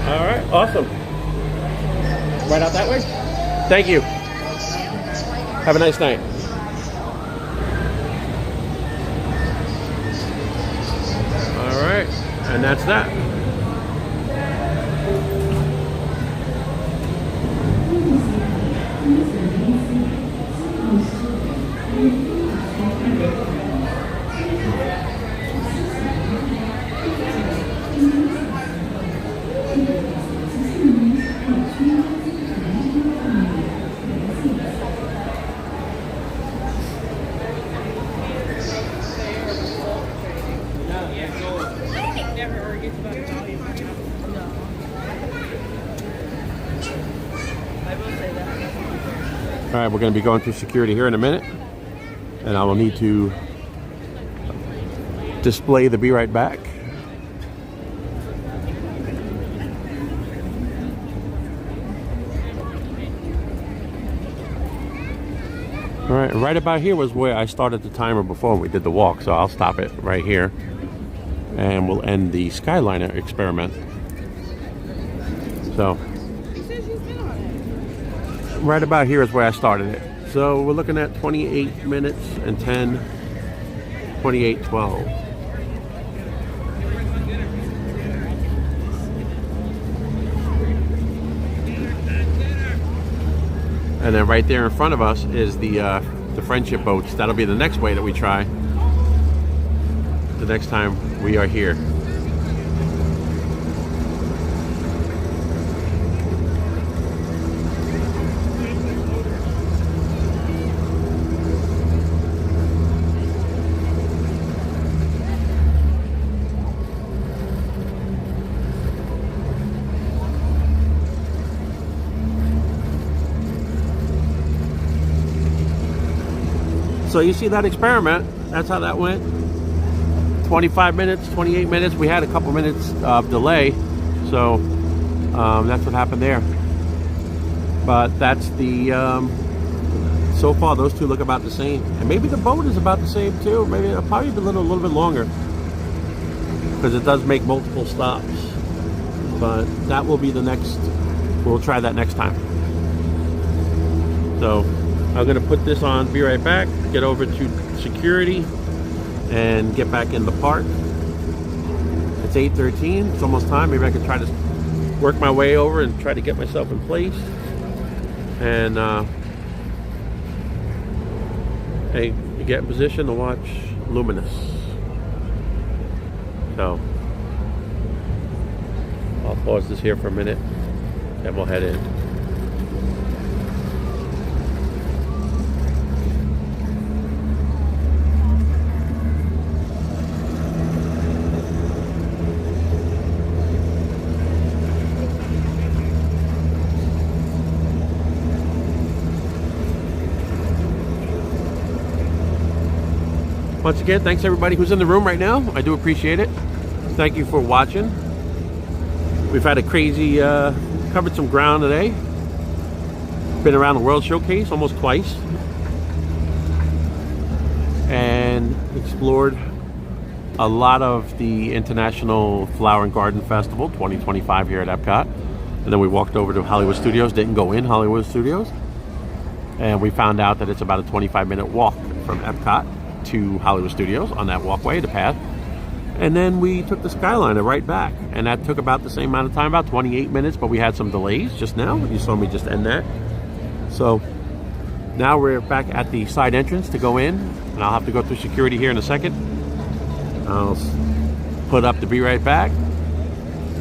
All right. Awesome. Right out that way? Thank you. Have a nice night. And that's that. All right, we're going to be going through security here in a minute, and I will need to display the Be Right Back. All right about here was where I started the timer before we did the walk, so I'll stop it right here, and we'll end the Skyliner experiment. So right about here is where I started it. So we're looking at 28 minutes and 10, 28:12. And then right there in front of us is the friendship boats. That'll be the next way that we try the next time we are here. So you see that experiment, that's how that went. 25 minutes, 28 minutes. We had a couple minutes of delay, so that's what happened there. But that's the, so far those two look about the same. And maybe the boat is about the same too. Maybe it'll probably be a little bit longer, because it does make multiple stops. But that will be the next, we'll try that next time. So I'm going to put this on, Be Right Back, get over to security, and get back in the park. It's 8:13, it's almost time. Maybe I can try to work my way over and try to get myself in place. And hey, get in position to watch Luminous. So I'll pause this here for a minute, and we'll head in. Once again, thanks everybody who's in the room right now. I do appreciate it. Thank you for watching. We've had a crazy, covered some ground today. Been around the World Showcase almost twice. And explored a lot of the International Flower and Garden Festival 2025 here at EPCOT. And then we walked over to Hollywood Studios, didn't go in Hollywood Studios. And we found out that it's about a 25-minute walk from EPCOT to Hollywood Studios on that walkway, the path. And then we took the Skyliner right back, and that took about the same amount of time, about 28 minutes, but we had some delays just now. You saw me just end that. So now we're back at the side entrance to go in, and I'll have to go through security here in a second. I'll put up the Be Right Back.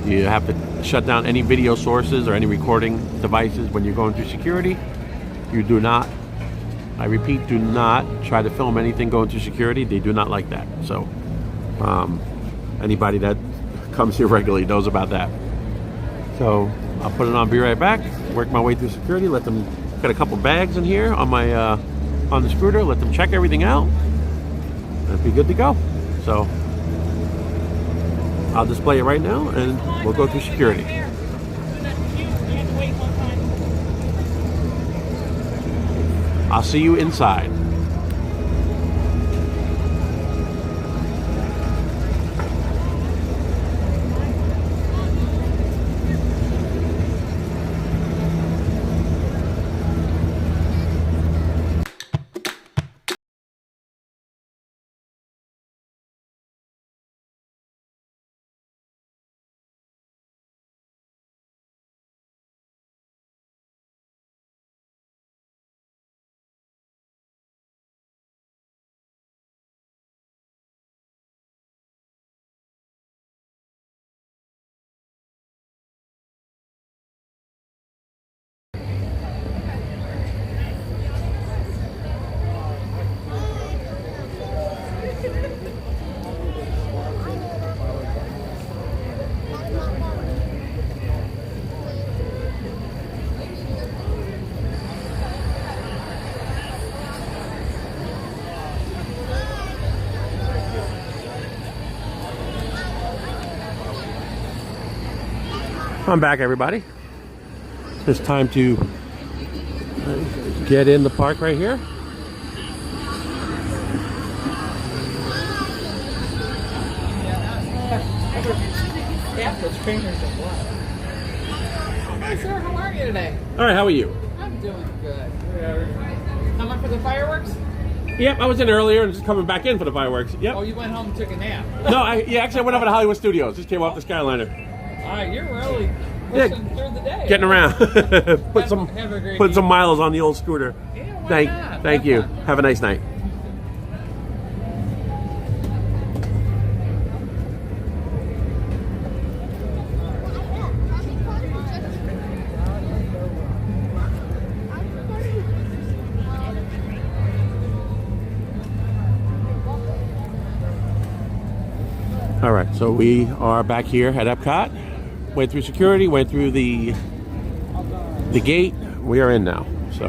You have to shut down any video sources or any recording devices when you're going through security. You do not, I repeat, do not try to film anything going through security. They do not like that. So anybody that comes here regularly knows about that. So I'll put it on Be Right Back, work my way through security, let them, got a couple bags in here on my on the scooter, let them check everything out, and be good to go. So I'll display it right now, and we'll go through security. I'll see you inside. I'm back, everybody. It's time to get in the park right here. Hi, sir. How are you today? All right, how are you? I'm doing good. Coming for the fireworks? Yep, I was in earlier and just coming back in for the fireworks. Yep. Oh, you went home and took a nap. No, actually I went over to Hollywood Studios. Just came off the Skyliner. All right, you're really pushing through the day. Getting around. Put have a great some evening. miles on the old scooter. Yeah, why not? Thank you. Have a nice night. All right, so we are back here at EPCOT. Went through security, went through the gate. We are in now. So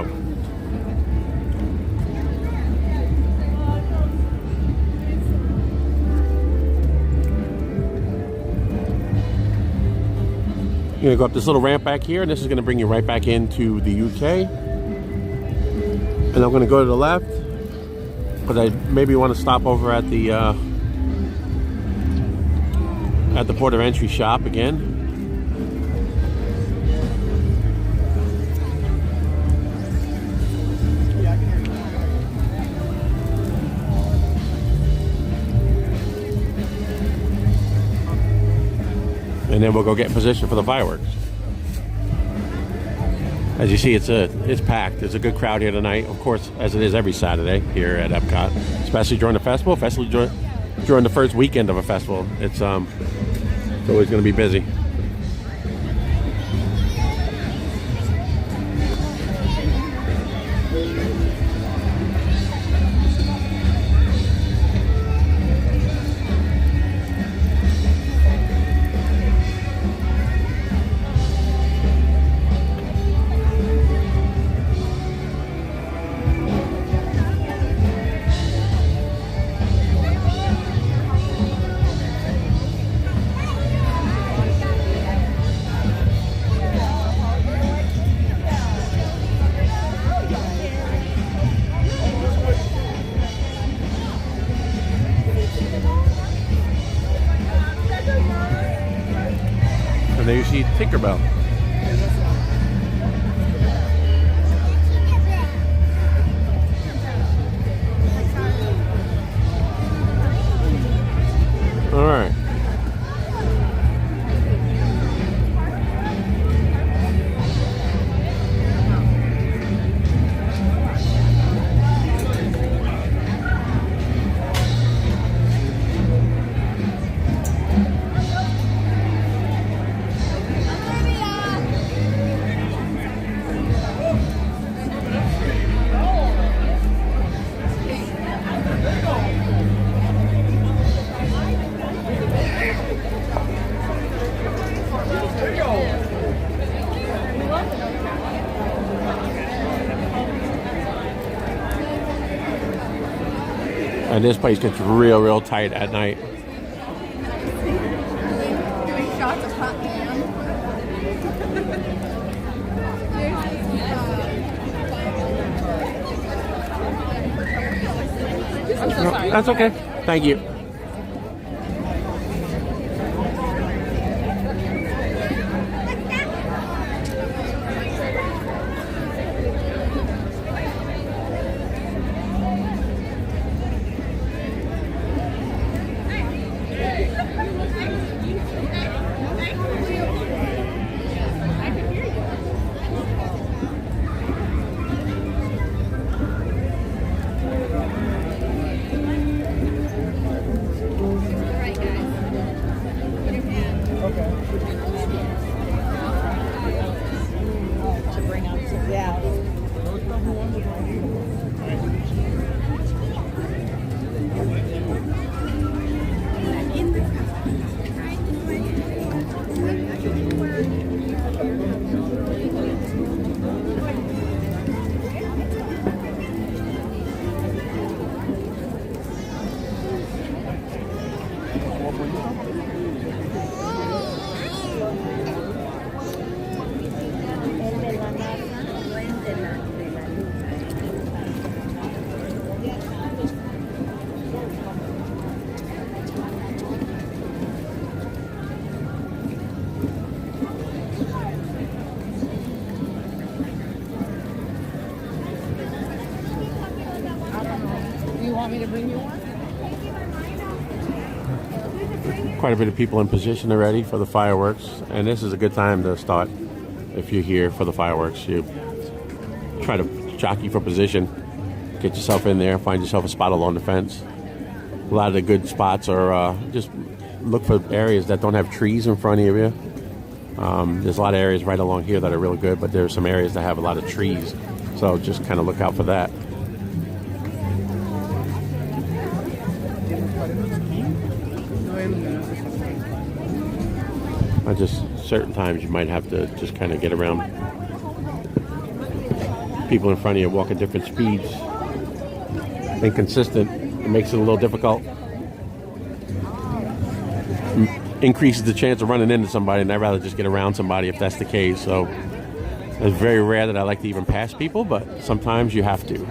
you're gonna go up this little ramp back here, and this is gonna bring you right back into the UK. And I'm gonna go to the left because I maybe want to stop over at the port of entry shop again. And then we'll go get in position for the fireworks. As you see, it's packed. There's a good crowd here tonight, of course, as it is every Saturday here at EPCOT, especially during the festival, during the first weekend of a festival. It's always going to be busy. And there you see Tinkerbell. All right. And this place gets real tight at night. Doing shots of hot ham. I'm so sorry. That's okay. Thank you. me to bring you one? Quite a bit of people in position already for the fireworks, and this is a good time to start. If you're here for the fireworks, you try to jockey for position, get yourself in there, find yourself a spot along the fence. A lot of the good spots are just look for areas that don't have trees in front of you. There's a lot of areas right along here that are really good, but there's some areas that have a lot of trees, so just kind of look out for that. Just certain times you might have to just kind of get around people in front of you, walk at different speeds. Inconsistent, it makes it a little difficult. Increases the chance of running into somebody, and I'd rather just get around somebody if that's the case. So it's very rare that I like to even pass people, but sometimes you have to.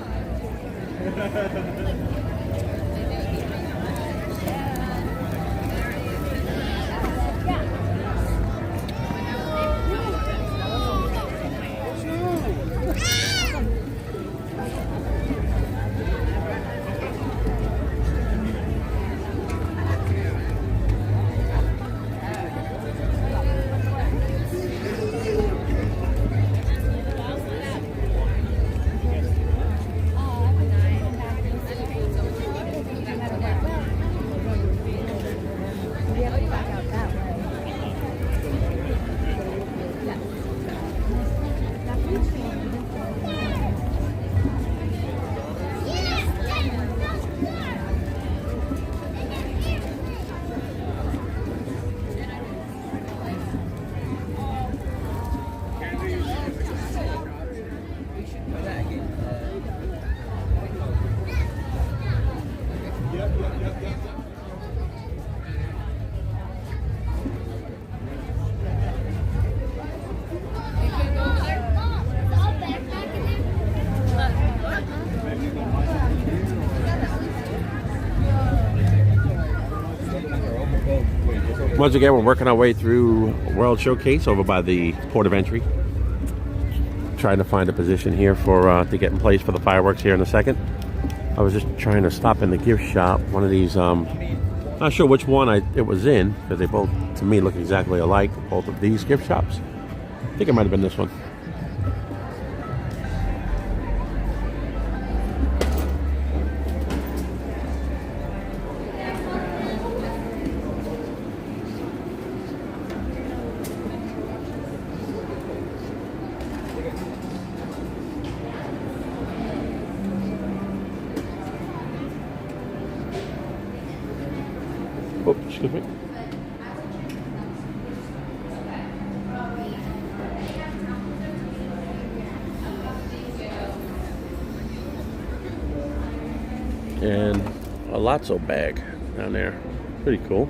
Once again, we're working our way through World Showcase over by the port of entry. Trying to find a position here for to get in place for the fireworks here in a second. I was just trying to stop in the gift shop. One of these, not sure which one it was in, because they both, to me, look exactly alike, both of these gift shops. I think it might have been this one. Oh, excuse me. And a Lotso bag down there. Pretty cool.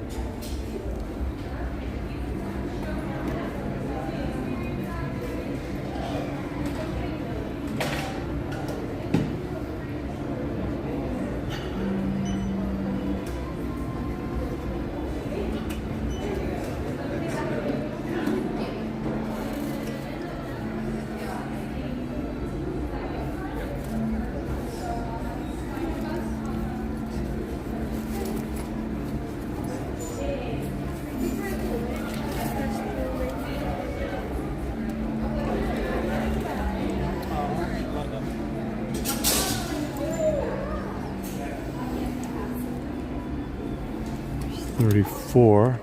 $34.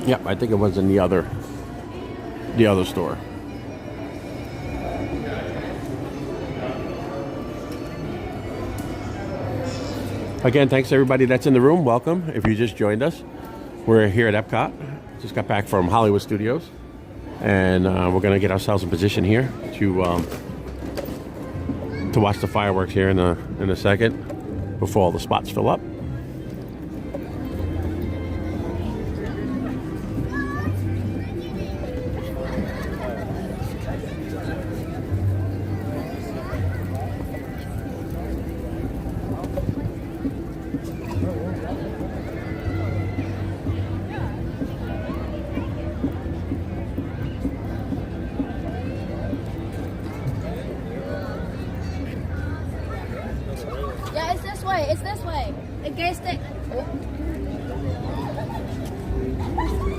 Yep, I think it was in the other store. Again, thanks to everybody that's in the room. Welcome. If you just joined us, we're here at EPCOT. Just got back from Hollywood Studios, and we're going to get ourselves in position here to watch the fireworks here in a second before all the spots fill up.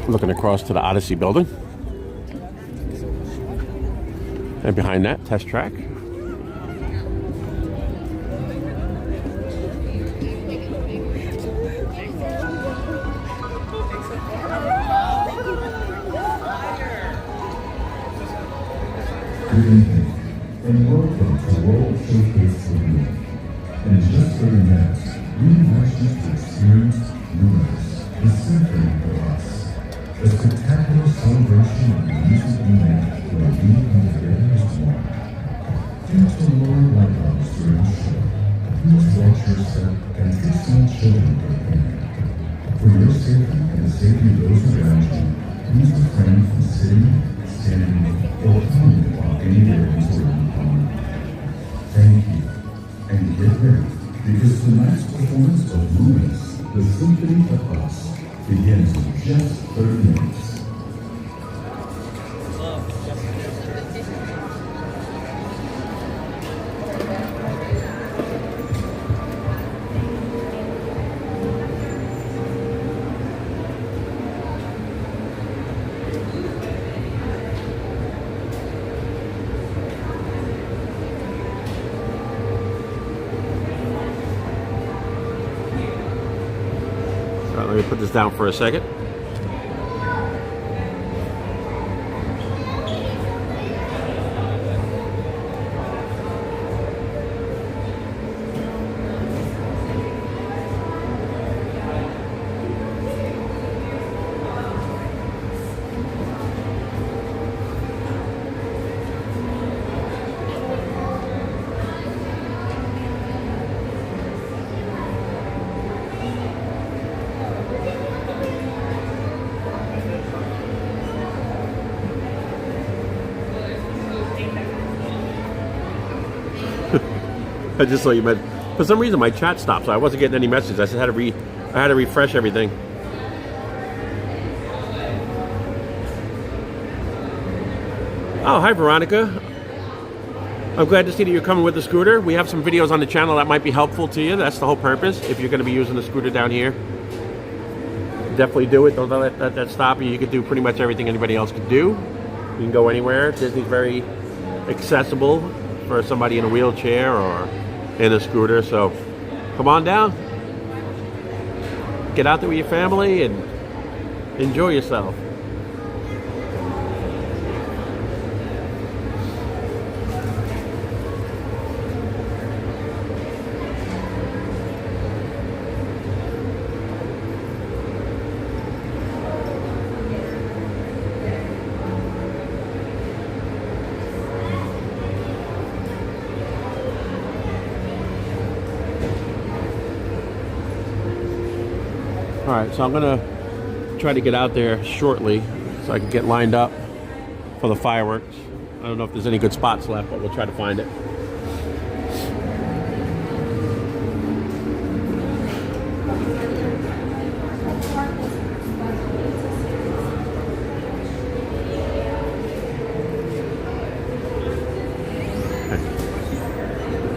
Looking across to the Odyssey building. And behind that, test track. Good evening, and welcome to World Showcase Review. In just 30 minutes, we invite you to experience Lumos, the symphony of us, a spectacular celebration of the music we make where we come together as one. Due to lower lighthouse during the show, please watch yourself and take small children prepared. For your safety and the safety of those around you, please refrain from sitting, standing, or climbing while any areas are in harm. Thank you, and get ready, because tonight's performance of Lumos, the Symphony of Us, begins in just 30 minutes. Let me put this down for a second. I just saw you meant. For some reason, my chat stopped, so I wasn't getting any messages. I had to refresh everything. Oh, hi, Veronica. I'm glad to see that you're coming with the scooter. We have some videos on the channel that might be helpful to you. That's the whole purpose. If you're going to be using the scooter down here, definitely do it. Don't let that stop you. You can do pretty much everything anybody else could do. You can go anywhere. Disney's very accessible for somebody in a wheelchair or in a scooter, so come on down, get out there with your family and enjoy yourself. Alright, so I'm going to try to get out there shortly so I can get lined up for the fireworks. I don't know if there's any good spots left, but we'll try to find it.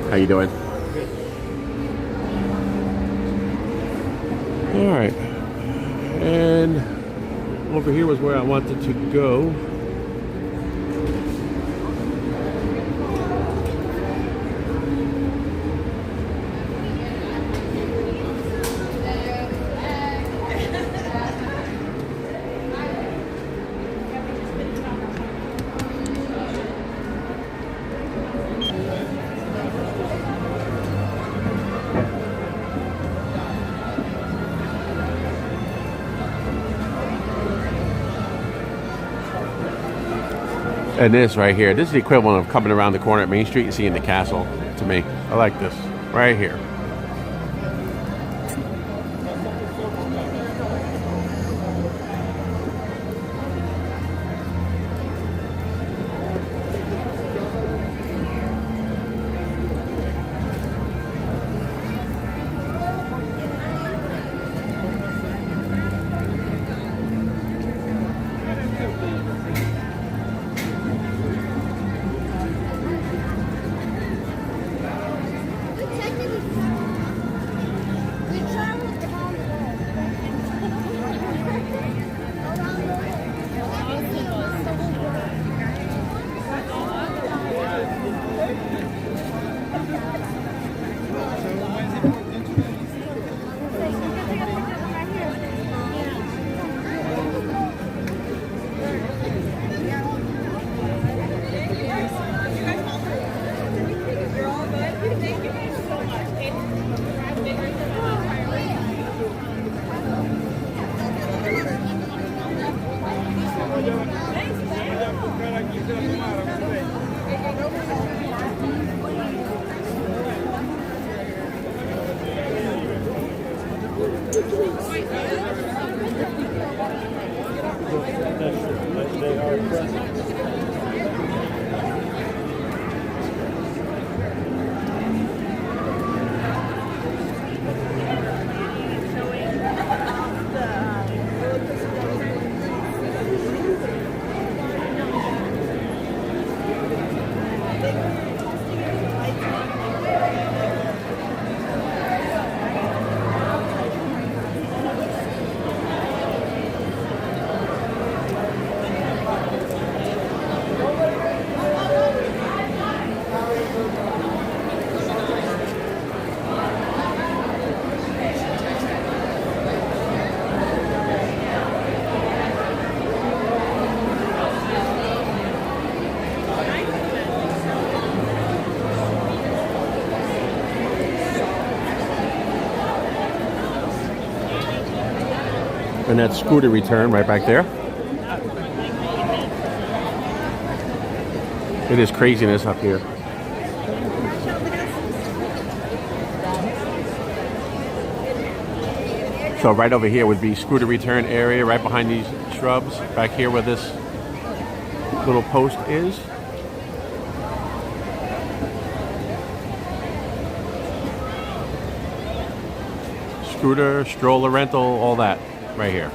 How you doing? All right, and over here was where I wanted to go. And this right here, this is the equivalent of coming around the corner at Main Street and seeing the castle, to me. I like this, right here. And that scooter return right back there. It is craziness up here. So right over here would be scooter return area, right behind these shrubs. Back here where this little post is. Scooter, stroller rental, all that right here.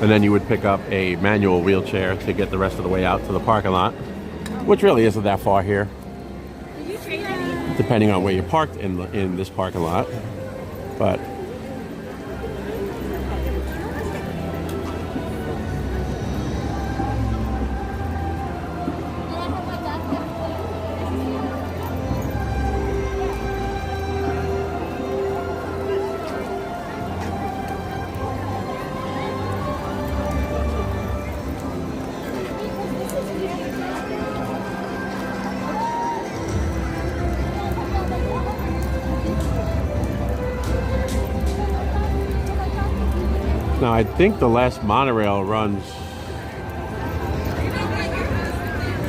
And then you would pick up a manual wheelchair to get the rest of the way out to the parking lot, which really isn't that far here, depending on where you're parked in this parking lot. But now I think the last monorail runs,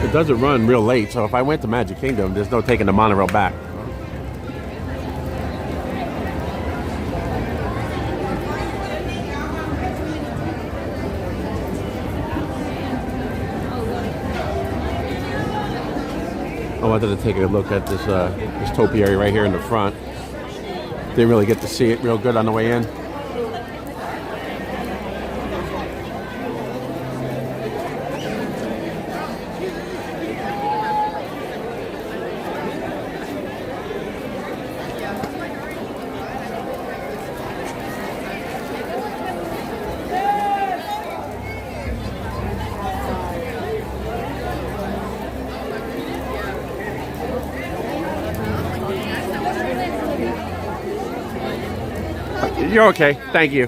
it doesn't run real late, so if I went to Magic Kingdom, there's no taking the monorail back. I wanted to take a look at this topiary right here in the front. Didn't really get to see it real good on the way in. You're okay. Thank you.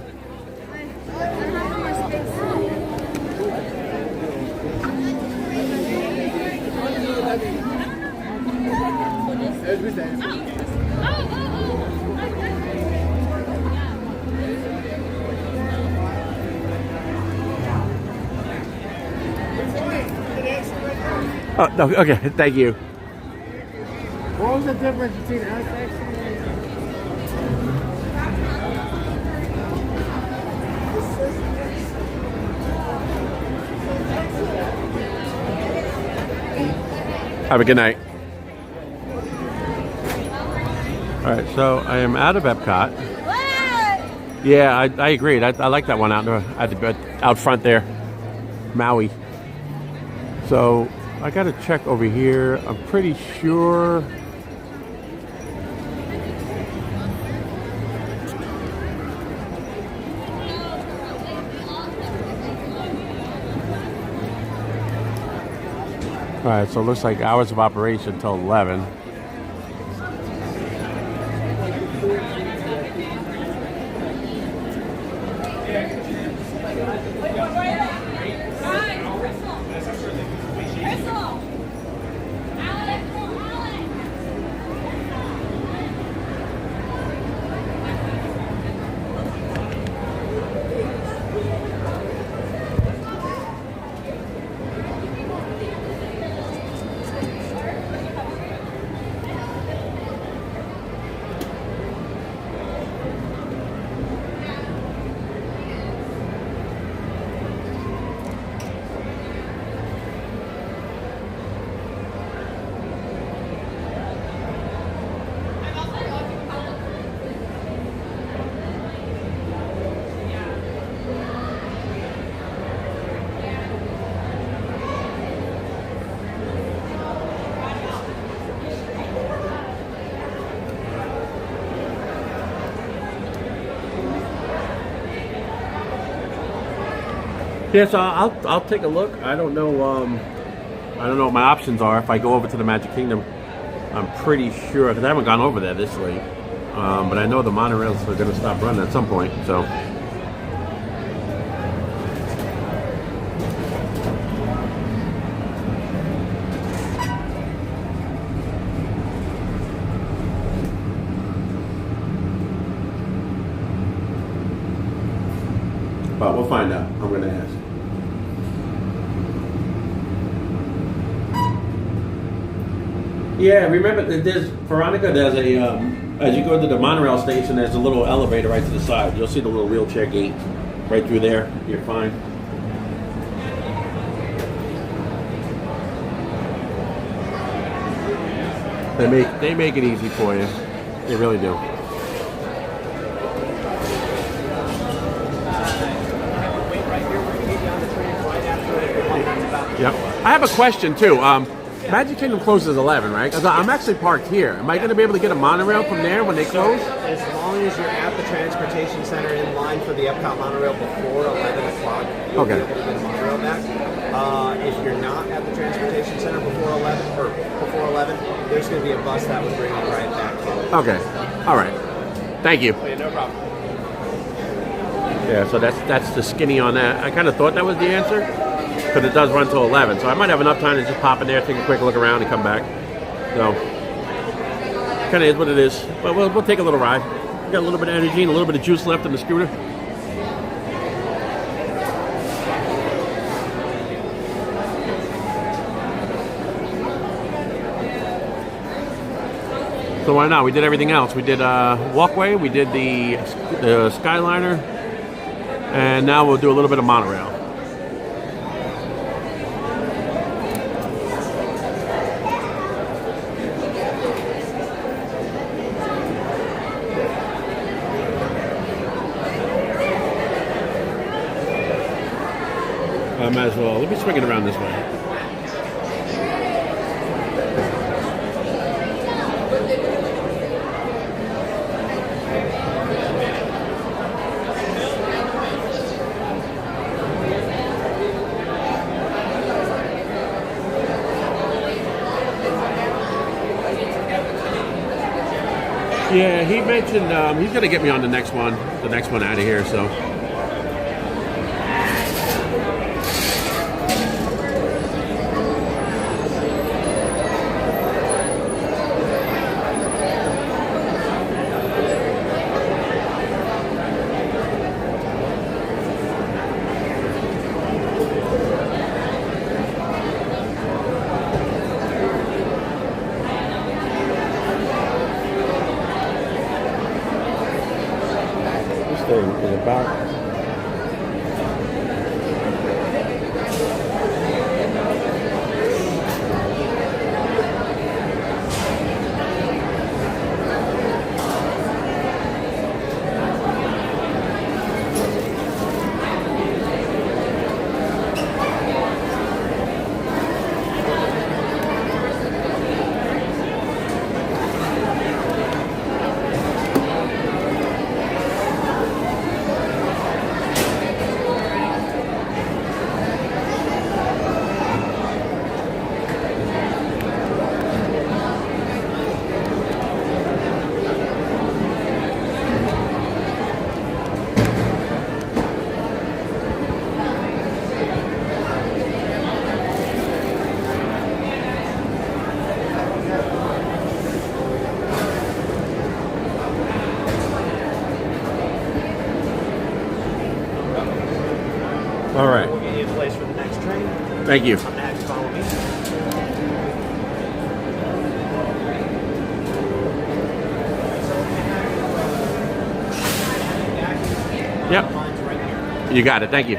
Oh, no, okay. Thank you. What was the difference between us actually? Have a good night. All right, so I am out of EPCOT. Yeah, I agreed. I like that one out front there, Maui. So I got to check over here. I'm pretty sure. All right, so it looks like hours of operation till 11. Yeah, so I'll take a look. I don't know what my options are if I go over to the Magic Kingdom. I'm pretty sure because I haven't gone over there this late, but I know the monorails are going to stop running at some point. So. But we'll find out. I'm going to ask. Yeah, remember, there's Veronica. There's a as you go to the monorail station, there's a little elevator right to the side. You'll see the little wheelchair gate right through there. You're fine. They make it easy for you. They really do. Yep. I have a question too. Magic Kingdom closes at 11, right? Because I'm actually parked here. Am I going to be able to get a monorail from there when they close? As long as you're at the transportation center in line for the EPCOT monorail before 11 o'clock, you'll be able to get a monorail back. If you're not at the transportation center before 11, there's going to be a bus that would bring you right back here. Okay. All right. Thank you. Okay, no problem. Yeah, so that's the skinny on that. I kind of thought that was the answer. Because it does run till 11, so I might have enough time to just pop in there, take a quick look around, and come back. So, kind of is what it is. But we'll take a little ride. We got a little bit of energy and a little bit of juice left in the scooter. So why not? We did everything else. We did walkway, we did the Skyliner, and now we'll do a little bit of monorail. I might as well. Let me swing it around this way. Yeah, he mentioned he's going to get me on the next one out of here, so. Is about all right. We'll get you in place for the next train. Thank you. I'm going to have you follow me. Yep. You got it. Thank you.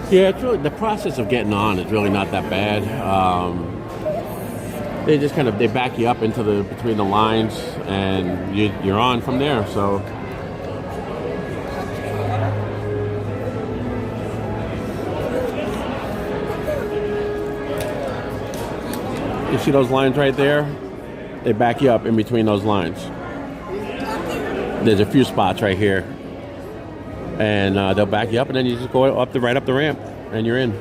Yeah, it's really the process of getting on is really not that bad. They just kind of they back you up into the between the lines, and you're on from there. So. You see those lines right there? They back you up in between those lines. There's a few spots right here. And they'll back you up, and then you just go up right up the ramp, and you're in.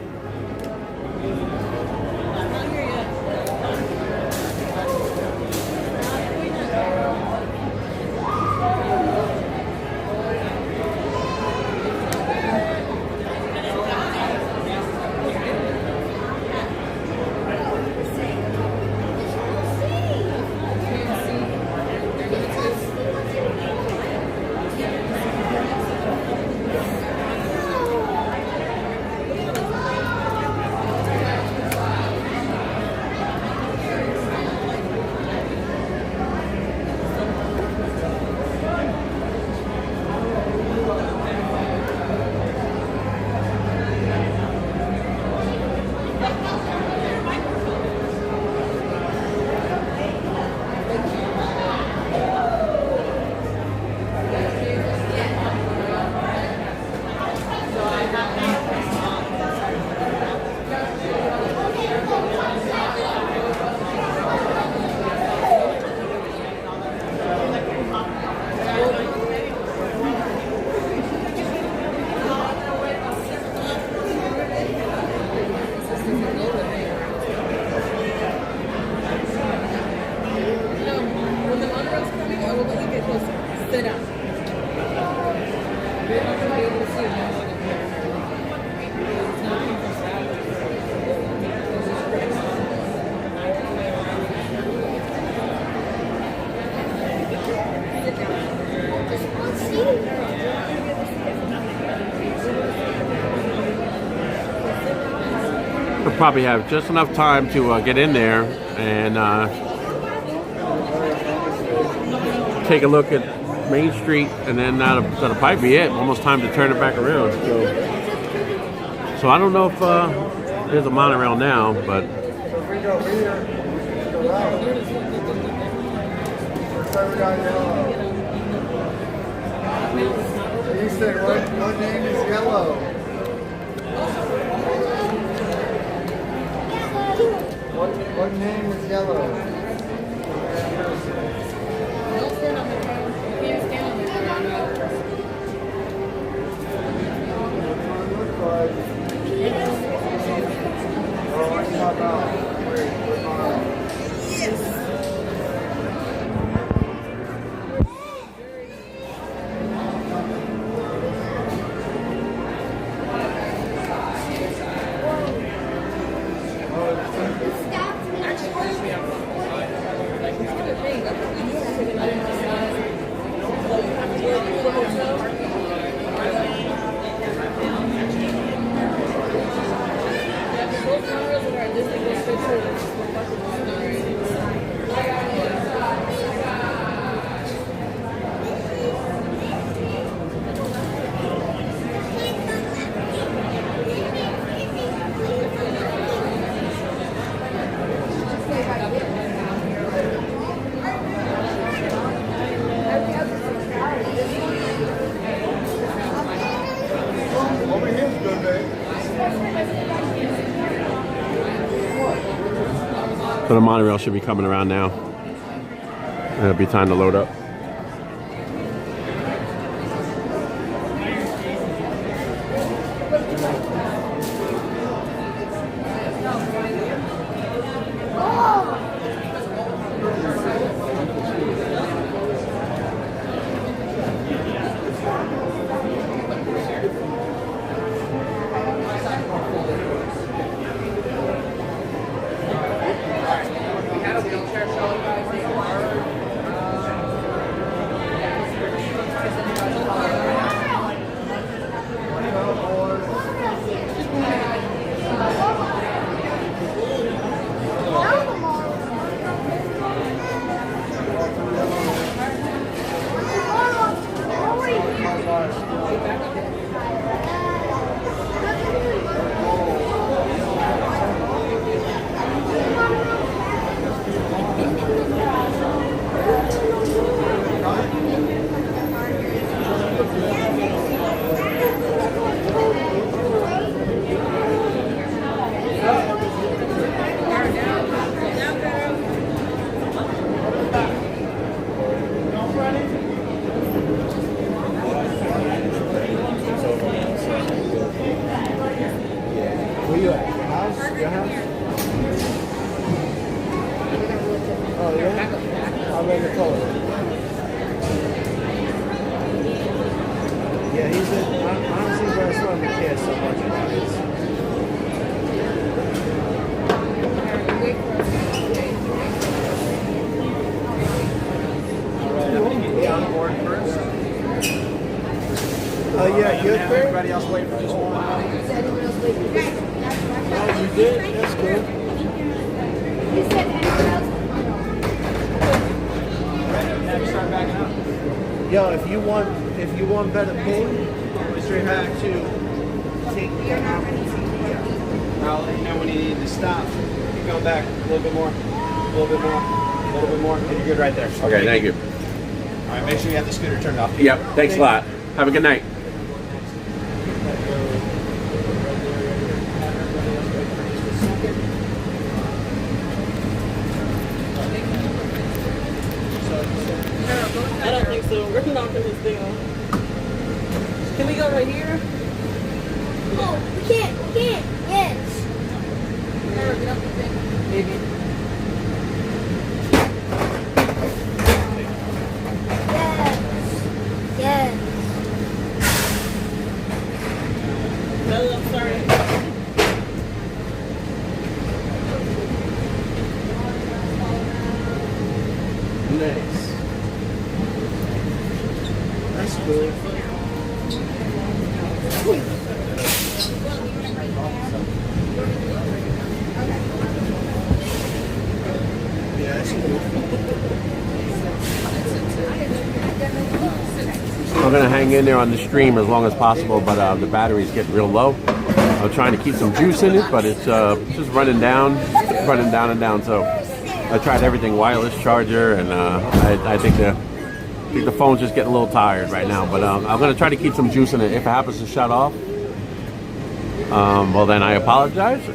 We'll probably have just enough time to get in there and take a look at Main Street, and then that'll probably be it. Almost time to turn it back around. So I don't know if there's a monorail now, but You said what name is yellow? What name is yellow? Don't stand on the ground. You can't stand on the ground. So the monorail should be coming around now. It'll be time to load up. everybody else wait for just one? Oh, you did? That's good. Start backing up. Yo, if you want better ping, straight back to take the I'll let you know when you need to stop. Keep going back a little bit more, a little bit more, a little bit more, and you're good right there. Okay, thank you. All right, make sure you have the scooter turned off. Yep, thanks a lot. Have a good night. I don't think so. We're knocking this thing off. Can we go right here? Oh, we can't. Yes. Maybe. Yes. No, I'm sorry. Nice. That's good. Yeah, that's cool. I'm gonna hang in there on the stream as long as possible, but the battery's getting real low. I'm trying to keep some juice in it, but it's just running down and down. So I tried everything, wireless charger, and I think the phone's just getting a little tired right now. But I'm gonna try to keep some juice in it. If it happens to shut off, well then I apologize.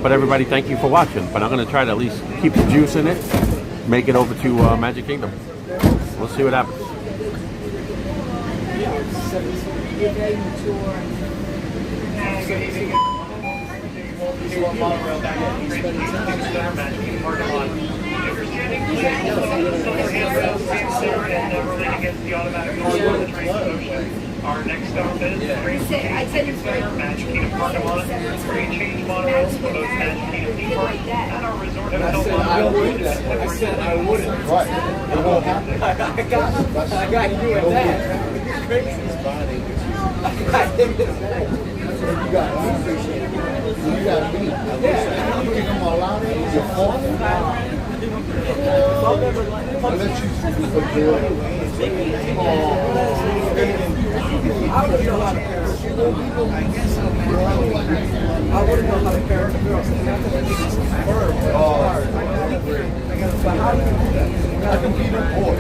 But everybody, thank you for watching. But I'm gonna try to at least keep the juice in it, make it over to Magic Kingdom. We'll see what happens. Our next stop is Magic Kingdom parking lot, where you change monorails for those Magic Kingdom theme parks and our resort hotel monorails. I said I wouldn't. Right. It won't happen. I got you with that. Crazy. You got me. You think I'm allowed it? Your fault? I'll let you enjoy. I wouldn't know how to parent. I wouldn't know how to parent a girl. I can be the boy.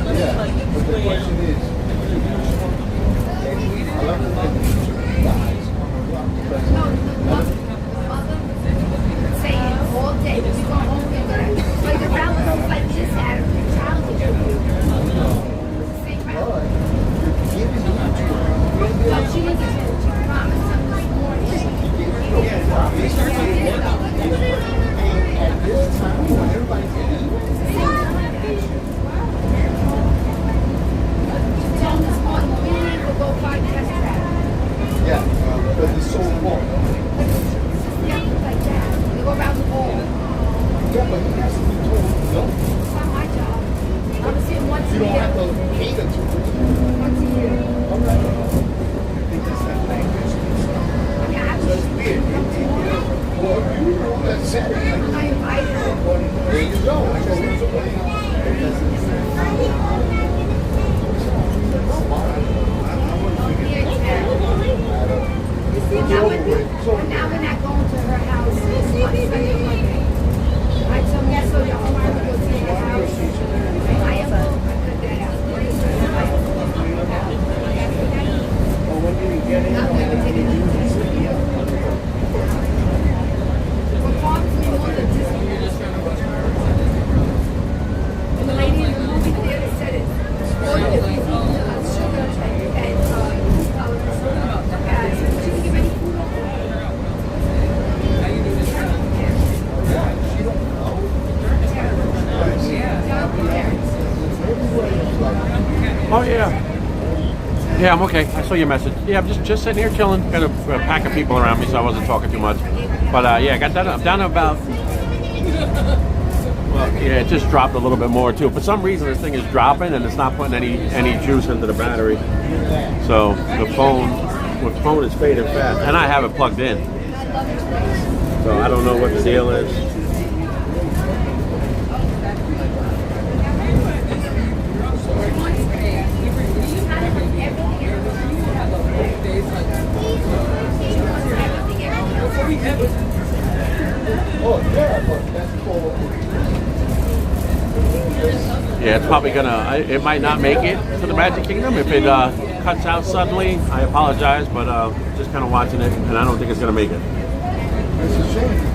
Yeah, but the question is, I love the guys. Saying all day, we go home and like the round like this Saturday, childhood. Yeah, I'm okay. I saw your message. Yeah, I'm just sitting here chilling. Got a pack of people around me, so I wasn't talking too much. But yeah, I got that. I'm down to about. Well, yeah, it just dropped a little bit more too. For some reason, this thing is dropping and it's not putting any juice into the battery. So the phone is fading fast, and I have it plugged in. So I don't know what the deal is. Yeah, it's probably gonna. It might not make it to the Magic Kingdom if it cuts out suddenly. I apologize, but just kind of watching it, and I don't think it's gonna make it. It's a shame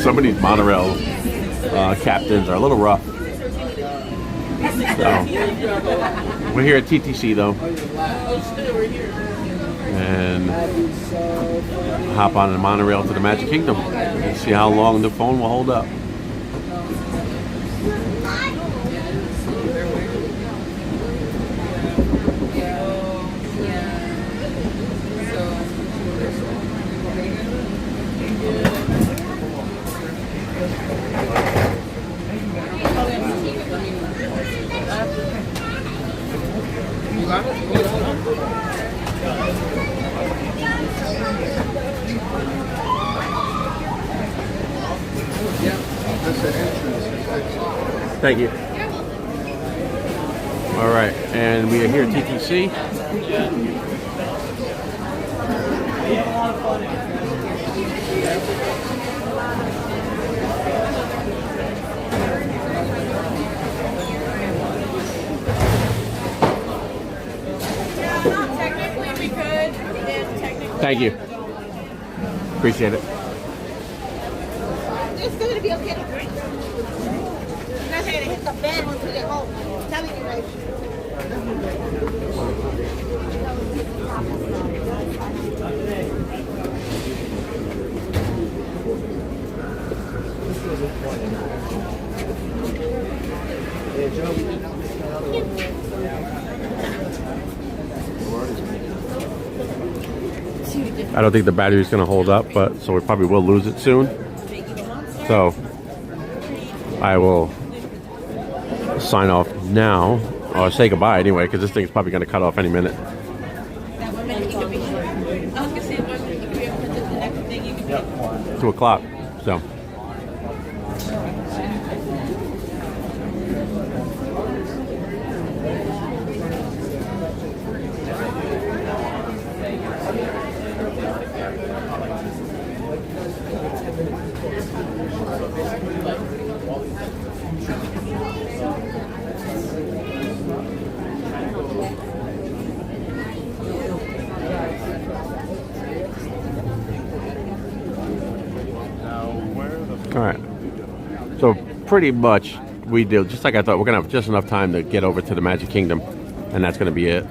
Some of these monorail captains are a little rough. So, we're here at TTC though, and hop on the monorail to the Magic Kingdom and see how long the phone will hold up. Thank you. All right, and we are here at TTC. Technically, we could. Thank you. Appreciate it. It's going to be okay to drink. You're not going to hit the bed once we get home. I'm telling you right. I don't think the battery is going to hold up, but so we probably will lose it soon. So I will sign off now, or say goodbye anyway, because this thing's probably going to cut off any minute. 2 o'clock. So. All right, so pretty much we do, just like I thought, we're gonna have just enough time to get over to the Magic Kingdom, and that's gonna be it.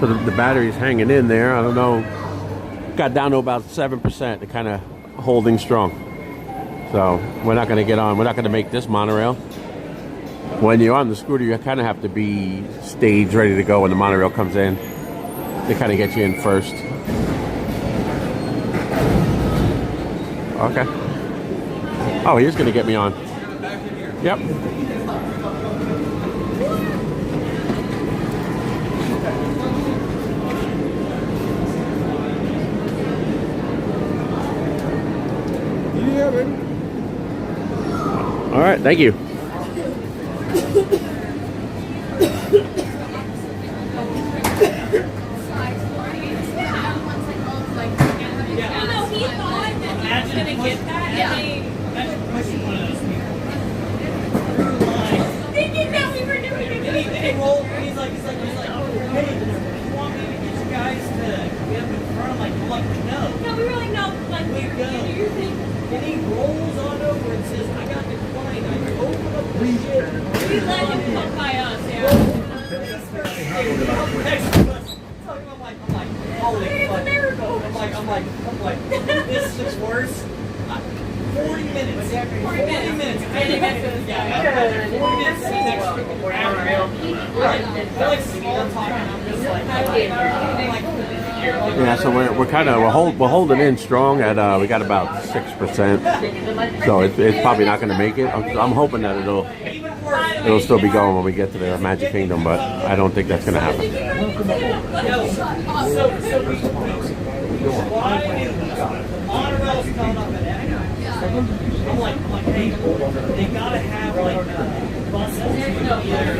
So the battery's hanging in there. I don't know. Got down to about 7%. They're kind of holding strong. So we're not going to get on. We're not going to make this monorail. When you're on the scooter, you kind of have to be staged, ready to go when the monorail comes in. They kind of get you in first. Okay. Oh, he's going to get me on. Yep. All right, thank you. This is worse. 40 minutes. 40 minutes. Yeah, so we're holding in strong at we got about 6%. So it's probably not going to make it. I'm hoping that it'll still be going when we get to the Magic Kingdom, but I don't think that's going to happen. Monorail's coming up at I'm like, hey, they gotta have buses either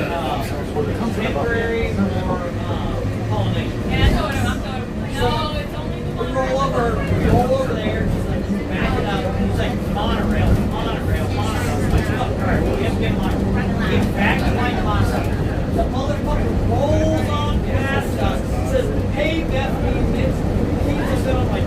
temporary or Polynesian. Yeah, I know what I'm talking about. No, it's only the monorail. We roll over there, just back it up, and it's like monorail. It's like, oh, alright, well, we have to get back to my monorail. The motherfucker rolls on past us, says, hey, Bethany, it's I'm like,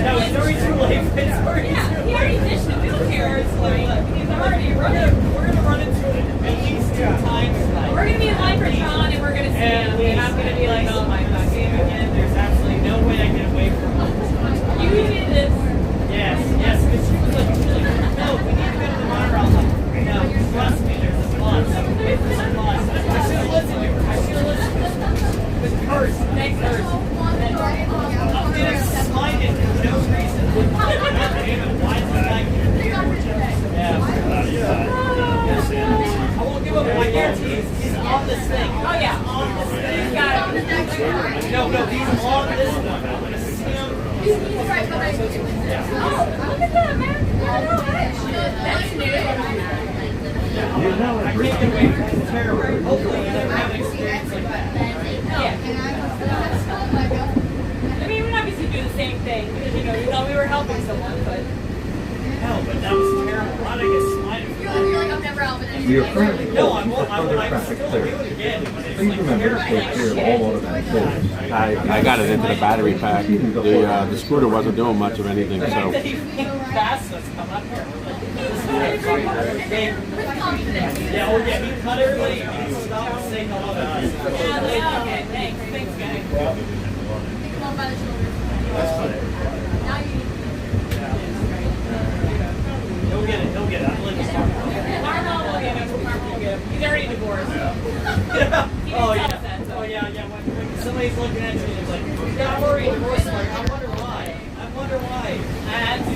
no, it's already too late. It's already too late. He already finished the bill here. He's already running. We're gonna run into it at least 2 times tonight. We're gonna be in line for John, and we're gonna see him. And I'm gonna be like, oh my god, see him again. There's absolutely no way I get away from him. You did this. Yes, because she was like, no, we need to go to the monorail. I'm like, no, trust me, there's a bus. Wait for some bus. I should have listened to her. With hers, thanks hers. I'm getting slighted for no reason. Why is it like I won't give up my guarantee. He's on this thing. Oh yeah, on this thing. Got it. No, he's on this one. I'm gonna see him. He's right behind you. Yeah. Oh, look at that, man. I can't get away from it. It's terrible. Hopefully you never have an experience like that. I mean, we obviously do the same thing because you know we were helping someone, but No, but that was terrible. How did I get slimed? You're like, I'm never out with anything. We are currently No, I closing won't. for I further would traffic still do clearance. it again, but it's Please like remember to stay terrible. clear of all automatic doors. I got it into the battery pack. The scooter wasn't doing much of anything, so. Fast us come up here. Yeah, oh yeah, he cut everybody. He stopped and say hello to us. yeah, okay, thanks, guys. Come on by the shoulders. Now you need He'll get it. He'll get it. I'm letting him talk. Marmel will get him. Marmel will get him. He's already divorced. Oh yeah. Oh yeah. Yeah. When somebody's looking at you, it's like, yeah, I'm already divorced. I'm like, I wonder why. I wonder why. That's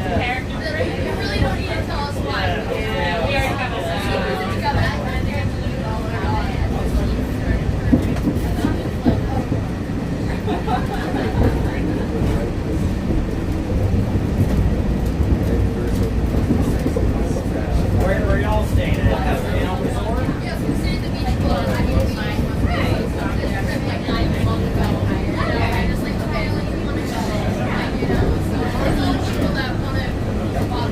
character trait. You really don't need to tell us why. Yeah, we already have a She puts it together and they're going to lose it all over Where y'all staying at? Yes, we're staying at the beach club. I mean, it's nice. This trip like 9 months ago. I just like, okay, like, you want to go. You know, so there's a lot of people that want to walk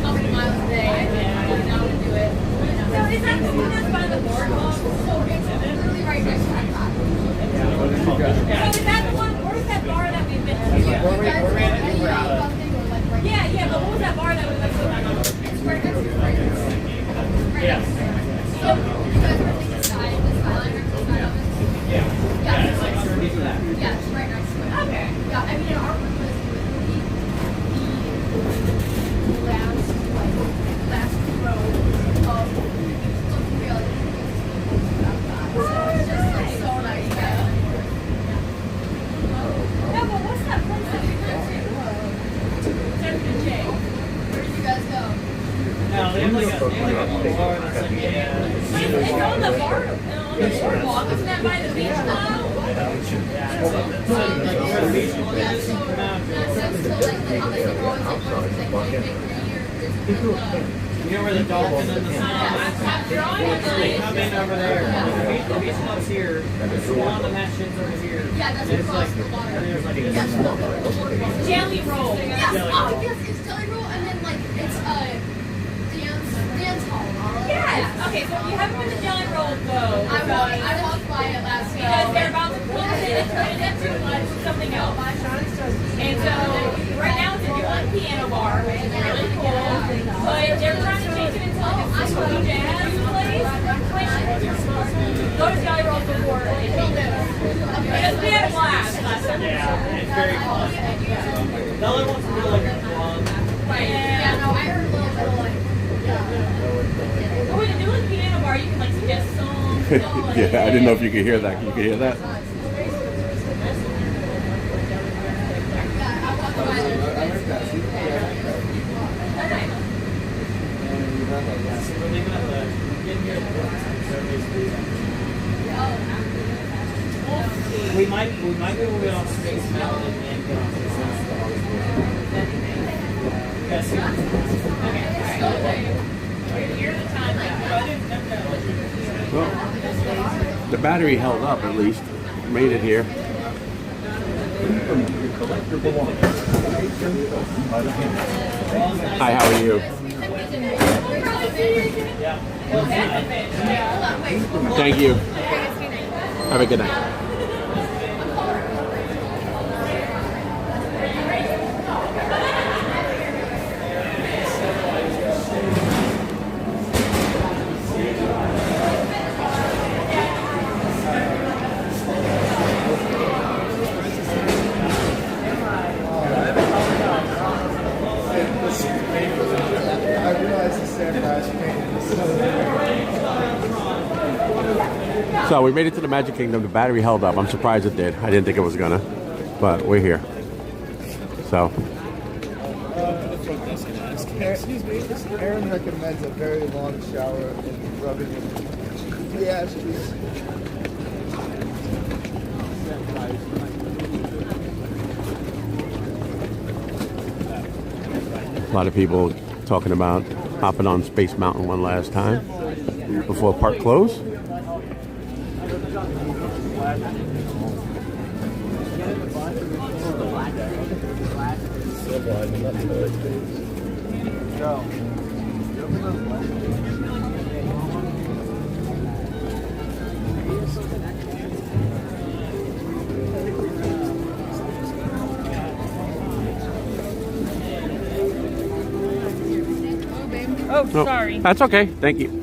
how many miles a day and go down and do it. So is that the one that's by the boardwalk? So it's literally right next to EPCOT. So is that the one? Where's that bar that we've been to? Yeah, but what was that bar that we went to? It's right next to the Yes. So you guys are thinking side, the skyline right to the side of it? Yeah, it's like underneath that. Yeah, it's right next to it. Okay. Yeah, I mean, in our room was the last row of looking real. So it's just like so nice. No, but what's that place that we went to? Where did you guys go? No, they have like a bar that's like, yeah. It's on the bar, on the boardwalk. Isn't that by the beach club? You know where the dolphin and the sun they come in over there. The beach club's here. The swan and that shit's over here. Yeah, that's There's across like, the water. there's like Jelly roll. Yes, oh yes, it's jelly roll and then like it's dance hall. Yes. Okay, so if you haven't been to Jelly Roll, go. I walked by it last week. Because they're about to close it and turn it into something else. And so right now it's a dual piano bar, which is really cool. But they're trying to change it into like a smooth jazz place. Go to Jelly Roll before it changes. Because we had a blast last time. Yeah, it's very fun. The other one's really like a club. Yeah, no, I heard a little bit of like. But with the dual piano bar, you can like suggest songs. Yeah, I didn't know if you could hear that. You could hear that? We might be able to get off Space Mountain and get off the Yes. Well, the battery held up at least. Made it here. Hi, how are you? Thank you. Have a good night. I realized the sandbag painted. So we made it to the Magic Kingdom. The battery held up. I'm surprised it did. I didn't think it was gonna, but we're here. So. Excuse me, Aaron recommends a very long shower and rubbing in the ash trees. A lot of people talking about hopping on Space Mountain one last time before park close. Oh, sorry. That's okay. Thank you.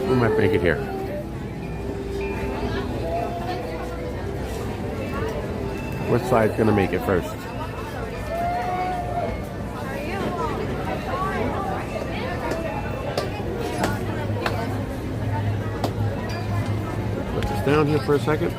We might make it here. Which side's gonna make it first? Put this down here for a second.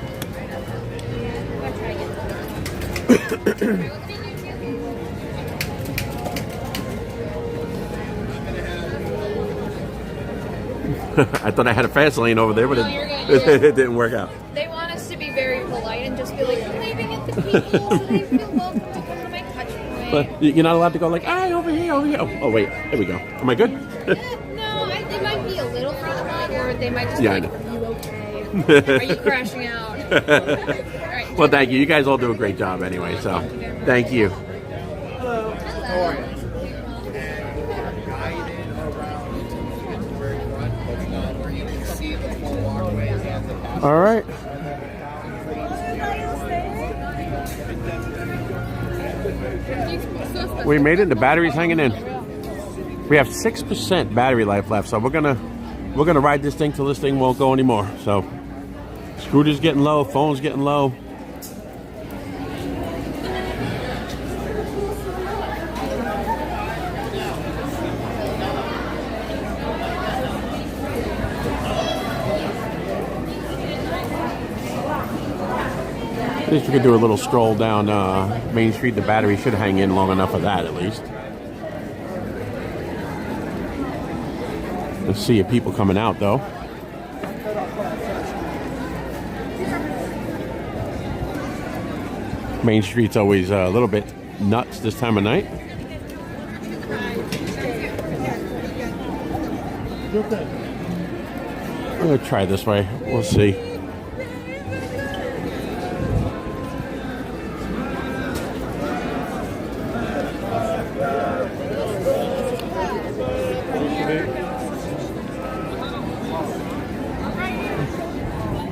I thought I had a fast lane over there, but it didn't work out. They want us to be very polite and just be like, I'm leaving at the beach, so they feel welcome to come to my touchpoint. But you're not allowed to go like, hey, over here, over here. Oh, wait, there we go. Am I good? No, they might be a little frowned or they might just Yeah, be like, I are you okay? Are you crashing out? Right. Well, thank you. You guys all do a great job anyway, so thank you. Hello. How are you? All right. We made it. The battery's hanging in. We have 6% battery life left, so we're gonna ride this thing till this thing won't go anymore. So, scooter's getting low, phone's getting low. At least we could do a little stroll down Main Street. The battery should hang in long enough for that, at least. Let's see if people coming out, though. Main Street's always a little bit nuts this time of night. I'm gonna try this way. We'll see.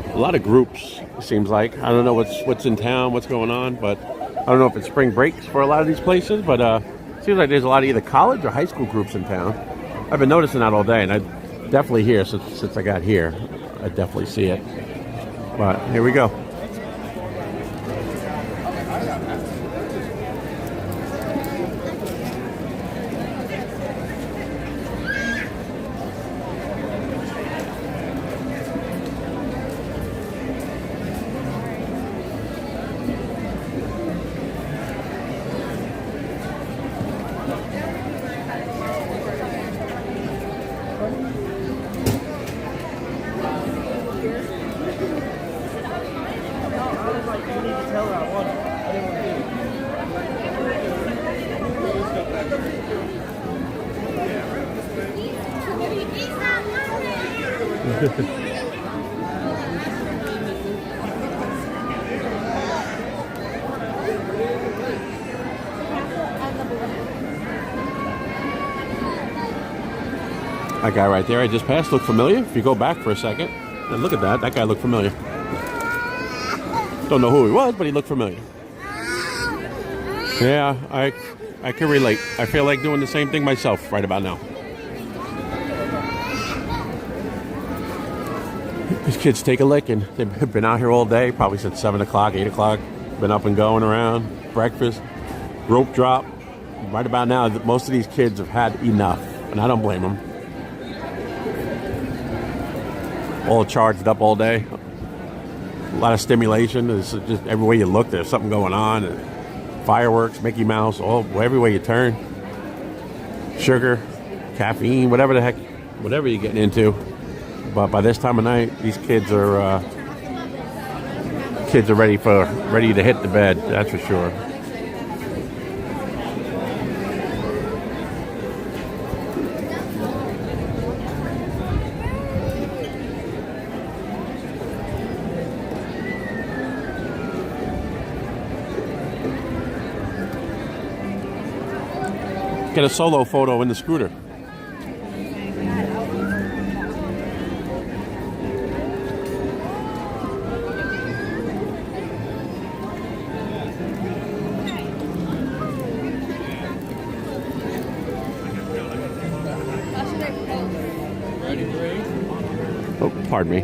A lot of groups, it seems like. I don't know what's in town, what's going on, but I don't know if it's spring breaks for a lot of these places, but it seems like there's a lot of either college or high school groups in town. I've been noticing that all day, and I definitely hear since I got here, I definitely see it. But here we go. That guy right there I just passed looked familiar. If you go back for a second, and look at that guy looked familiar. Don't know who he was, but he looked familiar. Yeah, I can relate. I feel like doing the same thing myself right about now. These kids take a lick, and they've been out here all day, probably since 7 o'clock, 8 o'clock. Been up and going around, breakfast, rope drop. Right about now, most of these kids have had enough, and I don't blame them. All charged up all day. A lot of stimulation. It's just everywhere you look, there's something going on. Fireworks, Mickey Mouse, everywhere you turn. Sugar, caffeine, whatever the heck, whatever you're getting into. But by this time of night, these kids are ready to hit the bed. That's for sure. Get a solo photo in the scooter. Oh, pardon me.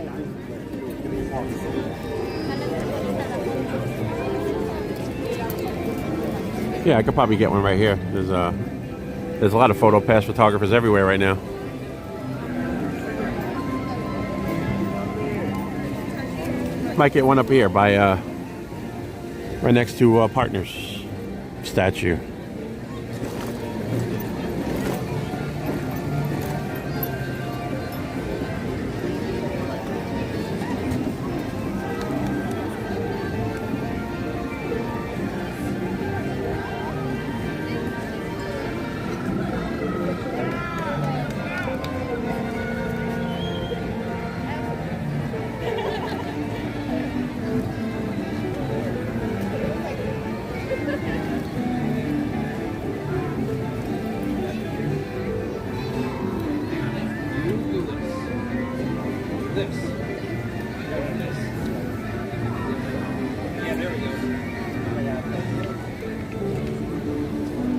Yeah, I could probably get one right here. There's a lot of photo pass photographers everywhere right now. Might get one up here by right next to Partners statue.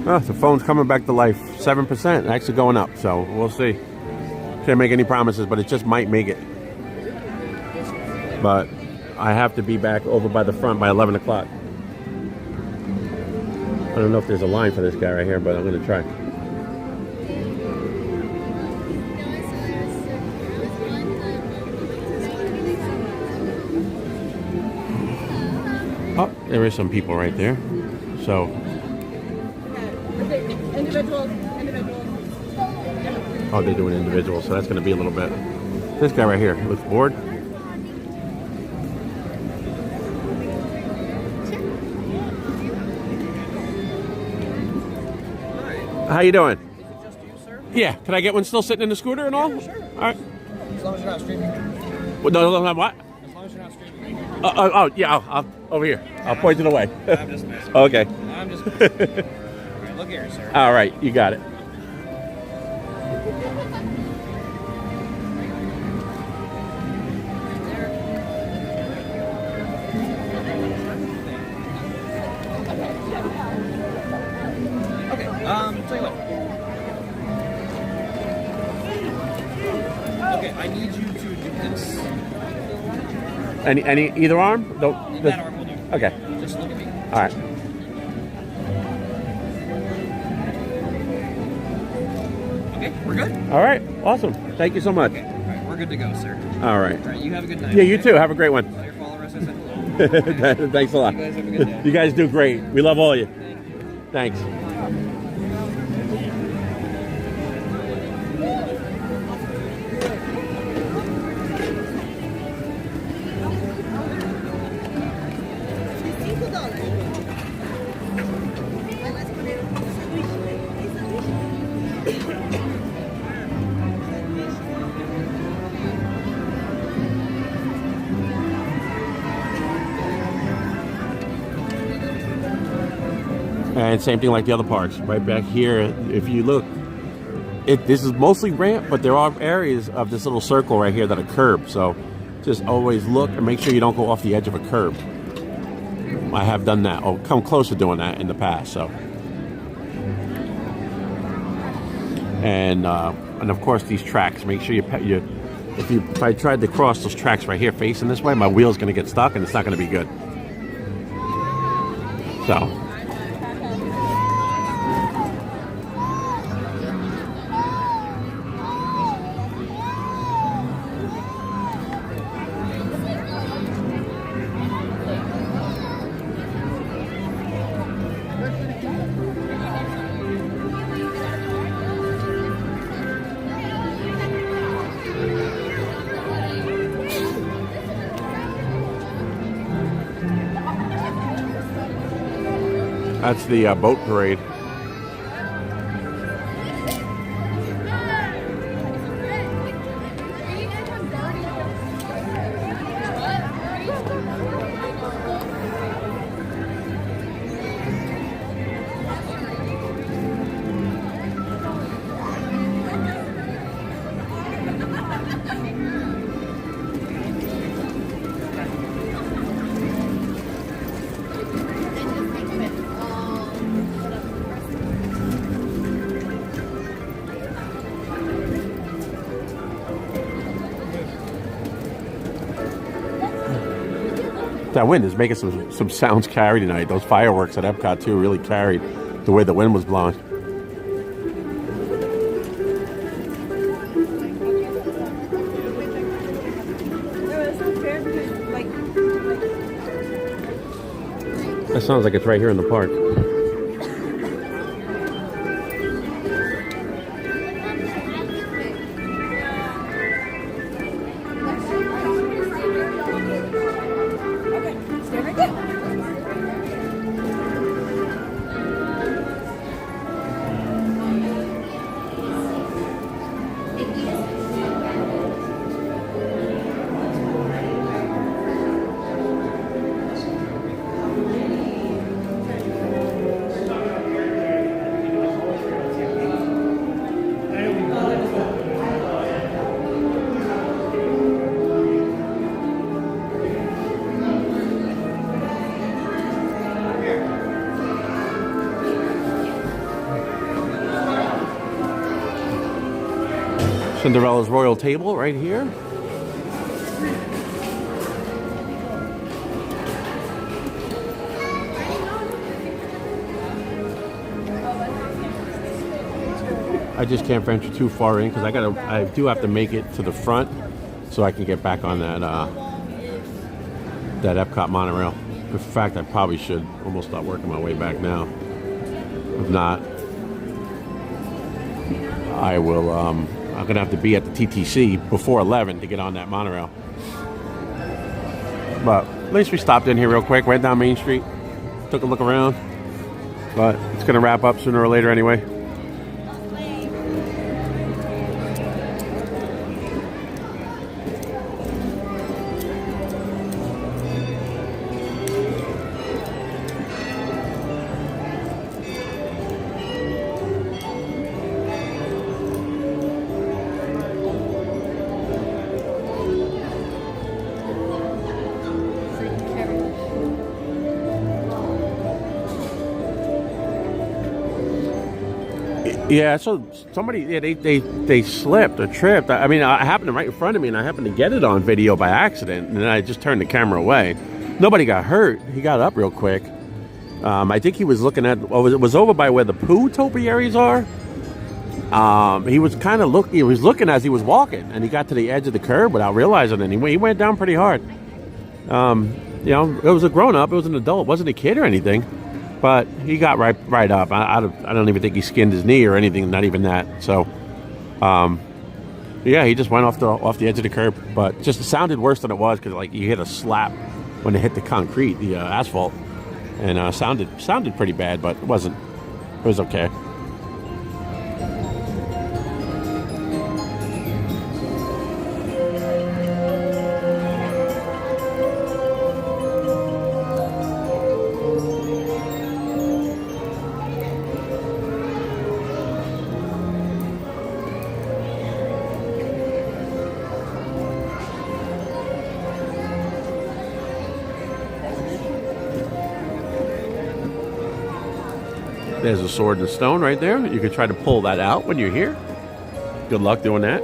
Oh, the phone's coming back to life. 7%, actually going up, so we'll see. Can't make any promises, but it just might make it. But I have to be back over by the front by 11 o'clock. I don't know if there's a line for this guy right here, but I'm going to try. Oh, there is some people right there. So... Oh, they're doing individual, so that's going to be a little bit. This guy right here looks bored. How you doing? Is it just you, sir? Yeah. Can I get one still sitting in the scooter and all? Yeah, sure. All right. As long as you're not streaming. Well, no, what? As long as you're not streaming. Yeah, I'll over here. I'll point it away. I'm just messing. Okay. I'm just messing. All right, look here, sir. All right, you got it. Tell you what. Okay, I need you to do this. Any either arm? Don't. That arm will do. Okay. Just look at me. All right. Okay, we're good. All right. Awesome. Thank you so much. Okay. All right, we're good to go, sir. All right. All right, you have a good night. Yeah, you too. Have a great one. Tell your followers I said hello. Thanks a lot. You guys have a good day. You guys do great. We love all of you. Thanks. And same thing like the other parks. Right back here, if you look, this is mostly ramp, but there are areas of this little circle right here that are curb. So just always look and make sure you don't go off the edge of a curb. I have done that, or come close to doing that in the past. So, and of course these tracks. Make sure if I tried to cross those tracks right here facing this way, my wheel's going to get stuck and it's not going to be good. So. That's the boat parade. That wind is making some sounds carry tonight. Those fireworks at EPCOT too really carried the way the wind was blowing. That sounds like it's right here in the park. Cinderella's Royal Table right here. I just can't venture too far in because I do have to make it to the front so I can get back on that that EPCOT monorail. In fact, I probably should almost start working my way back now. If not, I will. I'm gonna have to be at the TTC before 11 to get on that monorail. But at least we stopped in here real quick, went down Main Street, took a look around. But it's gonna wrap up sooner or later anyway. Yeah, so somebody, they slipped or tripped. I mean, it happened right in front of me, and I happened to get it on video by accident, and then I just turned the camera away. Nobody got hurt. He got up real quick. I think he was looking at, well, it was over by where the poo topiaries are. He was kind of looking, he was looking as he was walking, and he got to the edge of the curb without realizing it. He went down pretty hard. You know, it was a grown-up, it was an adult, it wasn't a kid or anything. But he got right up. I don't even think he skinned his knee or anything. Not even that. So, yeah, he just went off the edge of the curb. But just it sounded worse than it was because like you hit a slap when it hit the concrete, the asphalt, and sounded pretty bad. But it wasn't. It was okay. There's a sword and stone right there. You could try to pull that out when you're here. Good luck doing that.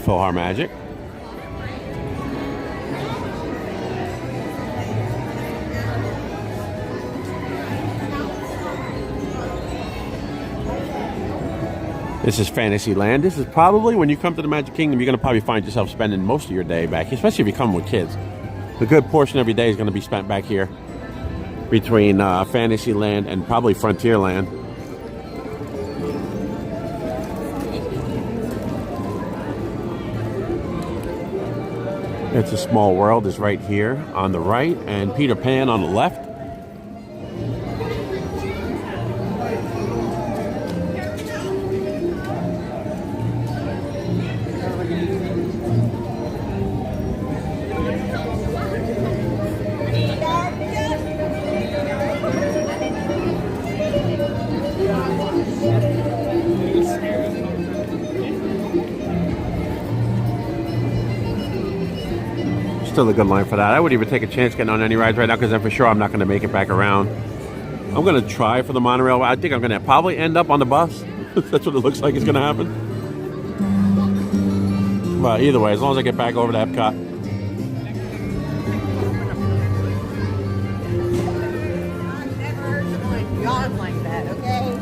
Philharmagic. This is Fantasyland. This is probably, when you come to the Magic Kingdom, you're going to probably find yourself spending most of your day back, especially if you come with kids. A good portion of your day is going to be spent back here between Fantasyland and probably Frontierland. It's a Small World is right here on the right, and Peter Pan on the left. Still a good line for that. I wouldn't even take a chance getting on any rides right now because I'm for sure I'm not going to make it back around. I'm going to try for the monorail. I think I'm going to probably end up on the bus. That's what it looks like is going to happen. But either way, as long as I get back over to EPCOT. Never heard someone yawn like that, okay?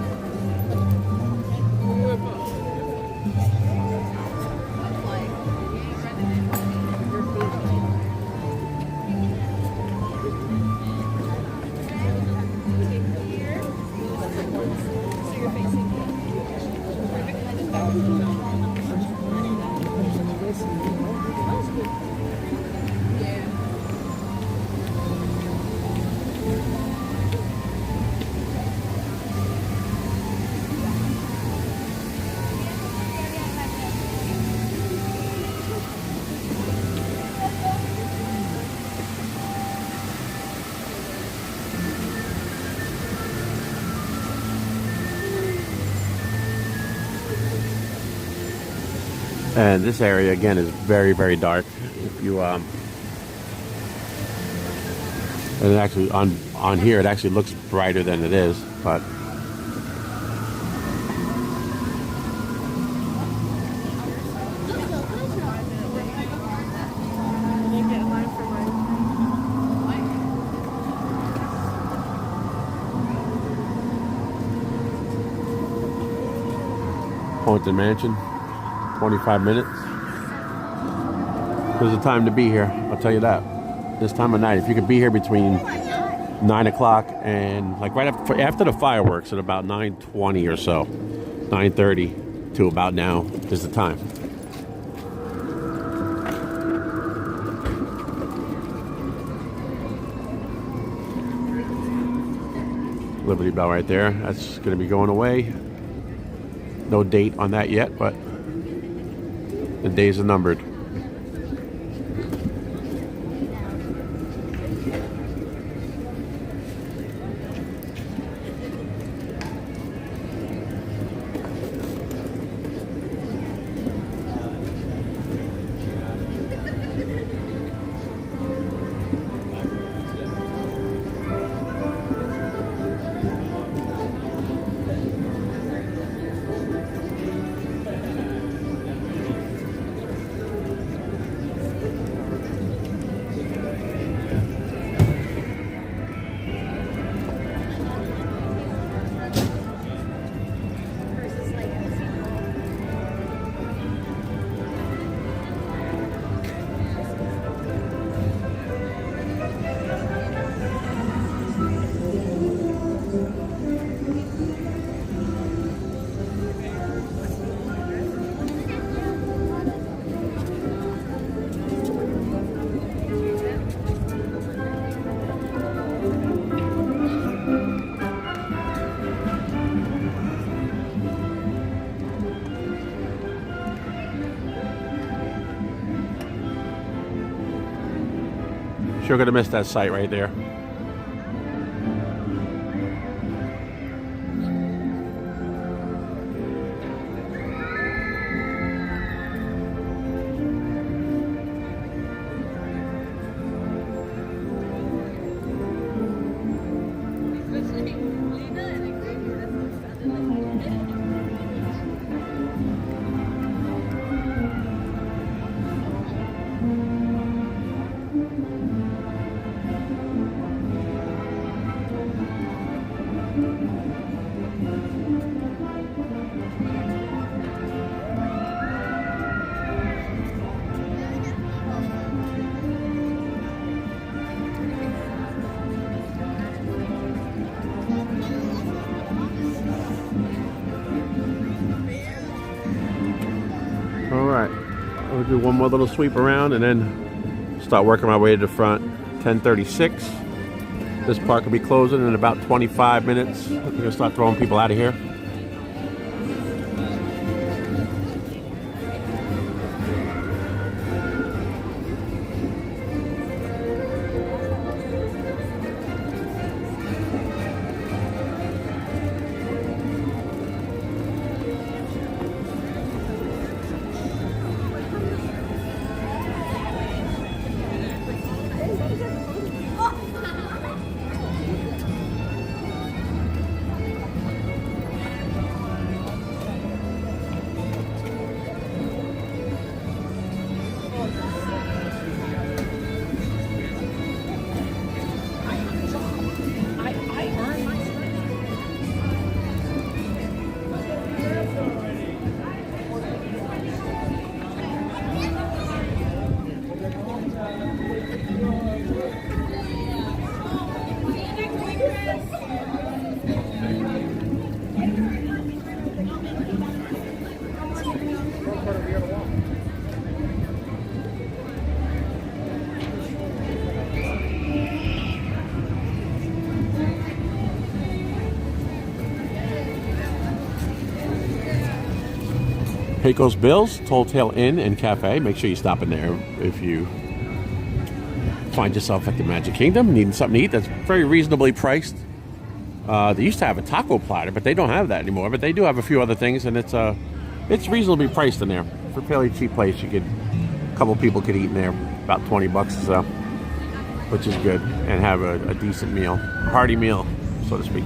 And this area again is very, very dark. If you and it actually on here it actually looks brighter than it is, but Haunted Mansion. 25 minutes. There's a time to be here, I'll tell you that. This time of night, if you could be here between 9 o'clock and like right after the fireworks at about 9:20 or so, 9:30 to about now is the time. Liberty Bell right there. That's going to be going away. No date on that yet, but the days are numbered. Sure gonna miss that site right there. We'll do one more little sweep around and then start working my way to the front. 10:36. This park will be closing in about 25 minutes. We're gonna start throwing people out of here. Pecos Bill's Tall Tale Inn and Cafe. Make sure you stop in there if you find yourself at the Magic Kingdom needing something to eat that's very reasonably priced. They used to have a taco platter, but they don't have that anymore. But they do have a few other things, and it's reasonably priced in there. For a fairly cheap place, a couple people could eat in there, about 20 bucks or so, which is good, and have a decent meal, a hearty meal, so to speak.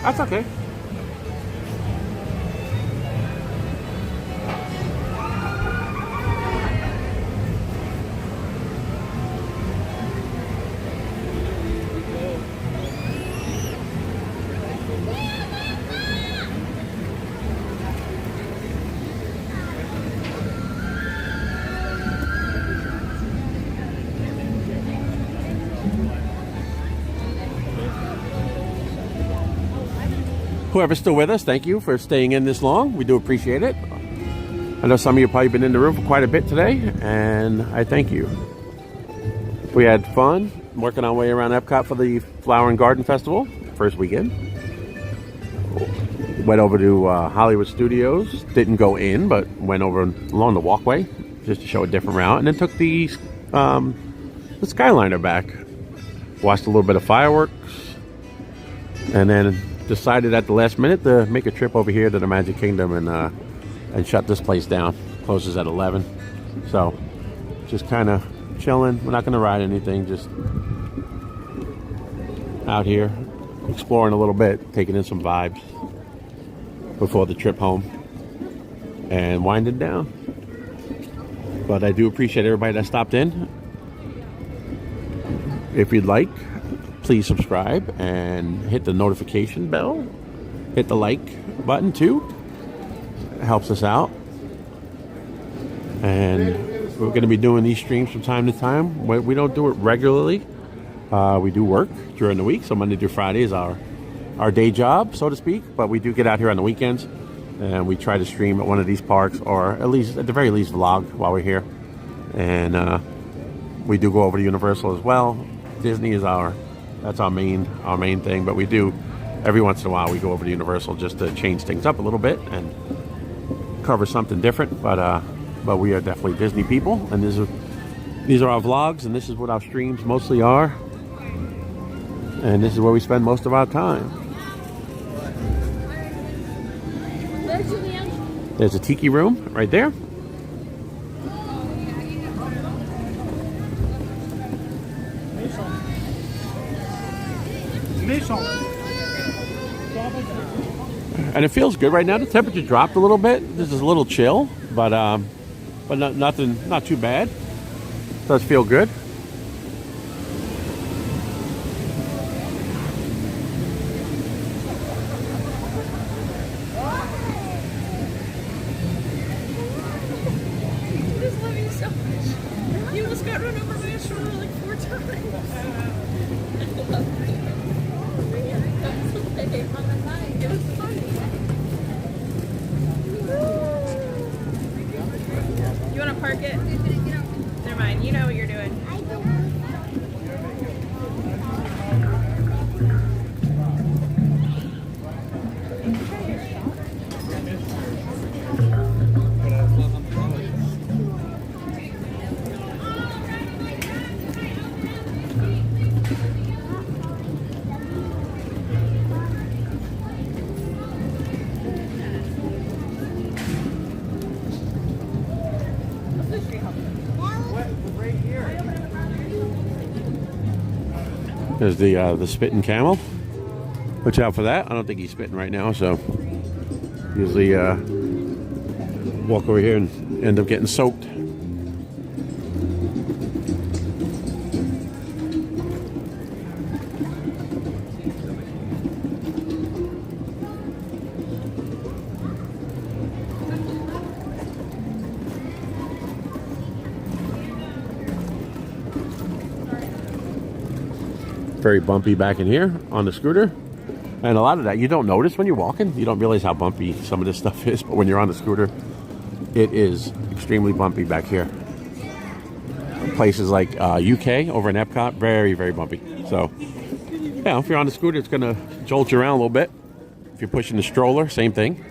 That's okay. Whoever's still with us, thank you for staying in this long. We do appreciate it. I know some of you have probably been in the room for quite a bit today, and I thank you. We had fun working our way around Epcot for the Flower and Garden Festival, first weekend. Went over to Hollywood Studios. Didn't go in, but went over along the walkway just to show a different route. And then took the Skyliner back. Watched a little bit of fireworks. And then decided at the last minute to make a trip over here to the Magic Kingdom and shut this place down. Closes at 11. So just kind of chilling. We're not going to ride anything. Just out here exploring a little bit, taking in some vibes before the trip home and winding down. But I do appreciate everybody that stopped in. If you'd like, please subscribe and hit the notification bell. Hit the like button too. It helps us out. And we're going to be doing these streams from time to time. We don't do it regularly. We do work during the week, so Monday through Friday is our day job, so to speak. But we do get out here on the weekends, and we try to stream at one of these parks, or at the very least vlog while we're here. And we do go over to Universal as well. Disney is that's our main thing, but we do every once in a while we go over to Universal just to change things up a little bit and cover something different. But we are definitely Disney people, and these are our vlogs, and this is what our streams mostly are, and this is where we spend most of our time. There's a tiki room right there. And it feels good right now. The temperature dropped a little bit. This is a little chill, but not too bad. Does feel good. just love you so much. You almost got run over by a stroller like 4 times. I love you. That's okay. On the night, it was funny. You want to park it? Never mind. You know what you're doing. There's the spitting camel. Watch out for that. I don't think he's spitting right now, so usually walk over here and end up getting soaked. Very bumpy back in here on the scooter, and a lot of that you don't notice when you're walking. You don't realize how bumpy some of this stuff is, but when you're on the scooter, it is extremely bumpy back here. Places like UK over in EPCOT, very, very bumpy. So yeah, if you're on the scooter, it's gonna jolt you around a little bit. If you're pushing the stroller, same thing.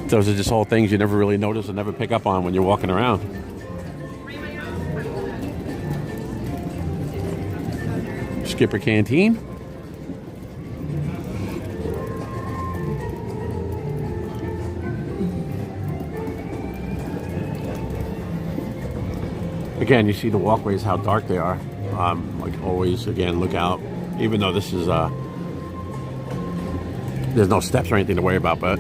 Those are just all things you never really notice and never pick up on when you're walking around. Skipper Canteen. Again, you see the walkways, how dark they are. Like always, again, look out. Even though this is, there's no steps or anything to worry about, but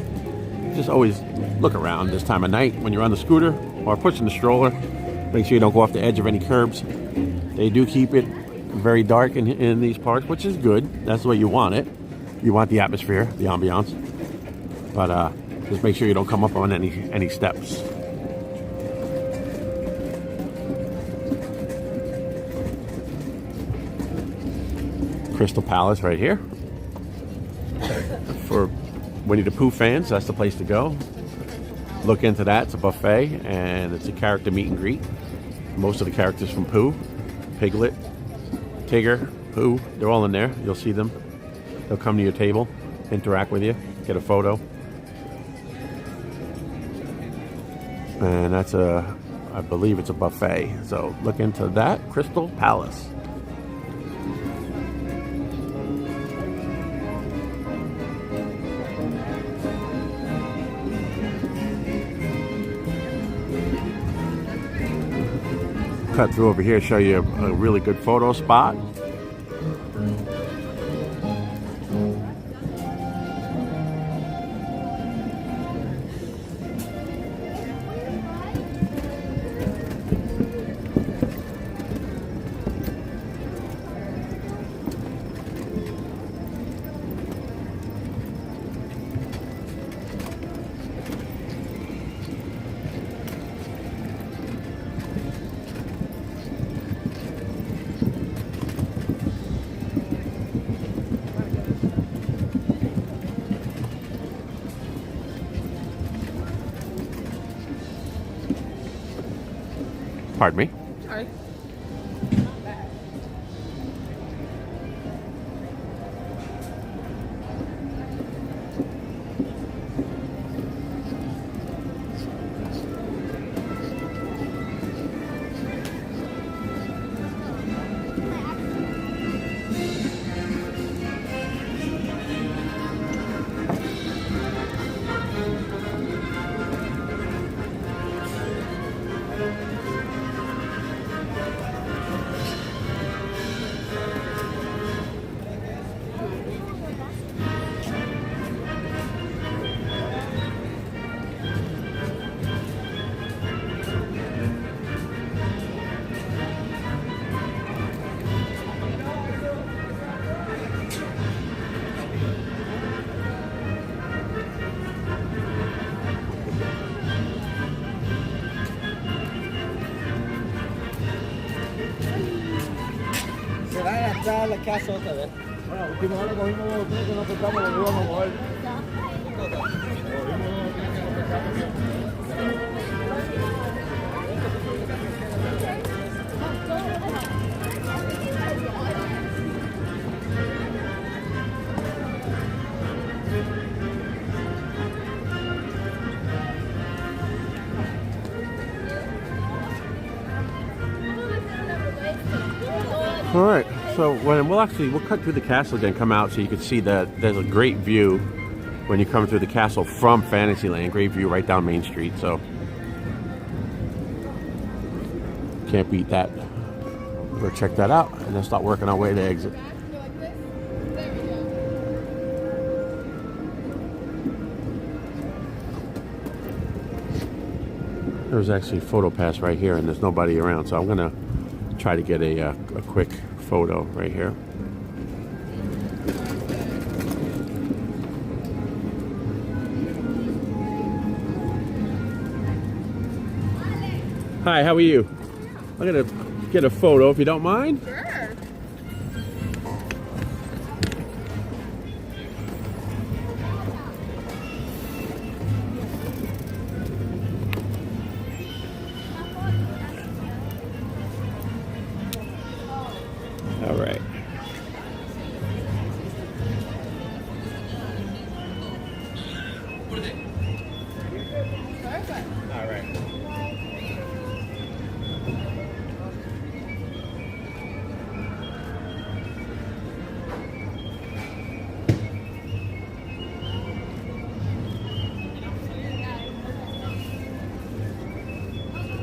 just always look around this time of night when you're on the scooter or pushing the stroller. Make sure you don't go off the edge of any curbs. They do keep it very dark in these parks, which is good. That's the way you want it. You want the atmosphere, the ambiance. But just make sure you don't come up on any steps. Crystal Palace right here. For Winnie the Pooh fans, that's the place to go. Look into that. It's a buffet and it's a character meet and greet. Most of the characters from Pooh, Piglet, Tigger, Pooh, they're all in there. You'll see them. They'll come to your table, interact with you, get a photo. And that's I believe it's a buffet. So look into that, Crystal Palace. Cut through over here, show you a really good photo spot. Pardon me? Sorry. ya la casa otra vez. Bueno, última hora cogimos los tres que nos pescamos, lo íbamos a mover. All right, so we'll cut through the castle again, come out so you can see that there's a great view when you come through the castle from Fantasyland. Great view right down Main Street, so can't beat that. We'll check that out and then start working our way to exit. There's actually a photo pass right here and there's nobody around, so I'm gonna try to get a quick photo right here. Hi, how are you? I'm gonna get a photo if you don't mind. Sure. All right. All right.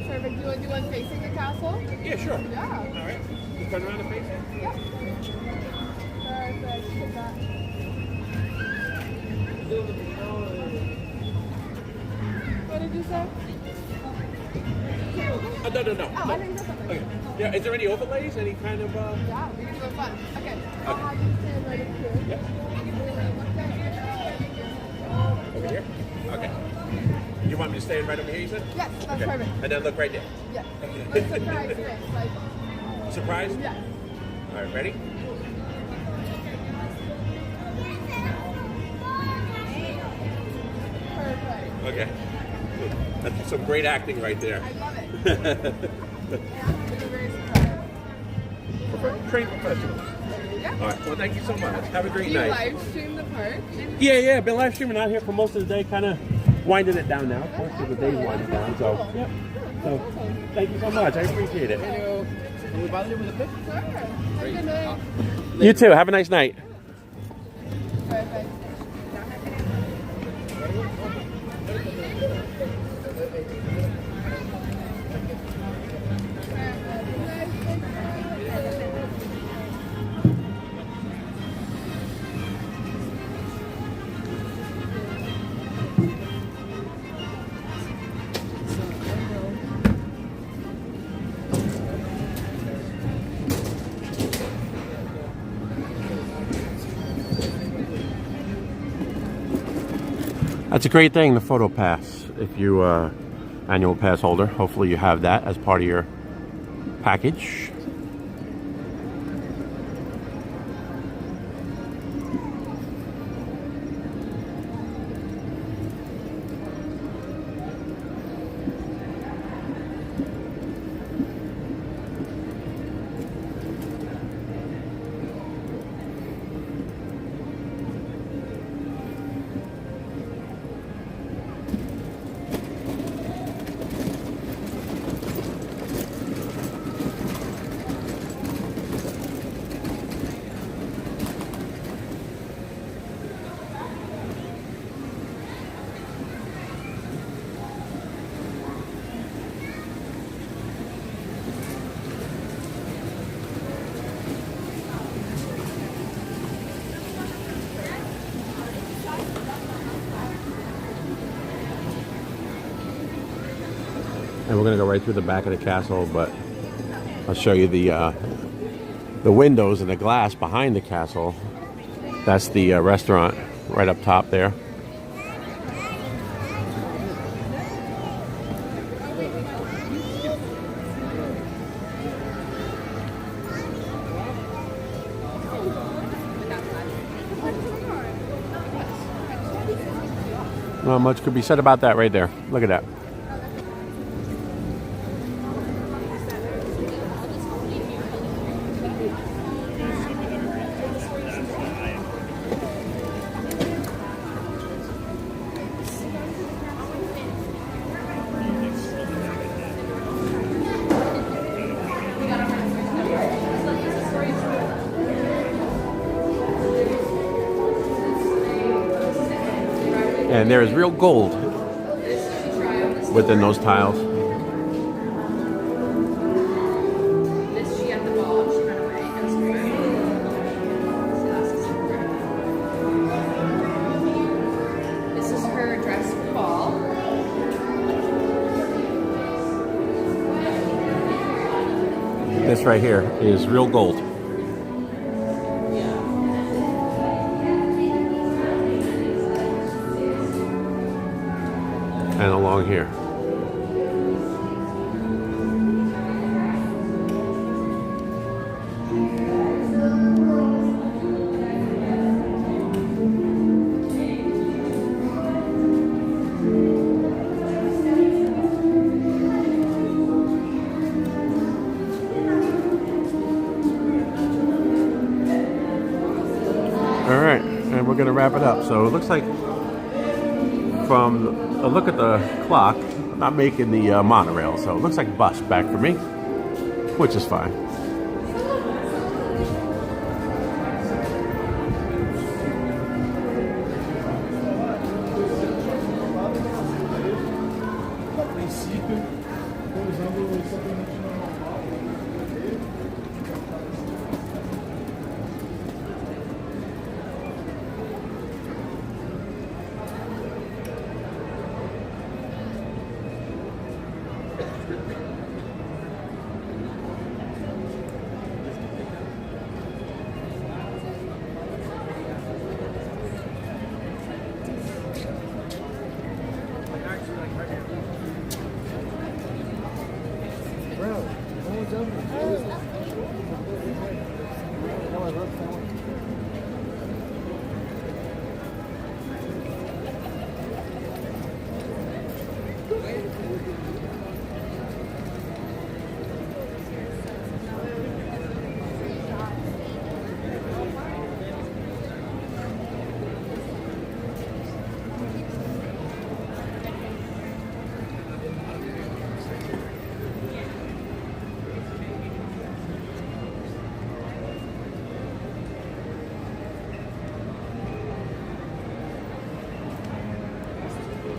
Perfect. Do you want to do one facing the castle? Yeah, sure. Yeah. All right. You turn around and face it. Yeah. Perfect. Look at that. What did you say? No. Oh, I think that's something. Okay. Yeah. Is there any overlays? Any kind of? Yeah, we can do it fun. Okay. I'll have you stand right up here. Yeah. Over here. Okay. You want me to stand right over here? You said? Yes, that's Okay. perfect. And then look right there. Yes. Like surprise face. Like, Surprise? yes. All right. Ready? Perfect. Okay. That's some great acting right there. I love it. You're very surprised. Trained professional. Yeah. All right. Well, thank you so much. Have a great Do you night. live stream the park? Yeah. Been live streaming out here for most of the day. Kind of winding it down now. Of course, the day's winding down. So, yeah. So, thank you so much. I appreciate it. Can we bother you with a pic? Sure. Have a good night. You too. Have a nice night. Perfect. That's a great thing, the photo pass. If you annual pass holder, hopefully you have that as part of your package. And we're gonna go right through the back of the castle, but I'll show you the windows and the glass behind the castle. That's the restaurant right up top there. Not much could be said about that right there. Look at that. And there is real gold within those tiles. This is her dress for fall. This right here is real gold. And along here. All right, and we're gonna wrap it up. So it looks like from a look at the clock, I'm not making the monorail, so it looks like bus back for me, which is fine.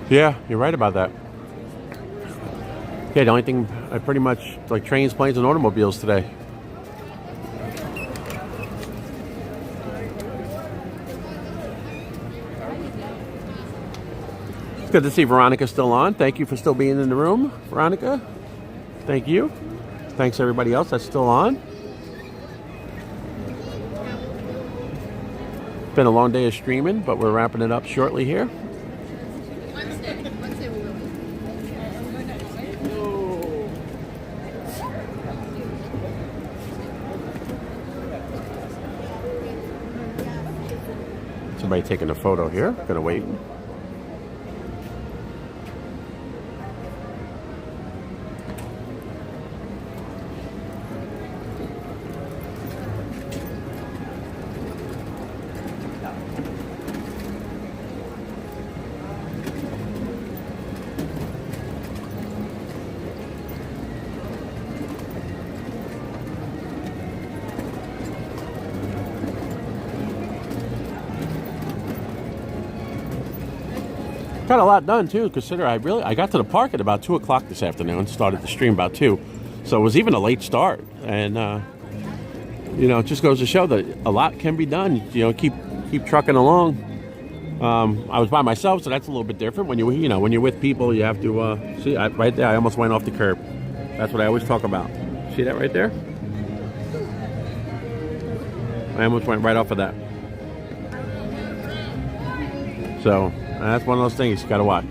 Yeah, you're right about that. Yeah, the only thing I pretty much like trains, planes, and automobiles today. It's good to see Veronica's still on. Thank you for still being in the room, Veronica. Thank you. Thanks everybody else that's still on. It's been a long day of streaming, but we're wrapping it up shortly here. Somebody taking a photo here. Gonna wait. Got a lot done too. Consider I got to the park at about 2 o'clock this afternoon. Started the stream about 2, so it was even a late start. And you know, it just goes to show that a lot can be done. You know, keep trucking along. I was by myself, so that's a little bit different. When when you're with people, you have to see. Right there, I almost went off the curb. That's what I always talk about. See that right there? I almost went right off of that. So that's one of those things you got to watch.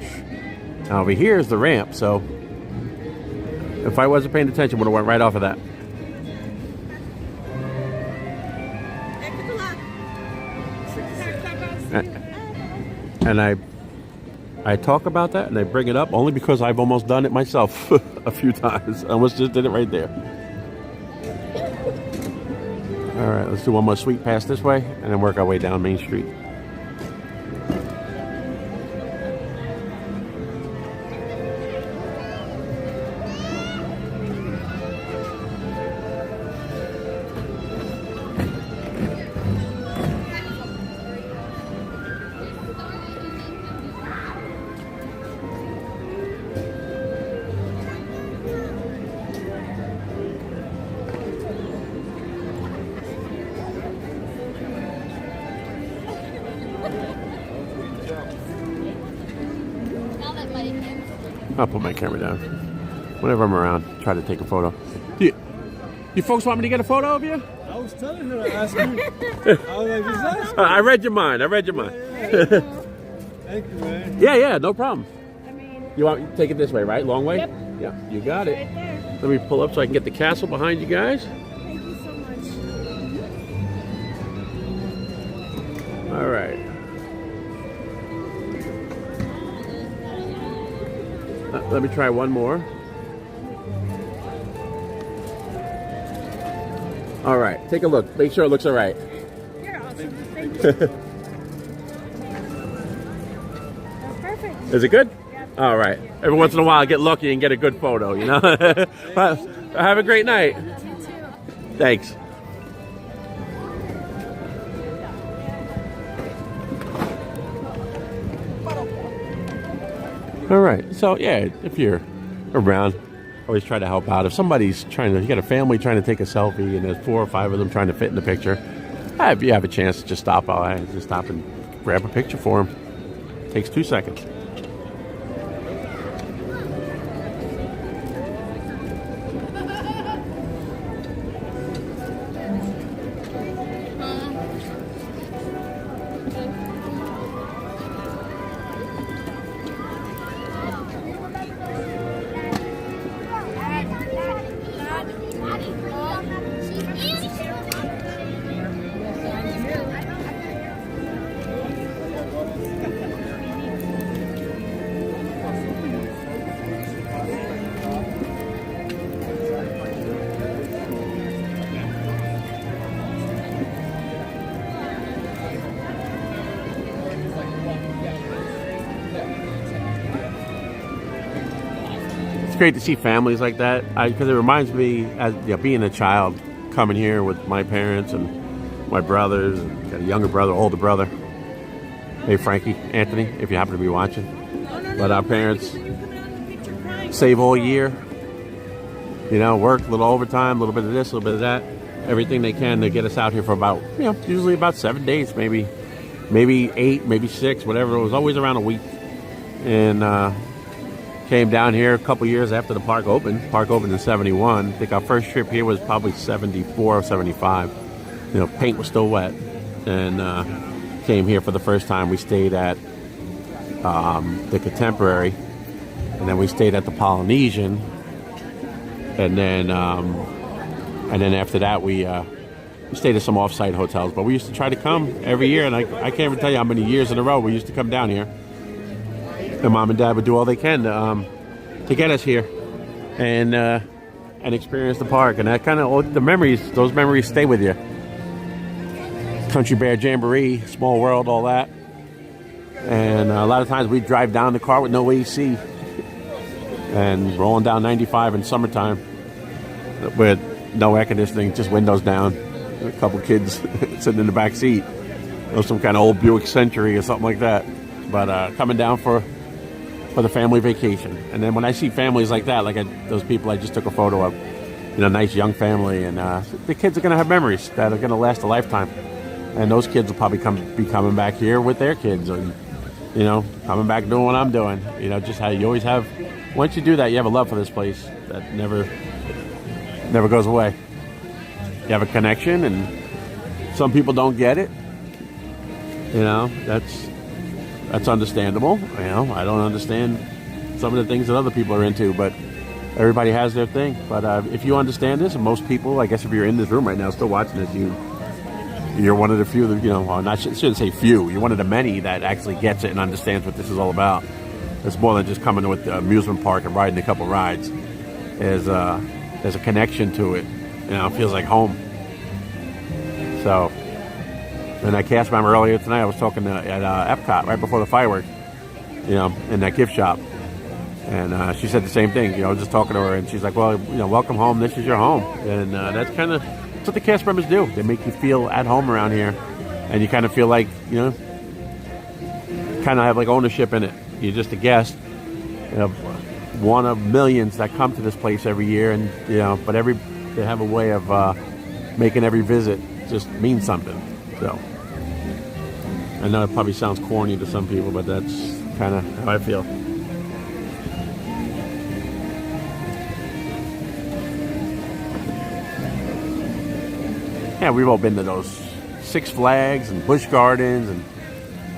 Now over here is the ramp, so if I wasn't paying attention, would have went right off of that. And I talk about that and I bring it up only because I've almost done it myself a few times. I almost just did it right there. All right, let's do one more sweep pass this way and then work our way down Main Street. I'll put my camera down. Whenever I'm around, try to take a photo. You folks want me to get a photo of you? I was telling her to ask you. I was like, just ask her. I read your mind. I read your mind. Thank you, man. Yeah, no problem. You want me to take it this way, right? Long way? Yep. Yeah, you got it. Right there. Let me pull up so I can get the castle behind you guys. Thank you so much. All right. Let me try one more. All right, take a look. Make sure it looks all right. You're awesome. Thank you. That's perfect. Is it good? Yeah. All right. Every once in a while, I get lucky and get a good photo, you know? Well, have a great night. You too. Thanks. All right, so yeah, if you're around, always try to help out. If somebody's you got a family trying to take a selfie and there's 4 or 5 of them trying to fit in the picture, if you have a chance to just stop and grab a picture for them. Takes 2 seconds. Great to see families like that because it reminds me, as being a child, coming here with my parents and my brothers, and got a younger brother, older brother. Hey Frankie, Anthony, if you happen to be watching. But our parents save all year, work a little overtime, a little bit of this, a little bit of that, everything they can to get us out here for about, usually about 7 days, maybe 8, maybe 6, whatever. It was always around a week, and came down here a couple years after the park opened. Park opened in 71. I think our first trip here was probably 74 or 75. Paint was still wet. And came here for the first time. We stayed at the Contemporary. And then we stayed at the Polynesian. And then after that, we stayed at some off-site hotels. But we used to try to come every year. And I can't even tell you how many years in a row we used to come down here. And Mom and Dad would do all they can to get us here and experience the park. And that kind of those memories stay with you. Country Bear Jamboree, Small World, all that. And a lot of times we'd drive down the car with no AC and rolling down 95 in summertime with no air conditioning, just windows down. A couple kids sitting in the back seat. Or some kind of old Buick Century or something like that. But coming down for the family vacation. And then when I see families like that, those people I just took a photo of, nice young family, and the kids are going to have memories that are going to last a lifetime. And those kids will probably be coming back here with their kids, and coming back doing what I'm doing. Just how you always have. Once you do that, you have a love for this place that never goes away. You have a connection, and some people don't get it. That's understandable. I don't understand some of the things that other people are into, but everybody has their thing. But if you understand this, and most people, I guess if you're in this room right now still watching this, you're one of the few that, I shouldn't say few, you're one of the many that actually gets it and understands what this is all about. It's more than just coming to the amusement park and riding a couple rides. There's a connection to it. You know, it feels like home. So, and that cast member earlier tonight, I was talking to at EPCOT right before the fireworks, you know, in that gift shop. And she said the same thing, you know, just talking to her, and she's like, well, you know, welcome home, this is your home. And that's kind of what the cast members do. They make you feel at home around here, and you kind of feel like, you know, kind of have like ownership in it. You're just a guest, you know, one of millions that come to this place every year, and, you know, but they have a way of making every visit just mean something. So I know it probably sounds corny to some people, but that's kind of how I feel. Yeah, we've all been to those Six Flags and Busch Gardens and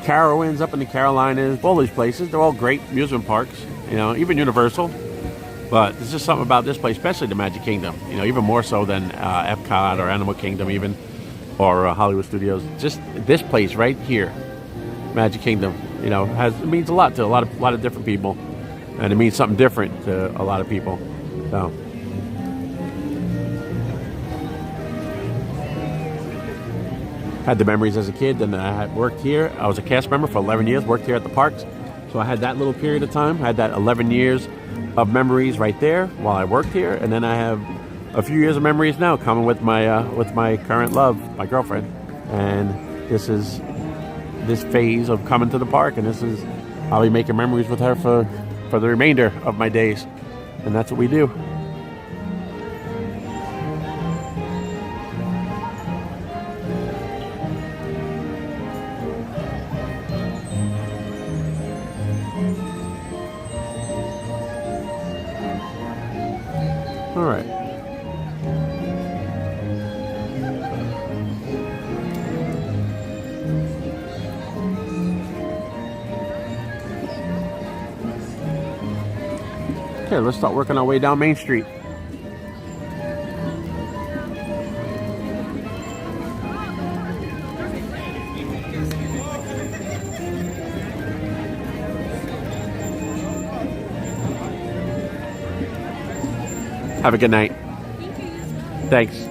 Carowinds up in the Carolinas, all these places. They're all great amusement parks, you know, even Universal. But there's just something about this place, especially the Magic Kingdom, you know, even more so than EPCOT or Animal Kingdom even, or Hollywood Studios. Just this place right here, Magic Kingdom, you know, it means a lot to a lot of different people, and it means something different to a lot of people. So. Had the memories as a kid, and I had worked here. I was a cast member for 11 years, worked here at the parks. So I had that little period of time. I had that 11 years of memories right there while I worked here. And then I have a few years of memories now coming with my current love, my girlfriend. And this is this phase of coming to the park, and I'll be making memories with her for the remainder of my days. And that's what we do. All right. Okay, let's start working our way down Main Street. Have a good night. Thanks.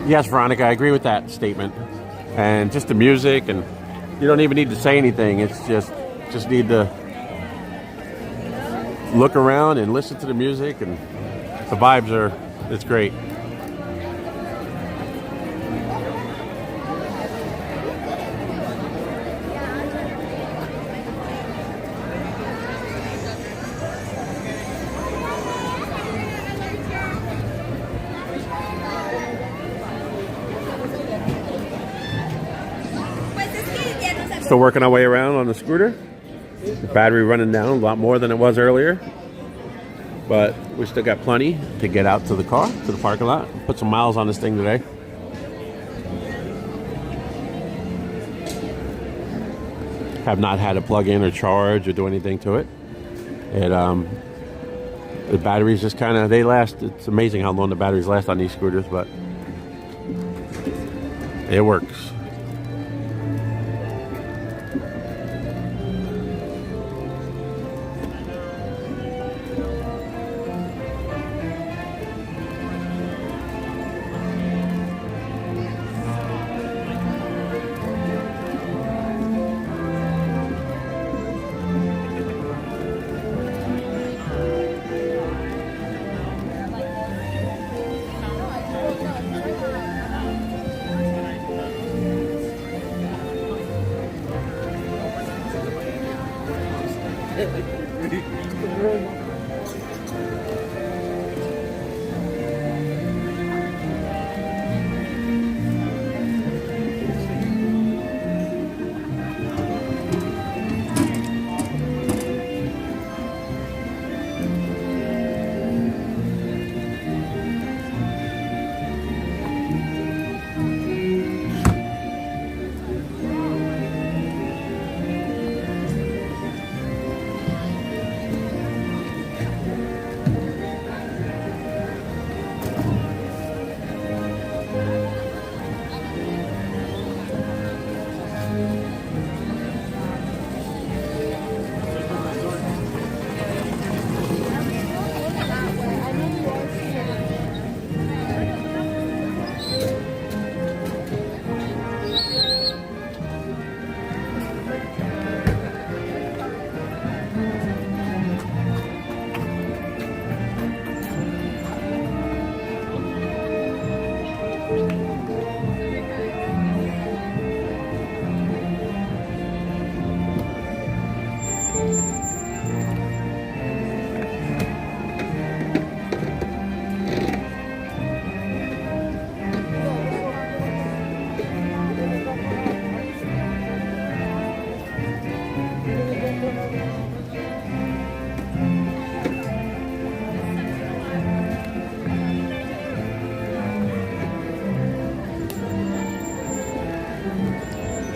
Yes, Veronica, I agree with that statement. And just the music, and you don't even need to say anything. It's just need to look around and listen to the music, and the vibes it's great. Still working our way around on the scooter. The battery running down a lot more than it was earlier. But we still got plenty to get out to the car, to the parking lot. Put some miles on this thing today. Have not had to plug in or charge or do anything to it. The batteries just kind of, they last. It's amazing how long the batteries last on these scooters, but it works.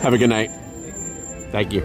Have a good night. Thank you.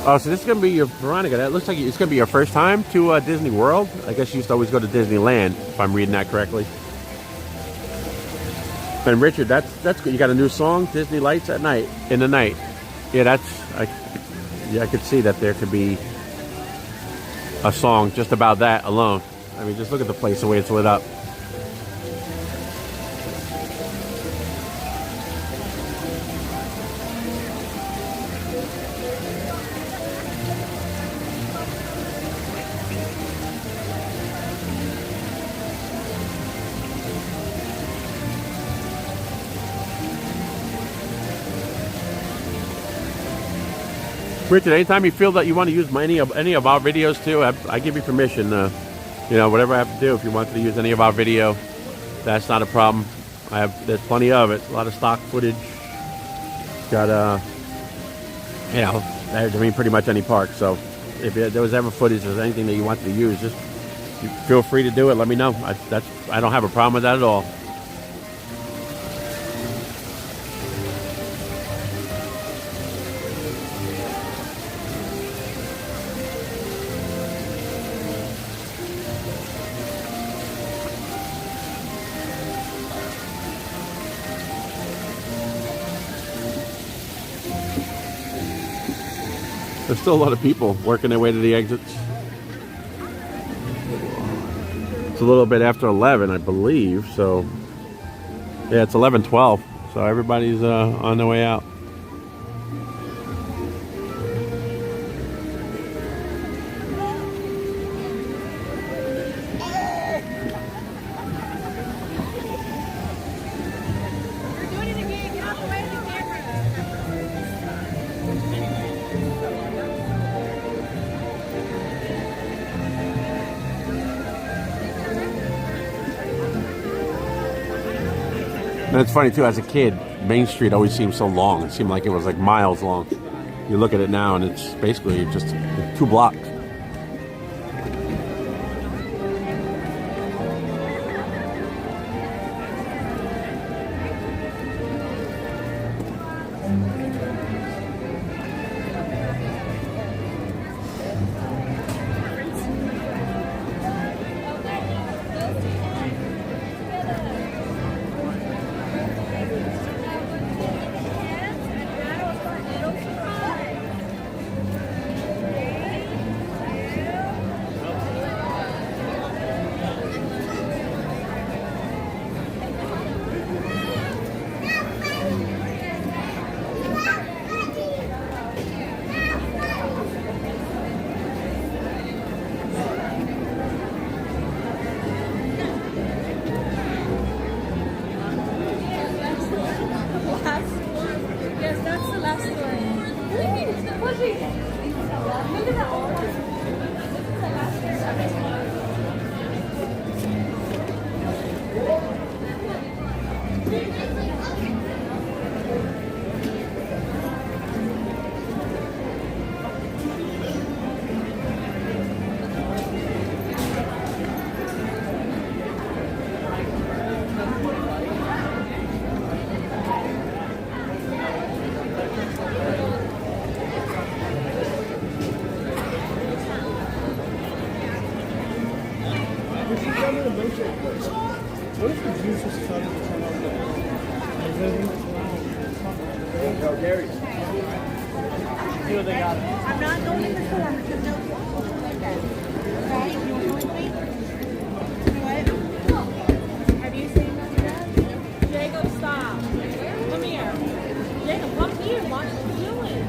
Oh, so this is gonna be your Veronica. That looks like it's gonna be your first time to Disney World. I guess you used to always go to Disneyland, if I'm reading that correctly. And Richard, that's good. You got a new song, Disney Lights at Night, in the night. Yeah, I could see that there could be a song just about that alone. I mean, just look at the place, the way it's lit up. Richard, anytime you feel that you want to use any of our videos too, I give you permission. You know, whatever I have to do. If you want to use any of our video, that's not a problem. There's plenty of it. A lot of stock footage. Got you know, I mean, pretty much any park. So if there was ever footage or anything that you wanted to use, just feel free to do it. Let me know. I don't have a problem with that at all. There's still a lot of people working their way to the exits. It's a little bit after 11, I believe. So, yeah, it's 11:12. So everybody's on their way out. And it's funny too, as a kid, Main Street always seemed so long. It seemed like it was like miles long. You look at it now and it's basically just 2 blocks. Yes, that's the last one. Look at that one. This is the last one. What if the juice was starting to turn off the Yo, Gary. See what they got. I'm not going in the store because no people like that. Okay? You want to go with me? What? Have you seen that? Jacob, stop. Come here. Jacob, come here. Watch what you're doing.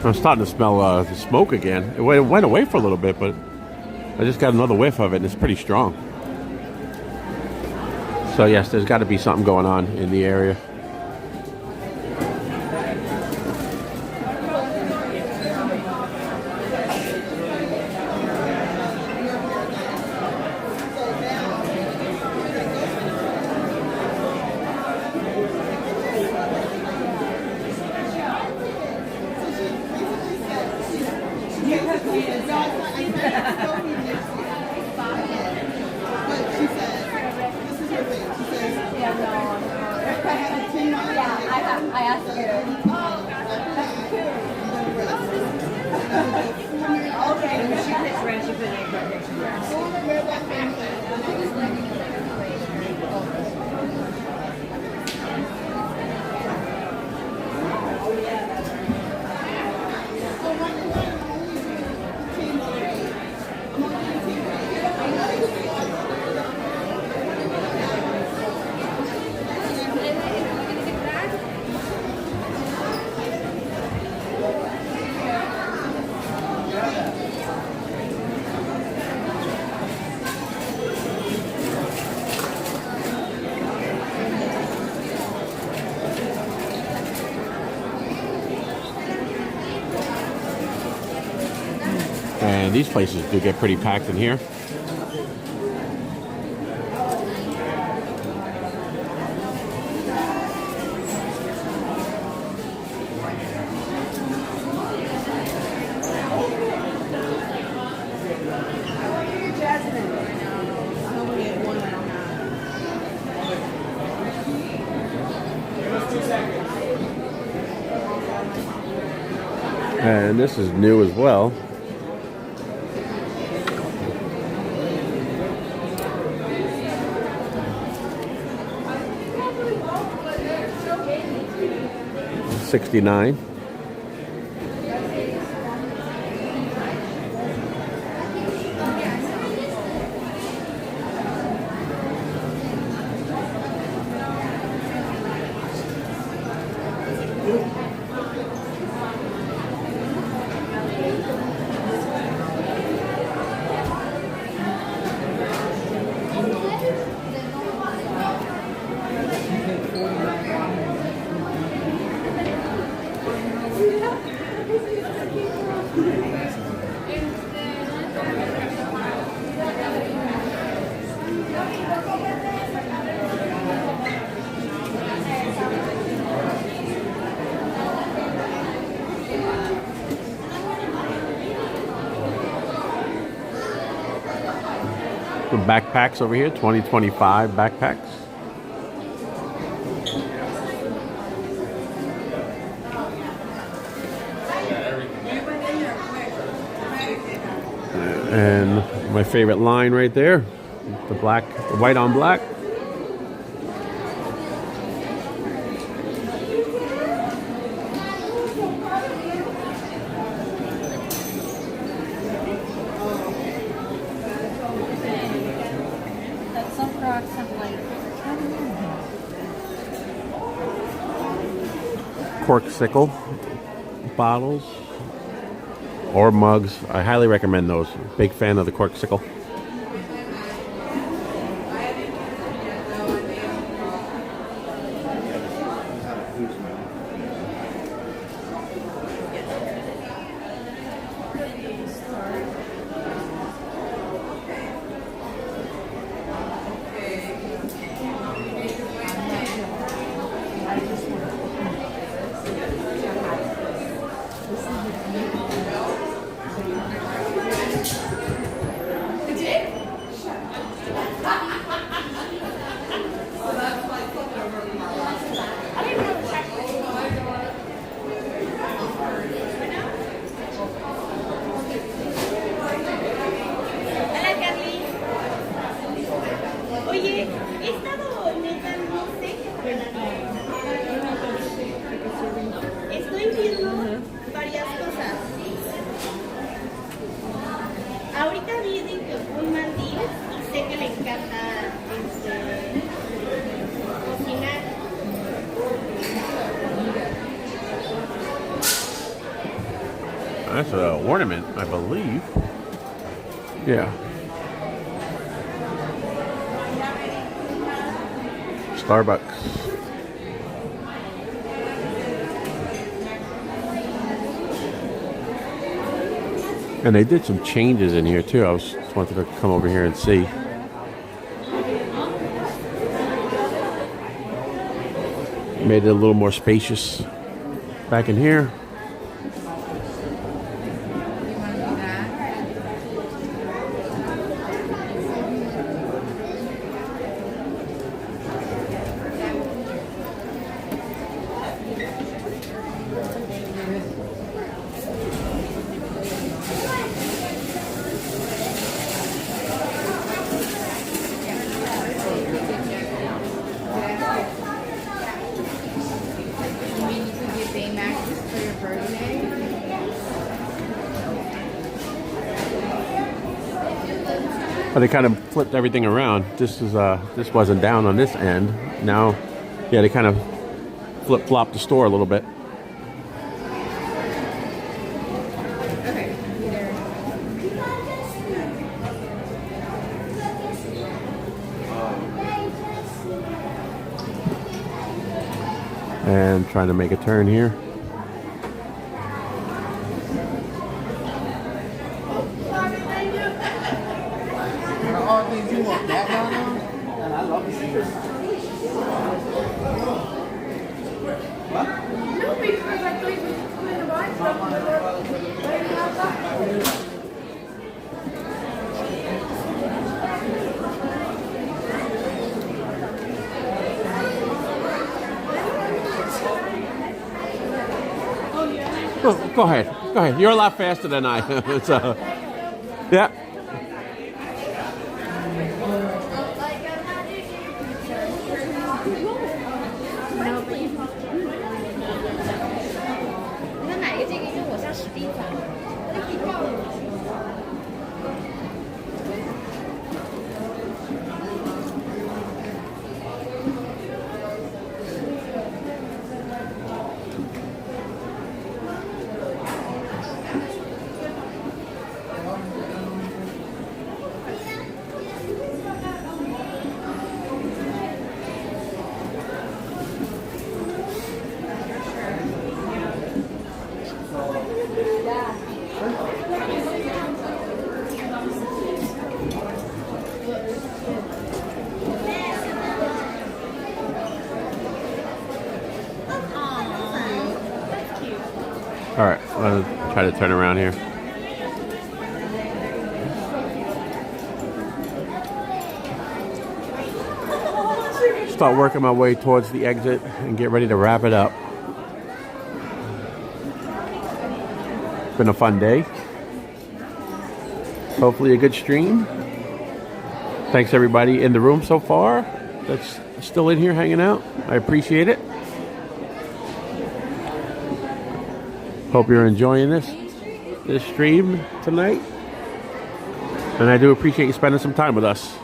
I'm starting to smell the smoke again. It went away for a little bit, but I just got another whiff of it, and it's pretty strong. So yes, there's got to be something going on in the area. I asked her. Okay, when she puts red, she put expectation And these places do get pretty packed in here. And this is new as well. $69. The backpacks over here, 2025 backpacks. And my favorite line right there, the white on black. Some rocks have like Corksicle bottles or mugs. I highly recommend those. Big fan of the Corksicle. Oye, he estado neta, no sé, estoy viendo varias cosas. Ahorita vi de que un mandil y sé que le encanta cocinar. That's an ornament, I believe. Yeah. Starbucks. And they did some changes in here too. I just wanted to come over here and see. Made it a little more spacious back in here. But they kind of flipped everything around. This wasn't down on this end. Now, yeah, they kind of flip-flopped the store a little bit. And trying to make a turn here. You want that down there? And I love to see this. No, because I thought you were going to buy Oh, go ahead. Go ahead. You're a lot faster than I am. So, yeah. I'll try to turn around here. Start working my way towards the exit and get ready to wrap it up. It's been a fun day. Hopefully a good stream. Thanks everybody in the room so far that's still in here hanging out. I appreciate it. Hope you're enjoying this stream tonight. And I do appreciate you spending some time with us.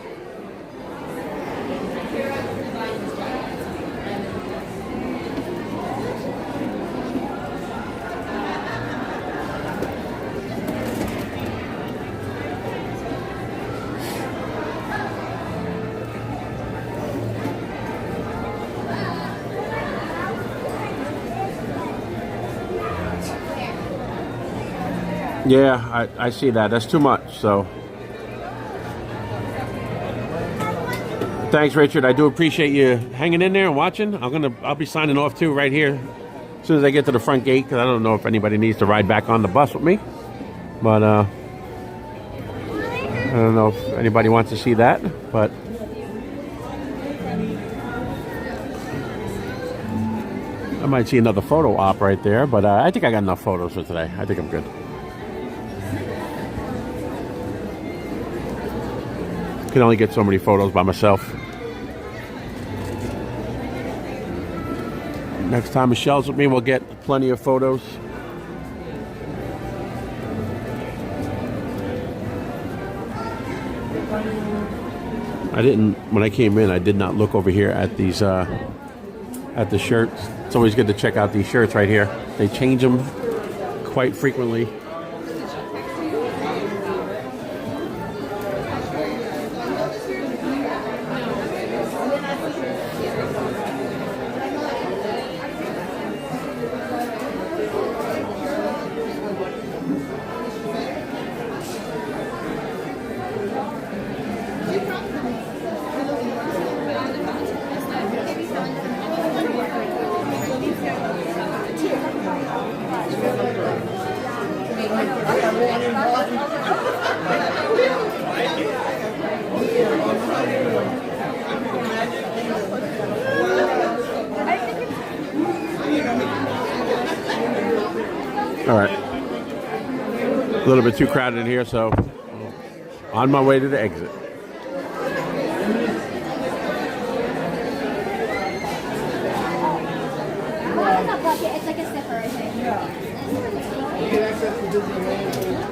Yeah, I see that. That's too much, so. Thanks, Richard. I do appreciate you hanging in there and watching. I'll be signing off too right here as soon as I get to the front gate, because I don't know if anybody needs to ride back on the bus with me. But I don't know if anybody wants to see that, but I might see another photo op right there, but I think I got enough photos for today. I think I'm good. Can only get so many photos by myself. Next time Michelle's with me, we'll get plenty of photos. When I came in, I did not look over here at these, at the shirts. It's always good to check out these shirts right here. They change them quite frequently. All right. A little bit too crowded in here, so on my way to the exit. It's like a zipper, I think. You get access to Disneyland.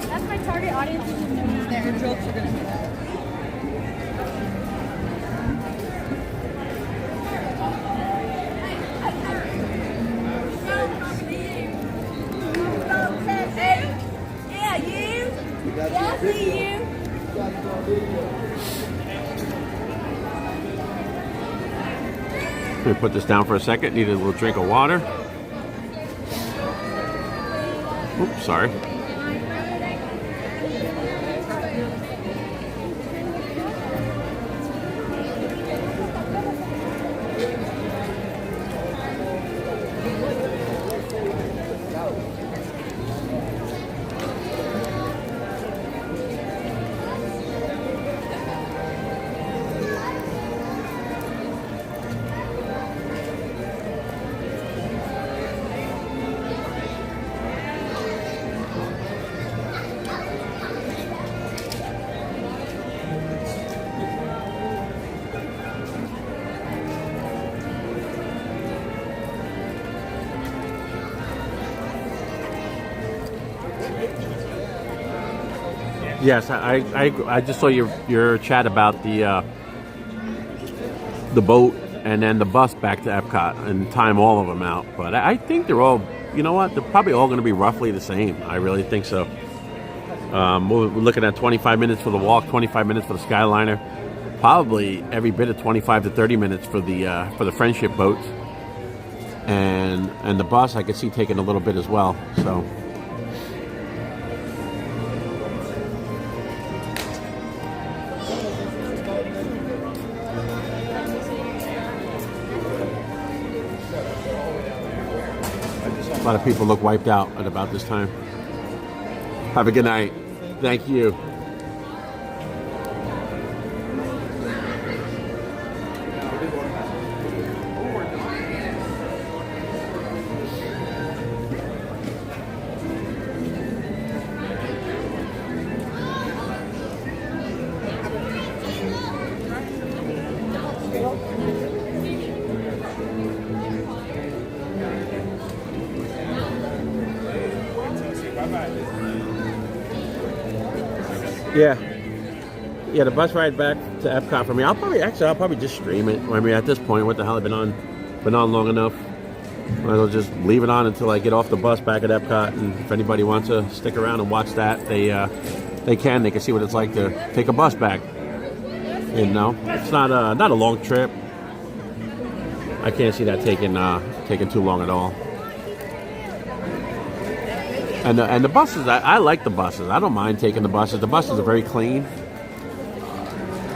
That's my target audience. Their jokes are gonna be that. Yeah, you. Yeah, I see you. Let me put this down for a second. Need a little drink of water. Oops, sorry. Yes, I just saw your chat about the boat and then the bus back to Epcot and time all of them out. But I think they're all, you know what, they're probably all going to be roughly the same. I really think so. We're looking at 25 minutes for the walk, 25 minutes for the Skyliner, probably every bit of 25 to 30 minutes for the Friendship boats, and the bus I could see taking a little bit as well. So. A lot of people look wiped out at about this time. Have a good night. Thank you. Yeah, the bus ride back to Epcot for me. I'll probably just stream it. I mean, at this point, what the hell? I've been on long enough. I'll just leave it on until I get off the bus back at Epcot. And if anybody wants to stick around and watch that, they can. They can see what it's like to take a bus back. You know, it's not a long trip. I can't see that taking too long at all. And the buses, I like the buses. I don't mind taking the buses. The buses are very clean.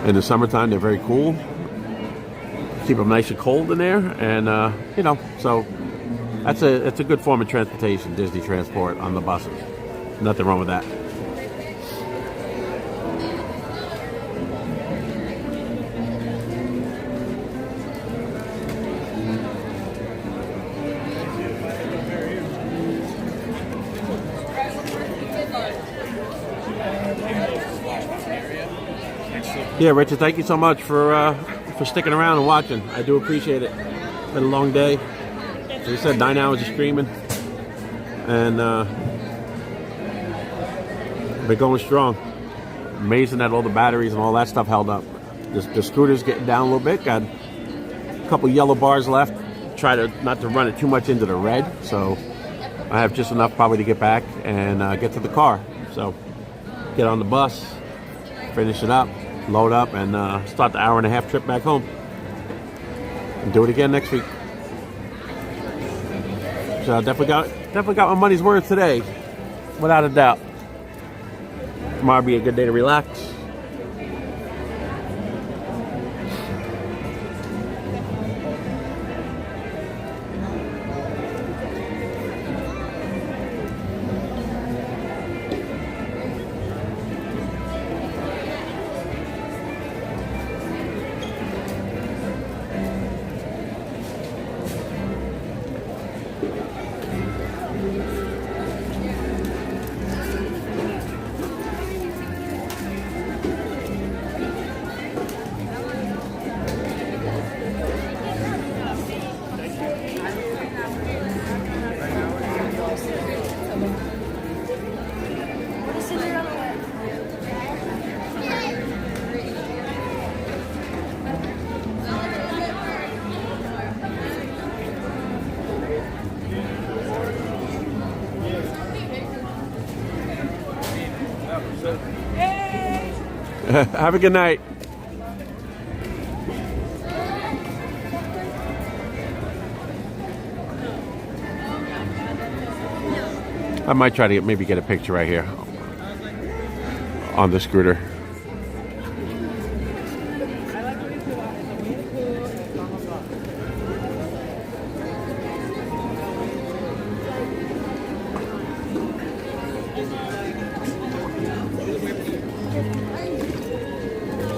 In the summertime, they're very cool. Keep them nice and cold in there, and you know, so it's a good form of transportation, Disney transport on the buses. Nothing wrong with that. Yeah, Richard, thank you so much for sticking around and watching. I do appreciate it. Been a long day. As I said, 9 hours of streaming, and been going strong. Amazing that all the batteries and all that stuff held up. The scooter's getting down a little bit. Got a couple yellow bars left. Try not to run it too much into the red, so I have just enough probably to get back and get to the car. So get on the bus, finish it up, load up, and start the hour-and-a-half trip back home. And do it again next week. So definitely got my money's worth today, without a doubt. Tomorrow will be a good day to relax. Have a good night. I might try to maybe get a picture right here on the scooter.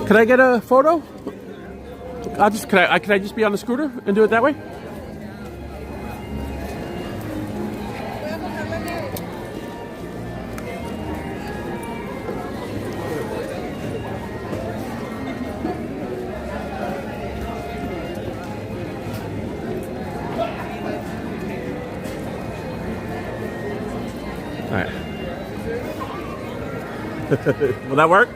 Can I get a photo? Can I just be on the scooter and do it that way? All right. Will that work?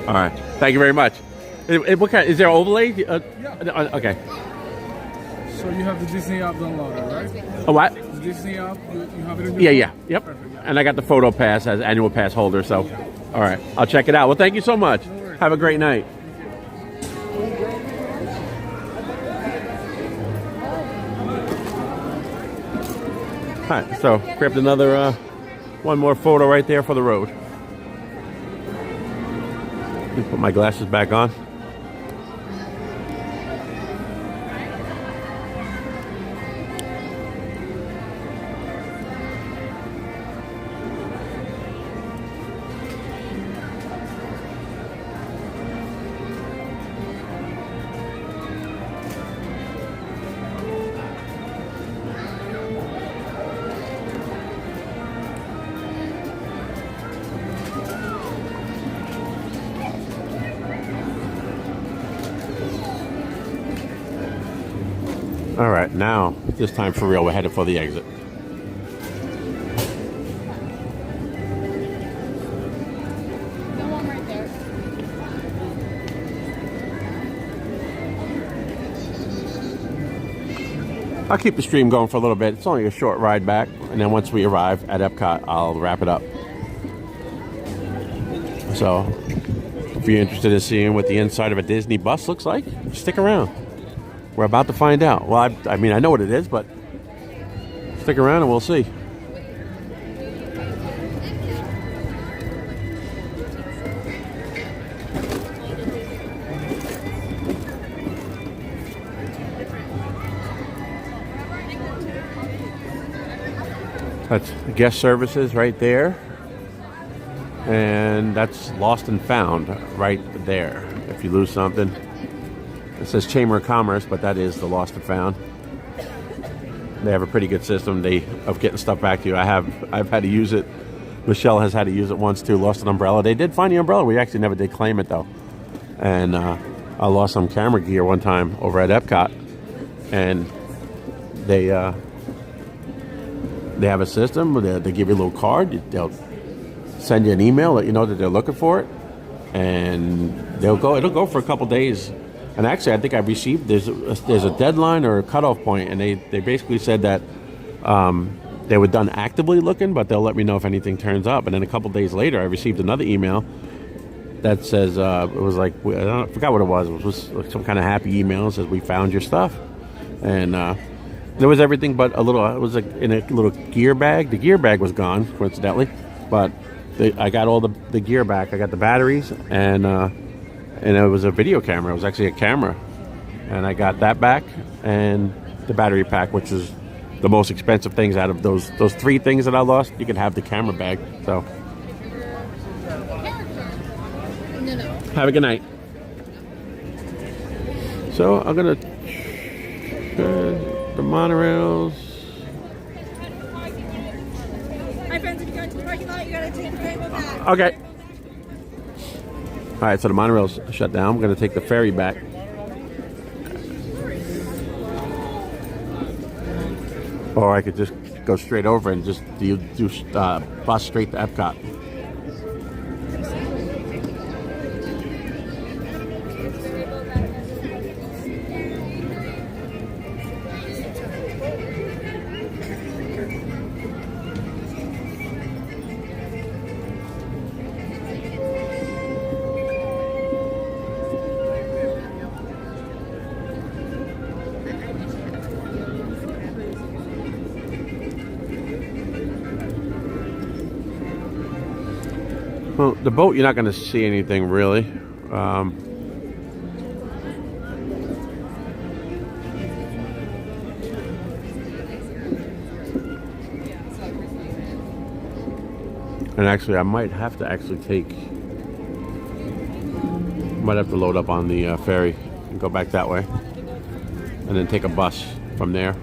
All right. Thank you very much. What kind? Is there overlay? Okay. So you have the Disney app downloaded, right? A what? The Disney app, you have it in your Yeah, phone? yeah. Yep. Perfect, yeah. And I got the photo pass as annual pass holder, so. All right. I'll check it out. Well, thank you so much. Have a great night. All right. So, grabbed another, one more photo right there for the road. Let me put my glasses back on. All right, now, this time for real, we're headed for the exit. I'll keep the stream going for a little bit. It's only a short ride back, and then once we arrive at EPCOT, I'll wrap it up. So, if you're interested in seeing what the inside of a Disney bus looks like, stick around. We're about to find out. Well, I mean, I know what it is, but stick around and we'll see. That's guest services right there. And that's lost and found right there. If you lose something. It says Chamber of Commerce, but that is the lost and found. They have a pretty good system of getting stuff back to you. I've had to use it. Michelle has had to use it once too. Lost an umbrella. They did find the umbrella. We actually never did claim it though. And I lost some camera gear one time over at EPCOT, and they have a system. They give you a little card. They'll send you an email, let you know that they're looking for it, and it'll go for a couple days. And actually, I think I received there's a deadline or a cutoff point, and they basically said that they were done actively looking, but they'll let me know if anything turns up. And then a couple days later, I received another email that says it was like I forgot what it was. It was like some kind of happy email. It says we found your stuff, and there was everything but a little. It was like in a little gear bag. The gear bag was gone, coincidentally, but I got all the gear back. I got the batteries and it was a video camera. It was actually a camera. And I got that back and the battery pack, which is the most expensive things out of those three things that I lost. You can have the camera bag. So, have a good night. So, I'm going to the monorails. Hi friends, if you go into the parking lot, you gotta take the table back. Okay. All right, so the monorail's shut down. I'm going to take the ferry back. Or I could just go straight over and just do bus straight to EPCOT. Well, the boat, you're not going to see anything really. And actually, I might have to load up on the ferry and go back that way. And then take a bus from there.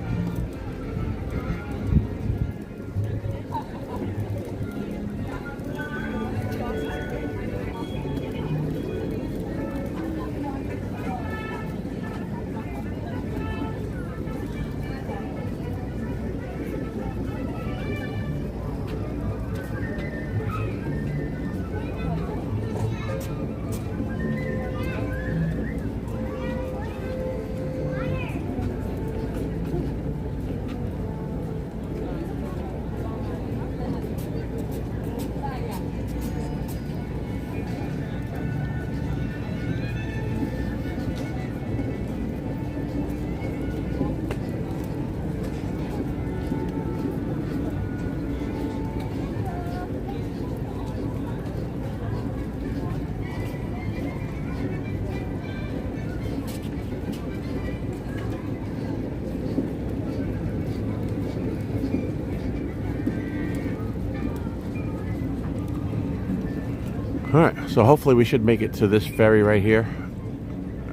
Alright, so hopefully we should make it to this ferry right here.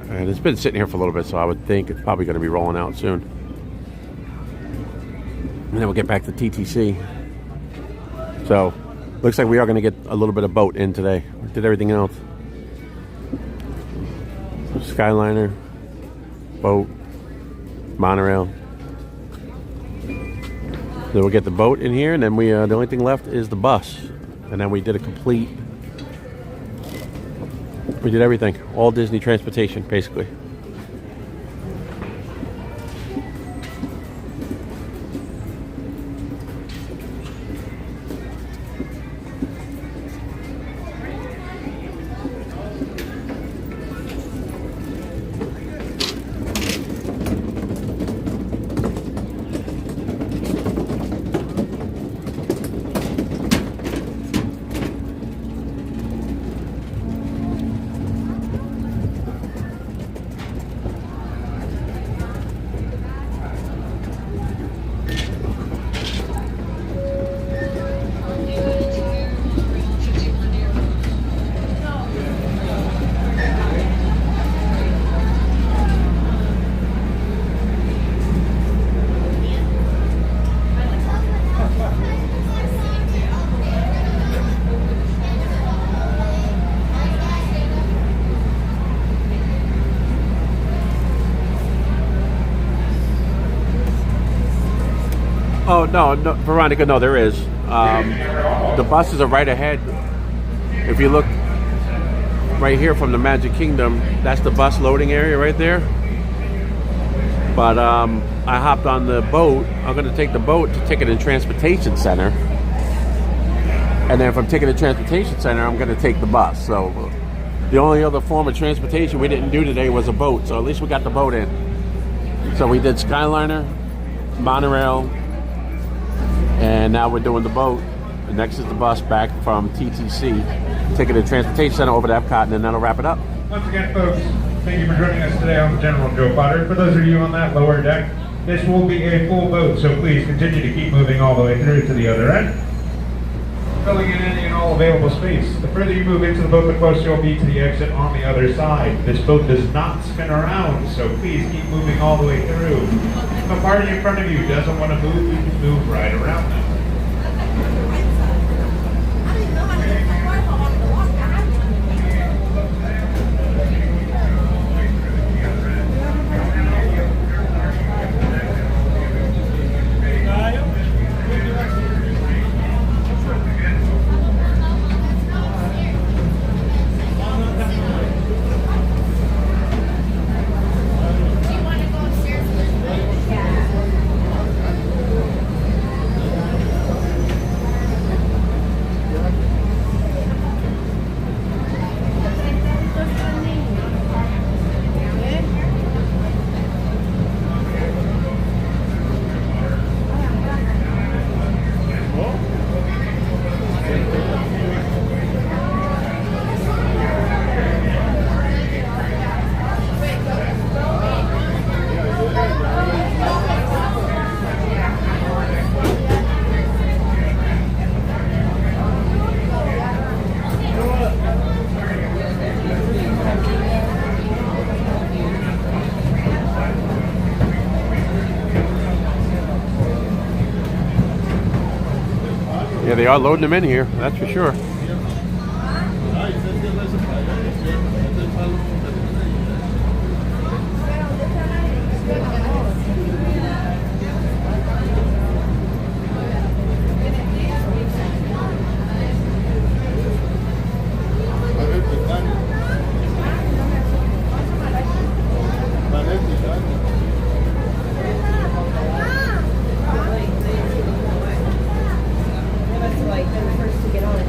And it's been sitting here for a little bit, so I would think it's probably going to be rolling out soon. And then we'll get back to TTC. So, looks like we are going to get a little bit of boat in today. We did everything else. Skyliner, boat, monorail. Then we'll get the boat in here, and then we the only thing left is the bus. And then we did a complete... We did everything. All Disney transportation, basically. Oh, no, Veronica, no, there is. The buses are right ahead. If you look right here from the Magic Kingdom, that's the bus loading area right there. But I hopped on the boat. I'm going to take the boat to Ticket and Transportation Center. And then from Ticket and Transportation Center, I'm going to take the bus. So the only other form of transportation we didn't do today was a boat. So at least we got the boat in. So we did Skyliner, monorail, and now we're doing the boat. And next is the bus back from TTC, Ticket and Transportation Center over to EPCOT, and then that'll wrap it up. Once again, folks, thank you for joining us today on the General Joe Potter. For those of you on that lower deck, this will be a full boat, so please continue to keep moving all the way through to the other end, filling in any and all available space. The further you move into the boat, the closer you'll be to the exit on the other side. This boat does not spin around, so please keep moving all the way through. If the party in front of you doesn't want to move, you can move right around them. Yeah, they are loading them in here, that's for sure. Like, they're the first to get on it.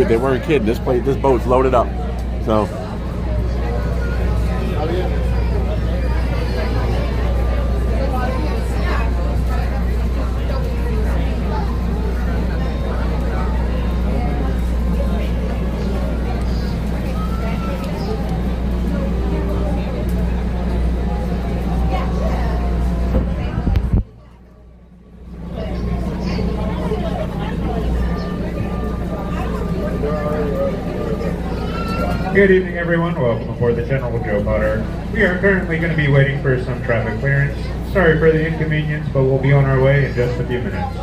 dude, they weren't kidding. This boat's loaded up. So. Good evening, everyone. Welcome aboard the General Joe Potter. We are currently going to be waiting for some traffic clearance. Sorry for the inconvenience, but we'll be on our way in just a few minutes.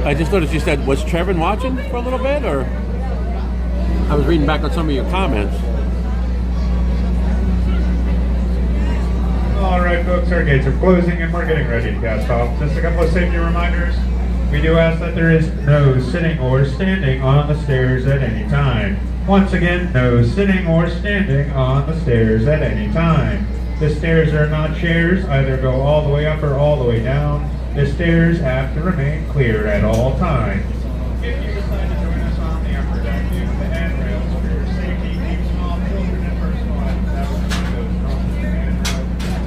I just noticed you said, was Trevin watching for a little bit, or? I was reading back on some of your comments. All right, folks, our gates are closing and we're getting ready to cast off. Just a couple of safety reminders. We do ask that there is no sitting or standing on the stairs at any time. Once again, no sitting or standing on the stairs at any time. The stairs are not chairs, either go all the way up or all the way down. The stairs have to remain clear at all times. If you decide to join us on the upper deck, use the handrails for your safety. Keep small children and personal items out of the windows on the handrails.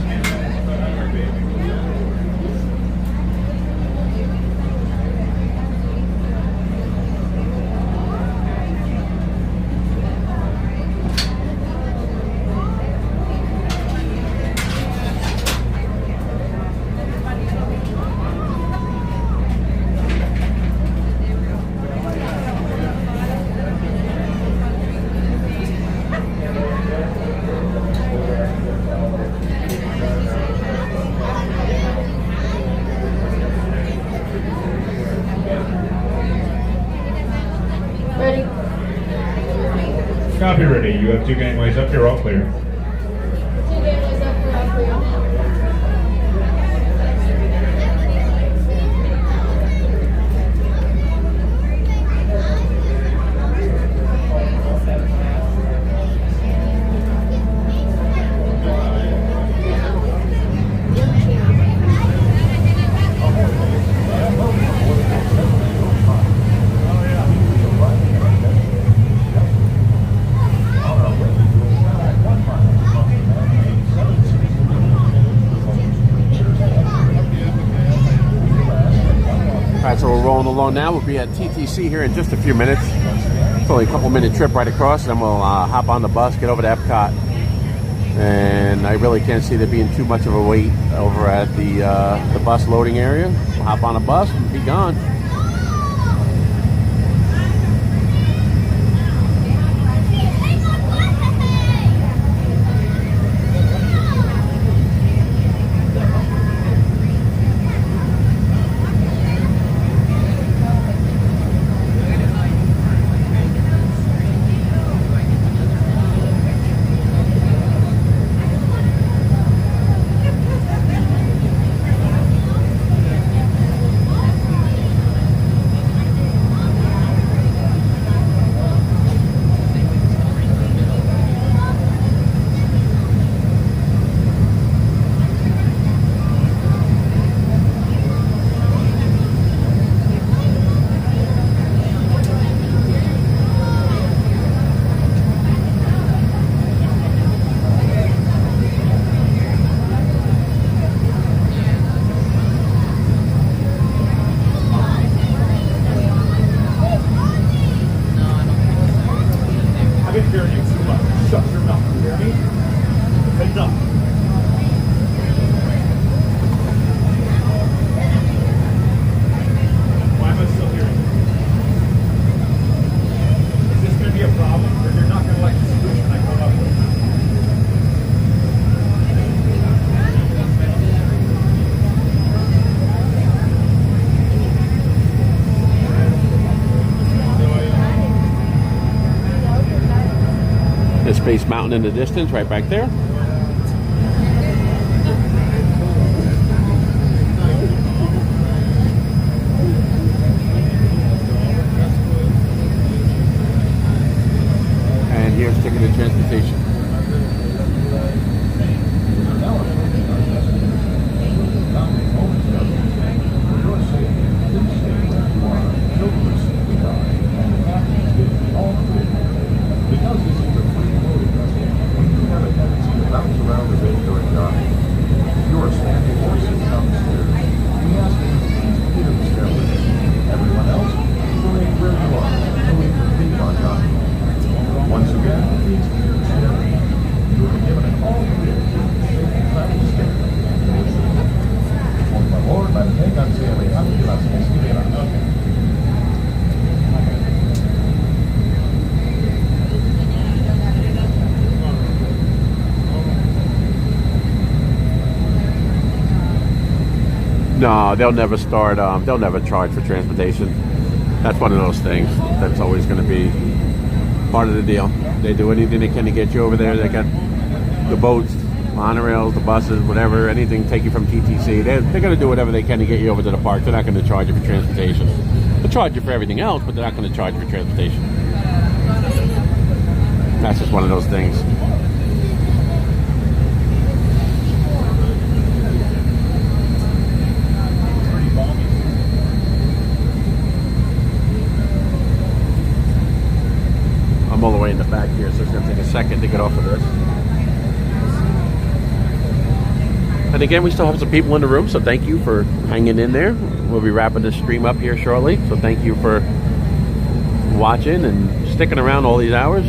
And but other baby will Copy ready. You have 2 gangways up. You're all clear. So we're rolling along now. We'll be at TTC here in just a few minutes. It's only a couple-minute trip right across, and then we'll hop on the bus, get over to EPCOT. And I really can't see there being too much of a wait over at the bus loading area. We'll hop on a bus and be gone. Hands up. Why am I still hearing? Is this going to be a problem, or you're not going to like the solution I come up with? There's Space Mountain in the distance, right back there. And here's ticketed transportation. Because this is a free floating vessel, we do have a tendency to bounce around a bit during dining. If you are standing or sitting on the stairs, we ask that you please clear the stairway. Everyone else, remain where you are until we complete our dining. Once again, please clear the stairway. You will be given an all-clear safe travel sticker. Por favor, manténganse alejados de las escaleras. No, they'll never start. They'll never charge for transportation. That's one of those things that's always going to be part of the deal. They do anything they can to get you over there. They got the boats, monorails, the buses, whatever, anything take you from TTC. They're going to do whatever they can to get you over to the park. They're not going to charge you for transportation. They'll charge you for everything else, but they're not going to charge you for transportation. That's just one of those things. I'm all the way in the back here, so it's going to take a second to get off of this. And again, we still have some people in the room, so thank you for hanging in there. We'll be wrapping this stream up here shortly, so thank you for watching and sticking around all these hours.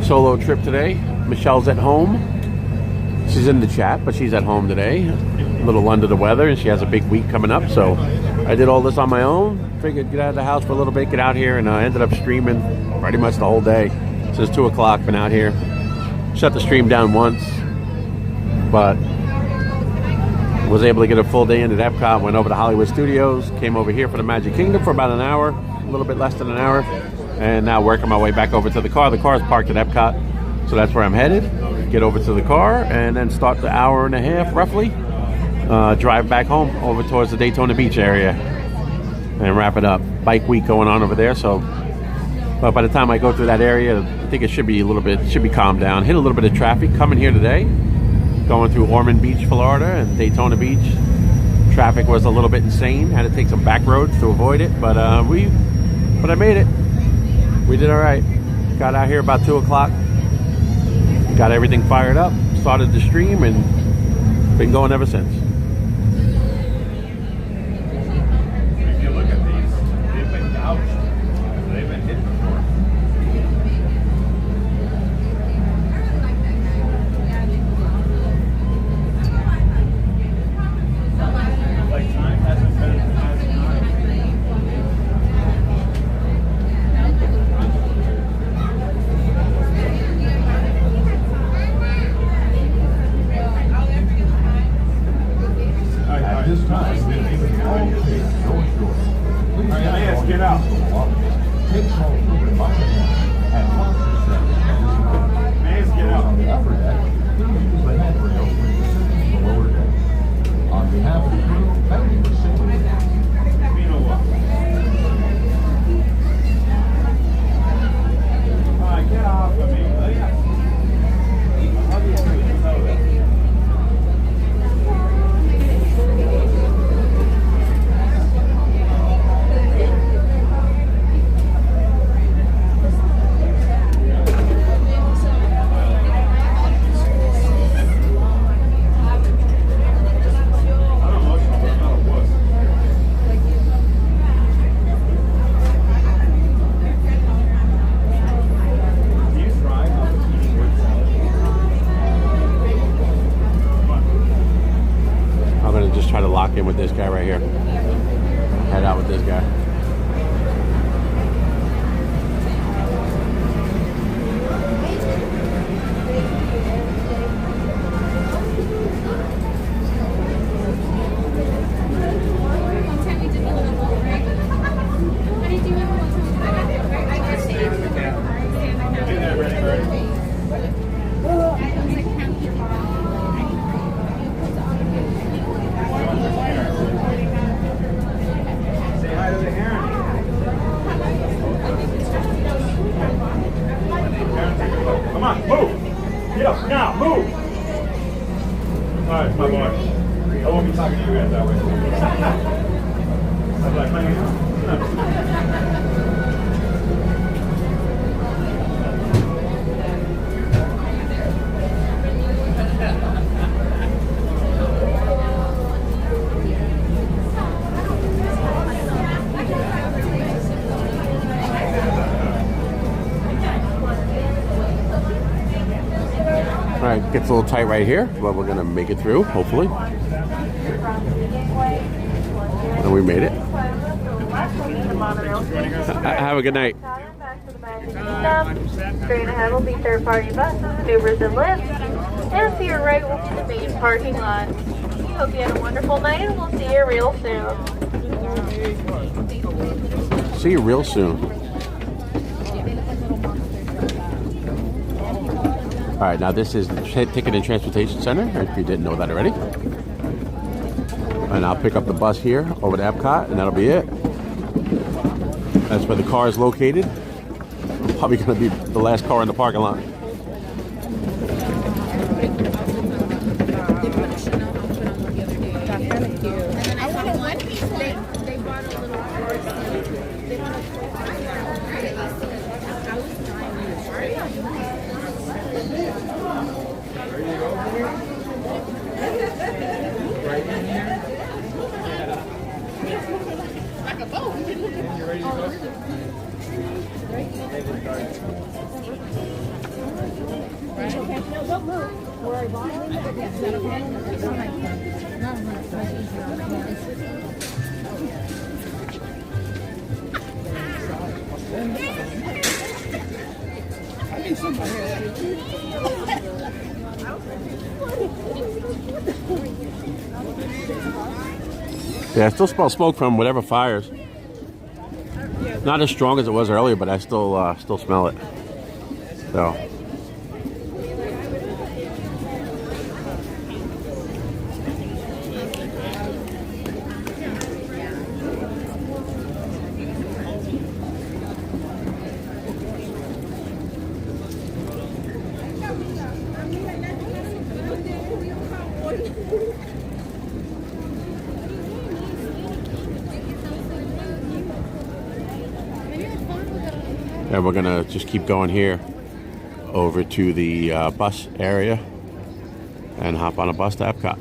Solo trip today. Michelle's at home. She's in the chat, but she's at home today. A little under the weather, and she has a big week coming up. So I did all this on my own. Figured get out of the house for a little bit, get out here, and I ended up streaming pretty much the whole day. Since 2 o'clock, been out here. Shut the stream down once, but was able to get a full day in at EPCOT. Went over to Hollywood Studios, came over here for the Magic Kingdom for about an hour, a little bit less than an hour, and now working my way back over to the car. The car is parked at EPCOT. So that's where I'm headed. Get over to the car and then start the hour and a half, roughly. Drive back home over towards the Daytona Beach area and wrap it up. Bike week going on over there. So, but by the time I go through that area, I think it should be calmed down. Hit a little bit of traffic coming here today. Going through Ormond Beach, Florida, and Daytona Beach. Traffic was a little bit insane. Had to take some back roads to avoid it, but I made it. We did all right. Got out here about 2 o'clock. Got everything fired up, started the stream, and been going ever since. If you look at these, they've been gouged. They've been hit before. Like time hasn't been as time. At this time, all kids go ashore. Please Get out. Take salt from by the hand and lock yourself. Get out. On the upper deck, please use the handrail when descending to the lower deck. On behalf of the crew, thank you for sitting with us. Get off of me. How do you know that? gonna just try to lock in with this guy right here. Head out with this guy. Come on, move! Get up now, move! Alright, my boy. I won't be talking to you guys that way. I'm like, Alright, gets a little tight right here, but we're gonna make it through, hopefully. And we made it. Have a good night. Straight ahead will be third-party buses, Ubers, and Lyfts. And to your right will be the main parking lot. We hope you had a wonderful night, and we'll see you real soon. See you real soon. All right, now this is Ticket and Transportation Center, if you didn't know that already. And I'll pick up the bus here over to EPCOT, and that'll be it. That's where the car is located. Probably going to be the last car in the parking lot. Yeah, I still smell smoke from whatever fires. Not as strong as it was earlier, but I still smell it. So. And we're gonna just keep going here over to the bus area and hop on a bus to EPCOT.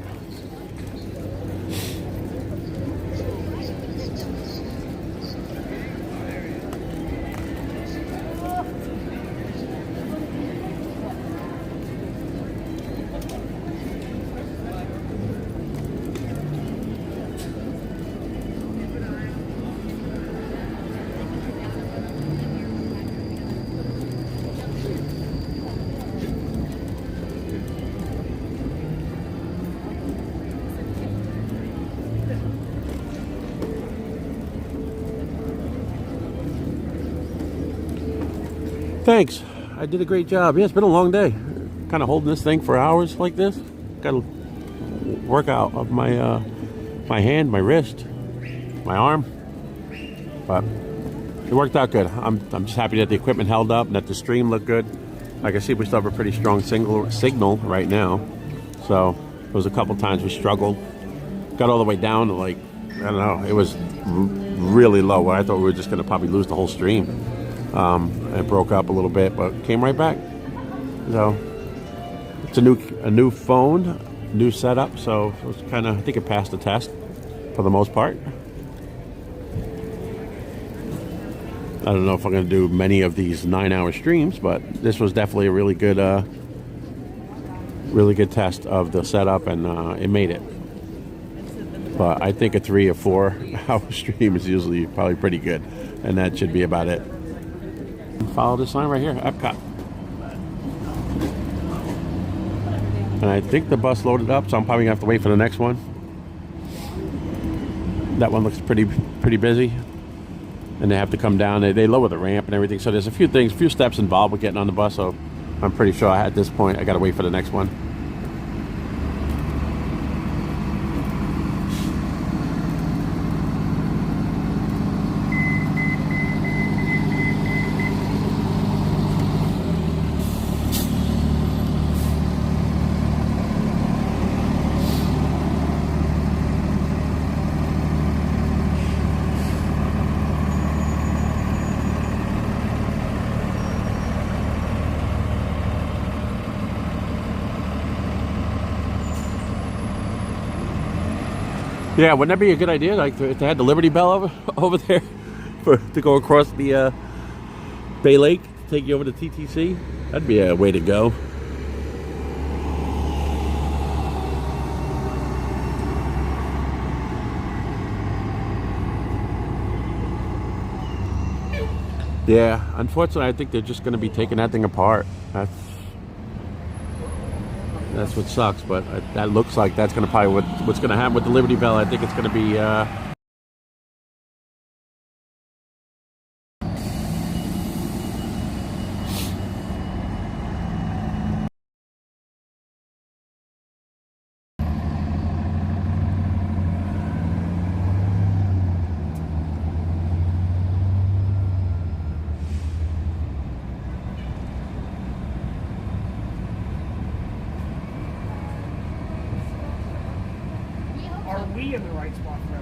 Thanks. I did a great job. Yeah, it's been a long day. Kind of holding this thing for hours like this. Got a workout of my my hand, my wrist, my arm. But it worked out good. I'm just happy that the equipment held up and that the stream looked good. Like I see, we still have a pretty strong signal right now. So there was a couple times we struggled. Got all the way down to, like, I don't know, it was really low. I thought we were just going to probably lose the whole stream. It broke up a little bit, but came right back. So it's a new phone, new setup. So it was kind of, I think it passed the test for the most part. I don't know if I'm going to do many of these 9-hour streams, but this was definitely a really good test of the setup, and it made it. But I think a 3 or 4 hour stream is usually probably pretty good. And that should be about it. Follow this sign right here, EPCOT. And I think the bus loaded up, so I'm probably gonna have to wait for the next one. That one looks pretty busy. And they have to come down. They lower the ramp and everything. So there's a few steps involved with getting on the bus. So I'm pretty sure at this point I gotta wait for the next one. Yeah, wouldn't that be a good idea? Like if they had the Liberty Bell over there to go across the Bay Lake, take you over to TTC. That'd be a way to go. Yeah, unfortunately, I think they're just going to be taking that thing apart. That's what sucks, but that looks like that's going to probably what's going to happen with the Liberty Bell. I think it's going to be Are we in the right spot for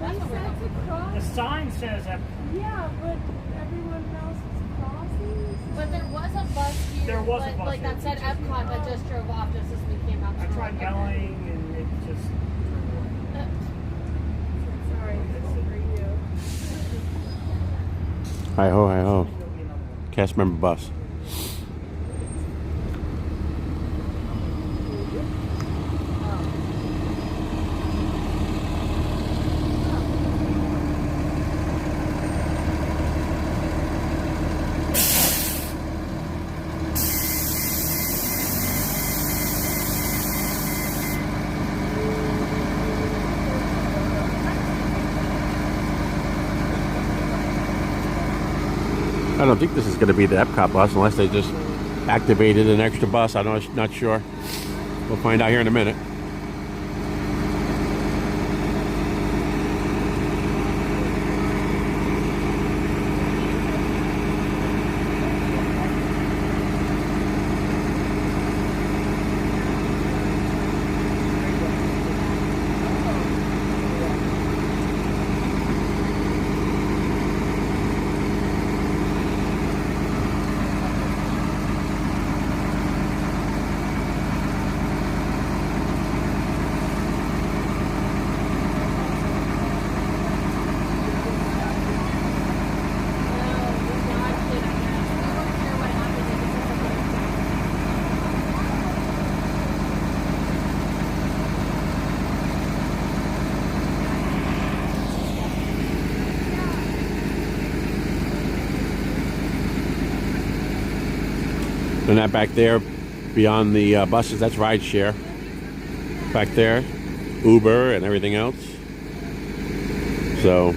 EPCOT? The sign says EPCOT. Yeah, but everyone else is crossing. But there was a bus here. There was a bus like here. that said EPCOT that just drove off just as we came out. I tried yelling and it just. Sorry, it's for you. hi ho, hi ho. Cast member bus. I don't think this is going to be the EPCOT bus unless they just activated an extra bus. I'm not sure. We'll find out here in a minute. And that back there, beyond the buses, that's rideshare. Back there, Uber and everything else. So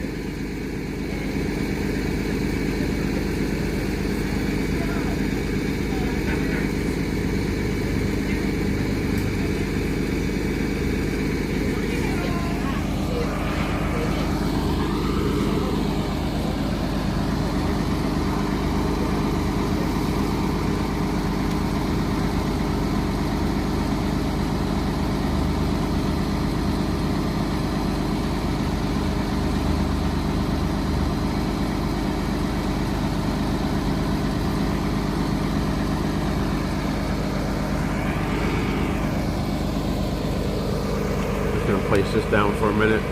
place this down for a minute.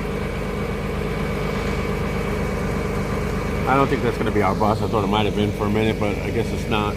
I don't think that's going to be our bus. I thought it might have been for a minute, but I guess it's not.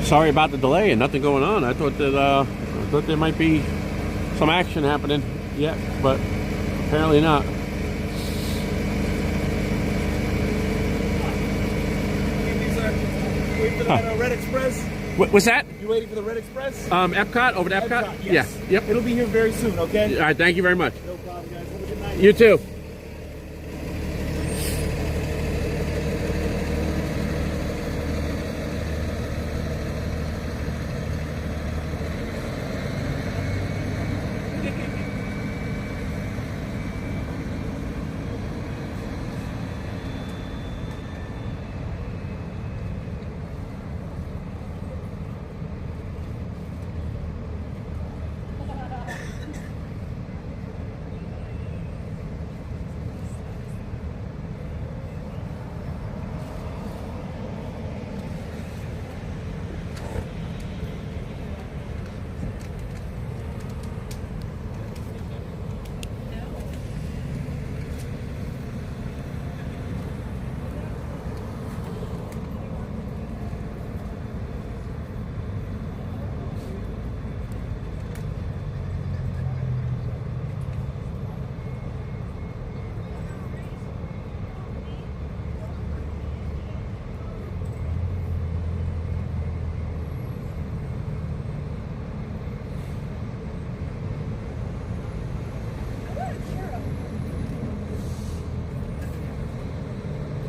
Sorry about the delay and nothing going on. I thought there might be some action happening yet, but apparently not. Wait for that Red Express. What's that? You waiting for the Red Express? EPCOT, over to EPCOT? Yes. Yeah. Yep. It'll be here very soon, okay? All right, thank you very much. No problem, guys. Have a good night. You too.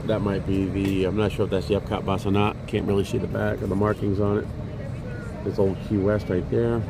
That might be the, I'm not sure if that's the EPCOT bus or not. Can't really see the back or the markings on it. There's old Key West right there.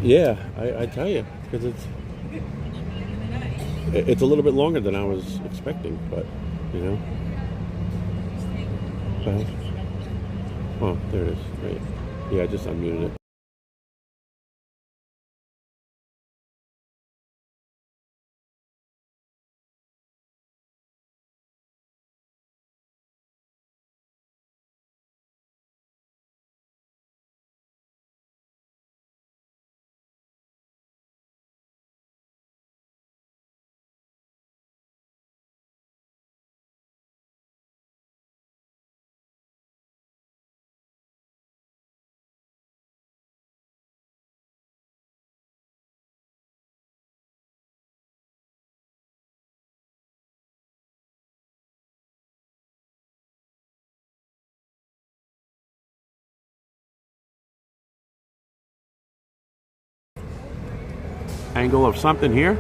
Yeah, I tell you, because it's a little bit longer than I was expecting, but you know. Oh, there it is. Right. Yeah, I just unmuted it. Angle of something here.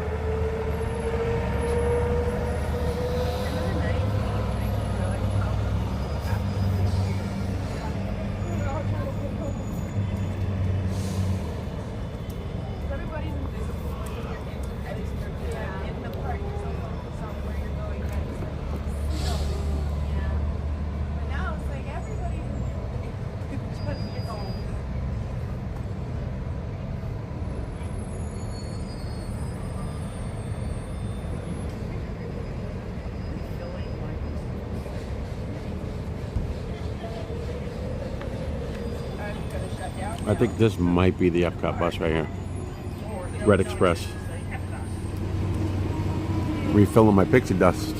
I think this might be the EPCOT bus right here. Red Express. Refilling my pixie dust.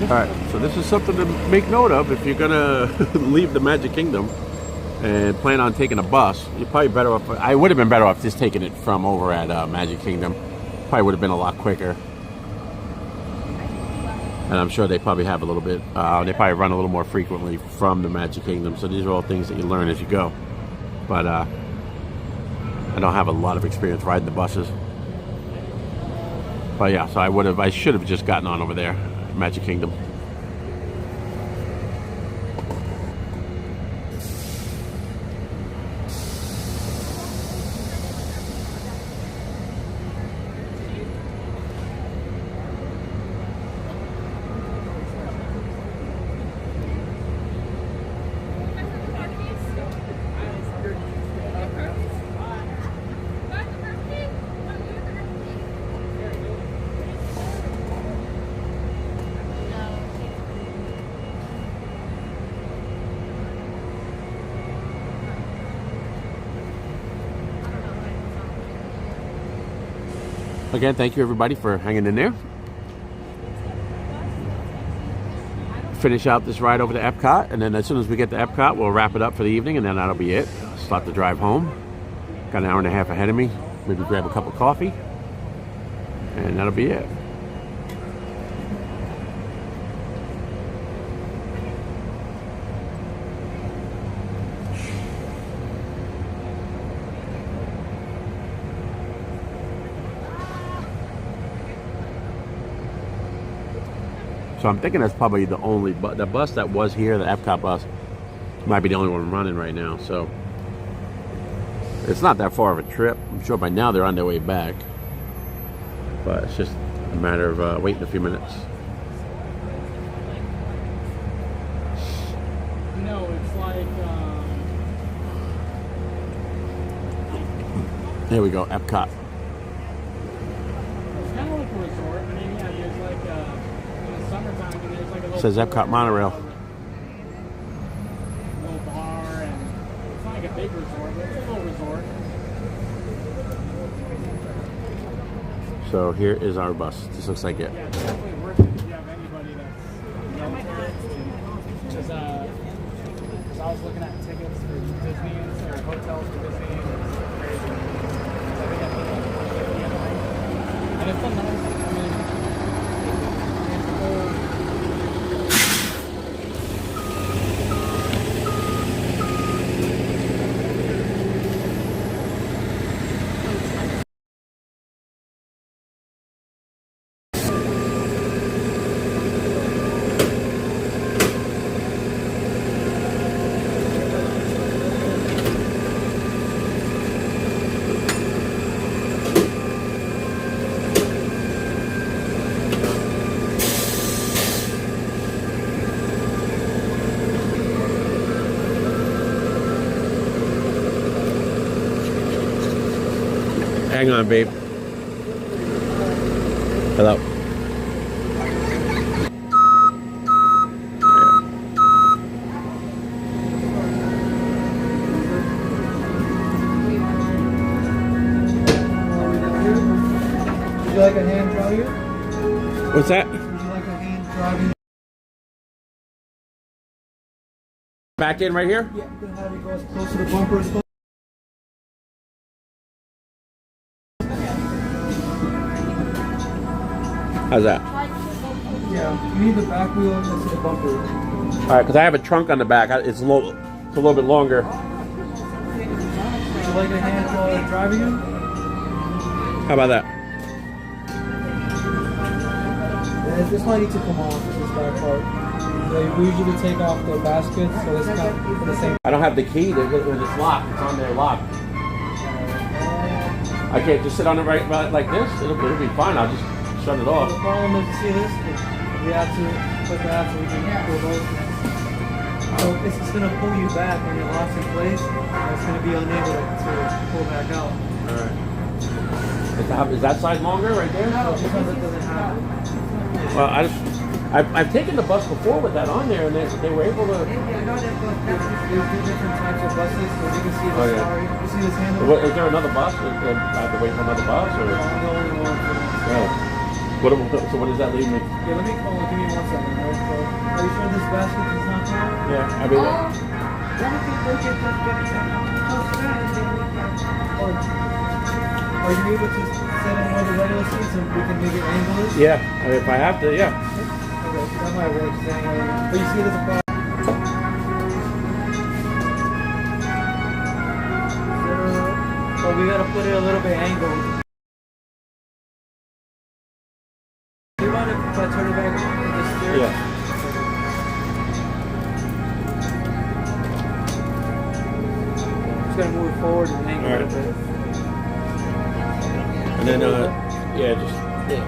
Alright, so this is something to make note of if you're gonna leave the Magic Kingdom and plan on taking a bus. You're probably better off. I would have been better off just taking it from over at Magic Kingdom. Probably would have been a lot quicker. And I'm sure they probably have a little bit. They probably run a little more frequently from the Magic Kingdom. So these are all things that you learn as you go. But I don't have a lot of experience riding the buses. But yeah, so I should have just gotten on over there, Magic Kingdom. Again, thank you everybody for hanging in there. Finish out this ride over to EPCOT, and then as soon as we get to EPCOT, we'll wrap it up for the evening, and then that'll be it. Start the drive home. Got an hour and a half ahead of me. Maybe grab a cup of coffee, and that'll be it. So I'm thinking that's probably the only the bus that was here, the EPCOT bus, might be the only one running right now. So it's not that far of a trip. I'm sure by now they're on their way back. But it's just a matter of waiting a few minutes. No, it's like... Here we go, EPCOT. It's kind of like a resort. I mean, yeah, there's like... summertime, and there's like a little Says EPCOT monorail. little bar, and it's not like a big resort, but it's a little resort. So here is our bus. This looks like it. Yeah, it's definitely worth it if you have anybody that's because I was looking at tickets for Disney or hotels for Disney, and it's crazy. I think and it's a nice, I mean, it's cool. Hang on, babe. Hello. Would you like a hand driving? What's that? Would you like a hand driving? Back in right here? Yeah, you can have it go as close to the bumper as possible. How's that? Yeah, you need the back wheel next to the bumper. All right, because I have a trunk on the back. It's a little bit longer. Would you like a hand driving it? How about that? Yeah, this might need to come off, this back part. We usually take off the basket, so it's kind of the same. I don't have the key. It's locked. It's on there locked. I can't just sit on it right like this. It'll be fine. I'll just shut it off. The problem is, you see this? We have to put that so we can pull those things. So it's just going to pull you back when you're locked in place. It's going to be unable to pull back out. Alright. Is that side longer right there? No, because it doesn't have it. Well, I've taken the bus before with that on there, and they were able to. There's two different types of buses, so you can see Oh, this yeah. car. You see this handle? Is there another bus? I have to wait for another bus, or? I'm the only one for this. Yeah. So what does that leave me? Yeah, let me call. Give me 1 second. Right? So, are you sure this basket is not coming? Yeah, I mean. Are you able to sit in one of the regular seats and we can maybe angle it? Yeah, I mean, if I have to, yeah. Okay, that might work. But you see there's a problem. So we gotta put it a little bit angled. Do you mind if I turn it back on the steering? Yeah. Just gonna move it forward and angle it a bit. And then, yeah, just, yeah.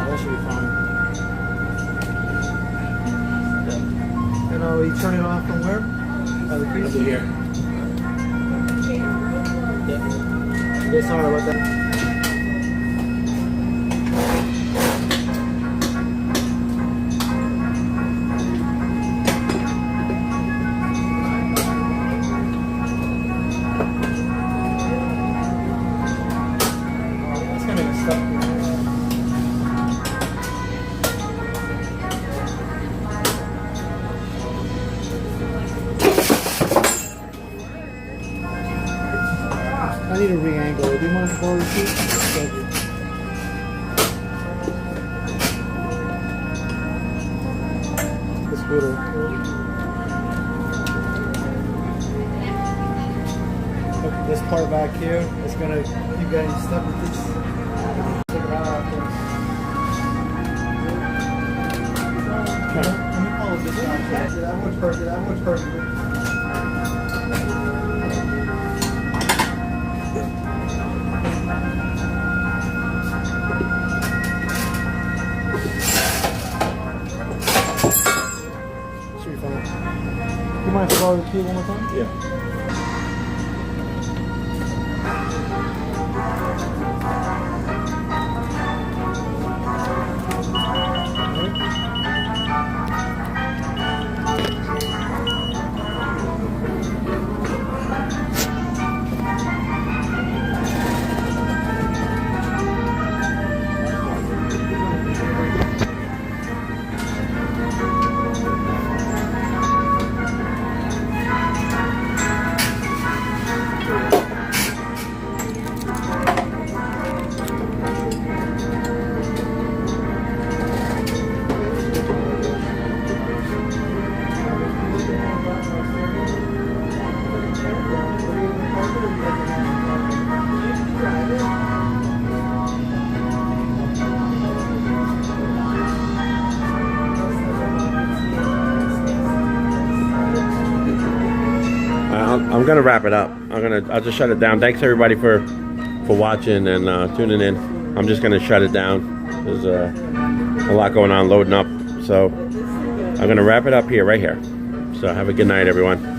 That should be fine. And you turn it off from where? The keys? Over here. Yeah, sorry about that. It's gonna get stuck. I need to re-angle it. Do you mind borrowing the seat? Thank you. The scooter. Look, this part back here is gonna keep getting stuck with this. Take it out after. Let me follow this out. That works perfect. That works perfect. You mind if I borrow the key one more time? Yeah. I'm gonna wrap it up. I'll just shut it down. Thanks everybody for watching and tuning in. I'm just gonna shut it down. There's a lot going on loading up, so I'm gonna wrap it up here, right here. So have a good night, everyone.